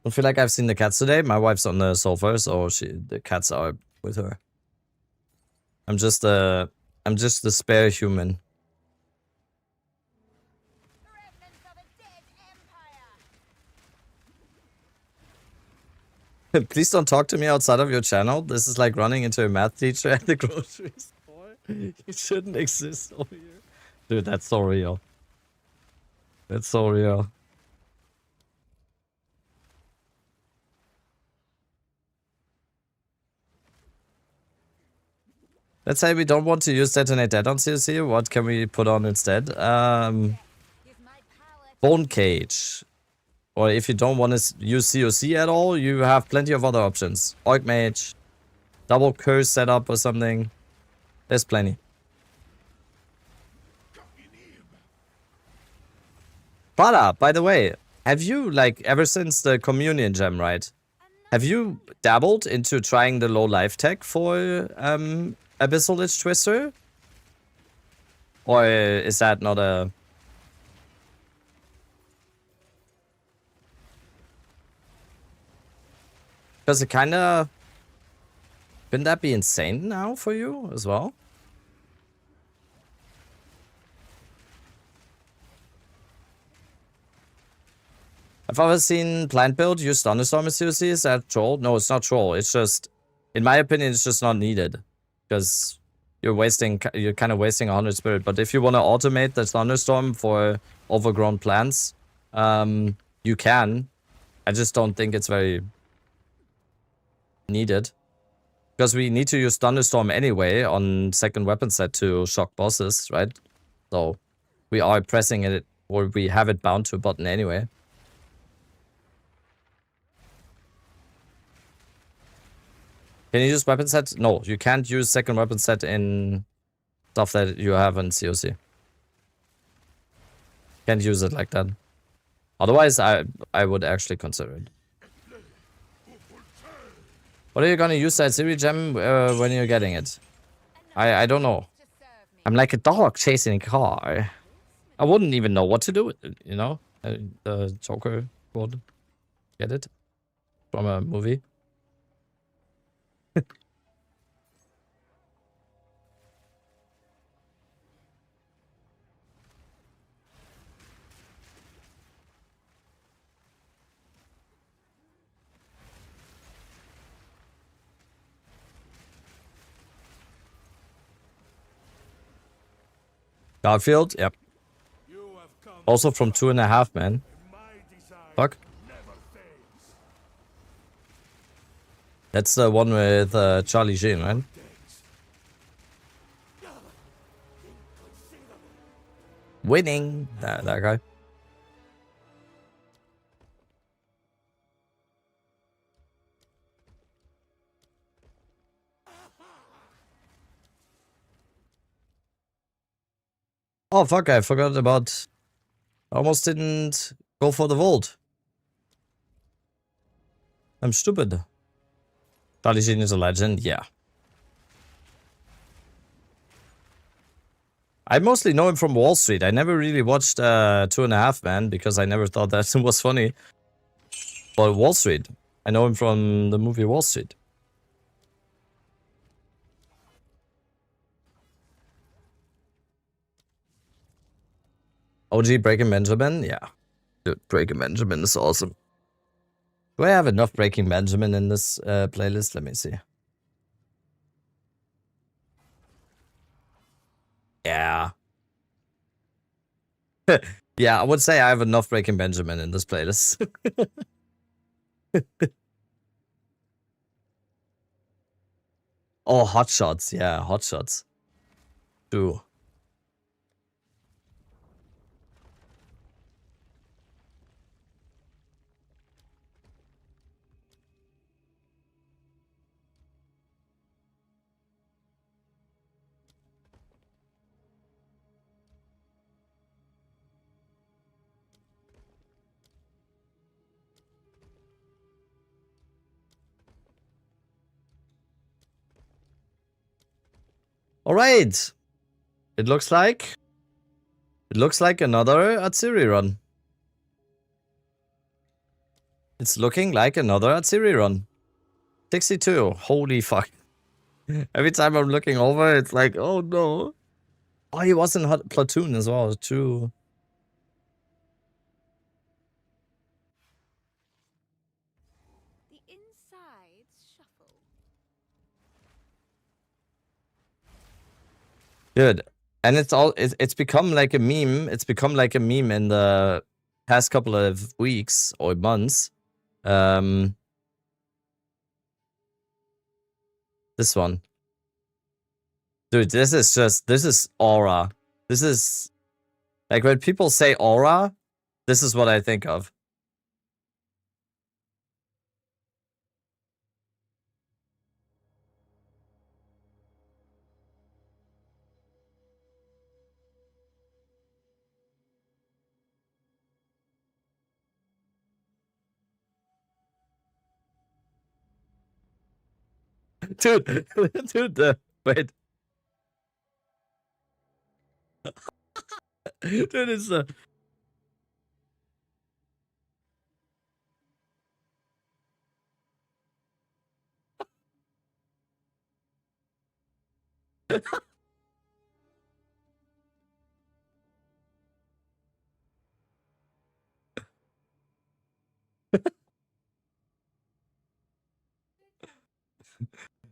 I feel like I've seen the cats today. My wife's on the sofa, so the cats are with her. I'm just a spare human. Remnants of a dead empire! Please don't talk to me outside of your channel. This is like running into a math teacher at the grocery store. You shouldn't exist over here. Dude, that's so real. That's so real. Let's say we don't want to use Detonate Dead on COC. What can we put on instead? Give my power Bone Cage. Or if you don't want to use COC at all, you have plenty of other options. Orc Mage, double curse setup or something. There's plenty. Prada, by the way, have you, like, ever since the Communion Gem, right? Have you dabbled into trying the low life tech for Abyssal Lich Twister? Or is that not a... Because it kind of... Couldn't that be insane now for you as well? I've ever seen Plant Build use Thunderstorm as COC. Is that troll? No, it's not troll. It's just... In my opinion, it's just not needed. Because you're kind of wasting 100 spirit. But if you want to automate the Thunderstorm for overgrown plants, you can. I just don't think it's very... needed. Because we need to use Thunderstorm anyway on second weapon set to shock bosses, right? So we are pressing it, or we have it bound to a button anyway. Can you use weapon set? No, you can't use second weapon set in stuff that you have in COC. Can't use it like that. Otherwise, I would actually consider it. What are you gonna use that Atziri gem when you're getting it? I don't know. to serve me. I'm like a dog chasing a car. I wouldn't even know what to do with it, you know? The Joker would get it from a movie. Garfield, yep. You have come Also from 2.5, man. my design Fuck. never fades. That's the one with Charlie Sheen, right? Winning. That guy. Oh, fuck, I forgot about... I almost didn't go for the vault. I'm stupid. Charlie Sheen is a legend, yeah. I mostly know him from Wall Street. I never really watched 2.5 Man because I never thought that was funny. But Wall Street, I know him from the movie Wall Street. OG Breaking Benjamin, yeah. Dude, Breaking Benjamin is awesome. Do I have enough Breaking Benjamin in this playlist? Let me see. Yeah. Yeah, I would say I have enough Breaking Benjamin in this playlist. Oh, Hot Shots. Yeah, Hot Shots. True. All right. It looks like another Atziri run. It's looking like another Atziri run. 62. Holy fuck. Every time I'm looking over, it's like, oh no. Oh, he was in Hot Platoon as well. True. The insides shuffle. Good. And it's become like a meme. It's become like a meme in the past couple of weeks or months. This one. Dude, this is aura. This is like when people say aura, this is what I think of. Dude, dude, wait. Dude, it's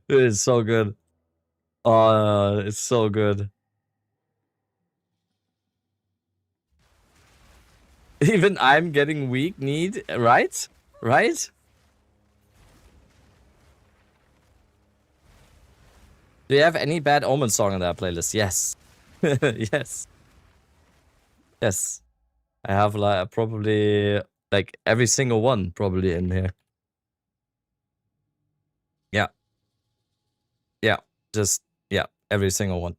it is so good. Oh, it's so good. Even I'm getting weak need, right? Right? Do you have any Bad Omen song on that playlist? Yes. Yes. Yes. I have like probably like every single one probably in here. Yeah. Yeah. Just yeah, every single one.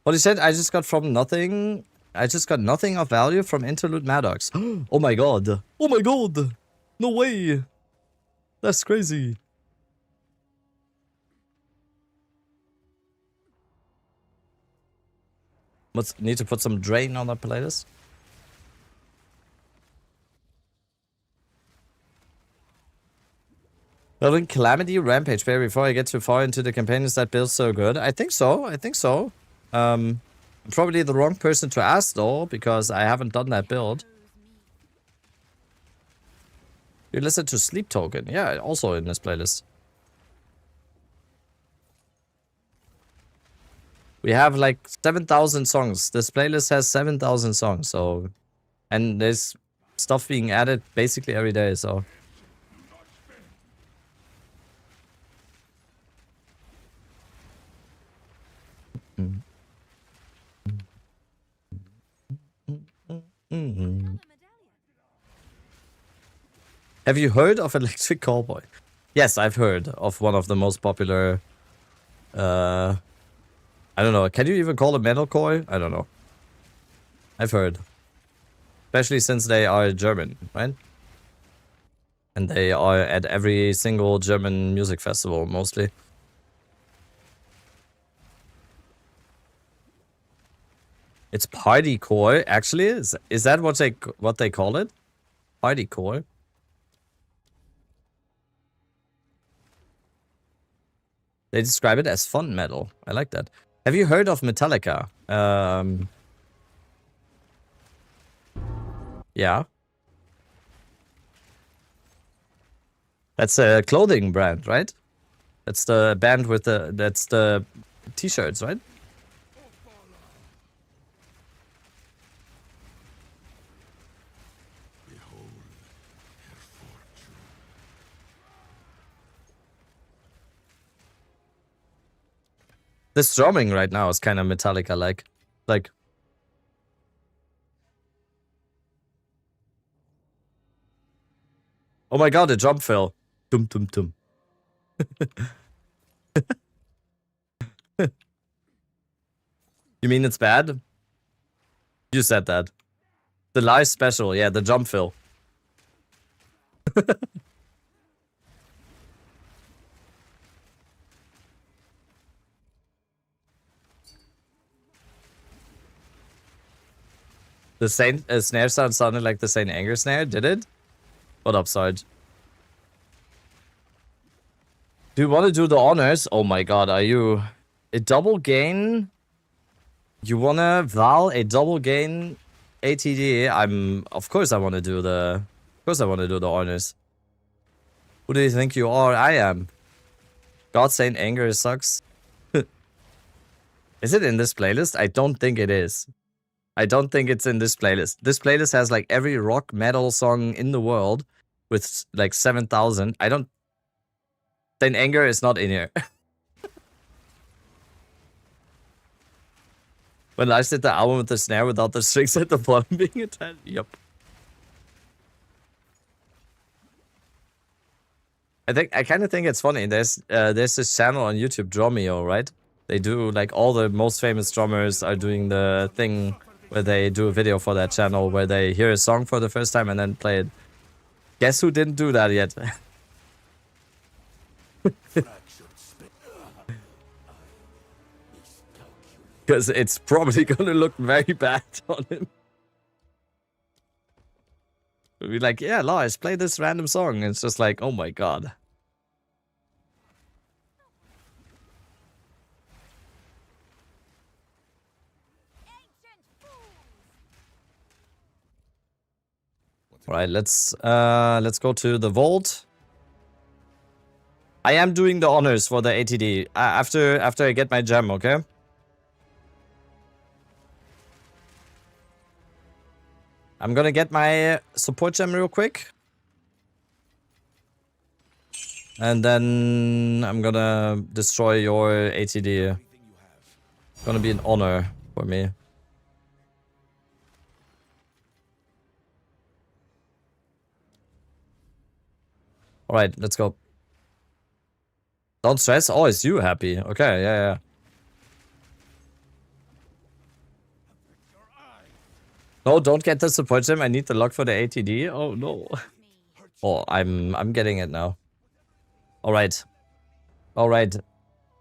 What he said, I just got nothing of value from Interlude Maddox. Oh my god. Oh my god. No way. That's crazy. Need to put some Drain on the playlist. Building Calamity Rampage Fair before I get too far into the campaign, is that build so good? I think so. I think so. I'm probably the wrong person to ask though, because I haven't done that build. You listen to Sleep Token. Yeah, also in this playlist. We have like 7,000 songs. This playlist has 7,000 songs, so... And there's stuff being added basically every day, so... Have you heard of Electric Callboy? Yes, I've heard of one of the most popular... I don't know. Can you even call it metalcore? I don't know. I've heard. Especially since they are German, right? And they are at every single German music festival, mostly. It's party core, actually. Is that what they call it? Party core. They describe it as fun metal. I like that. Have you heard of Metallica? Yeah. That's a clothing brand, right? That's the band with that's the t-shirts, right? This drumming right now is kind of Metallica-like. Like... Oh my god, the drum fill. Tum tum tum. You mean it's bad? You said that. The live special, yeah, the jump fill. The snare sound sounded like the Saint Anger snare, did it? What up, Sarge? Do you want to do the honors? Oh my god, are you... A double gain? You wanna Val a double gain ATD? Of course I wanna do the... Of course I wanna do the honors. Who do you think you are? I am. God Saint Anger sucks. Is it in this playlist? I don't think it is. I don't think it's in this playlist. This playlist has like every rock metal song in the world with like 7,000. I don't... Saint Anger is not in here. When I did the album with the snare without the strings at the bottom being attached. Yep. I kind of think it's funny. There's this channel on YouTube, Dromeo, right? They do like all the most famous drummers are doing the thing where they do a video for that channel where they hear a song for the first time and then play it. Guess who didn't do that yet? Because it's probably gonna look very bad on him. We'll be like, yeah, Lars, play this random song. And it's just like, oh my god. Alright, let's go to the vault. I am doing the honors for the ATD after I get my gem, okay? I'm gonna get my support gem real quick. And then I'm gonna destroy your ATD. It's gonna be an honor for me. Alright, let's go. Don't stress. Oh, it's you happy. Okay, yeah. No, don't get the support gem. I need the lock for the ATD. Oh no. Oh, I'm getting it now. Alright. Alright.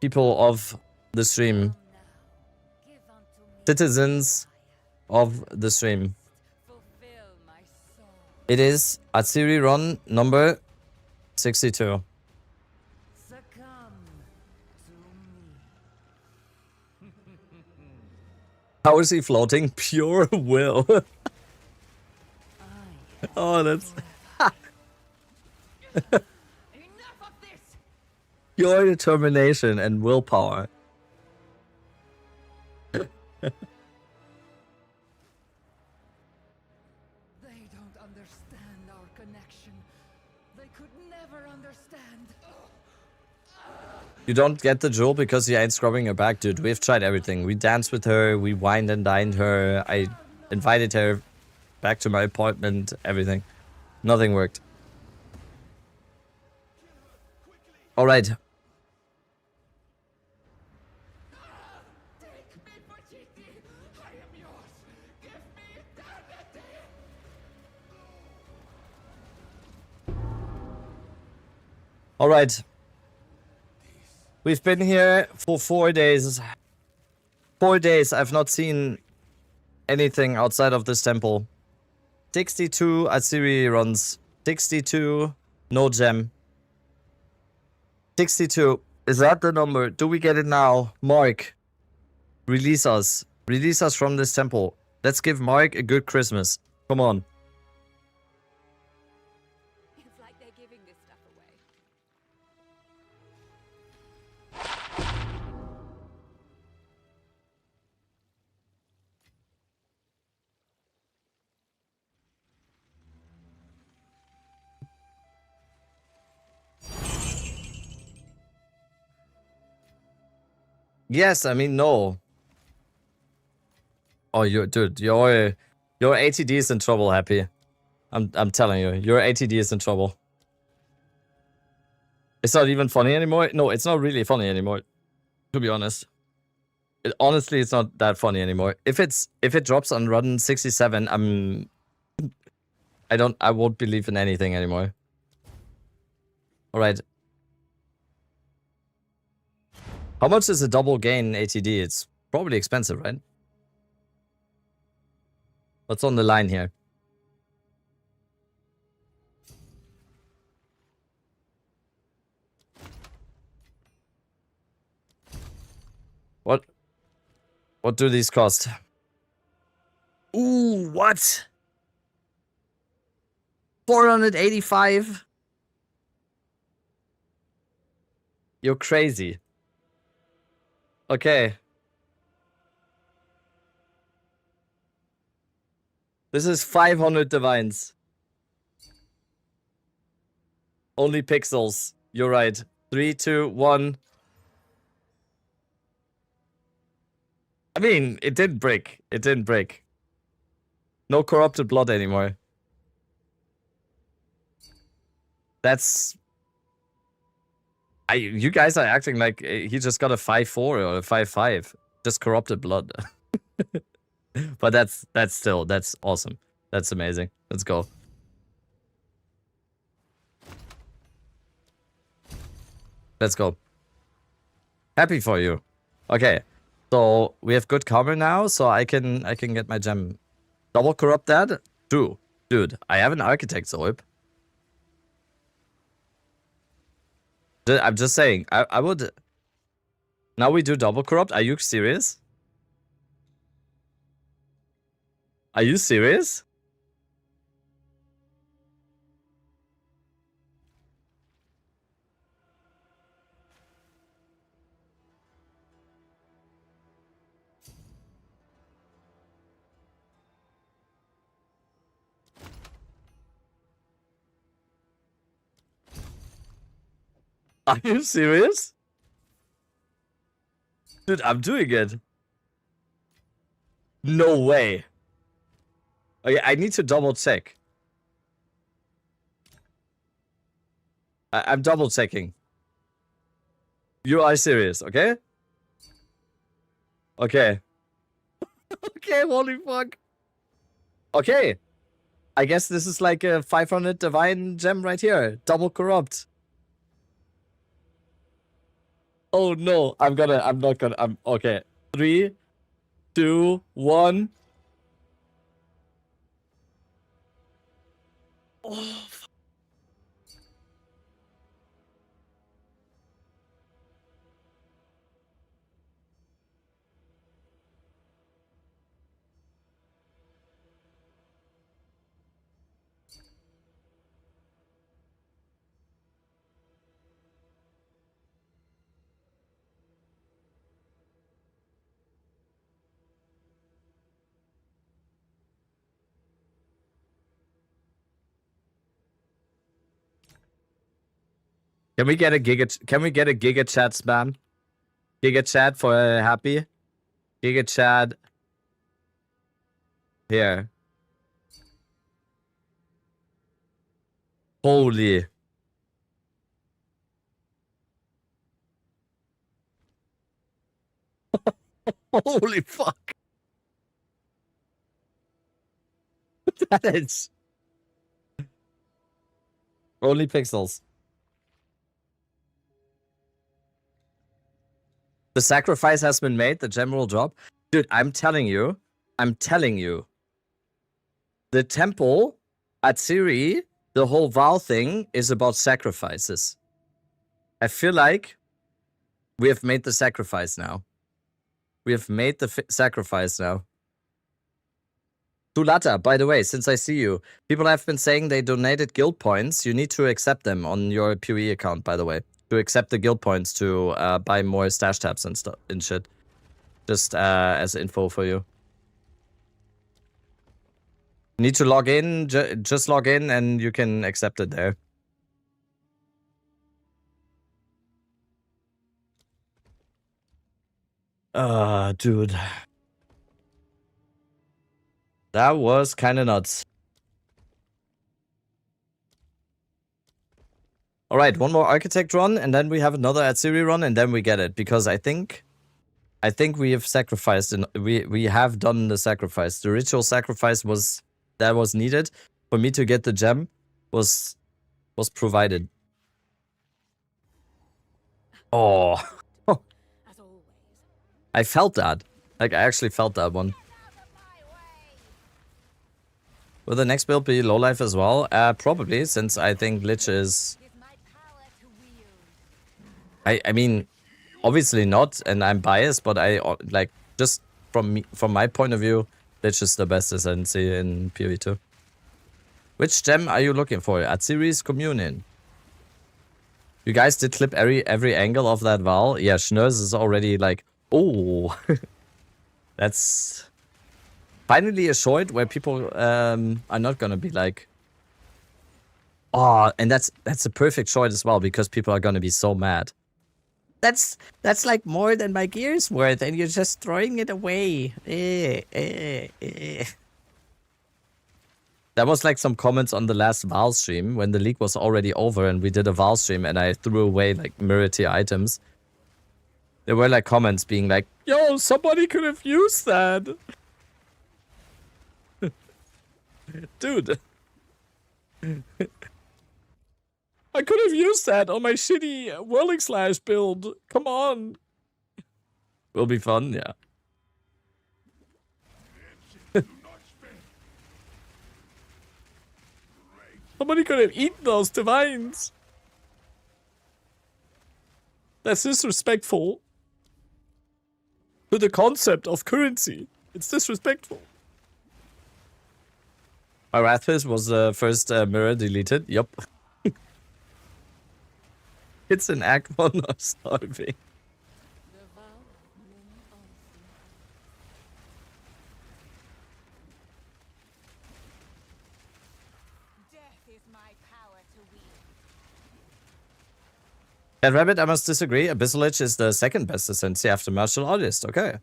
People of the stream. Citizens of the stream. It is Atziri run number 62. How is he floating? Pure will. Oh, that's... Pure determination and willpower. They don't understand our connection. They could never understand. You don't get the jewel because you ain't scrubbing her back, dude. We've tried everything. We danced with her, we wined and dined her, I invited her back to my apartment, everything. Nothing worked. Alright. Alright. We've been here for 4 days. 4 days. I've not seen anything outside of this temple. 62 Atziri runs. 62. No gem. 62. Is that the number? Do we get it now? Mark. Release us. Release us from this temple. Let's give Mark a good Christmas. Come on. It's like they're giving this stuff away. Yes, I mean, no. Oh, dude, your ATD is in trouble, Happy. I'm telling you, your ATD is in trouble. It's not even funny anymore. No, it's not really funny anymore. To be honest, honestly, it's not that funny anymore. If it drops on run 67, I won't believe in anything anymore. All right. How much is a double gain ATD? It's probably expensive, right? What's on the line here? What do these cost? Ooh, what? 485? You're crazy. Okay. This is 500 divines. Only pixels. You're right. 3, 2, 1. I mean, it didn't break. It didn't break. No corrupted blood anymore. That's... you guys are acting like he just got a 5-4 or a 5-5. Just corrupted blood. But that's awesome. That's amazing. Let's go. Let's go. Happy for you. Okay. So we have good cover now, so I can get my gem. Double corrupt that? True. Dude, I have an Architect's Orb. I'm just saying, I would... Now we do double corrupt? Are you serious? Are you serious? Are you serious? Dude, I'm doing it. No way. Okay, I need to double check. I'm double checking. You are serious, okay? Okay. Okay, holy fuck. Okay. I guess this is like a 500 divine gem right here. Double corrupt. Oh no, I'm okay. 3, 2, 1. Oh, Can we get a giga chat spam? Giga chat for Happy? Giga chat. Here. Holy. Holy fuck. That is. Only pixels. The sacrifice has been made, the gem will drop. Dude, I'm telling you, I'm telling you. The temple, Atziri, the whole Val thing is about sacrifices. I feel like we have made the sacrifice now. We have made the sacrifice now. Tulata, by the way, since I see you, people have been saying they donated guild points. You need to accept them on your PoE account, by the way. To accept the guild points to buy more stash tabs and stuff and shit. Just as info for you. Need to log in, just log in and you can accept it there. Dude. That was kind of nuts. Alright, one more Architect run, and then we have another Atziri run, and then we get it. Because I think we have sacrificed, and we have done the sacrifice. The ritual sacrifice was needed for me to get the gem was provided. Oh. As always. I felt that. Like, I actually felt that one. Will the next build be low life as well? Probably, since I think Lich is... I mean, obviously not, and I'm biased, but I, like, just from my point of view, Lich is the best ascendancy in PoE2. Which gem are you looking for? Atziri's Communion. You guys did clip every angle of that Val? Yeah, Schnurz is already like, oh. That's finally a short where people are not gonna be like, oh, and that's a perfect short as well, because people are gonna be so mad. That's like more than my gear's worth, and you're just throwing it away. That was like some comments on the last Val stream when the league was already over and we did a Val stream and I threw away like mirror tier items. There were like comments being like, yo, somebody could have used that. Dude. I could have used that on my shitty Whirling Slash build. Come on. Will be fun, yeah. Somebody could have eaten those divines. That's disrespectful to the concept of currency. It's disrespectful. Arathis was the first mirror deleted. Yup. It's an act 1 of starving. Cat Rabbit, I must disagree. Abyssal Lich is the second best ascendancy after Martial Artist. Okay.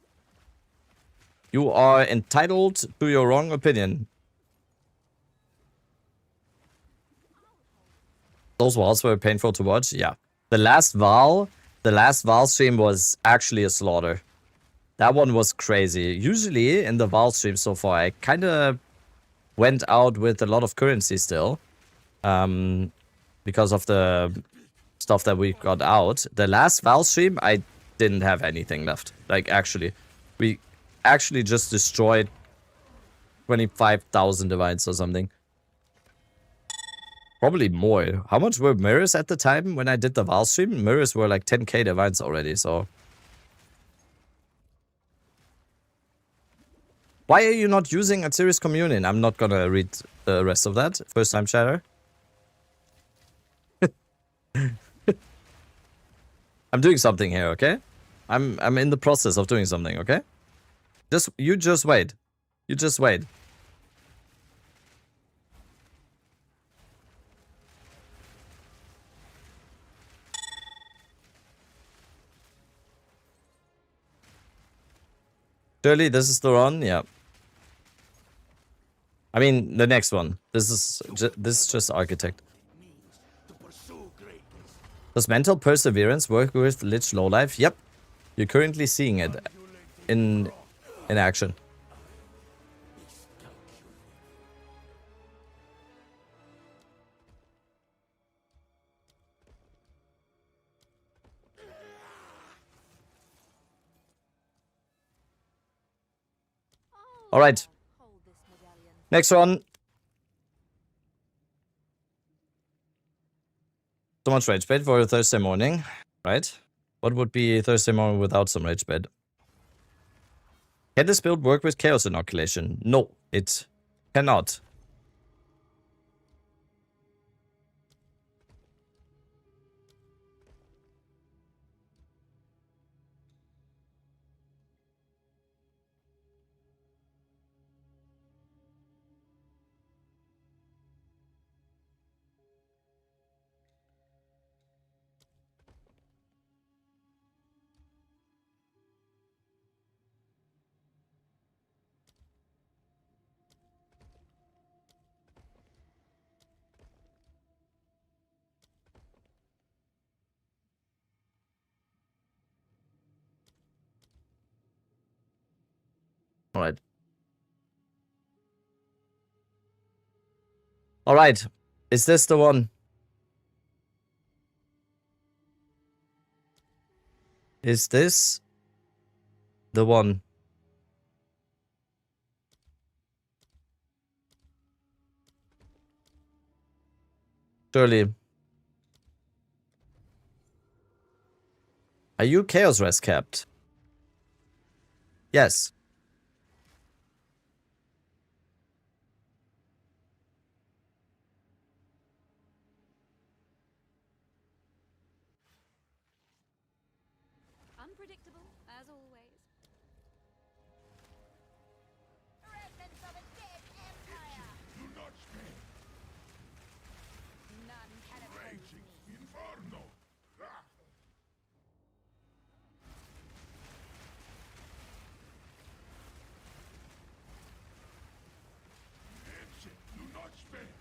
You are entitled to your wrong opinion. Those walls were painful to watch. Yeah. The last Val stream was actually a slaughter. That one was crazy. Usually in the Val stream so far, I kind of went out with a lot of currency still. Because of the stuff that we got out. The last Val stream, I didn't have anything left. Like, actually. We actually just destroyed 25,000 divines or something. Probably more. How much were mirrors at the time when I did the Val stream? Mirrors were like 10k divines already, so... Why are you not using Atziri's Communion? I'm not gonna read the rest of that. First time chatter. I'm doing something here, okay? I'm in the process of doing something, okay? You just wait. You just wait. Surely this is the run, yeah. I mean, the next one. This is just Architect. Does mental perseverance work with Lich Lowlife? Yep. You're currently seeing it in action. All right. Hold this medallion. Next one. So much rage bait for a Thursday morning, right? What would be Thursday morning without some rage bait? Can this build work with chaos inoculation? No, it cannot. All right. All right. Is this the one? Is this the one? Surely. Are you Chaos Rest capped? Yes. Unpredictable, as always. Remnants of a dead empire. Do not spare. None can oppose me. Inferno. Do not spare.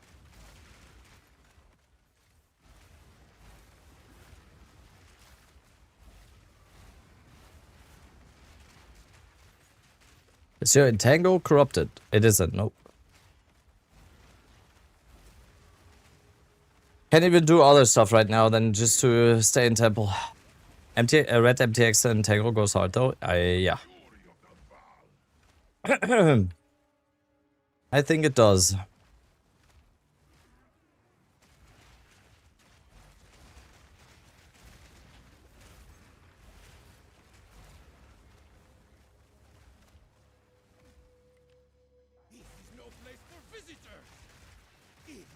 Is your entangle corrupted? It isn't, nope. Can't even do other stuff right now than just to stay in temple. Red MTX entangle goes hard though. Yeah. I think it does. This is no place for visitors. Idiot.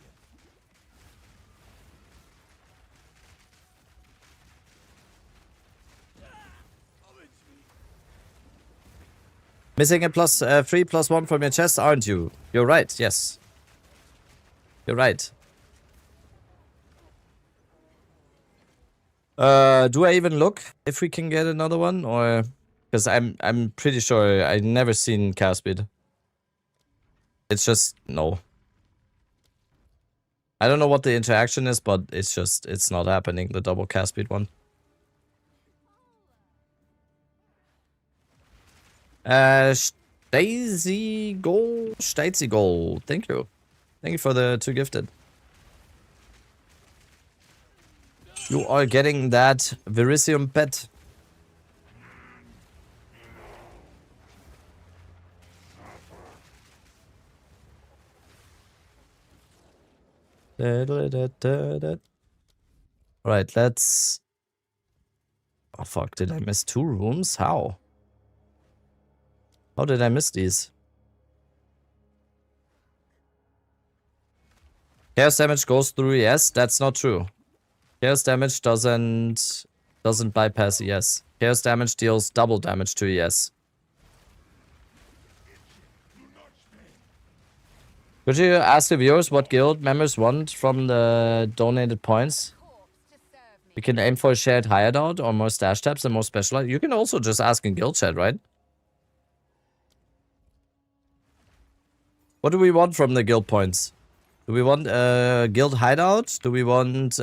Missing a plus 3+1 from your chest, aren't you? You're right, yes. You're right. Do I even look if we can get another one, or because I'm pretty sure I've never seen cast speed. It's just no. I don't know what the interaction is, but it's not happening. The double cast speed one. Stacey Gold. Thank you. Thank you for the 2 gifted. You are getting that Verisium pet. Alright, let's... Oh fuck, did I miss 2 rooms? How? How did I miss these? Chaos damage goes through ES? That's not true. Chaos damage doesn't bypass ES. Chaos damage deals double damage to ES. Could you ask the viewers what guild members want from the donated points? We can aim for a shared hideout or more stash tabs and more specialized. You can also just ask in guild chat, right? What do we want from the guild points? Do we want a guild hideout? Do we want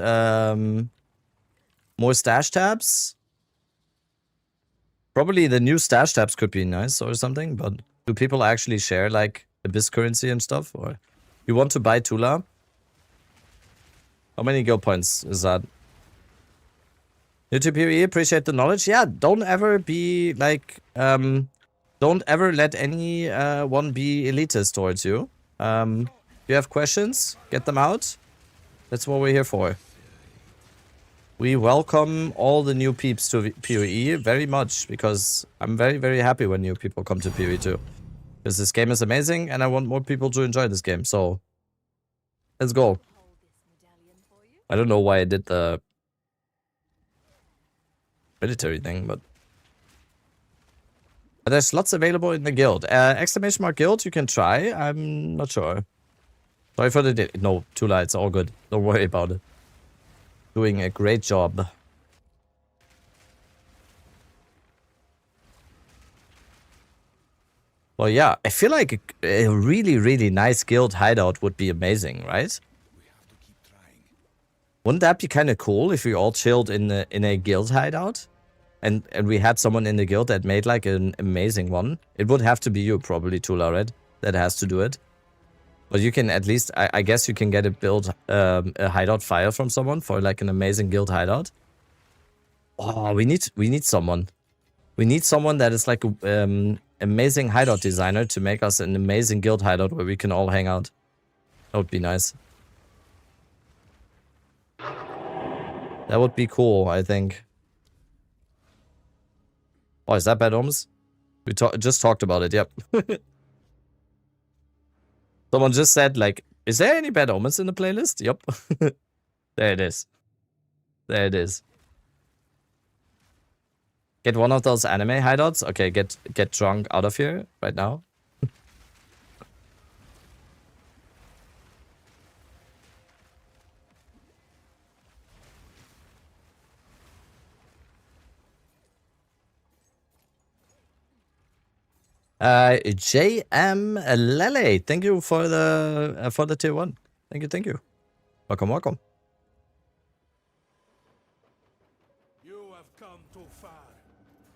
more stash tabs? Probably the new stash tabs could be nice or something, but do people actually share like Abyss currency and stuff? Or you want to buy Tula? How many guild points is that? YouTube PvE, appreciate the knowledge. Yeah, don't ever be like don't Don't ever let any one be elitist towards you. If you have questions, get them out. That's what we're here for. We welcome all the new peeps to PoE very much, because I'm very, very happy when new people come to PoE too. Because this game is amazing and I want more people to enjoy this game, so let's go. I don't know why I did the military thing, but there's slots available in the guild. Exclamation mark guild, you can try. I'm not sure. Sorry for the no, Tula, it's all good. Don't worry about it. Doing a great job. Well, yeah, I feel like a really, really nice guild hideout would be amazing, right? Wouldn't that be kind of cool if we all chilled in a guild hideout? And we had someone in the guild that made like an amazing one. It would have to be you, probably, Tula, right? That has to do it. But you can at least, I guess you can get a build, a hideout file from someone for like an amazing guild hideout. Oh, we need someone. We need someone that is like a amazing hideout designer to make us an amazing guild hideout where we can all hang out. That would be nice. That would be cool, I think. Oh, is that Bad Omens? We just talked about it, yep. Someone just said, like, is there any Bad Omens in the playlist? Yep. There it is. There it is. Get one of those anime hideouts? Okay, get drunk out of here right now. JM Lele, thank you for the tier 1. Thank you. Welcome. You have come too far.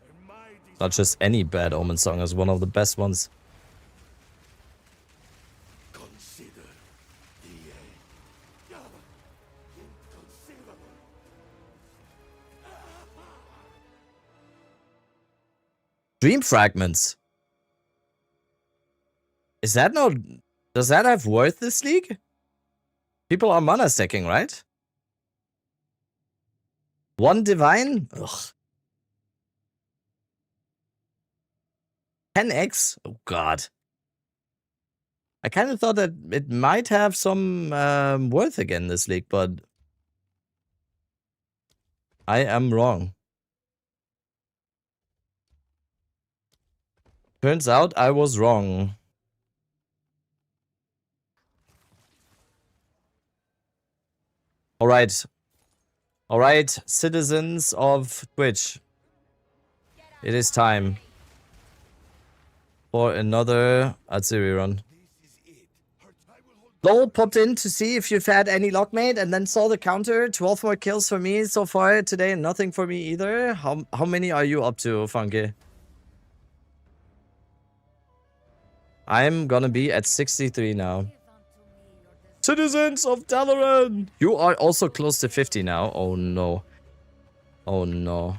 And my Not just any Bad Omen song, is one of the best ones. consider the inconceivable. Dream Fragments. Is that not... Does that have worth this league? People are mana stacking, right? 1 divine? Ugh. 10x? Oh god. I kind of thought that it might have some worth again this league, but I am wrong. Turns out I was wrong. Alright. Alright, citizens of Twitch. It is time for another Atziri run. Lol popped in to see if you've had any lockmate and then saw the counter. 12 more kills for me so far today and nothing for me either. How many are you up to, Funky? I'm gonna be at 63 now. Citizens of Dalaran! You are also close to 50 now. Oh no. Oh no.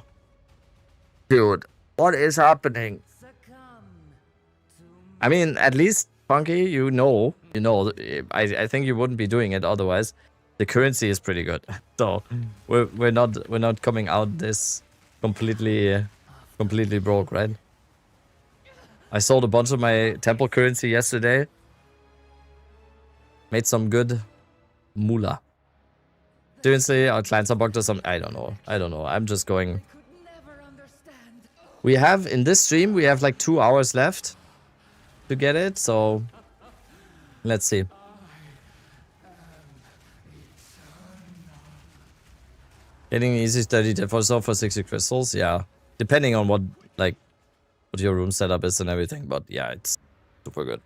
Dude, what is happening? I mean, at least, Funky, you know, I think you wouldn't be doing it otherwise. The currency is pretty good. So we're not coming out this completely broke, right? I sold a bunch of my temple currency yesterday. Made some good moolah. Seriously, our clients are bugged or something. I don't know. I'm just going. We have, in this stream, we have like 2 hours left to get it, so let's see. Getting easy study for 60 crystals, yeah. Depending on what your room setup is and everything, but yeah, it's super good.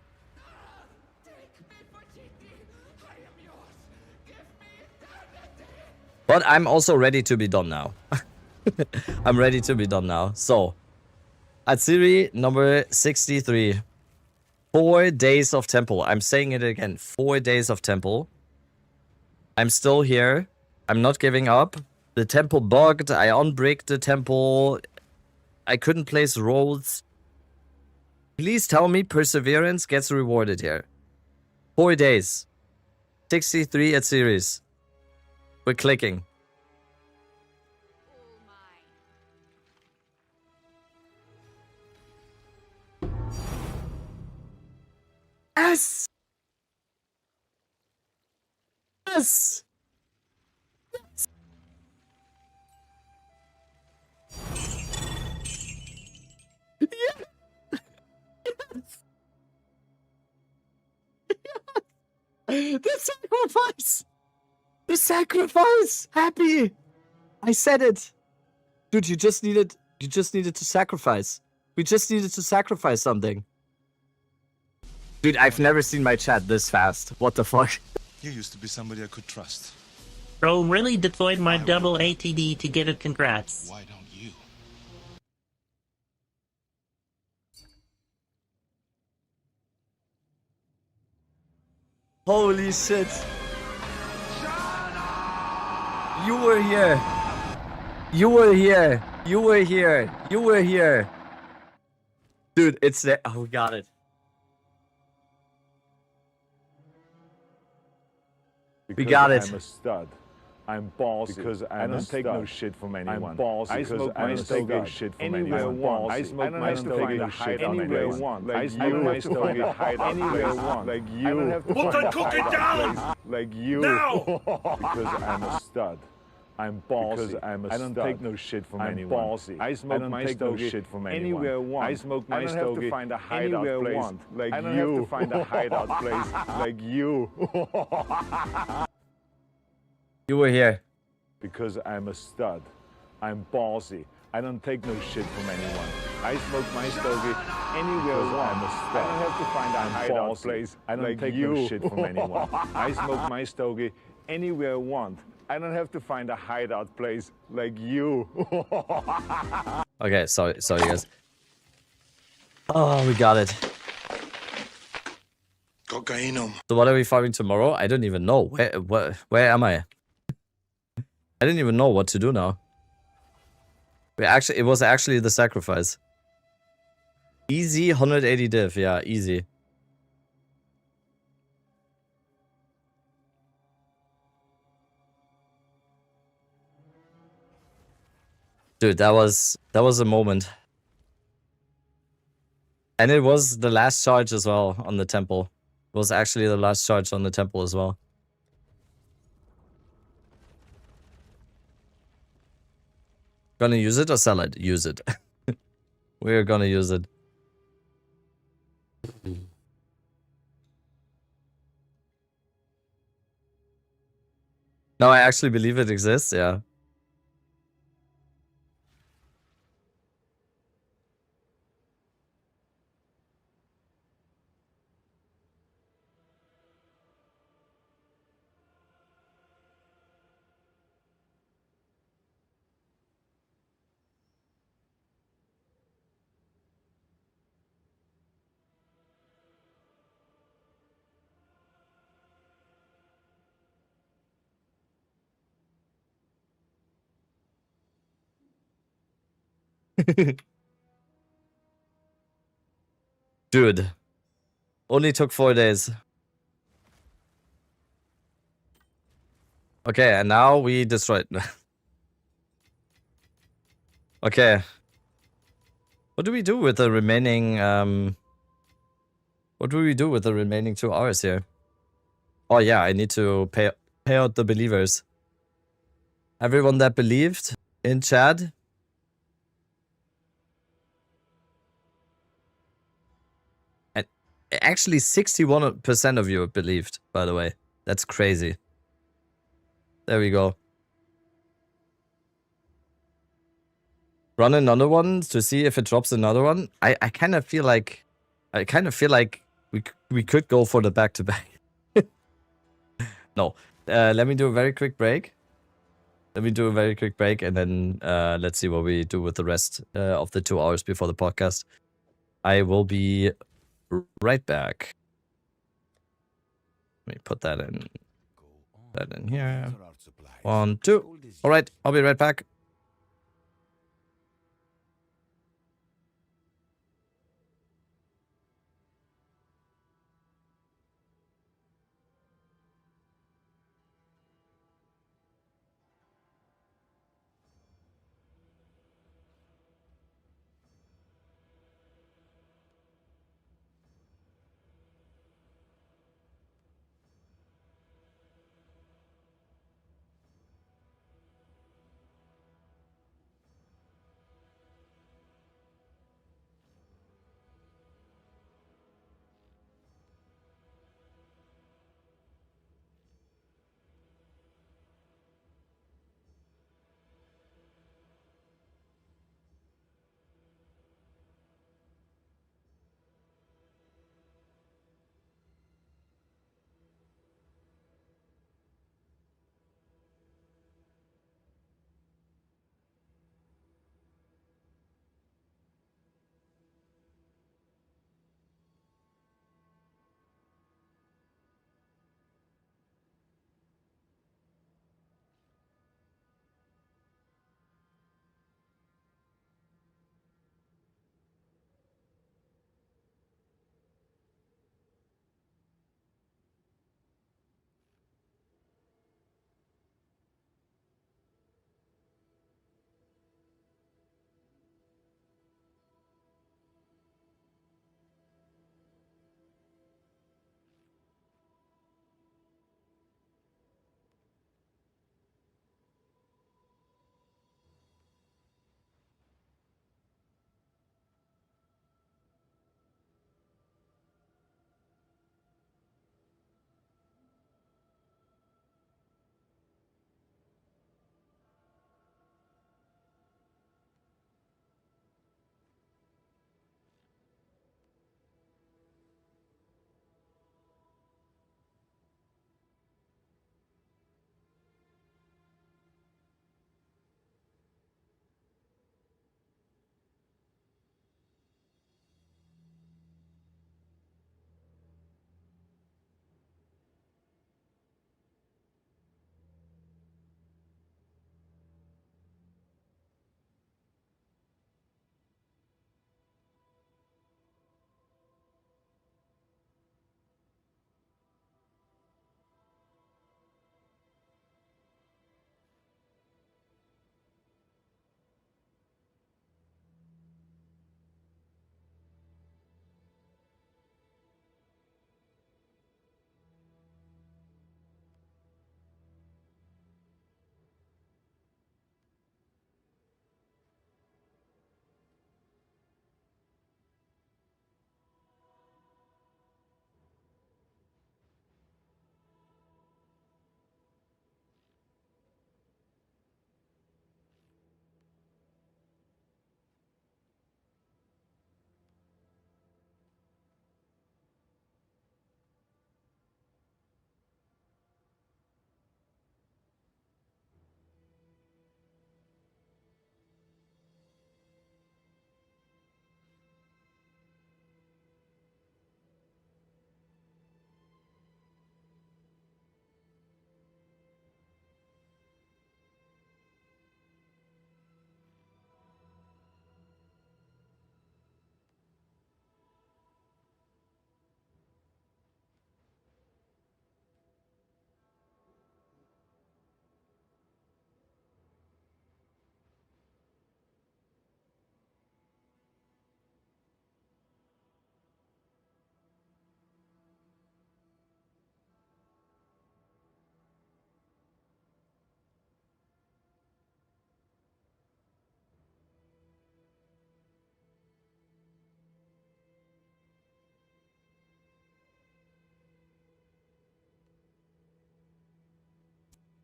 But I'm also ready to be done now. I'm ready to be done now. So, Atziri number 63. 4 days of temple. I'm saying it again. 4 days of temple. I'm still here. I'm not giving up. The temple bugged. I unbricked the temple. I couldn't place roads. Please tell me perseverance gets rewarded here. 4 days. 63 Atziris. We're clicking. All mine. Yes! Yes! The sacrifice! The sacrifice! Happy! I said it! Dude, you just needed to sacrifice. We just needed to sacrifice something. Dude, I've never seen my chat this fast. What the fuck? You used to be somebody I could trust. Bro really deployed my double ATD to get it, congrats. Why don't you? Holy shit. You were here. You were here. You were here. You were here. Dude, it's there. Oh, we got it. We got it. I'm a stud. I'm ballsy. Because I don't take no shit from anyone. I'm ballsy. I smoke my stogie shit from anyone. I smoke my stogie shit anywhere I want. I smoke my stogie anywhere I want. Like you. I don't have to Put the cookie down! Like you. Now! Because I'm a stud. I'm ballsy. Because I'm a stud. I don't take no shit from anyone. I'm ballsy. I smoke my stogie shit from anyone. Anywhere I want. I smoke my stogie. I don't have to find a hideout place. Like you. I don't have to find a hideout place. Like you. You were here. Because I'm a stud. I'm ballsy. I don't take no shit from anyone. I smoke my stogie anywhere I want. I'm a stud. I don't have to find a hideout place. I don't take no shit from anyone. I smoke my stogie anywhere I want. I don't have to find a hideout place like you. Okay, sorry guys. Oh, we got it. Cocainum. So what are we farming tomorrow? I don't even know. Where am I? I didn't even know what to do now. It was actually the sacrifice. Easy 180 div, yeah, easy. Dude, that was a moment. And it was the last charge as well on the temple. It was actually the last charge on the temple as well. Gonna use it or sell it? Use it. We're gonna use it. No, I actually believe it exists, yeah. Dude. Only took 4 days. Okay, and now we destroyed. Okay. What do we do with the remaining, what do we do with the remaining 2 hours here? Oh yeah, I need to pay out the believers. Everyone that believed in chat. And actually 61% of you believed, by the way. That's crazy. There we go. Run another one to see if it drops another one. I kind of feel like we could go for the back-to-back. No. Let me do a very quick break. And then let's see what we do with the rest of the 2 hours before the podcast. I will be right back. Let me put that in. That in here. 1, 2. All right, I'll be right back.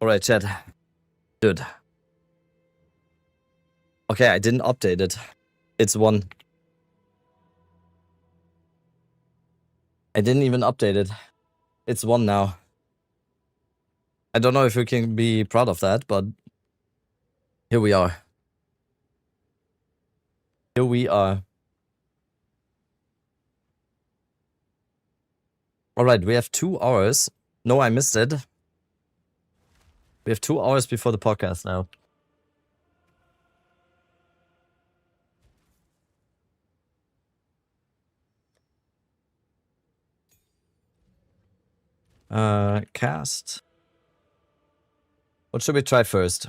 Alright, chat. Dude. Okay, I didn't update it. It's 1. I didn't even update it. It's 1 now. I don't know if we can be proud of that, but here we are. Here we are. Alright, we have 2 hours. No, I missed it. We have 2 hours before the podcast now. Cast. What should we try first?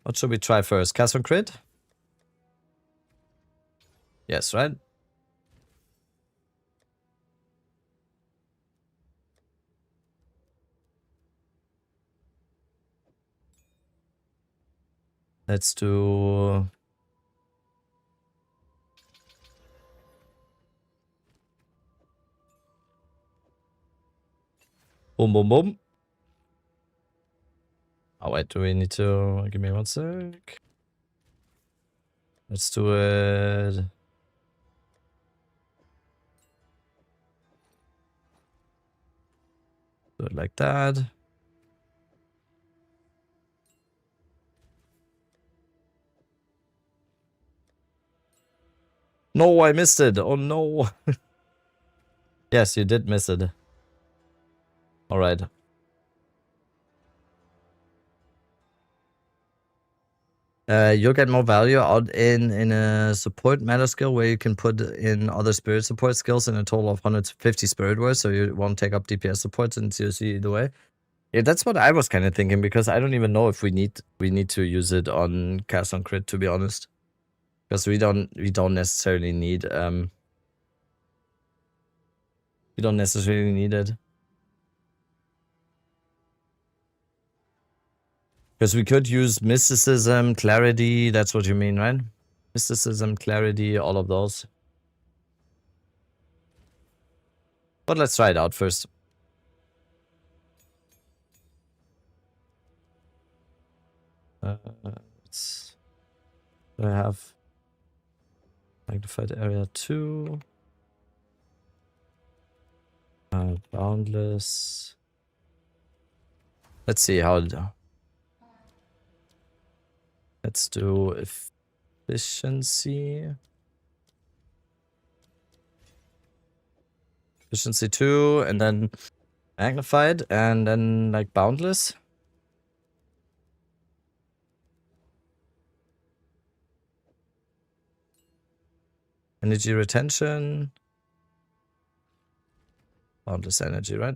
What should we try first? Cast on crit? Yes, right? Let's do... Boom, boom, boom. Oh, wait, do we need to... Give me 1 sec. Let's do it... Do it like that. No, I missed it. Oh, no. Yes, you did miss it. Alright. You'll get more value out in a support meta skill where you can put in other spirit support skills in a total of 150 spirit words, so you won't take up DPS support in COC either way. Yeah, that's what I was kind of thinking, because I don't even know if we need to use it on cast on crit, to be honest. Because we don't necessarily need we don't necessarily need it. Because we could use mysticism, clarity, that's what you mean, right? Mysticism, clarity, all of those. But let's try it out first. Let's... I have magnified area 2. Boundless. Let's see how... Let's do efficiency. Efficiency 2, and then magnified, and then like boundless. Energy retention. Boundless energy, right?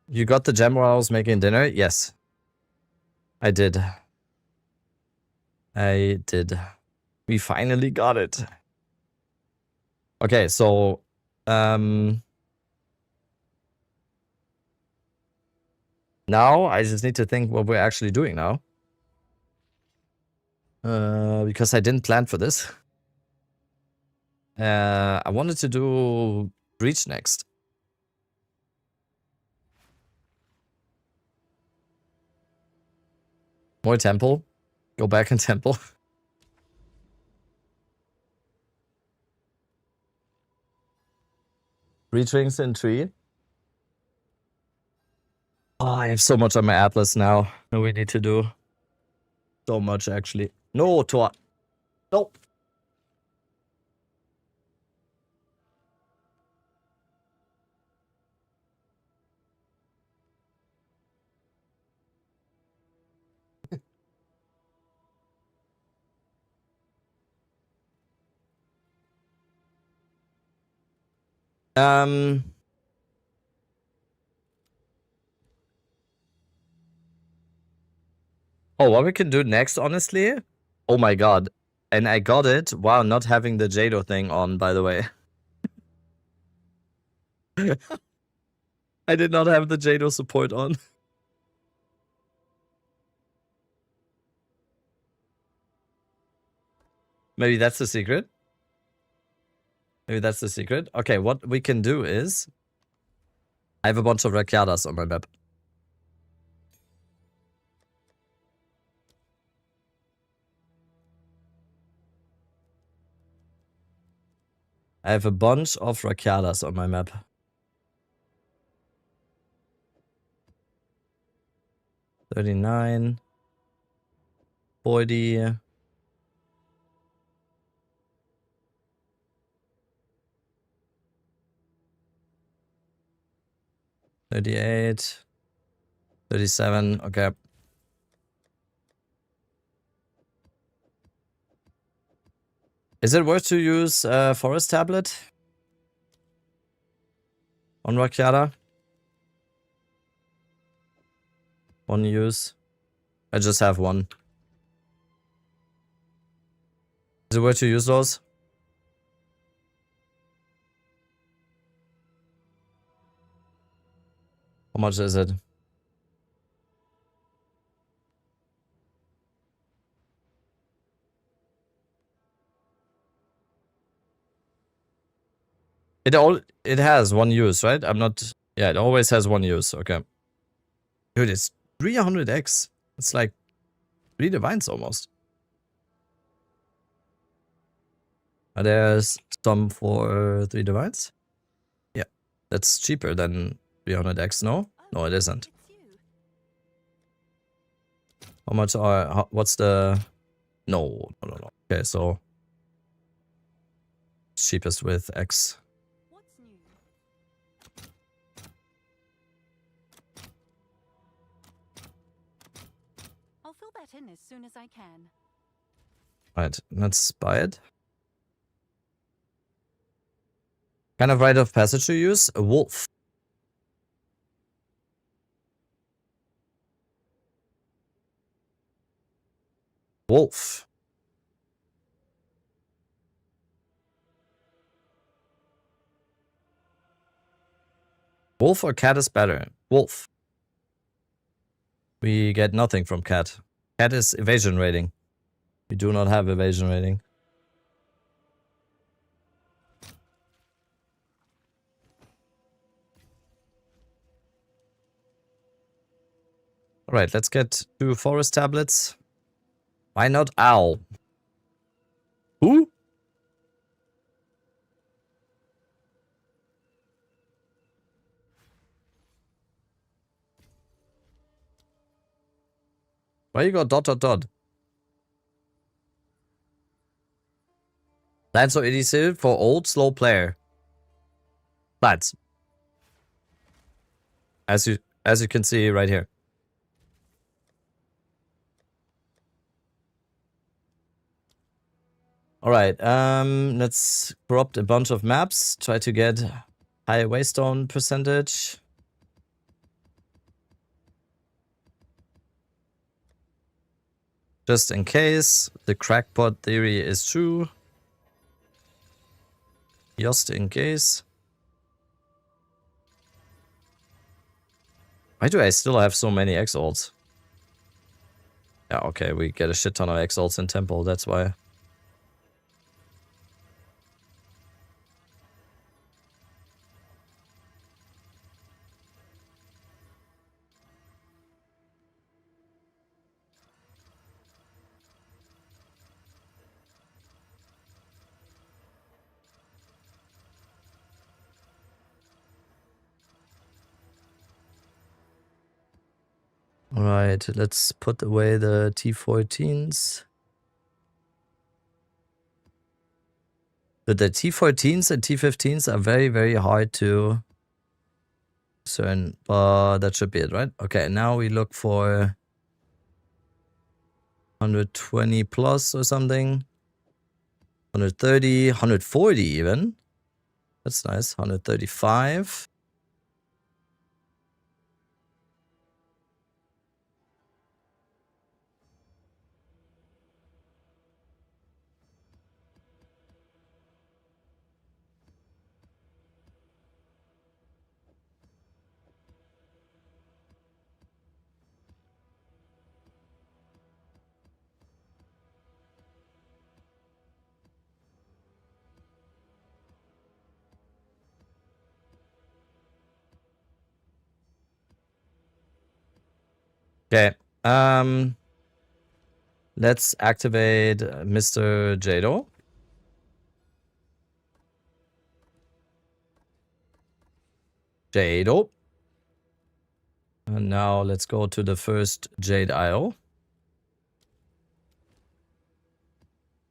You got the gem while I was making dinner? Yes. I did. I did. We finally got it. Okay, so... now I just need to think what we're actually doing now. Because I didn't plan for this. I wanted to do Breach next. More temple. Go back in temple. Breach rings in tree. Oh, I have so much on my atlas now. No, we need to do so much actually. No, Tor. Nope. Oh, what we can do next, honestly? Oh my god. And I got it while not having the Jado thing on, by the way. I did not have the Jado support on. Maybe that's the secret? Maybe that's the secret. Okay, what we can do is... I have a bunch of Rakiadas on my map. I have a bunch of Rakiadas on my map. 39. 40. 38. 37. Okay. Is it worth to use Forest Tablet on Rakiata? One use. I just have one. Is it worth to use those? How much is it? It has one use, right? I'm not... Yeah, it always has one use. Okay. Dude, it's 300x. It's like 3 divines almost. There's some for 3 divines? Yeah. That's cheaper than 300x, no? No, it isn't. How much are... what's the... No. Okay, so... cheapest with X. I'll fill that in as soon as I can. Right, let's buy it. Kind of rite of passage to use? A wolf. Wolf. Wolf or cat is better? Wolf. We get nothing from cat. Cat is evasion rating. We do not have evasion rating. Alright, let's get 2 forest tablets. Why not owl? Who? Why you got ... Plants or EDC for old, slow player. Plants. As you can see right here. Alright, let's corrupt a bunch of maps. Try to get high waystone percentage. Just in case the crackpot theory is true. Just in case. Why do I still have so many X-Alts? Yeah, okay, we get a shit ton of X-Alts in Temple, that's why. Alright, let's put away the T14s. But the T14s and T15s are very, very hard to discern. But that should be it, right? Okay, now we look for 120 plus or something. 130, 140 even. That's nice. 135. Okay. Let's activate Mr. Jado. Jado. And now let's go to the first Jade Isle.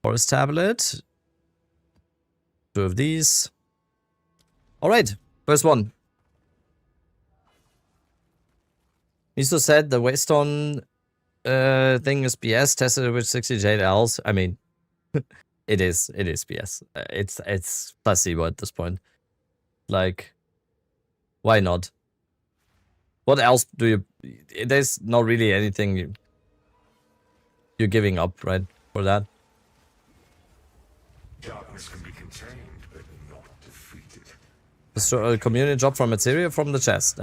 Forest tablet. 2 of these. Alright, first one. Miso said the Waystone thing is BS, tested it with 60 Jade Owls. I mean, it is BS. It's placebo at this point. Like, why not? What else do you... There's not really anything you're giving up, right, for that. Darkness can be contained, but not defeated. So a community drop from Atziri or from the chest?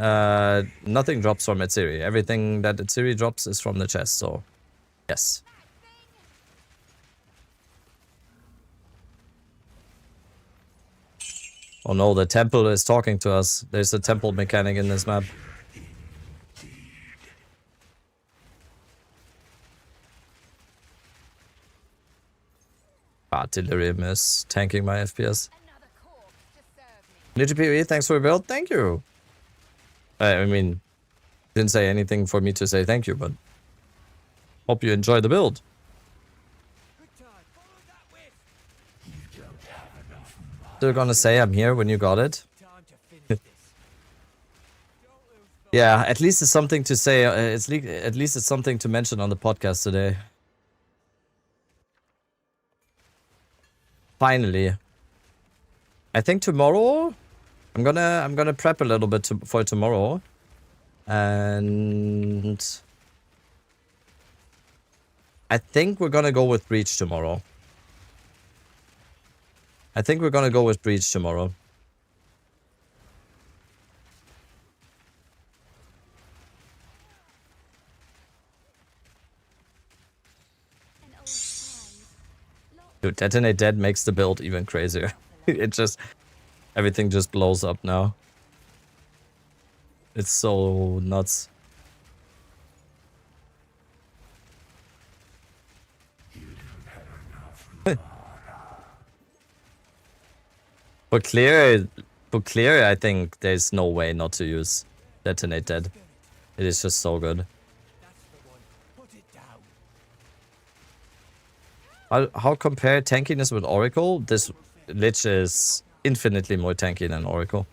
Nothing drops from Atziri. Everything that Atziri drops is from the chest, so yes. Oh no, the temple is talking to us. There's a temple mechanic in this map. Ah, Delirium is tanking my FPS. Ninja PoE, thanks for the build. Thank you. I mean, didn't say anything for me to say thank you, but hope you enjoy the build. Still gonna say I'm here when you got it. Yeah, at least it's something to say. At least it's something to mention on the podcast today. Finally. I think tomorrow I'm gonna prep a little bit for tomorrow. And I think we're gonna go with Breach tomorrow. I think we're gonna go with Breach tomorrow. Dude, Detonate Dead makes the build even crazier. It just... Everything just blows up now. It's so nuts. For clear, I think there's no way not to use Detonate Dead. It is just so good. How compare tankiness with Oracle? This Lich is infinitely more tanky than Oracle.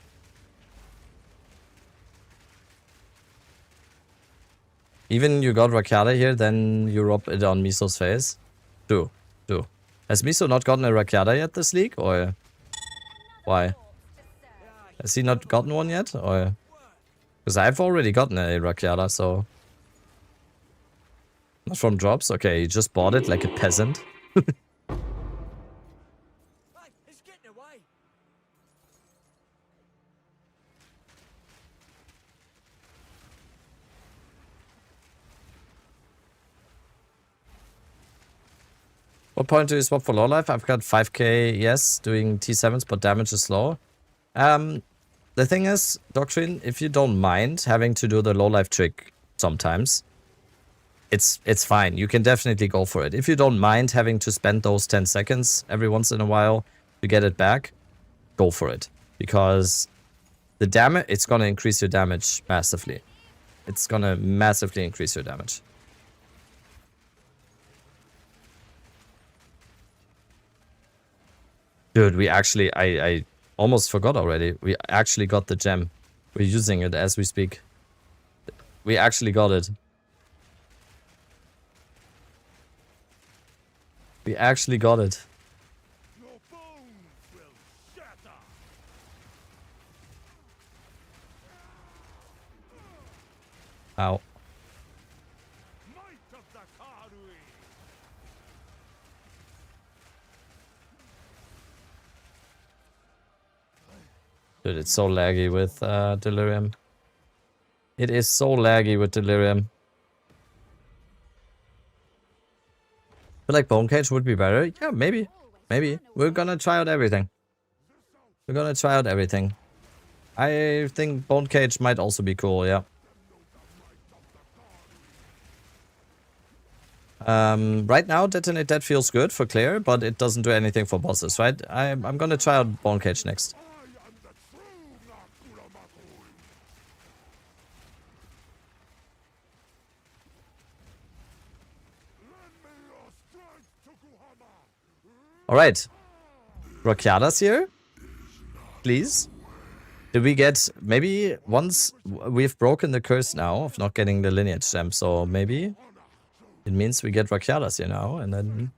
Even you got Rakata here, then you rub it on Miso's face. Do. Has Miso not gotten a Rakata yet this league, or why? Has he not gotten one yet, or? Because I've already gotten a Rakata, so... Not from drops? Okay, you just bought it like a peasant. What point do you swap for low life? I've got 5k, yes, doing T7s, but damage is low. The thing is, Doctrine, if you don't mind having to do the low life trick sometimes, it's fine. You can definitely go for it. If you don't mind having to spend those 10 seconds every once in a while to get it back, go for it. Because the damage, it's gonna increase your damage massively. It's gonna massively increase your damage. Dude, we actually, I almost forgot already. We actually got the gem. We're using it as we speak. We actually got it. We actually got it. Ow. Dude, it's so laggy with Delirium. It is so laggy with Delirium. But like Bone Cage would be better. Yeah, maybe. Maybe. We're gonna try out everything. We're gonna try out everything. I think Bone Cage might also be cool, yeah. Right now, Detonate That feels good for Claire, but it doesn't do anything for bosses, right? I'm gonna try out Bone Cage next. Alright. Rakiada's here? Please? Did we get... Maybe once we've broken the curse now of not getting the lineage gem, so maybe it means we get Rakiada's here now, and then...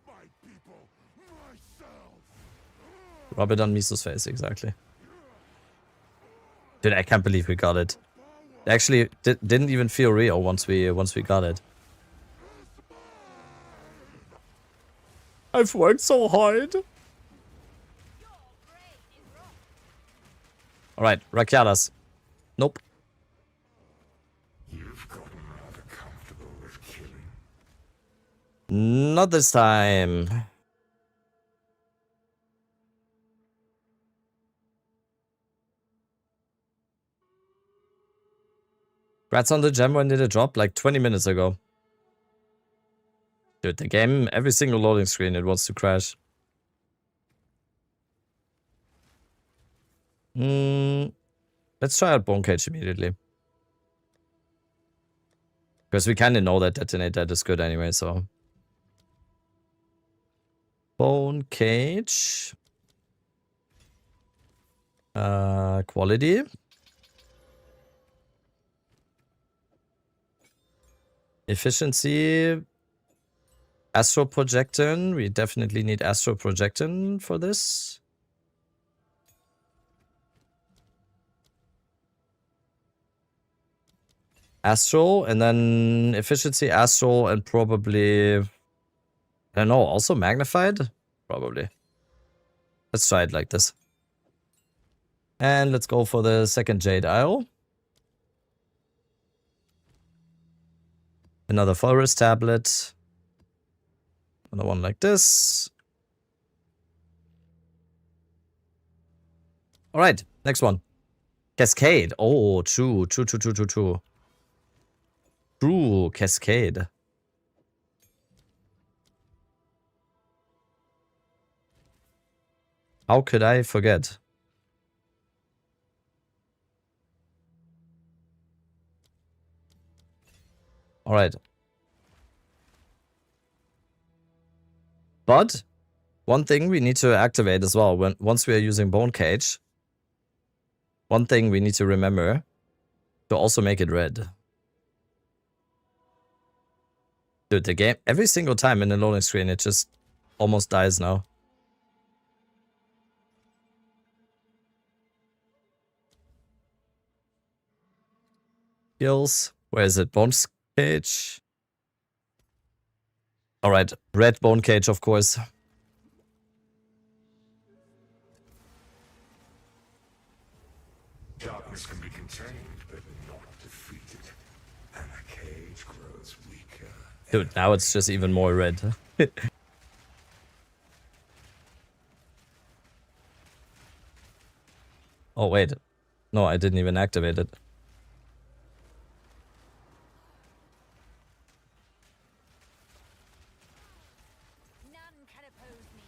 Rub it on Misu's face, exactly. Dude, I can't believe we got it. Actually, didn't even feel real once we got it. I've worked so hard. Alright, Rakiadas. Nope. You've gotten rather comfortable with killing. Not this time. Rats on the gem, when did it drop? Like 20 minutes ago. Dude, the game, every single loading screen, it wants to crash. Let's try out Bone Cage immediately. Because we kind of know that Detonate That is good anyway, so. Bone Cage. Quality. Efficiency. Astral Projecton. We definitely need Astral Projecton for this. Astral, and then efficiency, astral, and probably, I don't know, also magnified? Probably. Let's try it like this. And let's go for the second Jade Isle. Another Forest Tablet. Another one like this. Alright, next one. Cascade. Oh, true. True, Cascade. How could I forget? Alright. But one thing we need to activate as well once we are using Bone Cage. One thing we need to remember to also make it red. Dude, the game, every single time in the loading screen, it just almost dies now. Skills. Where is it? Bone Cage. Alright, red Bone Cage, of course. Darkness can be contained, but not defeated. And the cage grows weaker. Dude, now it's just even more red. Oh, wait. No, I didn't even activate it. None can oppose me.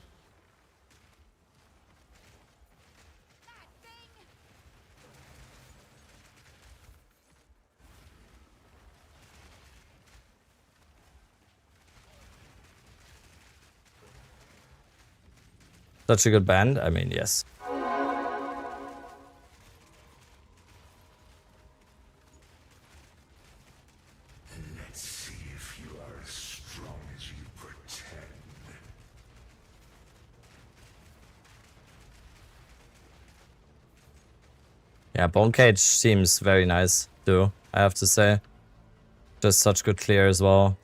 That thing! Such a good band? I mean, yes. Let's see if you are as strong as you pretend. Yeah, Bone Cage seems very nice too, I have to say. Just such good clear as well.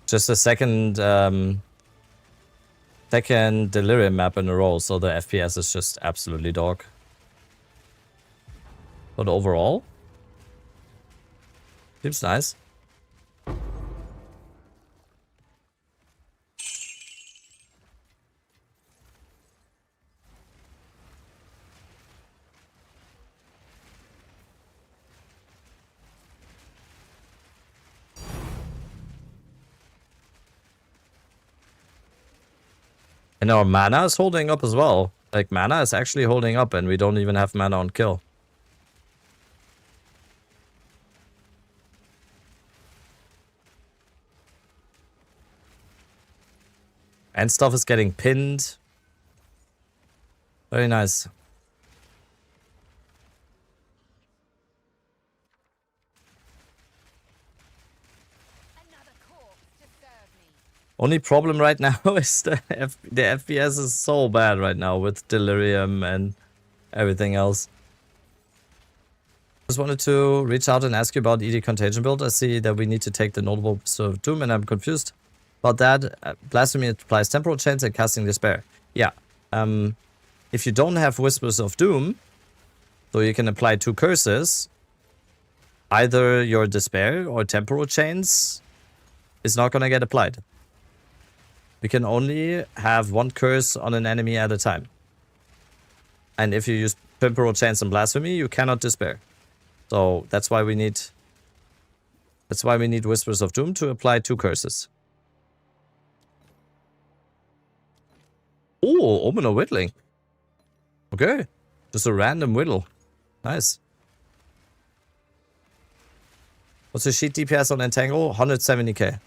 Just a second Delirium map in a row, so the FPS is just absolutely dog. But overall, seems nice. And our mana is holding up as well. Like, mana is actually holding up, and we don't even have mana on kill. And stuff is getting pinned. Very nice. Only problem right now is the FPS is so bad right now with Delirium and everything else. Just wanted to reach out and ask you about ED Contagion build. I see that we need to take the Notable of Doom, and I'm confused about that. Blasphemy applies Temporal Chains and Casting Despair. Yeah. If you don't have Whispers of Doom, so you can apply 2 curses, either your Despair or Temporal Chains is not going to get applied. We can only have 1 curse on an enemy at a time. And if you use Temporal Chains and Blasphemy, you cannot Despair. So that's why we need Whispers of Doom to apply 2 curses. Oh, Omen of Whittling. Okay. Just a random whittle. Nice. What's the sheet DPS on Entangle? 170k.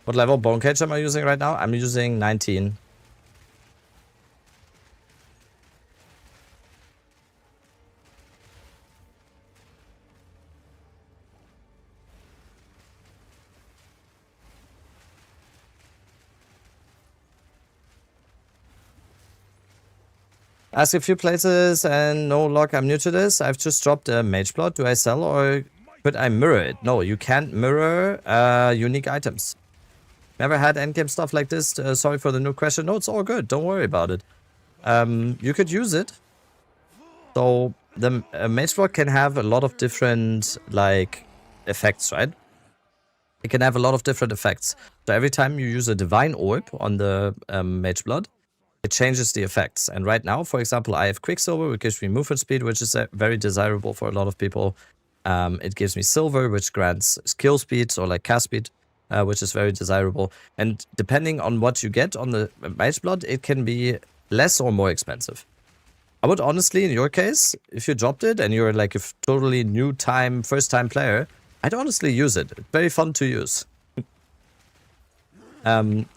What level Bone Cage am I using right now? I'm using 19. Ask a few places and no luck. I'm new to this. I've just dropped a Mage Blood. Do I sell or could I mirror it? No, you can't mirror unique items. Never had endgame stuff like this. Sorry for the new question. No, it's all good. Don't worry about it. You could use it. So the Mage Blood can have a lot of different like effects, right? It can have a lot of different effects. So every time you use a Divine Orb on the Mage Blood, it changes the effects. And right now, for example, I have Quicksilver, which gives me movement speed, which is very desirable for a lot of people. It gives me Silver, which grants skill speed or like cast speed, which is very desirable. And depending on what you get on the Mage Blood, it can be less or more expensive. I would honestly, in your case, if you dropped it and you're like a totally new time, first time player, I'd honestly use it. It's very fun to use. And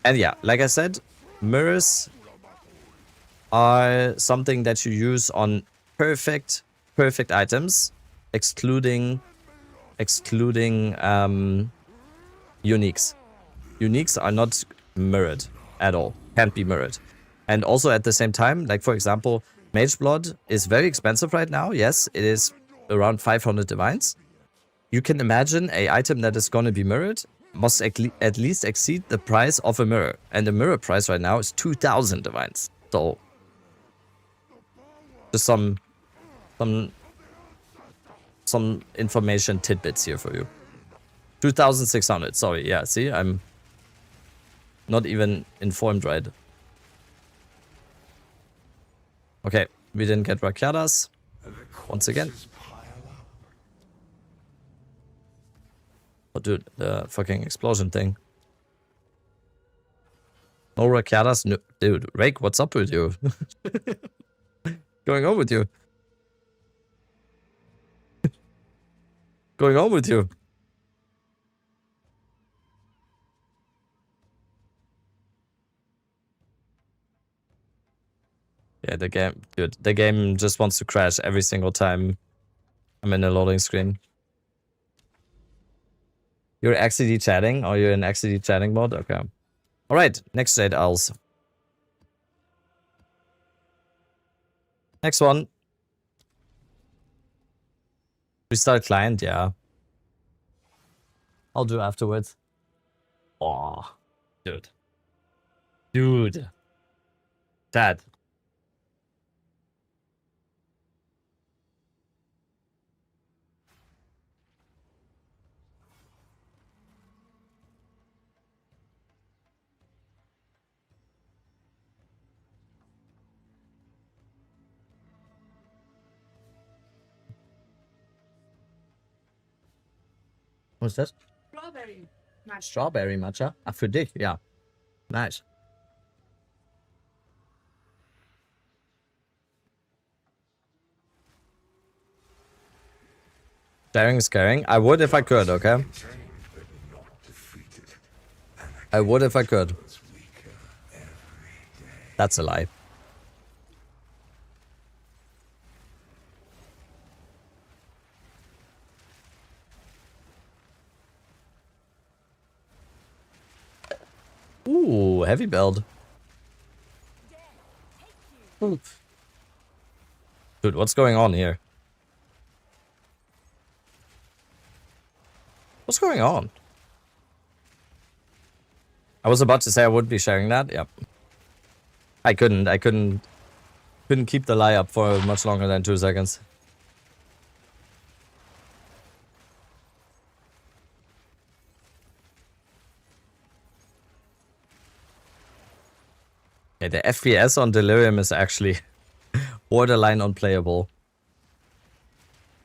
yeah, like I said, mirrors are something that you use on perfect items, excluding uniques. Uniques are not mirrored at all. Can't be mirrored. And also at the same time, like for example, Mage Blood is very expensive right now. Yes, it is around 500 divines. You can imagine a item that is going to be mirrored must at least exceed the price of a mirror. And the mirror price right now is 2,000 divines. So just some information tidbits here for you. 2,600. Sorry, yeah. See, I'm not even informed right. Okay, we didn't get Rakiadas once again. Oh, dude, the fucking explosion thing. No Rakiadas. No, dude, Rake, what's up with you? Going on with you? Going on with you? Yeah, the game, dude, the game just wants to crash every single time I'm in a loading screen. You're XCD chatting? Or you're in XCD chatting mode? Okay. Alright, next Jade Owls. Next one. Restart client, yeah. I'll do afterwards. Oh, dude. Dude. Dad. What's that? Strawberry. Strawberry matcha. Ah, für dich, ja. Nice. Sharing is caring. I would if I could, okay? I would if I could. That's a lie. Ooh, heavy build. Oof. Dude, what's going on here? What's going on? I was about to say I would be sharing that. Yep. I couldn't keep the lie up for much longer than 2 seconds. Yeah, the FPS on Delirium is actually borderline unplayable.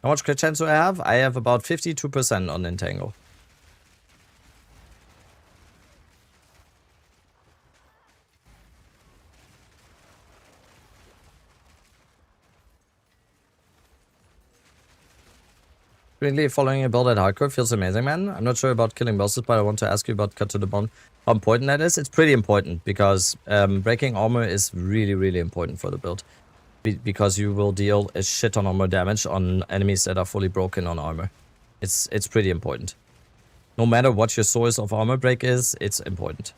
How much crit chance do I have? I have about 52% on Entangle. Really following a build at hardcore feels amazing, man. I'm not sure about killing bosses, but I want to ask you about cut to the bone. How important that is? It's pretty important because breaking armor is really, really important for the build. Because you will deal a shit ton of armor damage on enemies that are fully broken on armor. It's pretty important. No matter what your source of armor break is, it's important.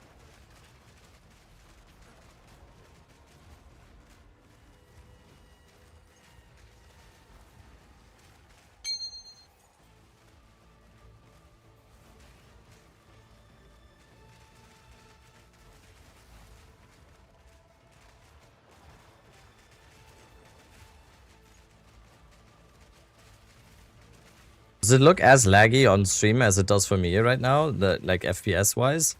Does it look as laggy on stream as it does for me right now, like FPS wise?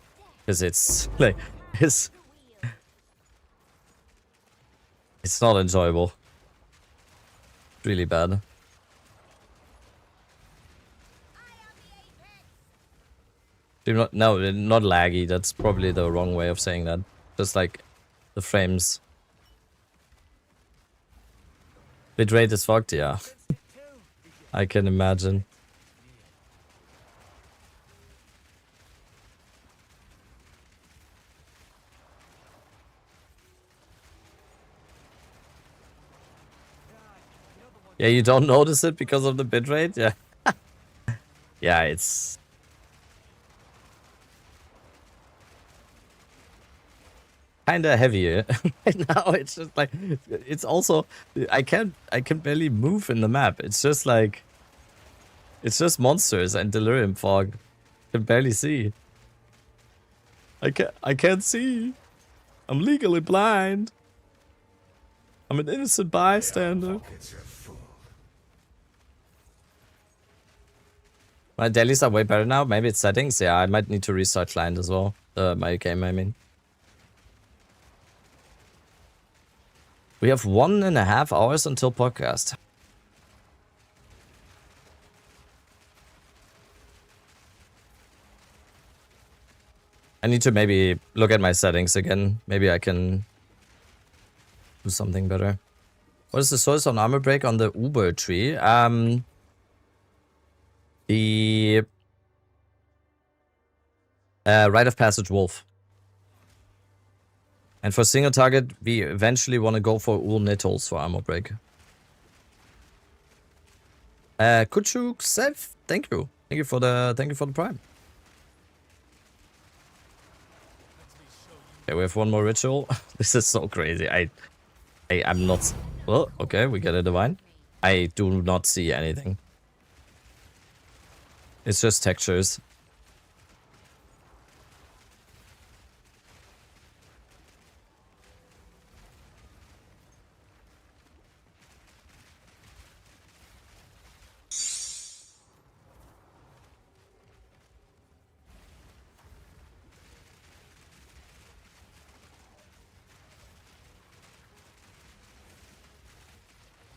Because it's like it's not enjoyable. Really bad. No, not laggy. That's probably the wrong way of saying that. Just like the frames. Bitrate is fucked, yeah. I can imagine. Yeah, you don't notice it because of the bitrate? Yeah. Yeah, it's... kinda heavier right now. It's just like... It's also... I can barely move in the map. It's just like... It's just monsters and delirium fog. I can barely see. I can't see. I'm legally blind. I'm an innocent bystander. My dailies are way better now. Maybe it's settings. Yeah, I might need to restart client as well. My game, I mean. We have 1.5 hours until podcast. I need to maybe look at my settings again. Maybe I can do something better. What is the source on armor break on the Uber tree? The Rite of Passage Wolf. And for single target, we eventually want to go for Ul Nittles for armor break. Kuchuk Seth, thank you. Thank you for the prime. Okay, we have one more ritual. This is so crazy. I'm not... Well, okay, we get a divine. I do not see anything. It's just textures.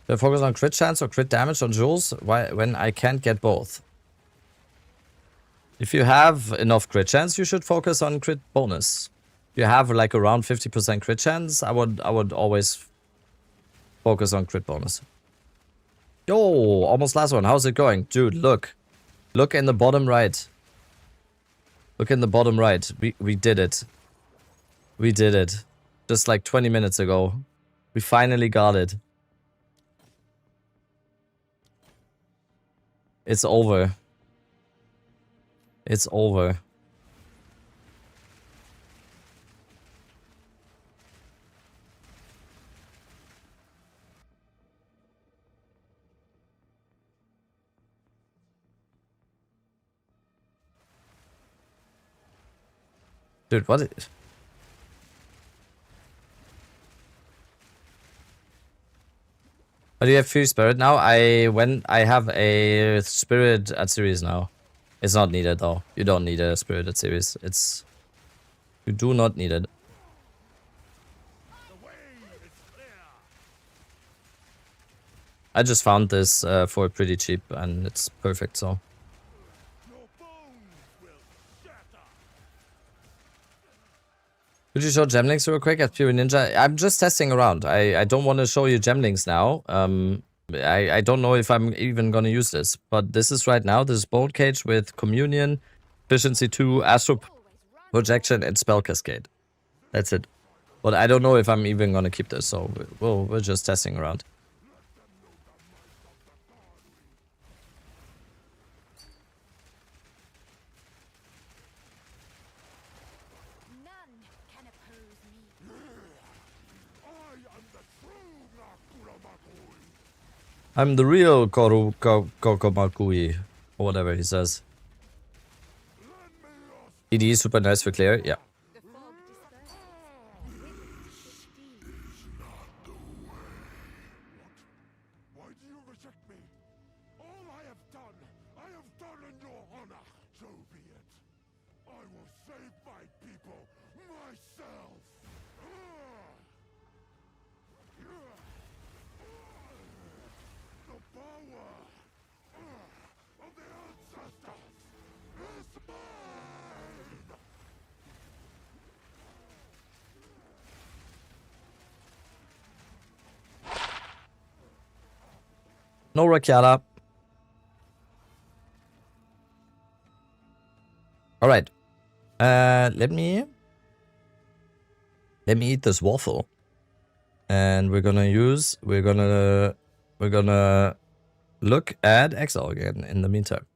Do I focus on crit chance or crit damage on jewels when I can't get both? If you have enough crit chance, you should focus on crit bonus. If you have like around 50% crit chance, I would always focus on crit bonus. Yo, almost last one. How's it going? Dude, look. Look in the bottom right. Look in the bottom right. We did it. We did it. Just like 20 minutes ago. We finally got it. It's over. It's over. Dude, what is... Oh, do you have free spirit now? I have a spirit at series now. It's not needed though. You don't need a spirit at series. You do not need it. I just found this for pretty cheap and it's perfect, so. Could you show gemlinks real quick at Pure Ninja? I'm just testing around. I don't want to show you gemlinks now. I don't know if I'm even gonna use this, but this is right now. This is Bone Cage with Communion, Efficiency 2, Astral Projection, and Spell Cascade. That's it. But I don't know if I'm even gonna keep this, so we're just testing around. I'm the real Kokomakui, or whatever he says. ED is super nice for clear, yeah. Why do you reject me? All I have done in your honor. So be it. I will save my people myself. The power of the ancestors is mine! No Rakiata. Alright. Let me eat this waffle. And we're gonna look at Exile again in the meantime.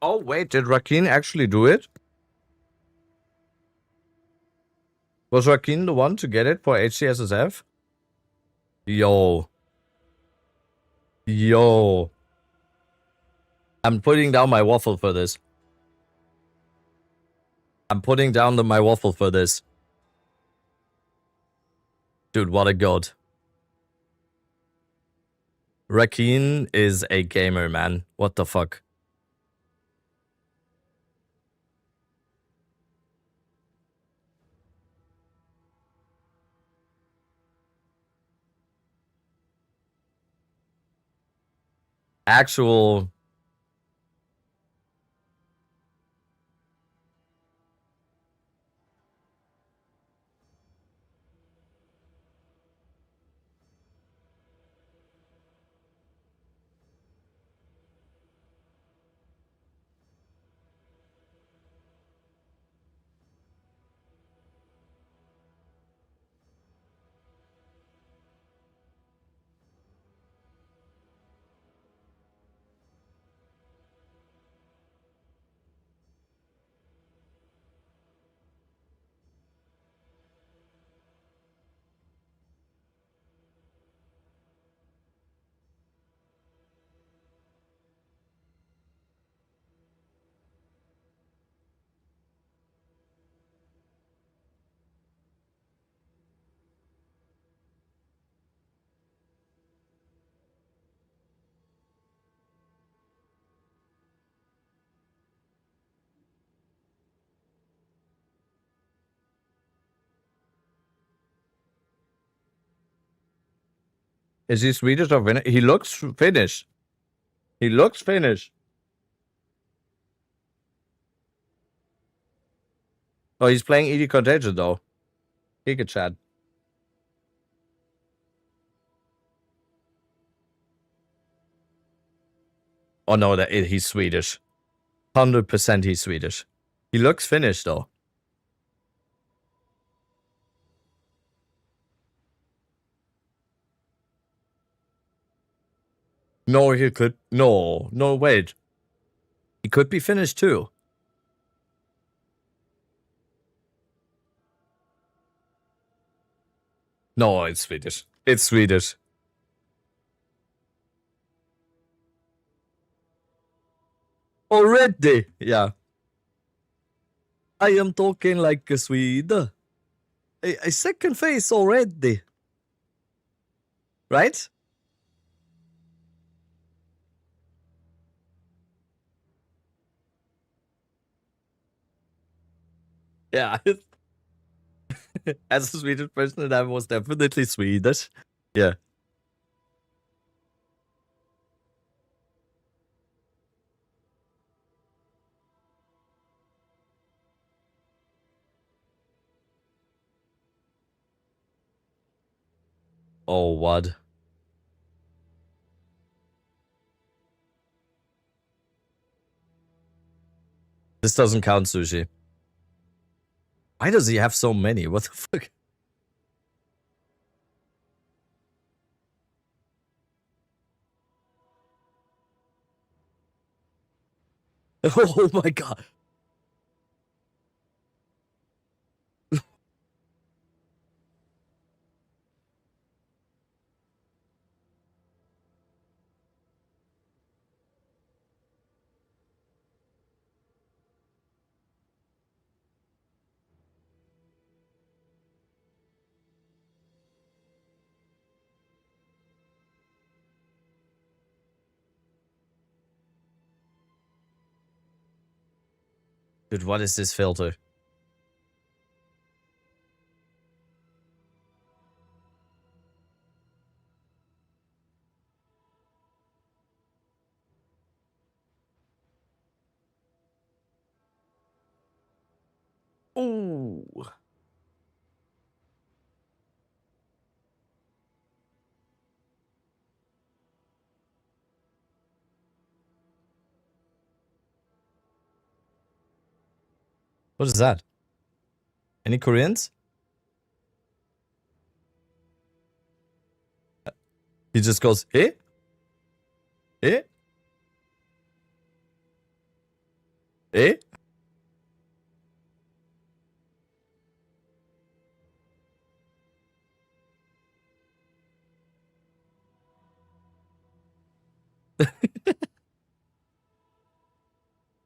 Oh wait, did Rakin actually do it? Was Rakin the one to get it for HCSSF? Yo. Yo. I'm putting down my waffle for this. I'm putting down my waffle for this. Dude, what a god. Rakin is a gamer, man. What the fuck? Actual... Is he Swedish or Finnish? He looks Finnish. He looks Finnish. Oh, he's playing ED Contagion though. Giga Chad. Oh no, he's Swedish. 100% he's Swedish. He looks Finnish though. No, he could. No, wait. He could be Finnish too. No, it's Swedish. It's Swedish. Already, yeah. I am talking like a Swede. A second face already. Right? Yeah. As a Swedish person, I was definitely Swedish. Yeah. Oh, what? This doesn't count, Sushi. Why does he have so many? What the fuck? Oh my god. Dude, what is this filter? Ooh. What is that? Any Koreans? He just goes, eh? Eh? Eh?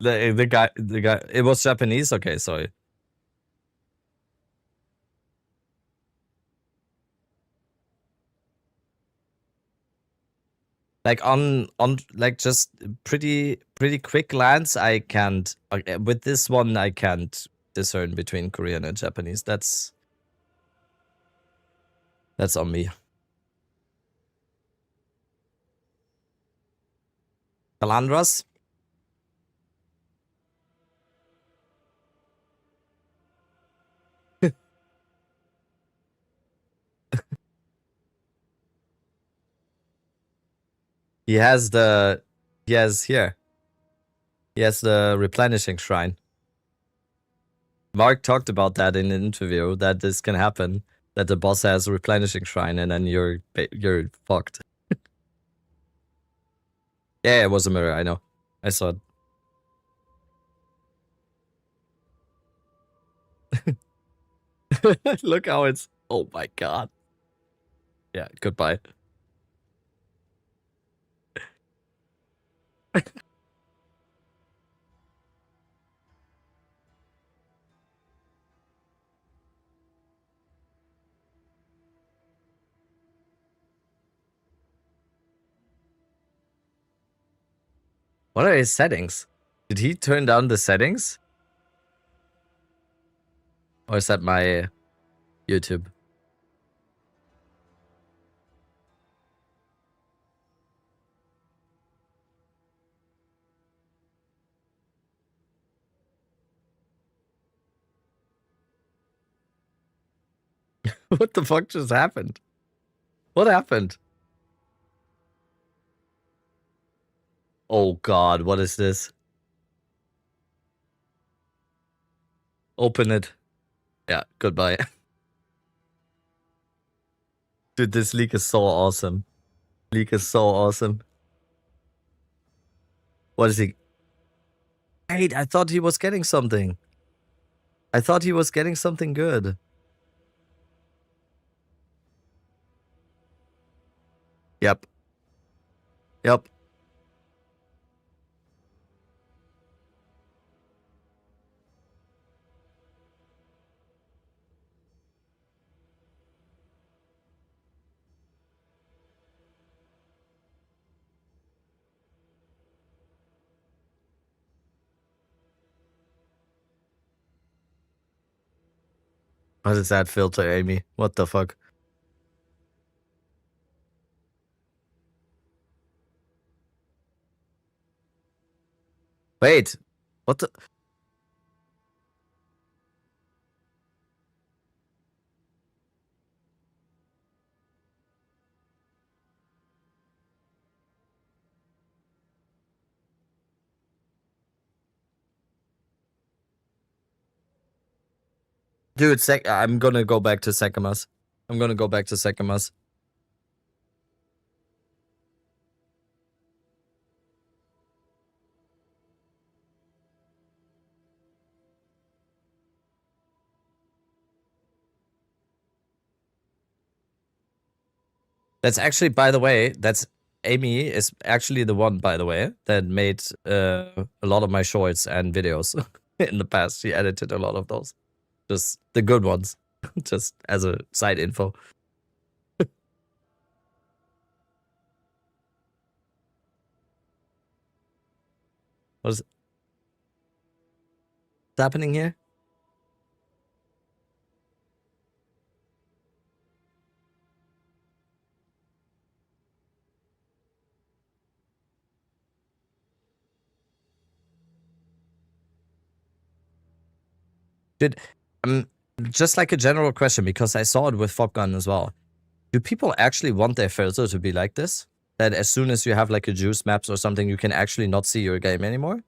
The guy, it was Japanese? Okay, sorry. Like on like just pretty quick glance, I can't, with this one, I can't discern between Korean and Japanese. That's on me. Calandras? He has the replenishing shrine. Mark talked about that in an interview, that this can happen, that the boss has a replenishing shrine and then you're fucked. Yeah, it was a mirror, I know. I saw it. Look how it's, oh my god. Yeah, goodbye. What are his settings? Did he turn down the settings? Or is that my YouTube? What the fuck just happened? What happened? Oh god, what is this? Open it. Yeah, goodbye. Dude, this leak is so awesome. Leak is so awesome. What is he? Wait, I thought he was getting something. I thought he was getting something good. Yep. Yep. What is that filter, Amy? What the fuck? Wait. What the? Dude, I'm gonna go back to Sekamas. I'm gonna go back to Sekamas. That's actually, by the way, that's Amy is actually the one, by the way, that made a lot of my shorts and videos in the past. She edited a lot of those. Just the good ones. Just as a side info. What's happening here? Did just like a general question, because I saw it with Fopgun as well. Do people actually want their filter to be like this? That as soon as you have like a juice maps or something, you can actually not see your game anymore?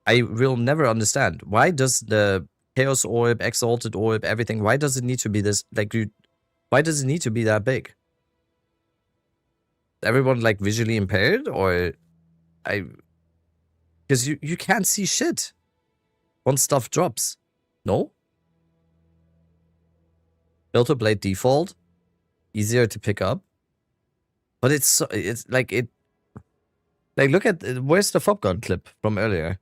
I will never understand. Why does the Chaos Orb, Exalted Orb, everything, why does it need to be this, like, why does it need to be that big? Everyone like visually impaired, or because you can't see shit once stuff drops. No? Filter blade default, easier to pick up. But it's like look at, where's the Fopgun clip from earlier?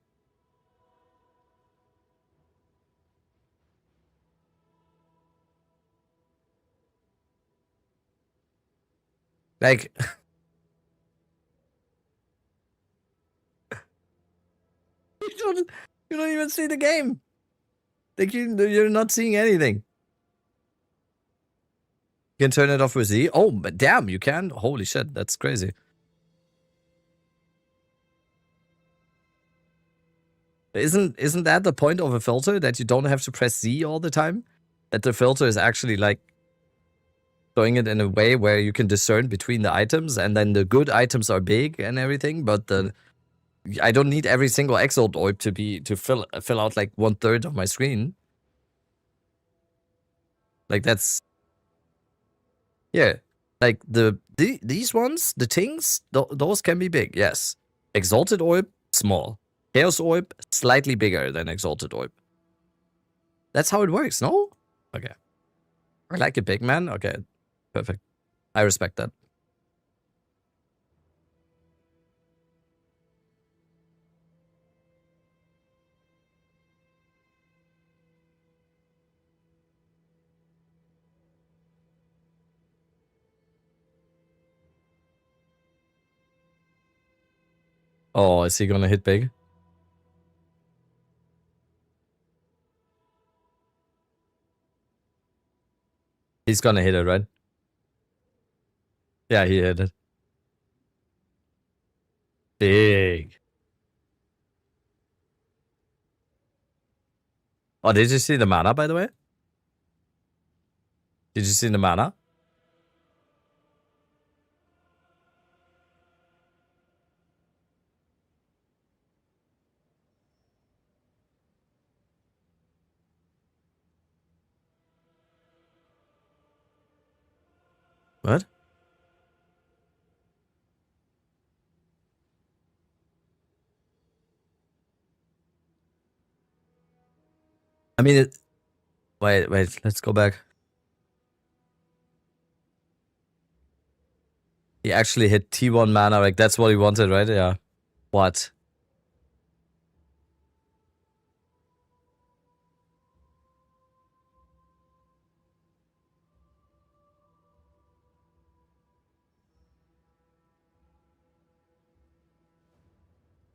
Like, you don't even see the game. Like, you're not seeing anything. You can turn it off with Z. Oh, but damn, you can. Holy shit, that's crazy. Isn't that the point of a filter, that you don't have to press Z all the time? That the filter is actually like doing it in a way where you can discern between the items, and then the good items are big and everything, but I don't need every single Exalt Orb to fill out like 1/3 of my screen. Like, that's, yeah. Like these ones, the things, those can be big, yes. Exalted Orb, small. Chaos Orb, slightly bigger than Exalted Orb. That's how it works, no? Okay. I like it big, man. Okay, perfect. I respect that. Oh, is he gonna hit big? He's gonna hit it, right? Yeah, he hit it. Big. Oh, did you see the mana, by the way? Did you see the mana? What? I mean, wait, let's go back. He actually hit T1 mana, like that's what he wanted, right? Yeah. What?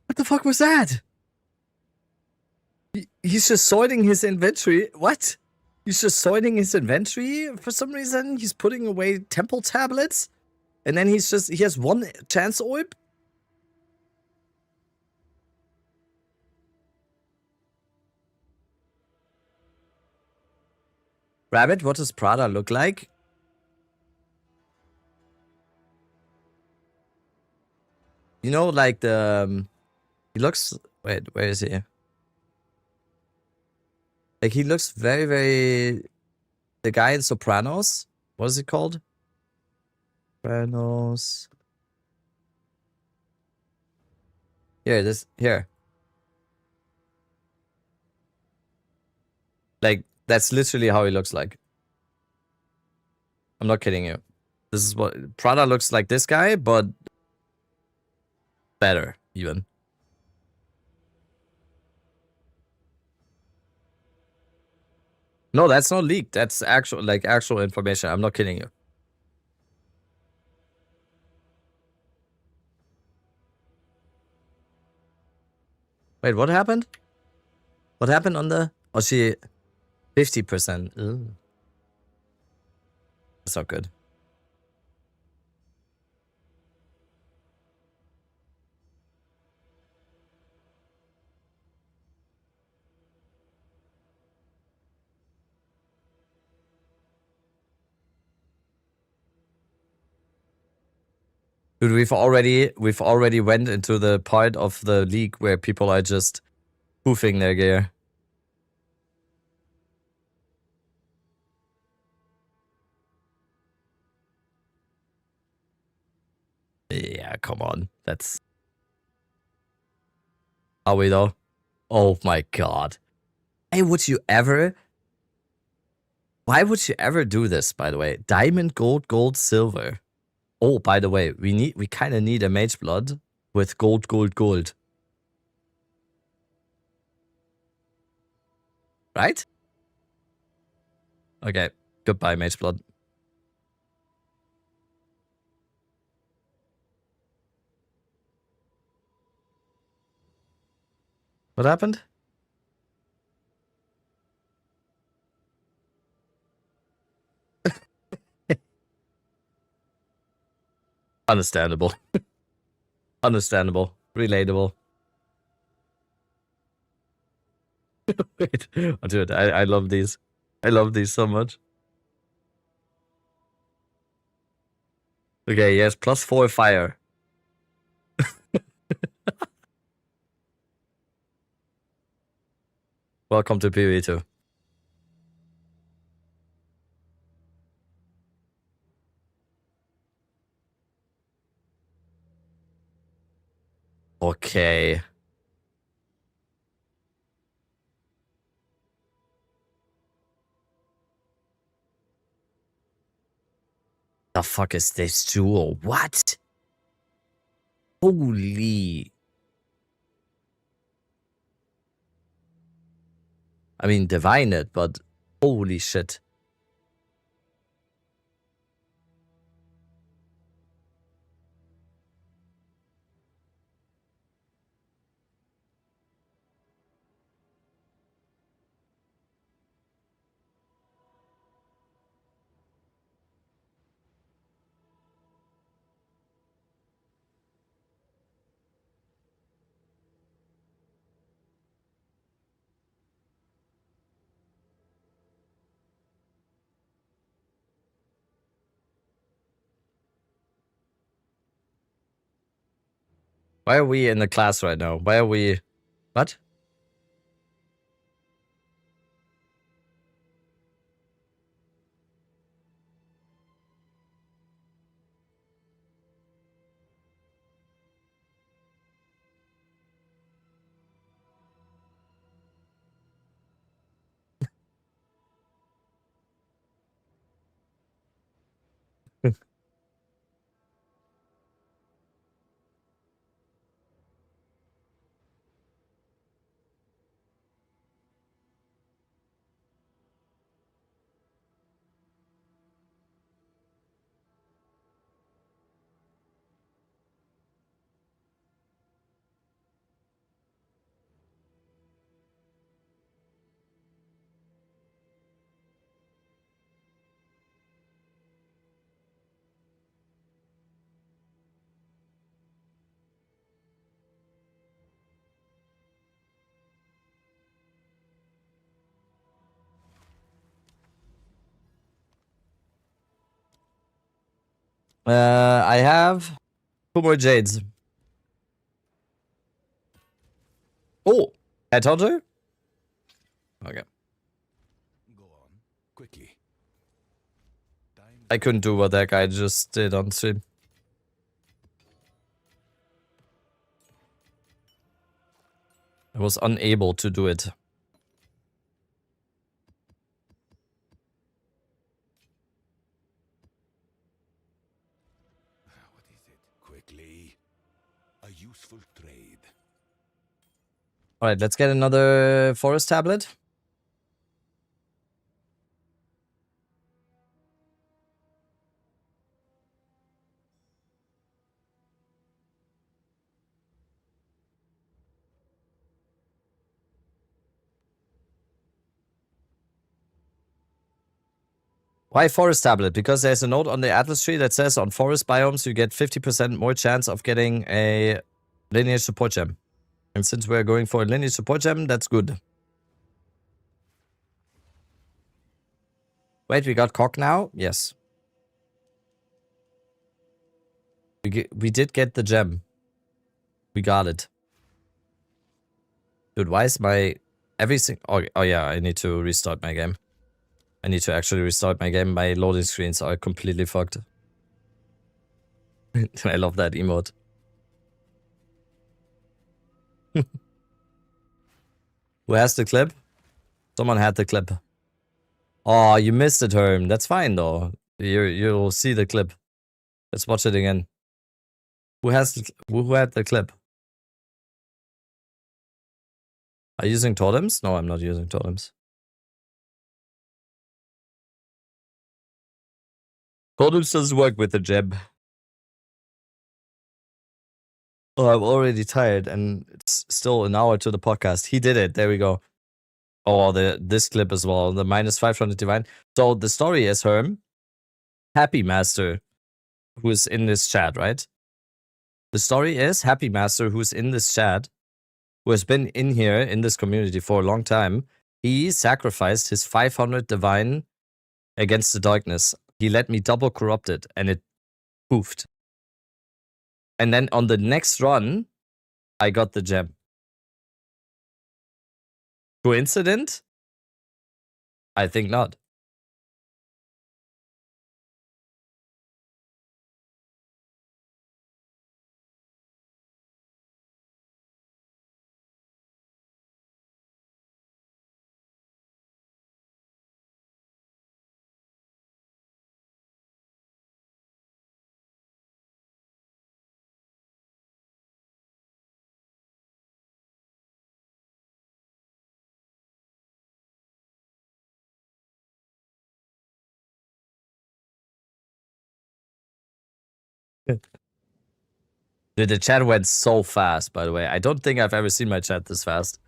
What the fuck was that? He's just sorting his inventory. What? He's just sorting his inventory for some reason. He's putting away temple tablets. And then he has one chance orb. Rabbit, what does Prada look like? You know, like the... he looks... Wait, where is he? Like, he looks very, very... The guy in Sopranos? What is it called? Sopranos... Here. Like, that's literally how he looks like. I'm not kidding you. This is what... Prada looks like this guy, but... better, even. No, that's not leaked. That's actual information. I'm not kidding you. Wait, what happened? What happened on the... Oh, she... 50%. Ooh. That's not good. Dude, we've already went into the part of the league where people are just poofing their gear. Yeah, come on. That's... Are we though? Oh my god. Hey, would you ever... Why would you ever do this, by the way? Diamond, gold, gold, silver. Oh, by the way, we kind of need a mage blood with gold, gold, gold. Right? Okay. Goodbye, mage blood. What happened? Understandable. Understandable. Relatable. Wait. Oh, dude, I love these. I love these so much. Okay, yes, +4 fire. Welcome to PvE2. Okay. The fuck is this jewel? What? Holy. I mean, divine it, but holy shit. Why are we in the class right now? Why are we... What? I have 2 more jades. Oh, I told you? Okay. Go on, quickly. I couldn't do what that guy just did on stream. I was unable to do it. What is it? Quickly. A useful trade. Alright, let's get another forest tablet. Why forest tablet? Because there's a note on the Atlas tree that says on forest biomes you get 50% more chance of getting a lineage support gem. And since we're going for a lineage support gem, that's good. Wait, we got cock now? Yes. We did get the gem. We got it. Dude, why is my everything... Oh yeah, I need to restart my game. I need to actually restart my game. My loading screens are completely fucked. I love that emote. Who has the clip? Someone had the clip. Oh, you missed it, Herm. That's fine though. You'll see the clip. Let's watch it again. Who had the clip? Are you using totems? No, I'm not using totems. Totems doesn't work with the gem. Oh, I'm already tired and it's still an hour to the podcast. He did it. There we go. Oh, this clip as well. The minus 500 divine. So the story is Herm. Happy Master, who is in this chat, right? The story is Happy Master, who's in this chat, who has been in here in this community for a long time. He sacrificed his 500 divine against the darkness. He let me double corrupt it and it poofed. And then on the next run, I got the gem. Coincident? I think not. Dude, the chat went so fast, by the way. I don't think I've ever seen my chat this fast.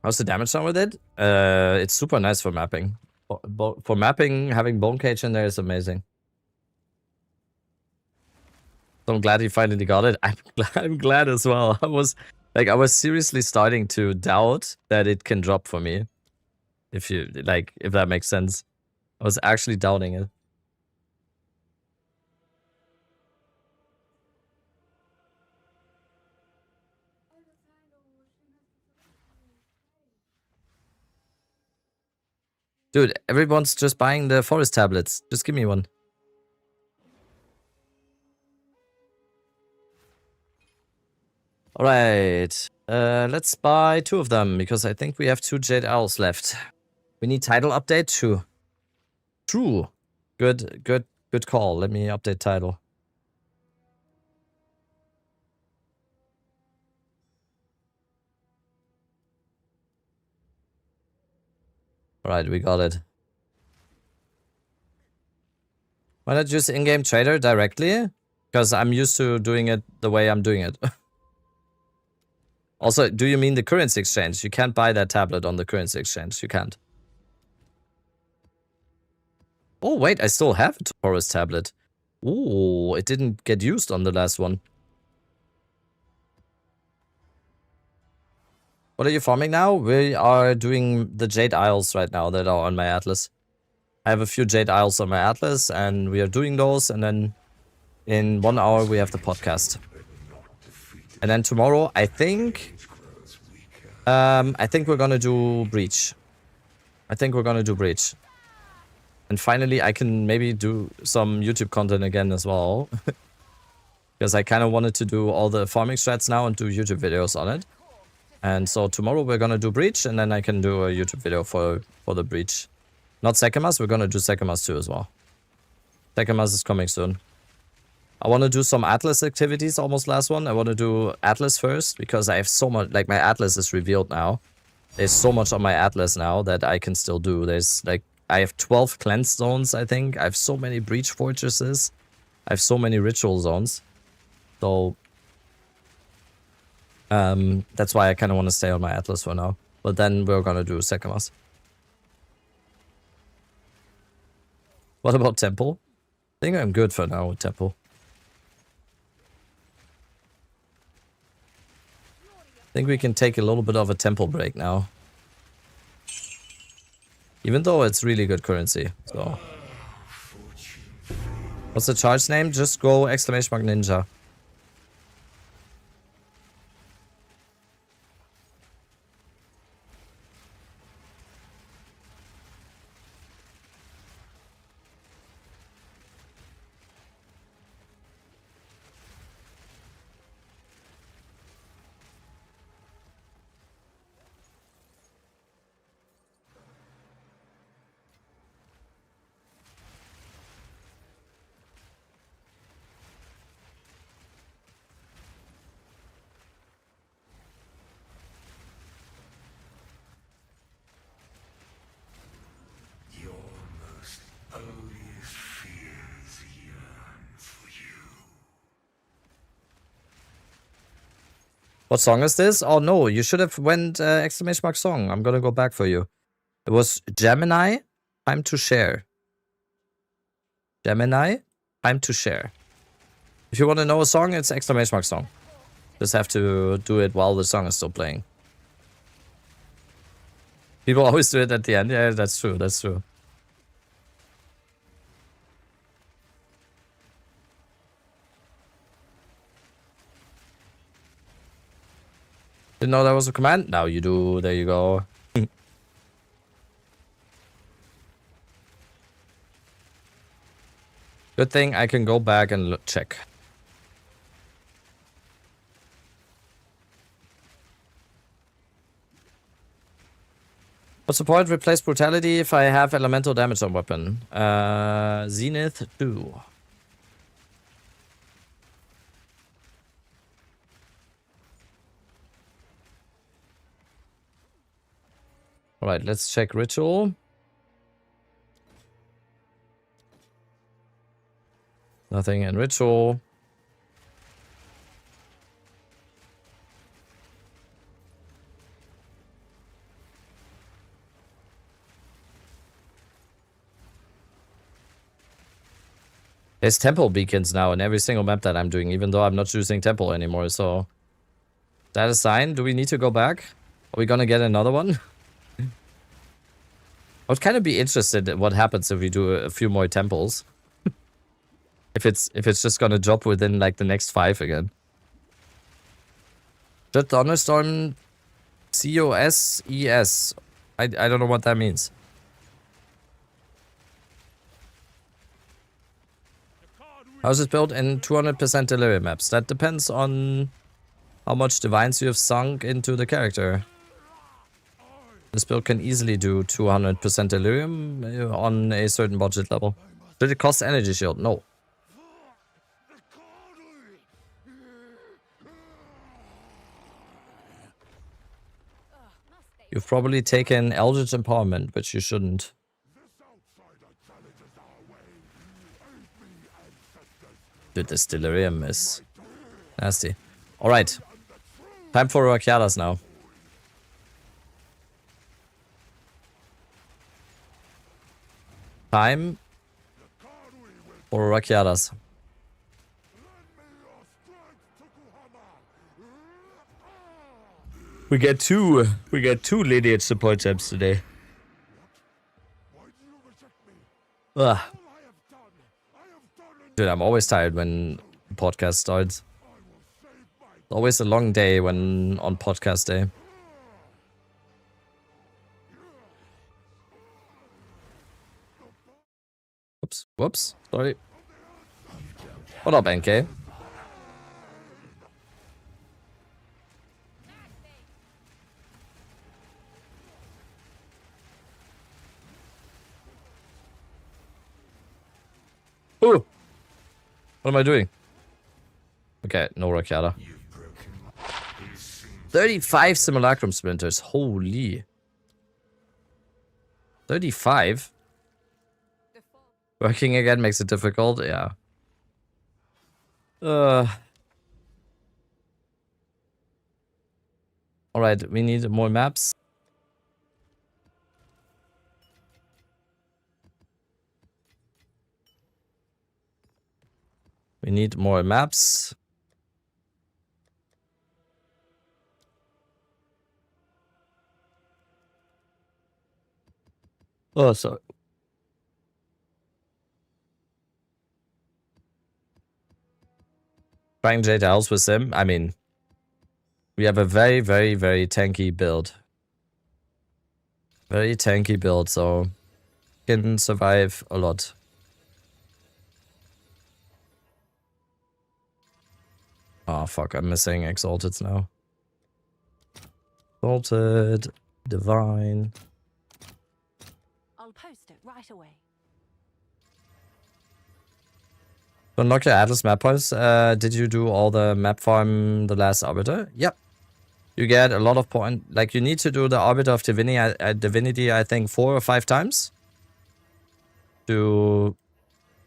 How's the damage done with it? It's super nice for mapping. For mapping, having Bone Cage in there is amazing. So I'm glad you finally got it. I'm glad as well. I was seriously starting to doubt that it can drop for me. If that makes sense. I was actually doubting it. Dude, everyone's just buying the forest tablets. Just give me one. Alright. Let's buy 2 of them, because I think we have 2 Jade Owls left. We need title update 2. True. Good call. Let me update title. Alright, we got it. Why not use in-game trader directly? Because I'm used to doing it the way I'm doing it. Also, do you mean the currency exchange? You can't buy that tablet on the currency exchange. You can't. Oh, wait, I still have a Taurus tablet. Ooh, it didn't get used on the last one. What are you farming now? We are doing the Jade Isles right now that are on my Atlas. I have a few Jade Isles on my Atlas, and we are doing those, and then in 1 hour we have the podcast. And then tomorrow, I think we're gonna do Breach. And finally, I can maybe do some YouTube content again as well. Because I kind of wanted to do all the farming strats now and do YouTube videos on it. And so tomorrow we're gonna do Breach, and then I can do a YouTube video for the Breach. Not Sekemas, we're gonna do Sekemas too as well. Sekemas is coming soon. I want to do some Atlas activities, almost last one. I want to do Atlas first, because I have so much, like my Atlas is revealed now. There's so much on my Atlas now that I can still do. There's like, I have 12 cleanse zones, I think. I have so many breach fortresses. I have so many ritual zones. So, that's why I kind of want to stay on my Atlas for now. But then we're going to do Sekemas. What about Temple? I think I'm good for now with Temple. I think we can take a little bit of a temple break now. Even though it's really good currency, so. What's the charge name? Just go ! Ninja. What song is this? Oh no, you should have went ! Song. I'm gonna go back for you. It was Gemini, Time to Share. Gemini, Time to Share. If you want to know a song, it's ! Song. Just have to do it while the song is still playing. People always do it at the end. Yeah, that's true, that's true. Didn't know that was a command? Now you do. There you go. Good thing I can go back and check. What's the point? Replace brutality if I have elemental damage on weapon. Zenith 2. Alright, let's check ritual. Nothing in ritual. There's temple beacons now in every single map that I'm doing, even though I'm not choosing temple anymore, so... Is that a sign? Do we need to go back? Are we gonna get another one? I would kind of be interested in what happens if we do a few more temples. if it's just gonna drop within like the next 5 again. The Thunderstorm COSES. I don't know what that means. How's this built in 200% delirium maps? That depends on how much divines you have sunk into the character. This build can easily do 200% delirium on a certain budget level. Did it cost energy shield? No. You've probably taken Eldritch Empowerment, which you shouldn't. Dude, this delirium is nasty. Alright. Time for Rakiadas now. Time for Rakiadas. We get two lineage support gems today. Ugh. Dude, I'm always tired when podcast starts. It's always a long day when on podcast day. Whoops. Sorry. What up, NK? Ooh! What am I doing? Okay, no Rakiata. 35 Simulacrum Splinters. Holy. 35? Working again makes it difficult, yeah. Alright, we need more maps. We need more maps. Oh, sorry. Trying Jade Owls with Sim. I mean, we have a very tanky build. Very tanky build, so can survive a lot. Oh fuck, I'm missing Exalted now. Exalted, Divine. I'll post it right away. To unlock your Atlas map points, did you do all the map farm the last Arbiter? Yep. You get a lot of point. Like, you need to do the Arbiter of Divinity, I think 4 or 5 times. To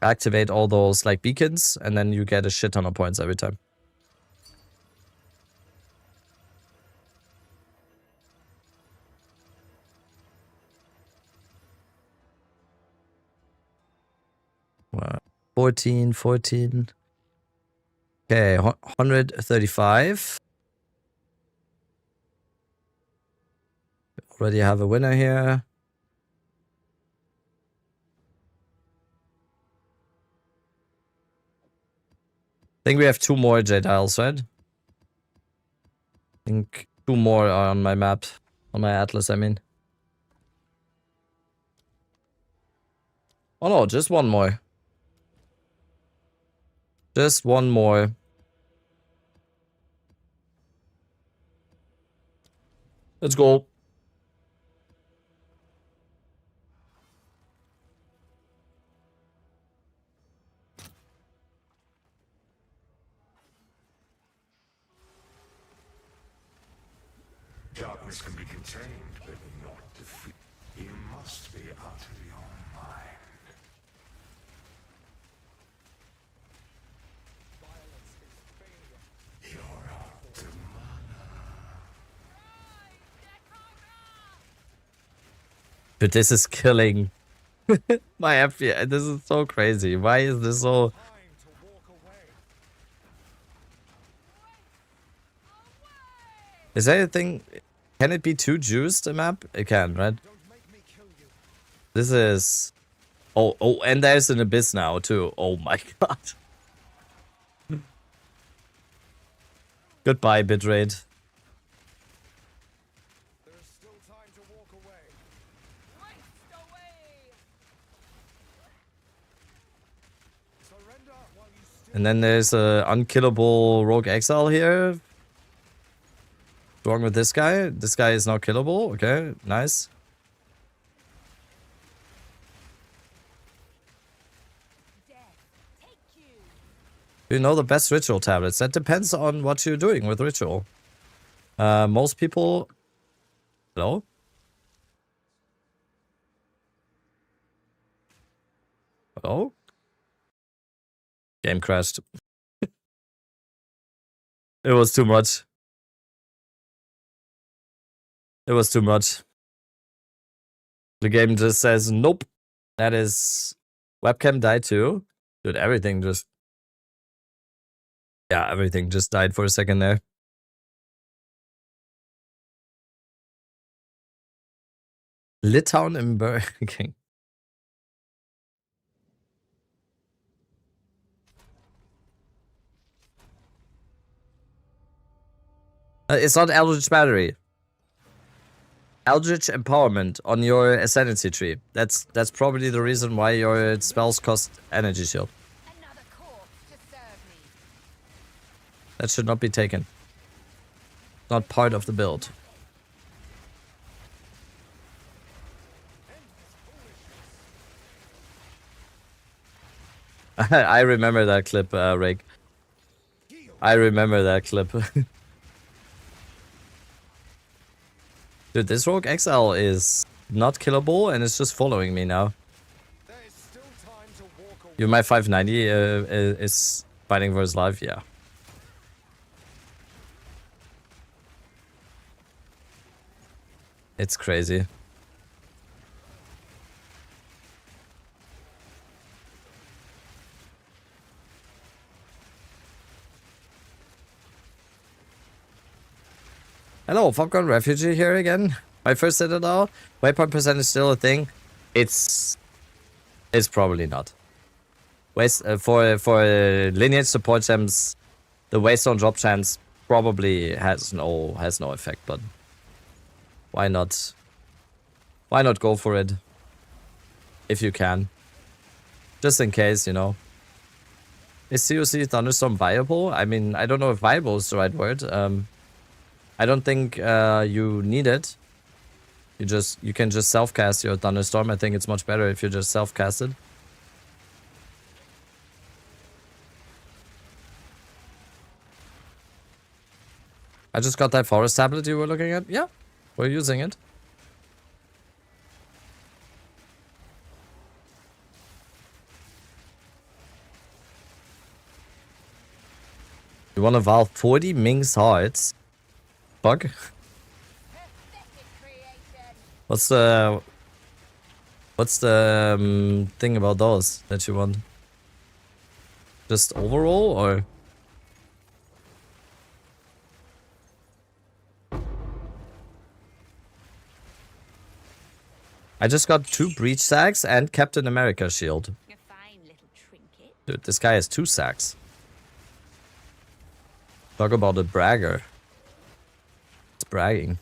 activate all those, like, beacons. And then you get a shit ton of points every time. Wow. 14. Okay, 135. Already have a winner here. I think we have 2 more Jade Isles, right? I think 2 more are on my map. On my Atlas, I mean. Oh no, just 1 more. Just 1 more. Let's go. Darkness can be contained, but not defeated. You must be out of your mind. You're out of mana. But this is killing my FPS. This is so crazy. Why is this so... Is there a thing... Can it be too juiced, a map? It can, right? This is... Oh, and there's an Abyss now, too. Oh my god. Goodbye, bitrate. And then there's a unkillable rogue exile here. What's wrong with this guy? This guy is not killable. Okay, nice. Do you know the best ritual tablets? That depends on what you're doing with ritual. Most people... Hello? Hello? Game crashed. It was too much. It was too much. The game just says, nope. That is... Webcam died too. Dude, everything just... Yeah, everything just died for a second there. Litauen im Burger King. It's not Eldritch Battery. Eldritch Empowerment on your Ascendancy tree. That's probably the reason why your spells cost energy shield. That should not be taken. Not part of the build. I remember that clip, Rake. I remember that clip. Dude, this Rogue XL is not killable and it's just following me now. You, my 590 is fighting for his life, yeah. It's crazy. Hello, Popcorn Refugee here again. My first Citadel. Waypoint percent is still a thing. It's probably not. Waste for lineage support gems, the Waystone drop chance probably has no effect. But why not? Why not go for it if you can? Just in case, you know. Is COC Thunderstorm viable? I mean, I don't know if viable is the right word. I don't think you need it. You can just self-cast your Thunderstorm. I think it's much better if you just self-cast it. I just got that forest tablet you were looking at. Yeah, we're using it. You want to Valve 40 Ming's hearts? Bug? What's the thing about those that you want? Just overall or? I just got 2 breach sacks and Captain America shield. Dude, this guy has 2 sacks. Talk about a bragger. It's bragging.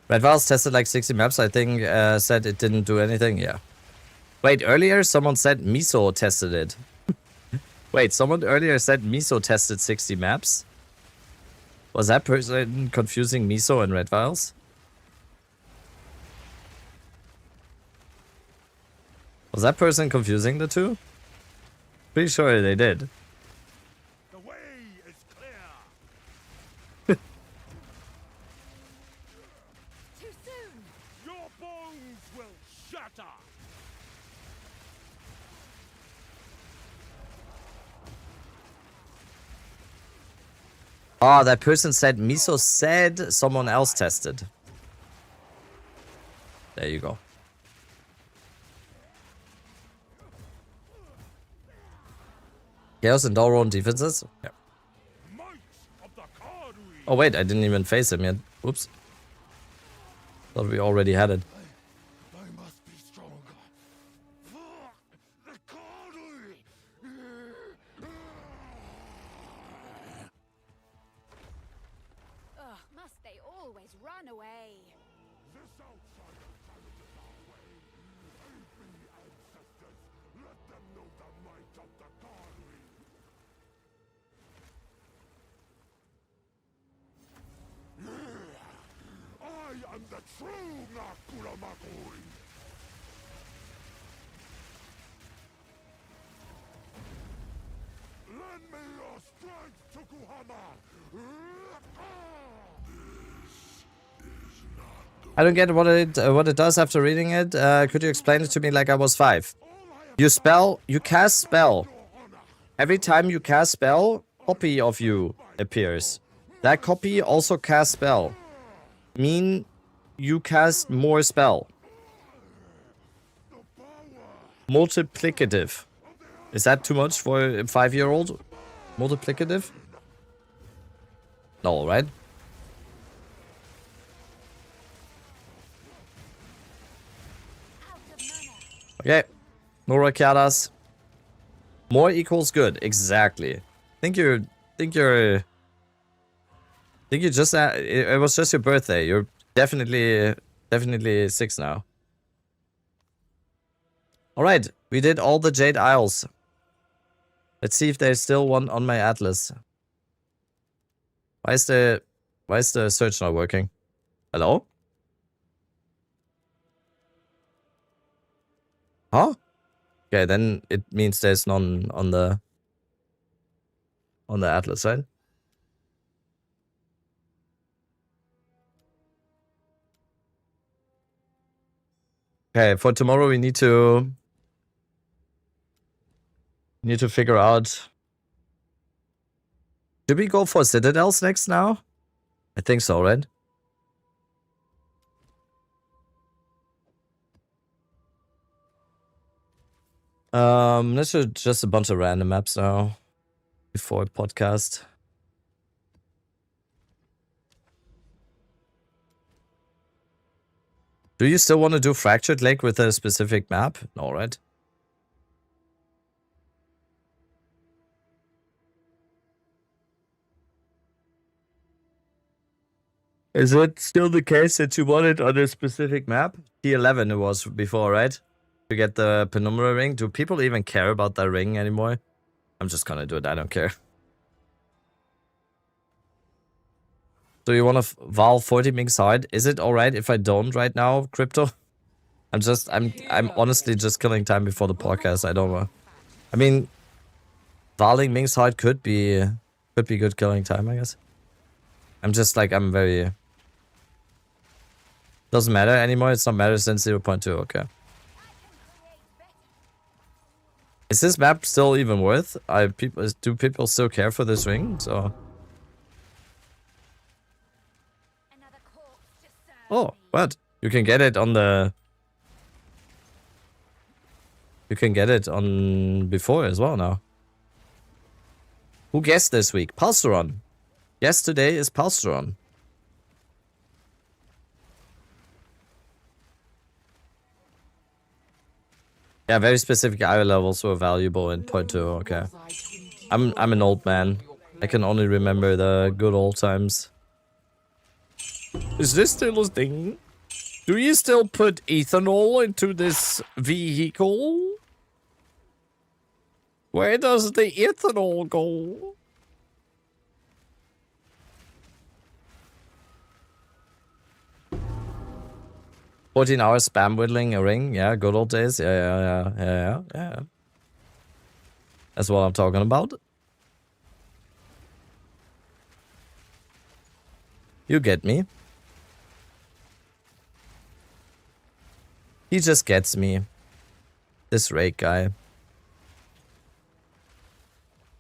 Red Valves tested like 60 maps, I think, said it didn't do anything, yeah. Wait, earlier someone said Miso tested it. Wait, someone earlier said Miso tested 60 maps? Was that person confusing Miso and Red Vials? Was that person confusing the two? Pretty sure they did. The way is clear. Too soon. Your bones will shatter. Oh, that person said Miso said someone else tested. There you go. Chaos and Doron defenses? Yeah. Oh wait, I didn't even face him yet. Oops. Thought we already had it. I must be stronger. The Cardinal. Ugh, must they always run away? This outsider the true Nakuramakui. Lend me your strength, Tokuhama. I don't get what it does after reading it. Could you explain it to me like I was 5? You cast spell. Every time you cast spell, copy of you appears. That copy also casts spell. Mean you cast more spell. Multiplicative. Is that too much for a 5-year-old? Multiplicative? No, right? Okay. No Rakadas. More equals good. Exactly. Think you just it was just your birthday. You're definitely 6 now. All right, we did all the Jade Isles. Let's see if there's still one on my atlas. Why is the search not working? Hello? Huh? Okay, then it means there's none on the atlas side. Okay, for tomorrow we need to figure out. Should we go for Citadels next now? I think so, right? Let's do just a bunch of random maps now before podcast. Do you still want to do Fractured Lake with a specific map? No, right? Is it still the case that you want it on a specific map? T11 it was before, right? To get the Penumbra ring. Do people even care about that ring anymore? I'm just gonna do it. I don't care. Do you want to Val 40 Ming side? Is it alright if I don't right now, Crypto? I'm honestly just killing time before the podcast. I don't know. I mean, Valing Ming's side could be good killing time, I guess. I'm just like, I'm very... Doesn't matter anymore. It's not matter since 0.2. Okay. Is this map still even worth? Do people still care for this ring? So. Oh, what? You can get it on the. You can get it on before as well now. Who guessed this week? Palsteron. Yes, today is Palsteron. Yeah, very specific eye levels were valuable in 0.2. Okay. I'm an old man. I can only remember the good old times. Is this still a thing? Do you still put ethanol into this vehicle? Where does the ethanol go? $14 spam whittling a ring. Yeah, good old days. Yeah. That's what I'm talking about. You get me. He just gets me. This rake guy.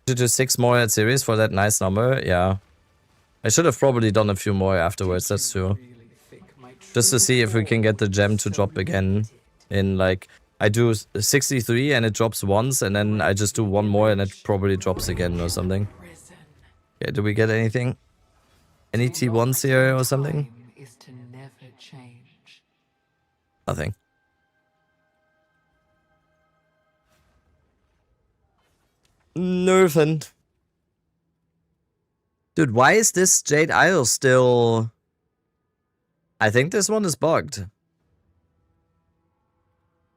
To do 6 more Atziri for that nice number. Yeah. I should have probably done a few more afterwards. That's true. Just to see if we can get the gem to drop again. In like, I do 63 and it drops once, and then I just do one more and it probably drops again or something. Okay, do we get anything? Any T1s here or something? Nothing. Nerfing. Dude, why is this Jade Isle still... I think this one is bugged.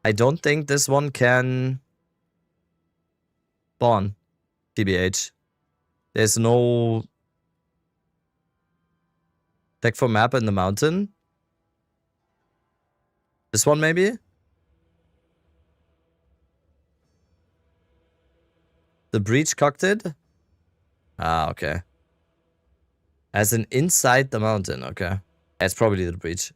I don't think this one can... spawn. TBH. There's no... Tech for map in the mountain. This one maybe? The breach cocked it? Ah, okay. As in inside the mountain, okay. It's probably the breach.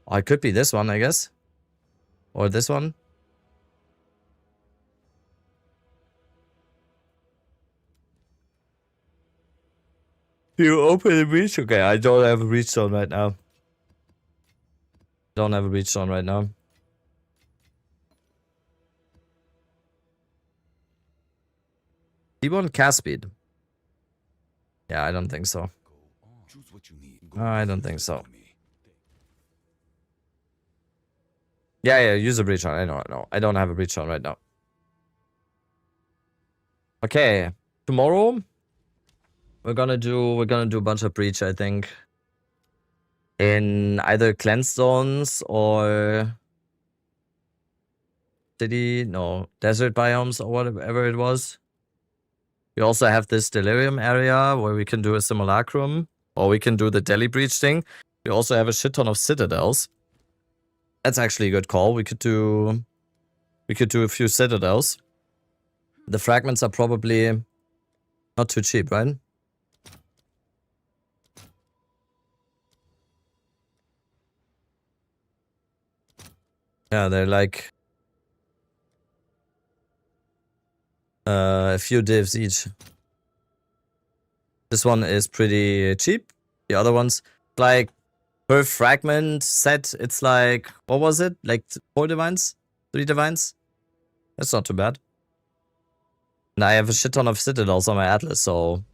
Oh, it could be this one, I guess. Or this one. You open the breach? Okay, I don't have a breach zone right now. Don't have a breach zone right now. T1 cast speed. Yeah, I don't think so. I don't think so. Yeah, use a breach on. I know. I don't have a breach on right now. Okay, tomorrow we're gonna do a bunch of breach, I think. In either cleanse zones or desert biomes or whatever it was. We also have this delirium area where we can do a simulacrum, or we can do the Delhi breach thing. We also have a shit ton of citadels. That's actually a good call. We could do a few citadels. The fragments are probably not too cheap, right? Yeah, they're like a few divs each. This one is pretty cheap. The other ones, like per fragment set, it's like, what was it? Like 4 divines? 3 divines? That's not too bad. And I have a shit ton of citadels on my atlas, so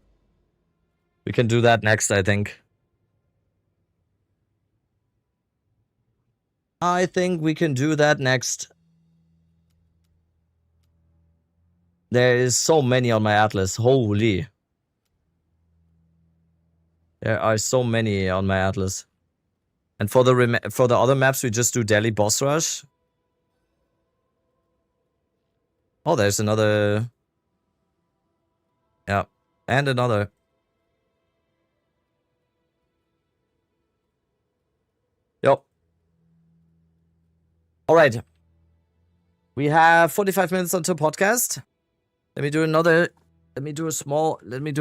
we can do that next, I think. I think we can do that next. There is so many on my atlas. Holy. There are so many on my atlas. And for the other maps, we just do daily boss rush. Oh, there's another. Yeah, and another. Yep. All right. We have 45 minutes until podcast. Let me do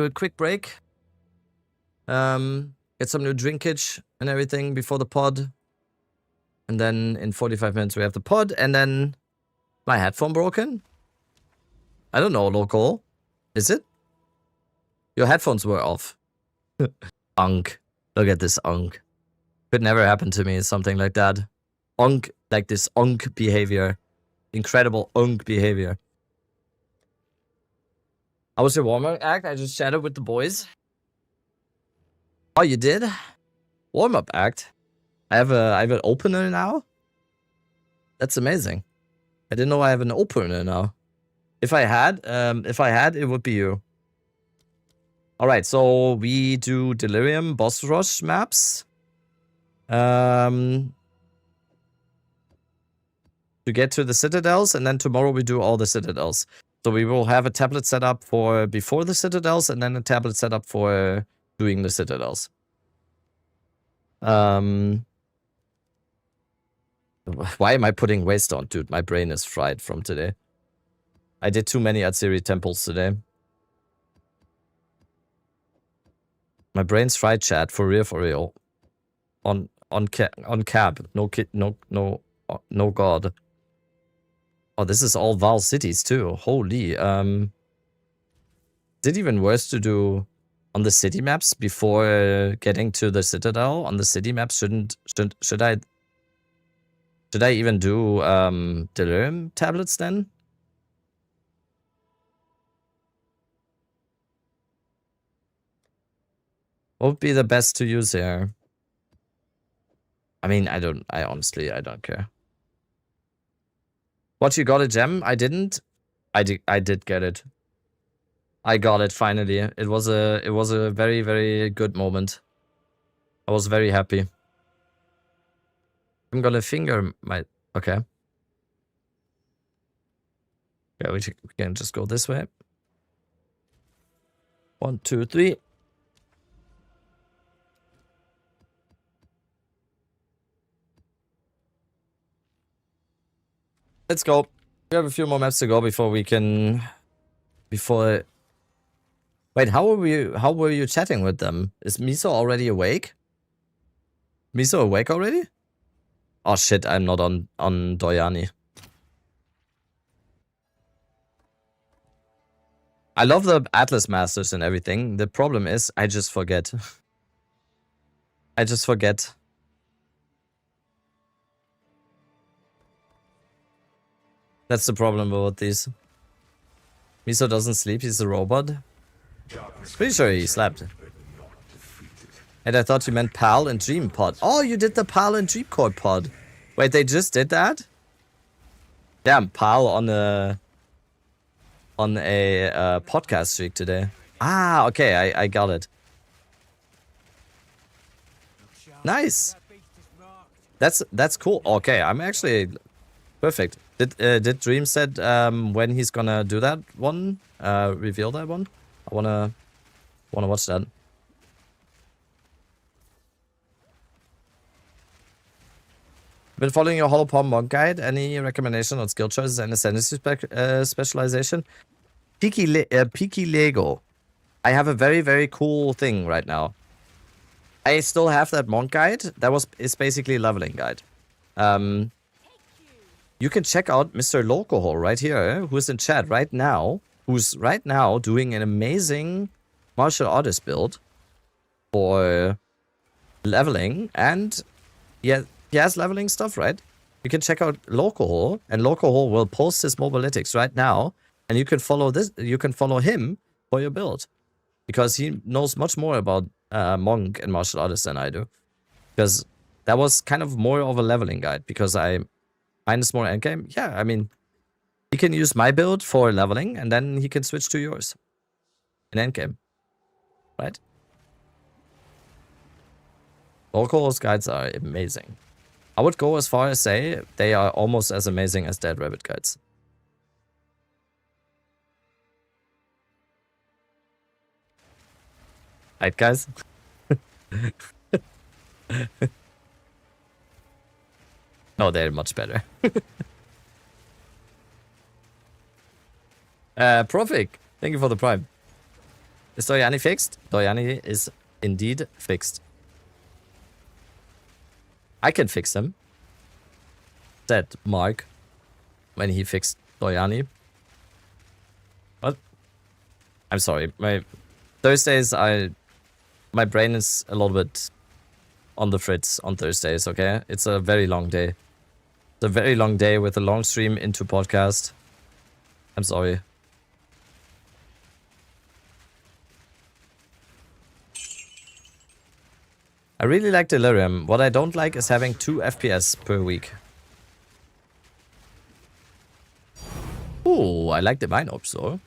a quick break. Get some new drinkage and everything before the pod. And then in 45 minutes we have the pod, and then my headphone broken? I don't know, local. Is it? Your headphones were off. Unk. Look at this unk. Could never happen to me, something like that. Unk, like this unk behavior. Incredible unk behavior. How was your warm-up act? I just chatted with the boys. Oh, you did? Warm-up act? I have an opener now? That's amazing. I didn't know I have an opener now. If I had, it would be you. Alright, so we do Delirium boss rush maps. To get to the citadels, and then tomorrow we do all the citadels. So we will have a tablet set up for before the citadels, and then a tablet set up for doing the citadels. Why am I putting waste on, dude? My brain is fried from today. I did too many Atziri temples today. My brain's fried, chat, for real. On cab. No kid, no god. Oh, this is all Val cities too. Holy. Is it even worse to do on the city maps before getting to the citadel? On the city maps, should I even do delirium tablets then? What would be the best to use here? I mean, I honestly don't care. What, you got a gem? I didn't. I did get it. I got it finally. It was a very, very good moment. I was very happy. I'm gonna finger my... Okay. Yeah, we can just go this way. 1, 2, 3. Let's go. We have a few more maps to go before we can... Before... Wait, how were you chatting with them? Is Miso already awake? Miso awake already? Oh shit, I'm not on Doyani. I love the Atlas Masters and everything. The problem is, I just forget. I just forget. That's the problem with these. Miso doesn't sleep, he's a robot. Pretty sure he slept. And I thought you meant PAL and Dream pod. Oh, you did the PAL and Dream Core pod. Wait, they just did that? Damn, PAL on a podcast streak today. Ah, okay, I got it. Nice. That's cool. Okay, I'm actually perfect. Did Dream said when he's gonna do that one? Reveal that one? I wanna watch that. Been following your Hollow Palm Monk guide. Any recommendation on skill choices and ascendancy specialization? Peaky Lego. I have a very, very cool thing right now. I still have that monk guide. It's basically a leveling guide. You can check out Mr. Locohol right here, who's in chat right now, who's right now doing an amazing martial artist build for leveling, and yeah, he has leveling stuff, right? You can check out Locohol, and Locohol will post his mobilytics right now, and you can follow this. You can follow him for your build, because he knows much more about monk and martial artist than I do. Because that was kind of more of a leveling guide, because mine is more endgame. Yeah, I mean, he can use my build for leveling, and then he can switch to yours in endgame, right? Locohol's guides are amazing. I would go as far as say they are almost as amazing as Dead Rabbit guides. Right, guys? No, they're much better. Profik, thank you for the prime. Is Doyani fixed? Doyani is indeed fixed. I can fix him, said Mark when he fixed Doyani. What? I'm sorry. My Thursdays, my brain is a little bit on the fritz on Thursdays, okay? It's a very long day. It's a very long day with a long stream into podcast. I'm sorry. I really like Delirium. What I don't like is having 2 FPS per week. Ooh, I like the Divine Orbs though.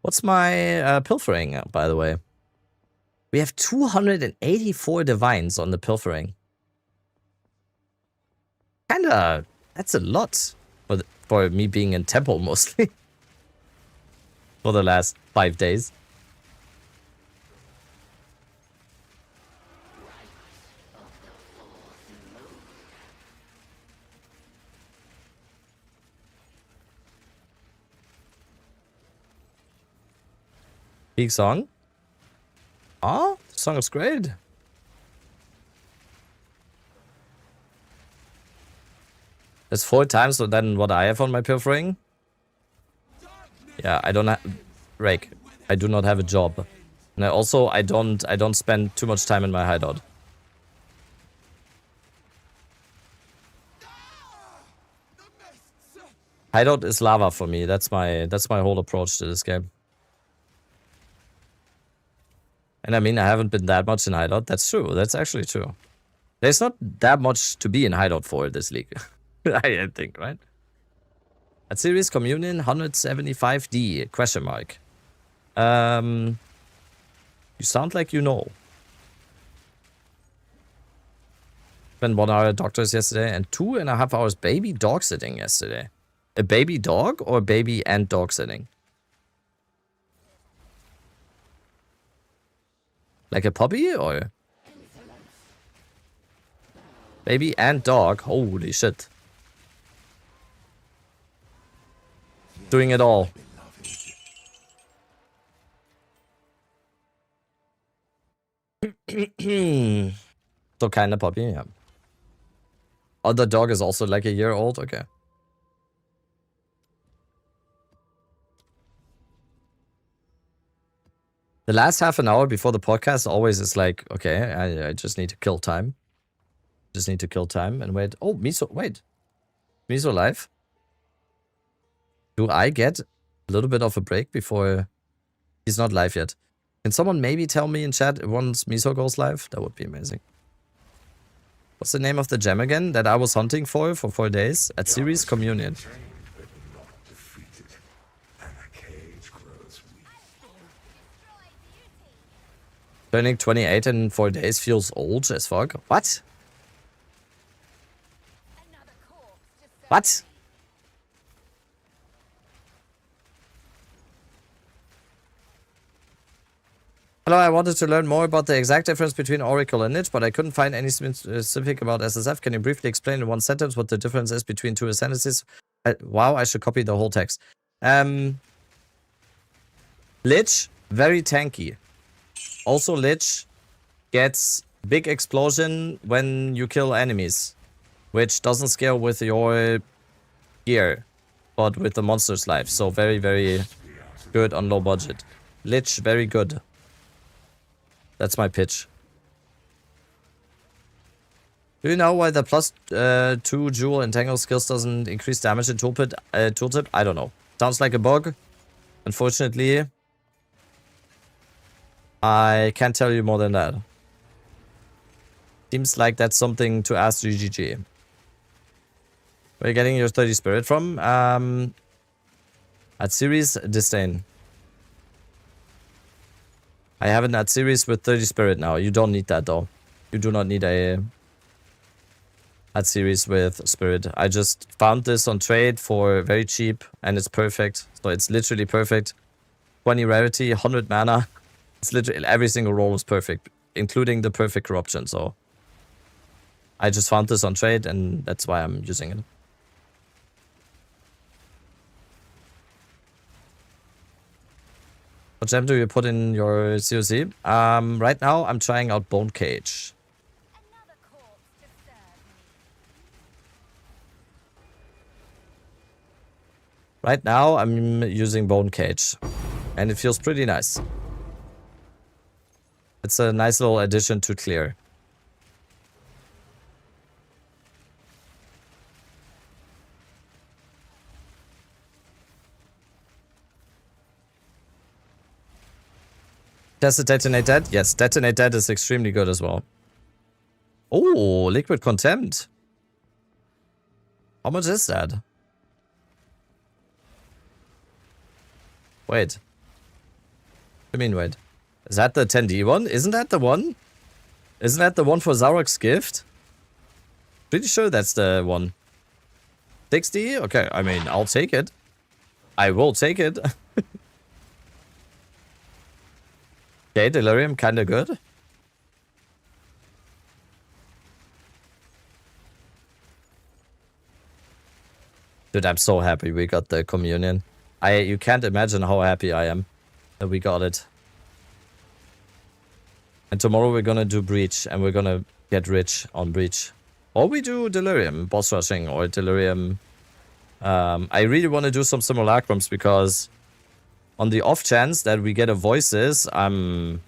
What's my pilfering, by the way? We have 284 divines on the pilfering. Kinda, that's a lot for me being in temple mostly. For the last 5 days. Big song. Oh, the song is great. That's 4 times than what I have on my pilfering. Yeah, I don't have Rake. I do not have a job, and I don't spend too much time in my hideout. Hideout is lava for me. That's my whole approach to this game. And I mean, I haven't been that much in hideout. That's true. That's actually true. There's not that much to be in hideout for this league. I think, right? Atziri's Communion 175D, question mark. You sound like you know. Spent 1 hour at doctors yesterday and 2.5 hours baby dog sitting yesterday. A baby dog or baby and dog sitting? Like a puppy or? Baby and dog, holy shit. Doing it all. So kind of puppy, yeah. Other dog is also like a year old, okay. The last half an hour before the podcast always is like, okay, I just need to kill time. Just need to kill time and wait. Oh, Miso, wait. Miso live? Do I get a little bit of a break before... He's not live yet. Can someone maybe tell me in chat once Miso goes live? That would be amazing. What's the name of the gem again that I was hunting for 4 days? Atziri's Communion. Turning 28 in 4 days feels old as fuck. What? What? Hello, I wanted to learn more about the exact difference between Oracle and Lich, but I couldn't find any specific about SSF. Can you briefly explain in one sentence what the difference is between two sentences? Wow, I should copy the whole text. Lich, very tanky. Also, Lich gets big explosion when you kill enemies, which doesn't scale with your gear, but with the monster's life. So very, very good on low budget. Lich, very good. That's my pitch. Do you know why the +2 Jewel Entangle skills doesn't increase damage in tooltip? I don't know. Sounds like a bug. Unfortunately, I can't tell you more than that. Seems like that's something to ask GGG. Where are you getting your 30 spirit from? Atziri's Disdain. I have an Atziri's with 30 spirit now. You don't need that though. You do not need a Atziri's with spirit. I just found this on trade for very cheap and it's perfect. So it's literally perfect. 20 rarity, 100 mana. It's literally every single roll is perfect, including the perfect corruption. So I just found this on trade and that's why I'm using it. What gem do you put in your COC? Right now, I'm trying out Bone Cage. Right now, I'm using Bone Cage. And it feels pretty nice. It's a nice little addition to clear. Does it detonate dead? Yes, detonate dead is extremely good as well. Oh, liquid contempt. How much is that? Wait. I mean, wait. Is that the 10D one? Isn't that the one? Isn't that the one for Zarok's gift? Pretty sure that's the one. 60? Okay, I mean, I'll take it. I will take it. Okay, Delirium kinda good. Dude, I'm so happy we got the communion. You can't imagine how happy I am that we got it. And tomorrow we're gonna do Breach and we're gonna get rich on Breach. Or we do Delirium, boss rushing, or Delirium. I really want to do some simulacrums because on the off chance that we get a voices, I'm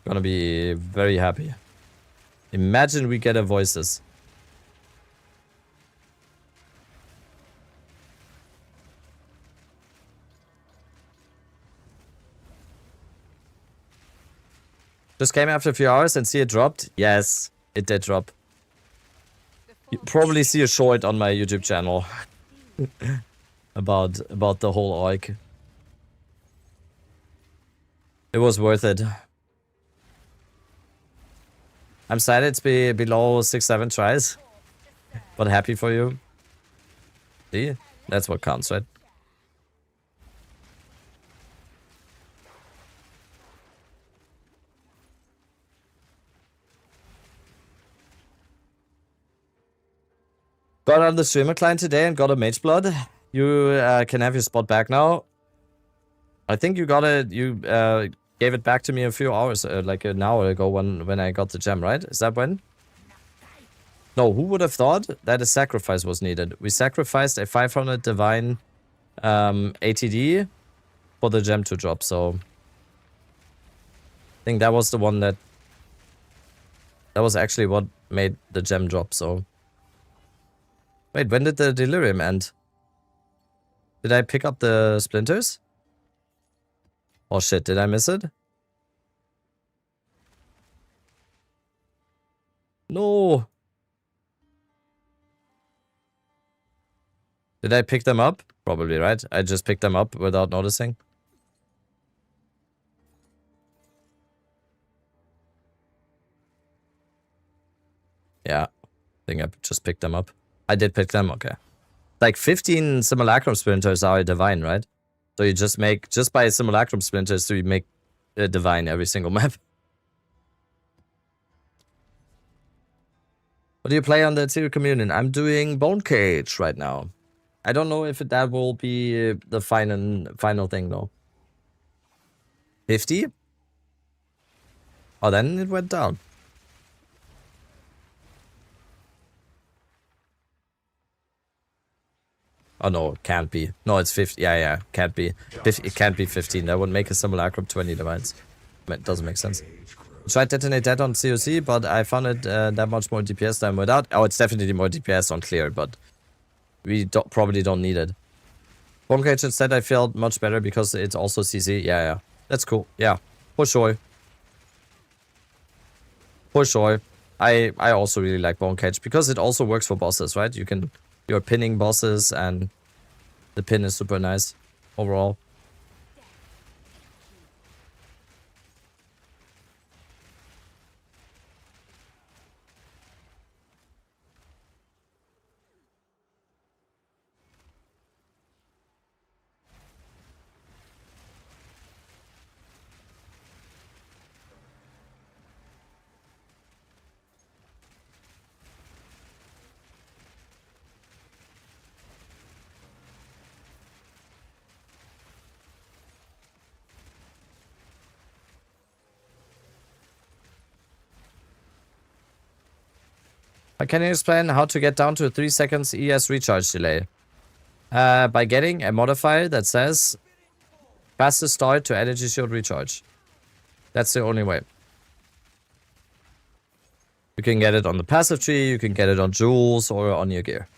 gonna be very happy. Imagine we get a voices. Just came after a few hours and see it dropped? Yes, it did drop. You probably see a short on my YouTube channel about the whole orc. It was worth it. I'm sad it's below 6-7 tries, but happy for you. See, that's what counts, right? Got on the streamer client today and got a mage blood. You can have your spot back now. I think you got it. You gave it back to me a few hours, like an hour ago when I got the gem, right? Is that when? No, who would have thought that a sacrifice was needed? We sacrificed a 500 divine ATD for the gem to drop, so I think that was the one that was actually what made the gem drop, so wait, when did the delirium end? Did I pick up the splinters? Oh shit, did I miss it? No. Did I pick them up? Probably, right? I just picked them up without noticing. Yeah, I think I just picked them up. I did pick them, okay. Like 15 simulacrum splinters are divine, right? So you just by simulacrum splinters, so you make a divine every single map. What do you play on the Atziri Communion? I'm doing Bone Cage right now. I don't know if that will be the final thing though. 50? Oh, then it went down. Oh no, it can't be. No, it's 50. Yeah, can't be. It can't be 15. That would make a simulacrum 20 divines. It doesn't make sense. Tried detonate that on COC, but I found it that much more DPS than without. Oh, it's definitely more DPS on clear, but we probably don't need it. Bone Cage instead I felt much better because it's also CC. Yeah. That's cool. Yeah. For sure. For sure. I also really like Bone Cage because it also works for bosses, right? You're pinning bosses and the pin is super nice overall. Can you explain how to get down to a 3 seconds ES recharge delay? By getting a modifier that says fastest start to energy shield recharge. That's the only way. You can get it on the passive tree, you can get it on jewels or on your gear.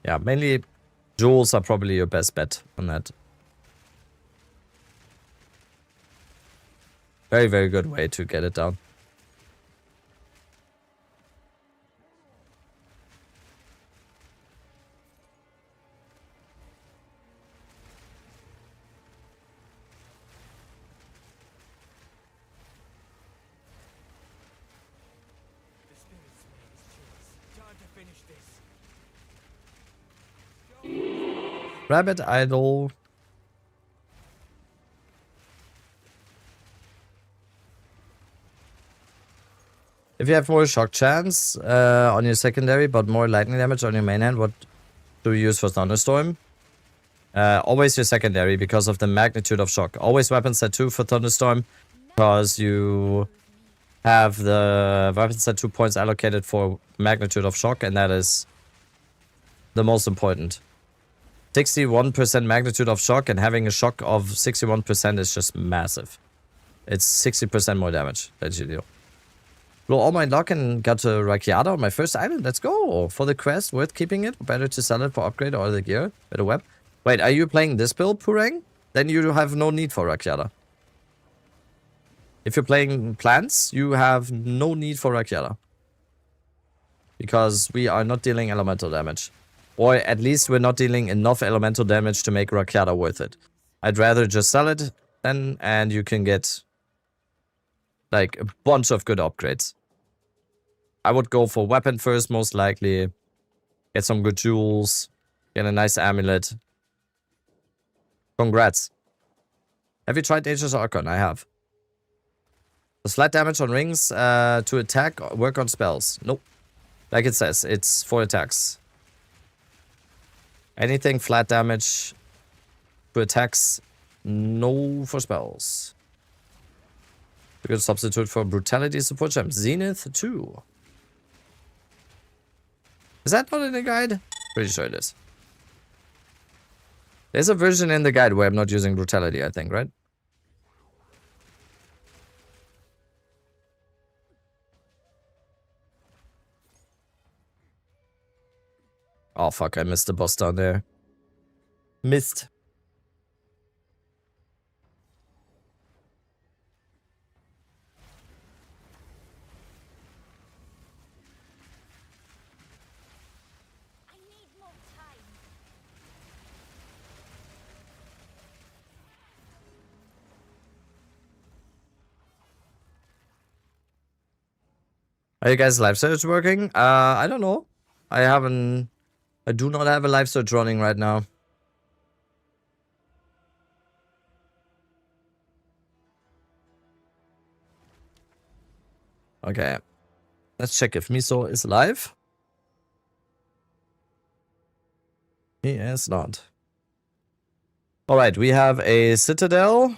Yeah, mainly jewels are probably your best bet on that. Very, very good way to get it down. Rabbit idol. If you have more shock chance on your secondary, but more lightning damage on your main hand, what do you use for Thunderstorm? Always your secondary because of the magnitude of shock. Always weapon set 2 for Thunderstorm because you have the weapon set 2 points allocated for magnitude of shock, and that is the most important. 61% magnitude of shock, and having a shock of 61% is just massive. It's 60% more damage that you deal. Blow all my luck and got a Rakiata on my first island. Let's go! For the quest, worth keeping it. Better to sell it for upgrade or the gear. Better web. Wait, are you playing this build, Purang? Then you have no need for Rakiata. If you're playing plants, you have no need for Rakiata. Because we are not dealing elemental damage. Or at least we're not dealing enough elemental damage to make Rakiata worth it. I'd rather just sell it then, and you can get like a bunch of good upgrades. I would go for weapon first, most likely. Get some good jewels. Get a nice amulet. Congrats. Have you tried Nature's Archon? I have. Does flat damage on rings to attack work on spells? Nope. Like it says, it's for attacks. Anything flat damage to attacks, no for spells. We could substitute for Brutality support champ. Zenith 2. Is that not in the guide? Pretty sure it is. There's a version in the guide where I'm not using Brutality, I think, right? Oh fuck, I missed the boss down there. Missed. I need more time. Are you guys live search working? I don't know. I do not have a live search running right now. Okay. Let's check if Miso is live. He is not. Alright, we have a Citadel.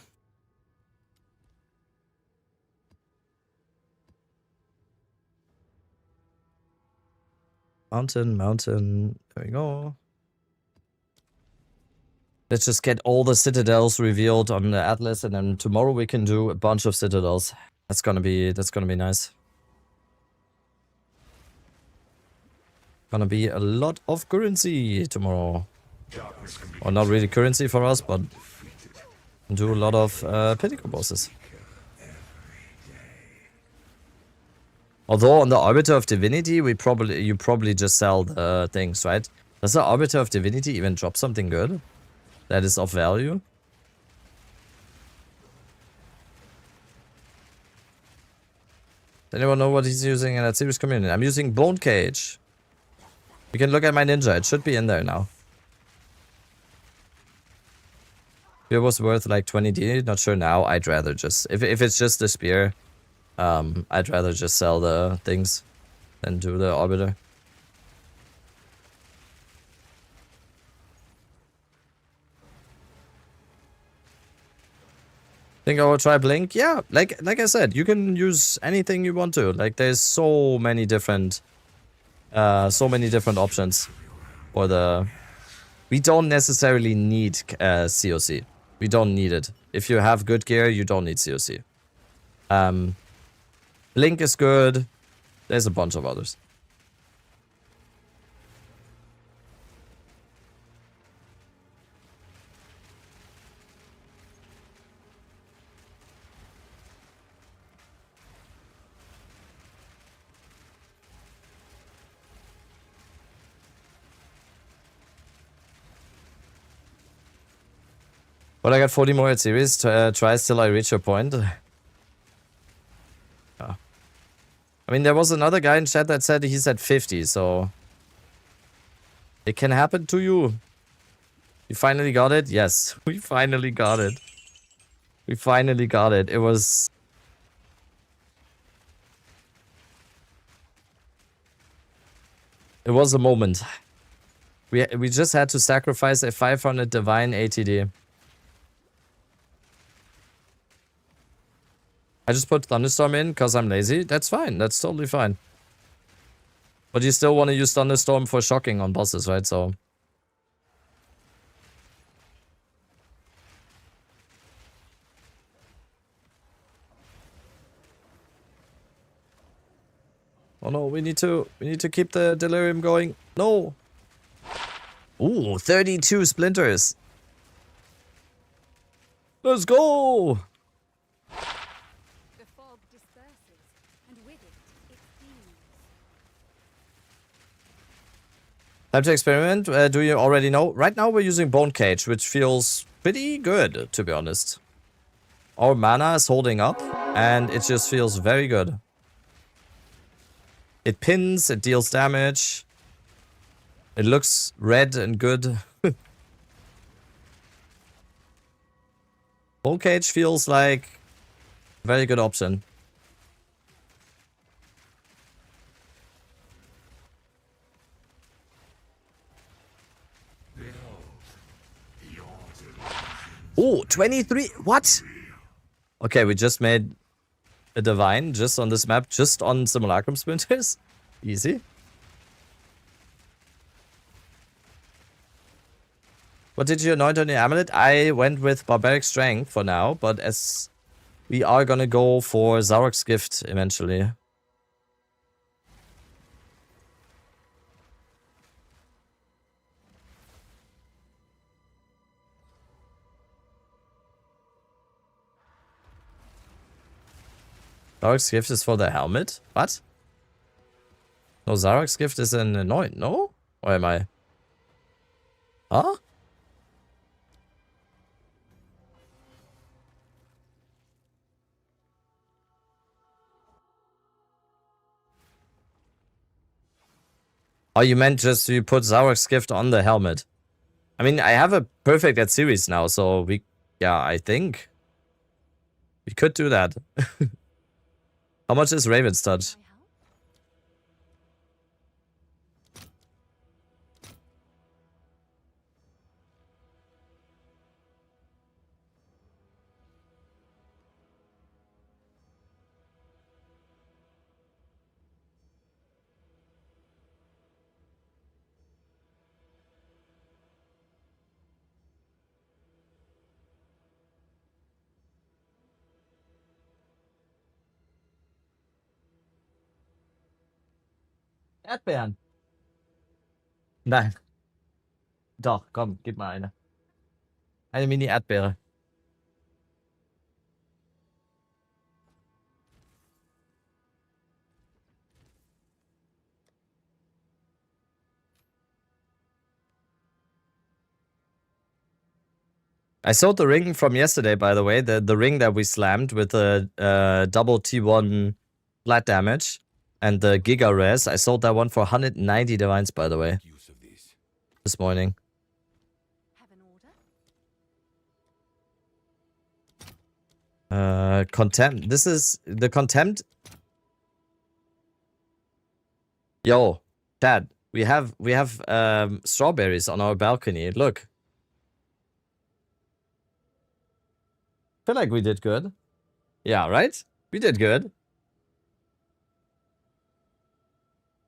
Mountain. There we go. Let's just get all the citadels revealed on the atlas, and then tomorrow we can do a bunch of citadels. That's gonna be nice. Gonna be a lot of currency tomorrow. Or not really currency for us, but do a lot of pinnacle bosses. Although on the Arbiter of Divinity, you probably just sell the things, right? Does the Arbiter of Divinity even drop something good that is of value? Does anyone know what he's using in that series community? I'm using Bone Cage. You can look at my ninja. It should be in there now. It was worth like 20 D. Not sure now. I'd rather just if it's just the spear. I'd rather just sell the things than do the Arbiter. Think I will try Blink? Yeah, like I said, you can use anything you want to. Like there's so many different options for the. We don't necessarily need COC. We don't need it. If you have good gear, you don't need COC. Blink is good. There's a bunch of others. But I got 40 more at series. Try till I reach your point. I mean, there was another guy in chat that said he's at 50, so it can happen to you. You finally got it? Yes, we finally got it. We finally got it. It was... It was a moment. We just had to sacrifice a 500 divine ATD. I just put Thunderstorm in because I'm lazy. That's fine. That's totally fine. But you still want to use Thunderstorm for shocking on bosses, right? So... Oh no, we need to keep the delirium going. No. Ooh, 32 splinters. Let's go. The fog disperses, and with it, it fumes. Time to experiment. Do you already know? Right now we're using Bone Cage, which feels pretty good, to be honest. Our mana is holding up, and it just feels very good. It pins, it deals damage. It looks red and good. Full cage feels like a very good option. Oh, 23. What? Okay, we just made a divine just on this map, just on Simulacrum Sprinters. Easy. What did you anoint on your amulet? I went with Barbaric Strength for now, but as we are gonna go for Zarok's Gift eventually. Zarok's Gift is for the helmet? What? No, Zarok's Gift is an anoint, no? Or am I? Huh? Oh, you meant just you put Zarok's Gift on the helmet. I mean, I have a perfect Atziri now, so we... Yeah, I think... we could do that. How much is Raven's Touch? Erdbeeren. Nein. Doch, komm, gib mal eine. Eine Mini-Erdbeere. I sold the ring from yesterday, by the way. The ring that we slammed with the double T1 flat damage and the Giga Res. I sold that one for 190 divines, by the way. This morning. Contempt. This is the Contempt. Yo, Dad, we have strawberries on our balcony. Look. Feel like we did good. Yeah, right? We did good.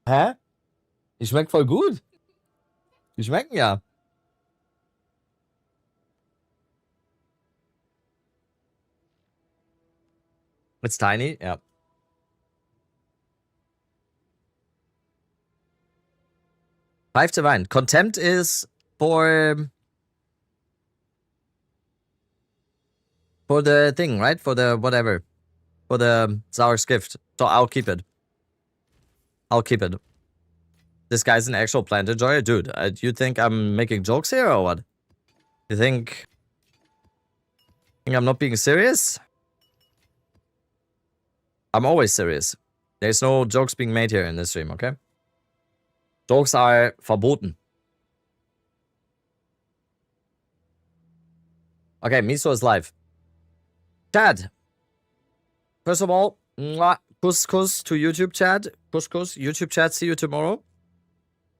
Hä? Die schmeckt voll gut. Die schmecken ja. It's tiny, yeah. Five divine. Contempt is for the thing, right? For the whatever. For the Zarok's Gift. So I'll keep it. I'll keep it. This guy's an actual plant enjoyer? Dude, you think I'm making jokes here or what? You think I'm not being serious? I'm always serious. There's no jokes being made here in this stream, okay? Jokes are verboten. Okay, Miso is live. Chad. First of all, mwah, kuss to YouTube chat. Kuss, YouTube chat. See you tomorrow.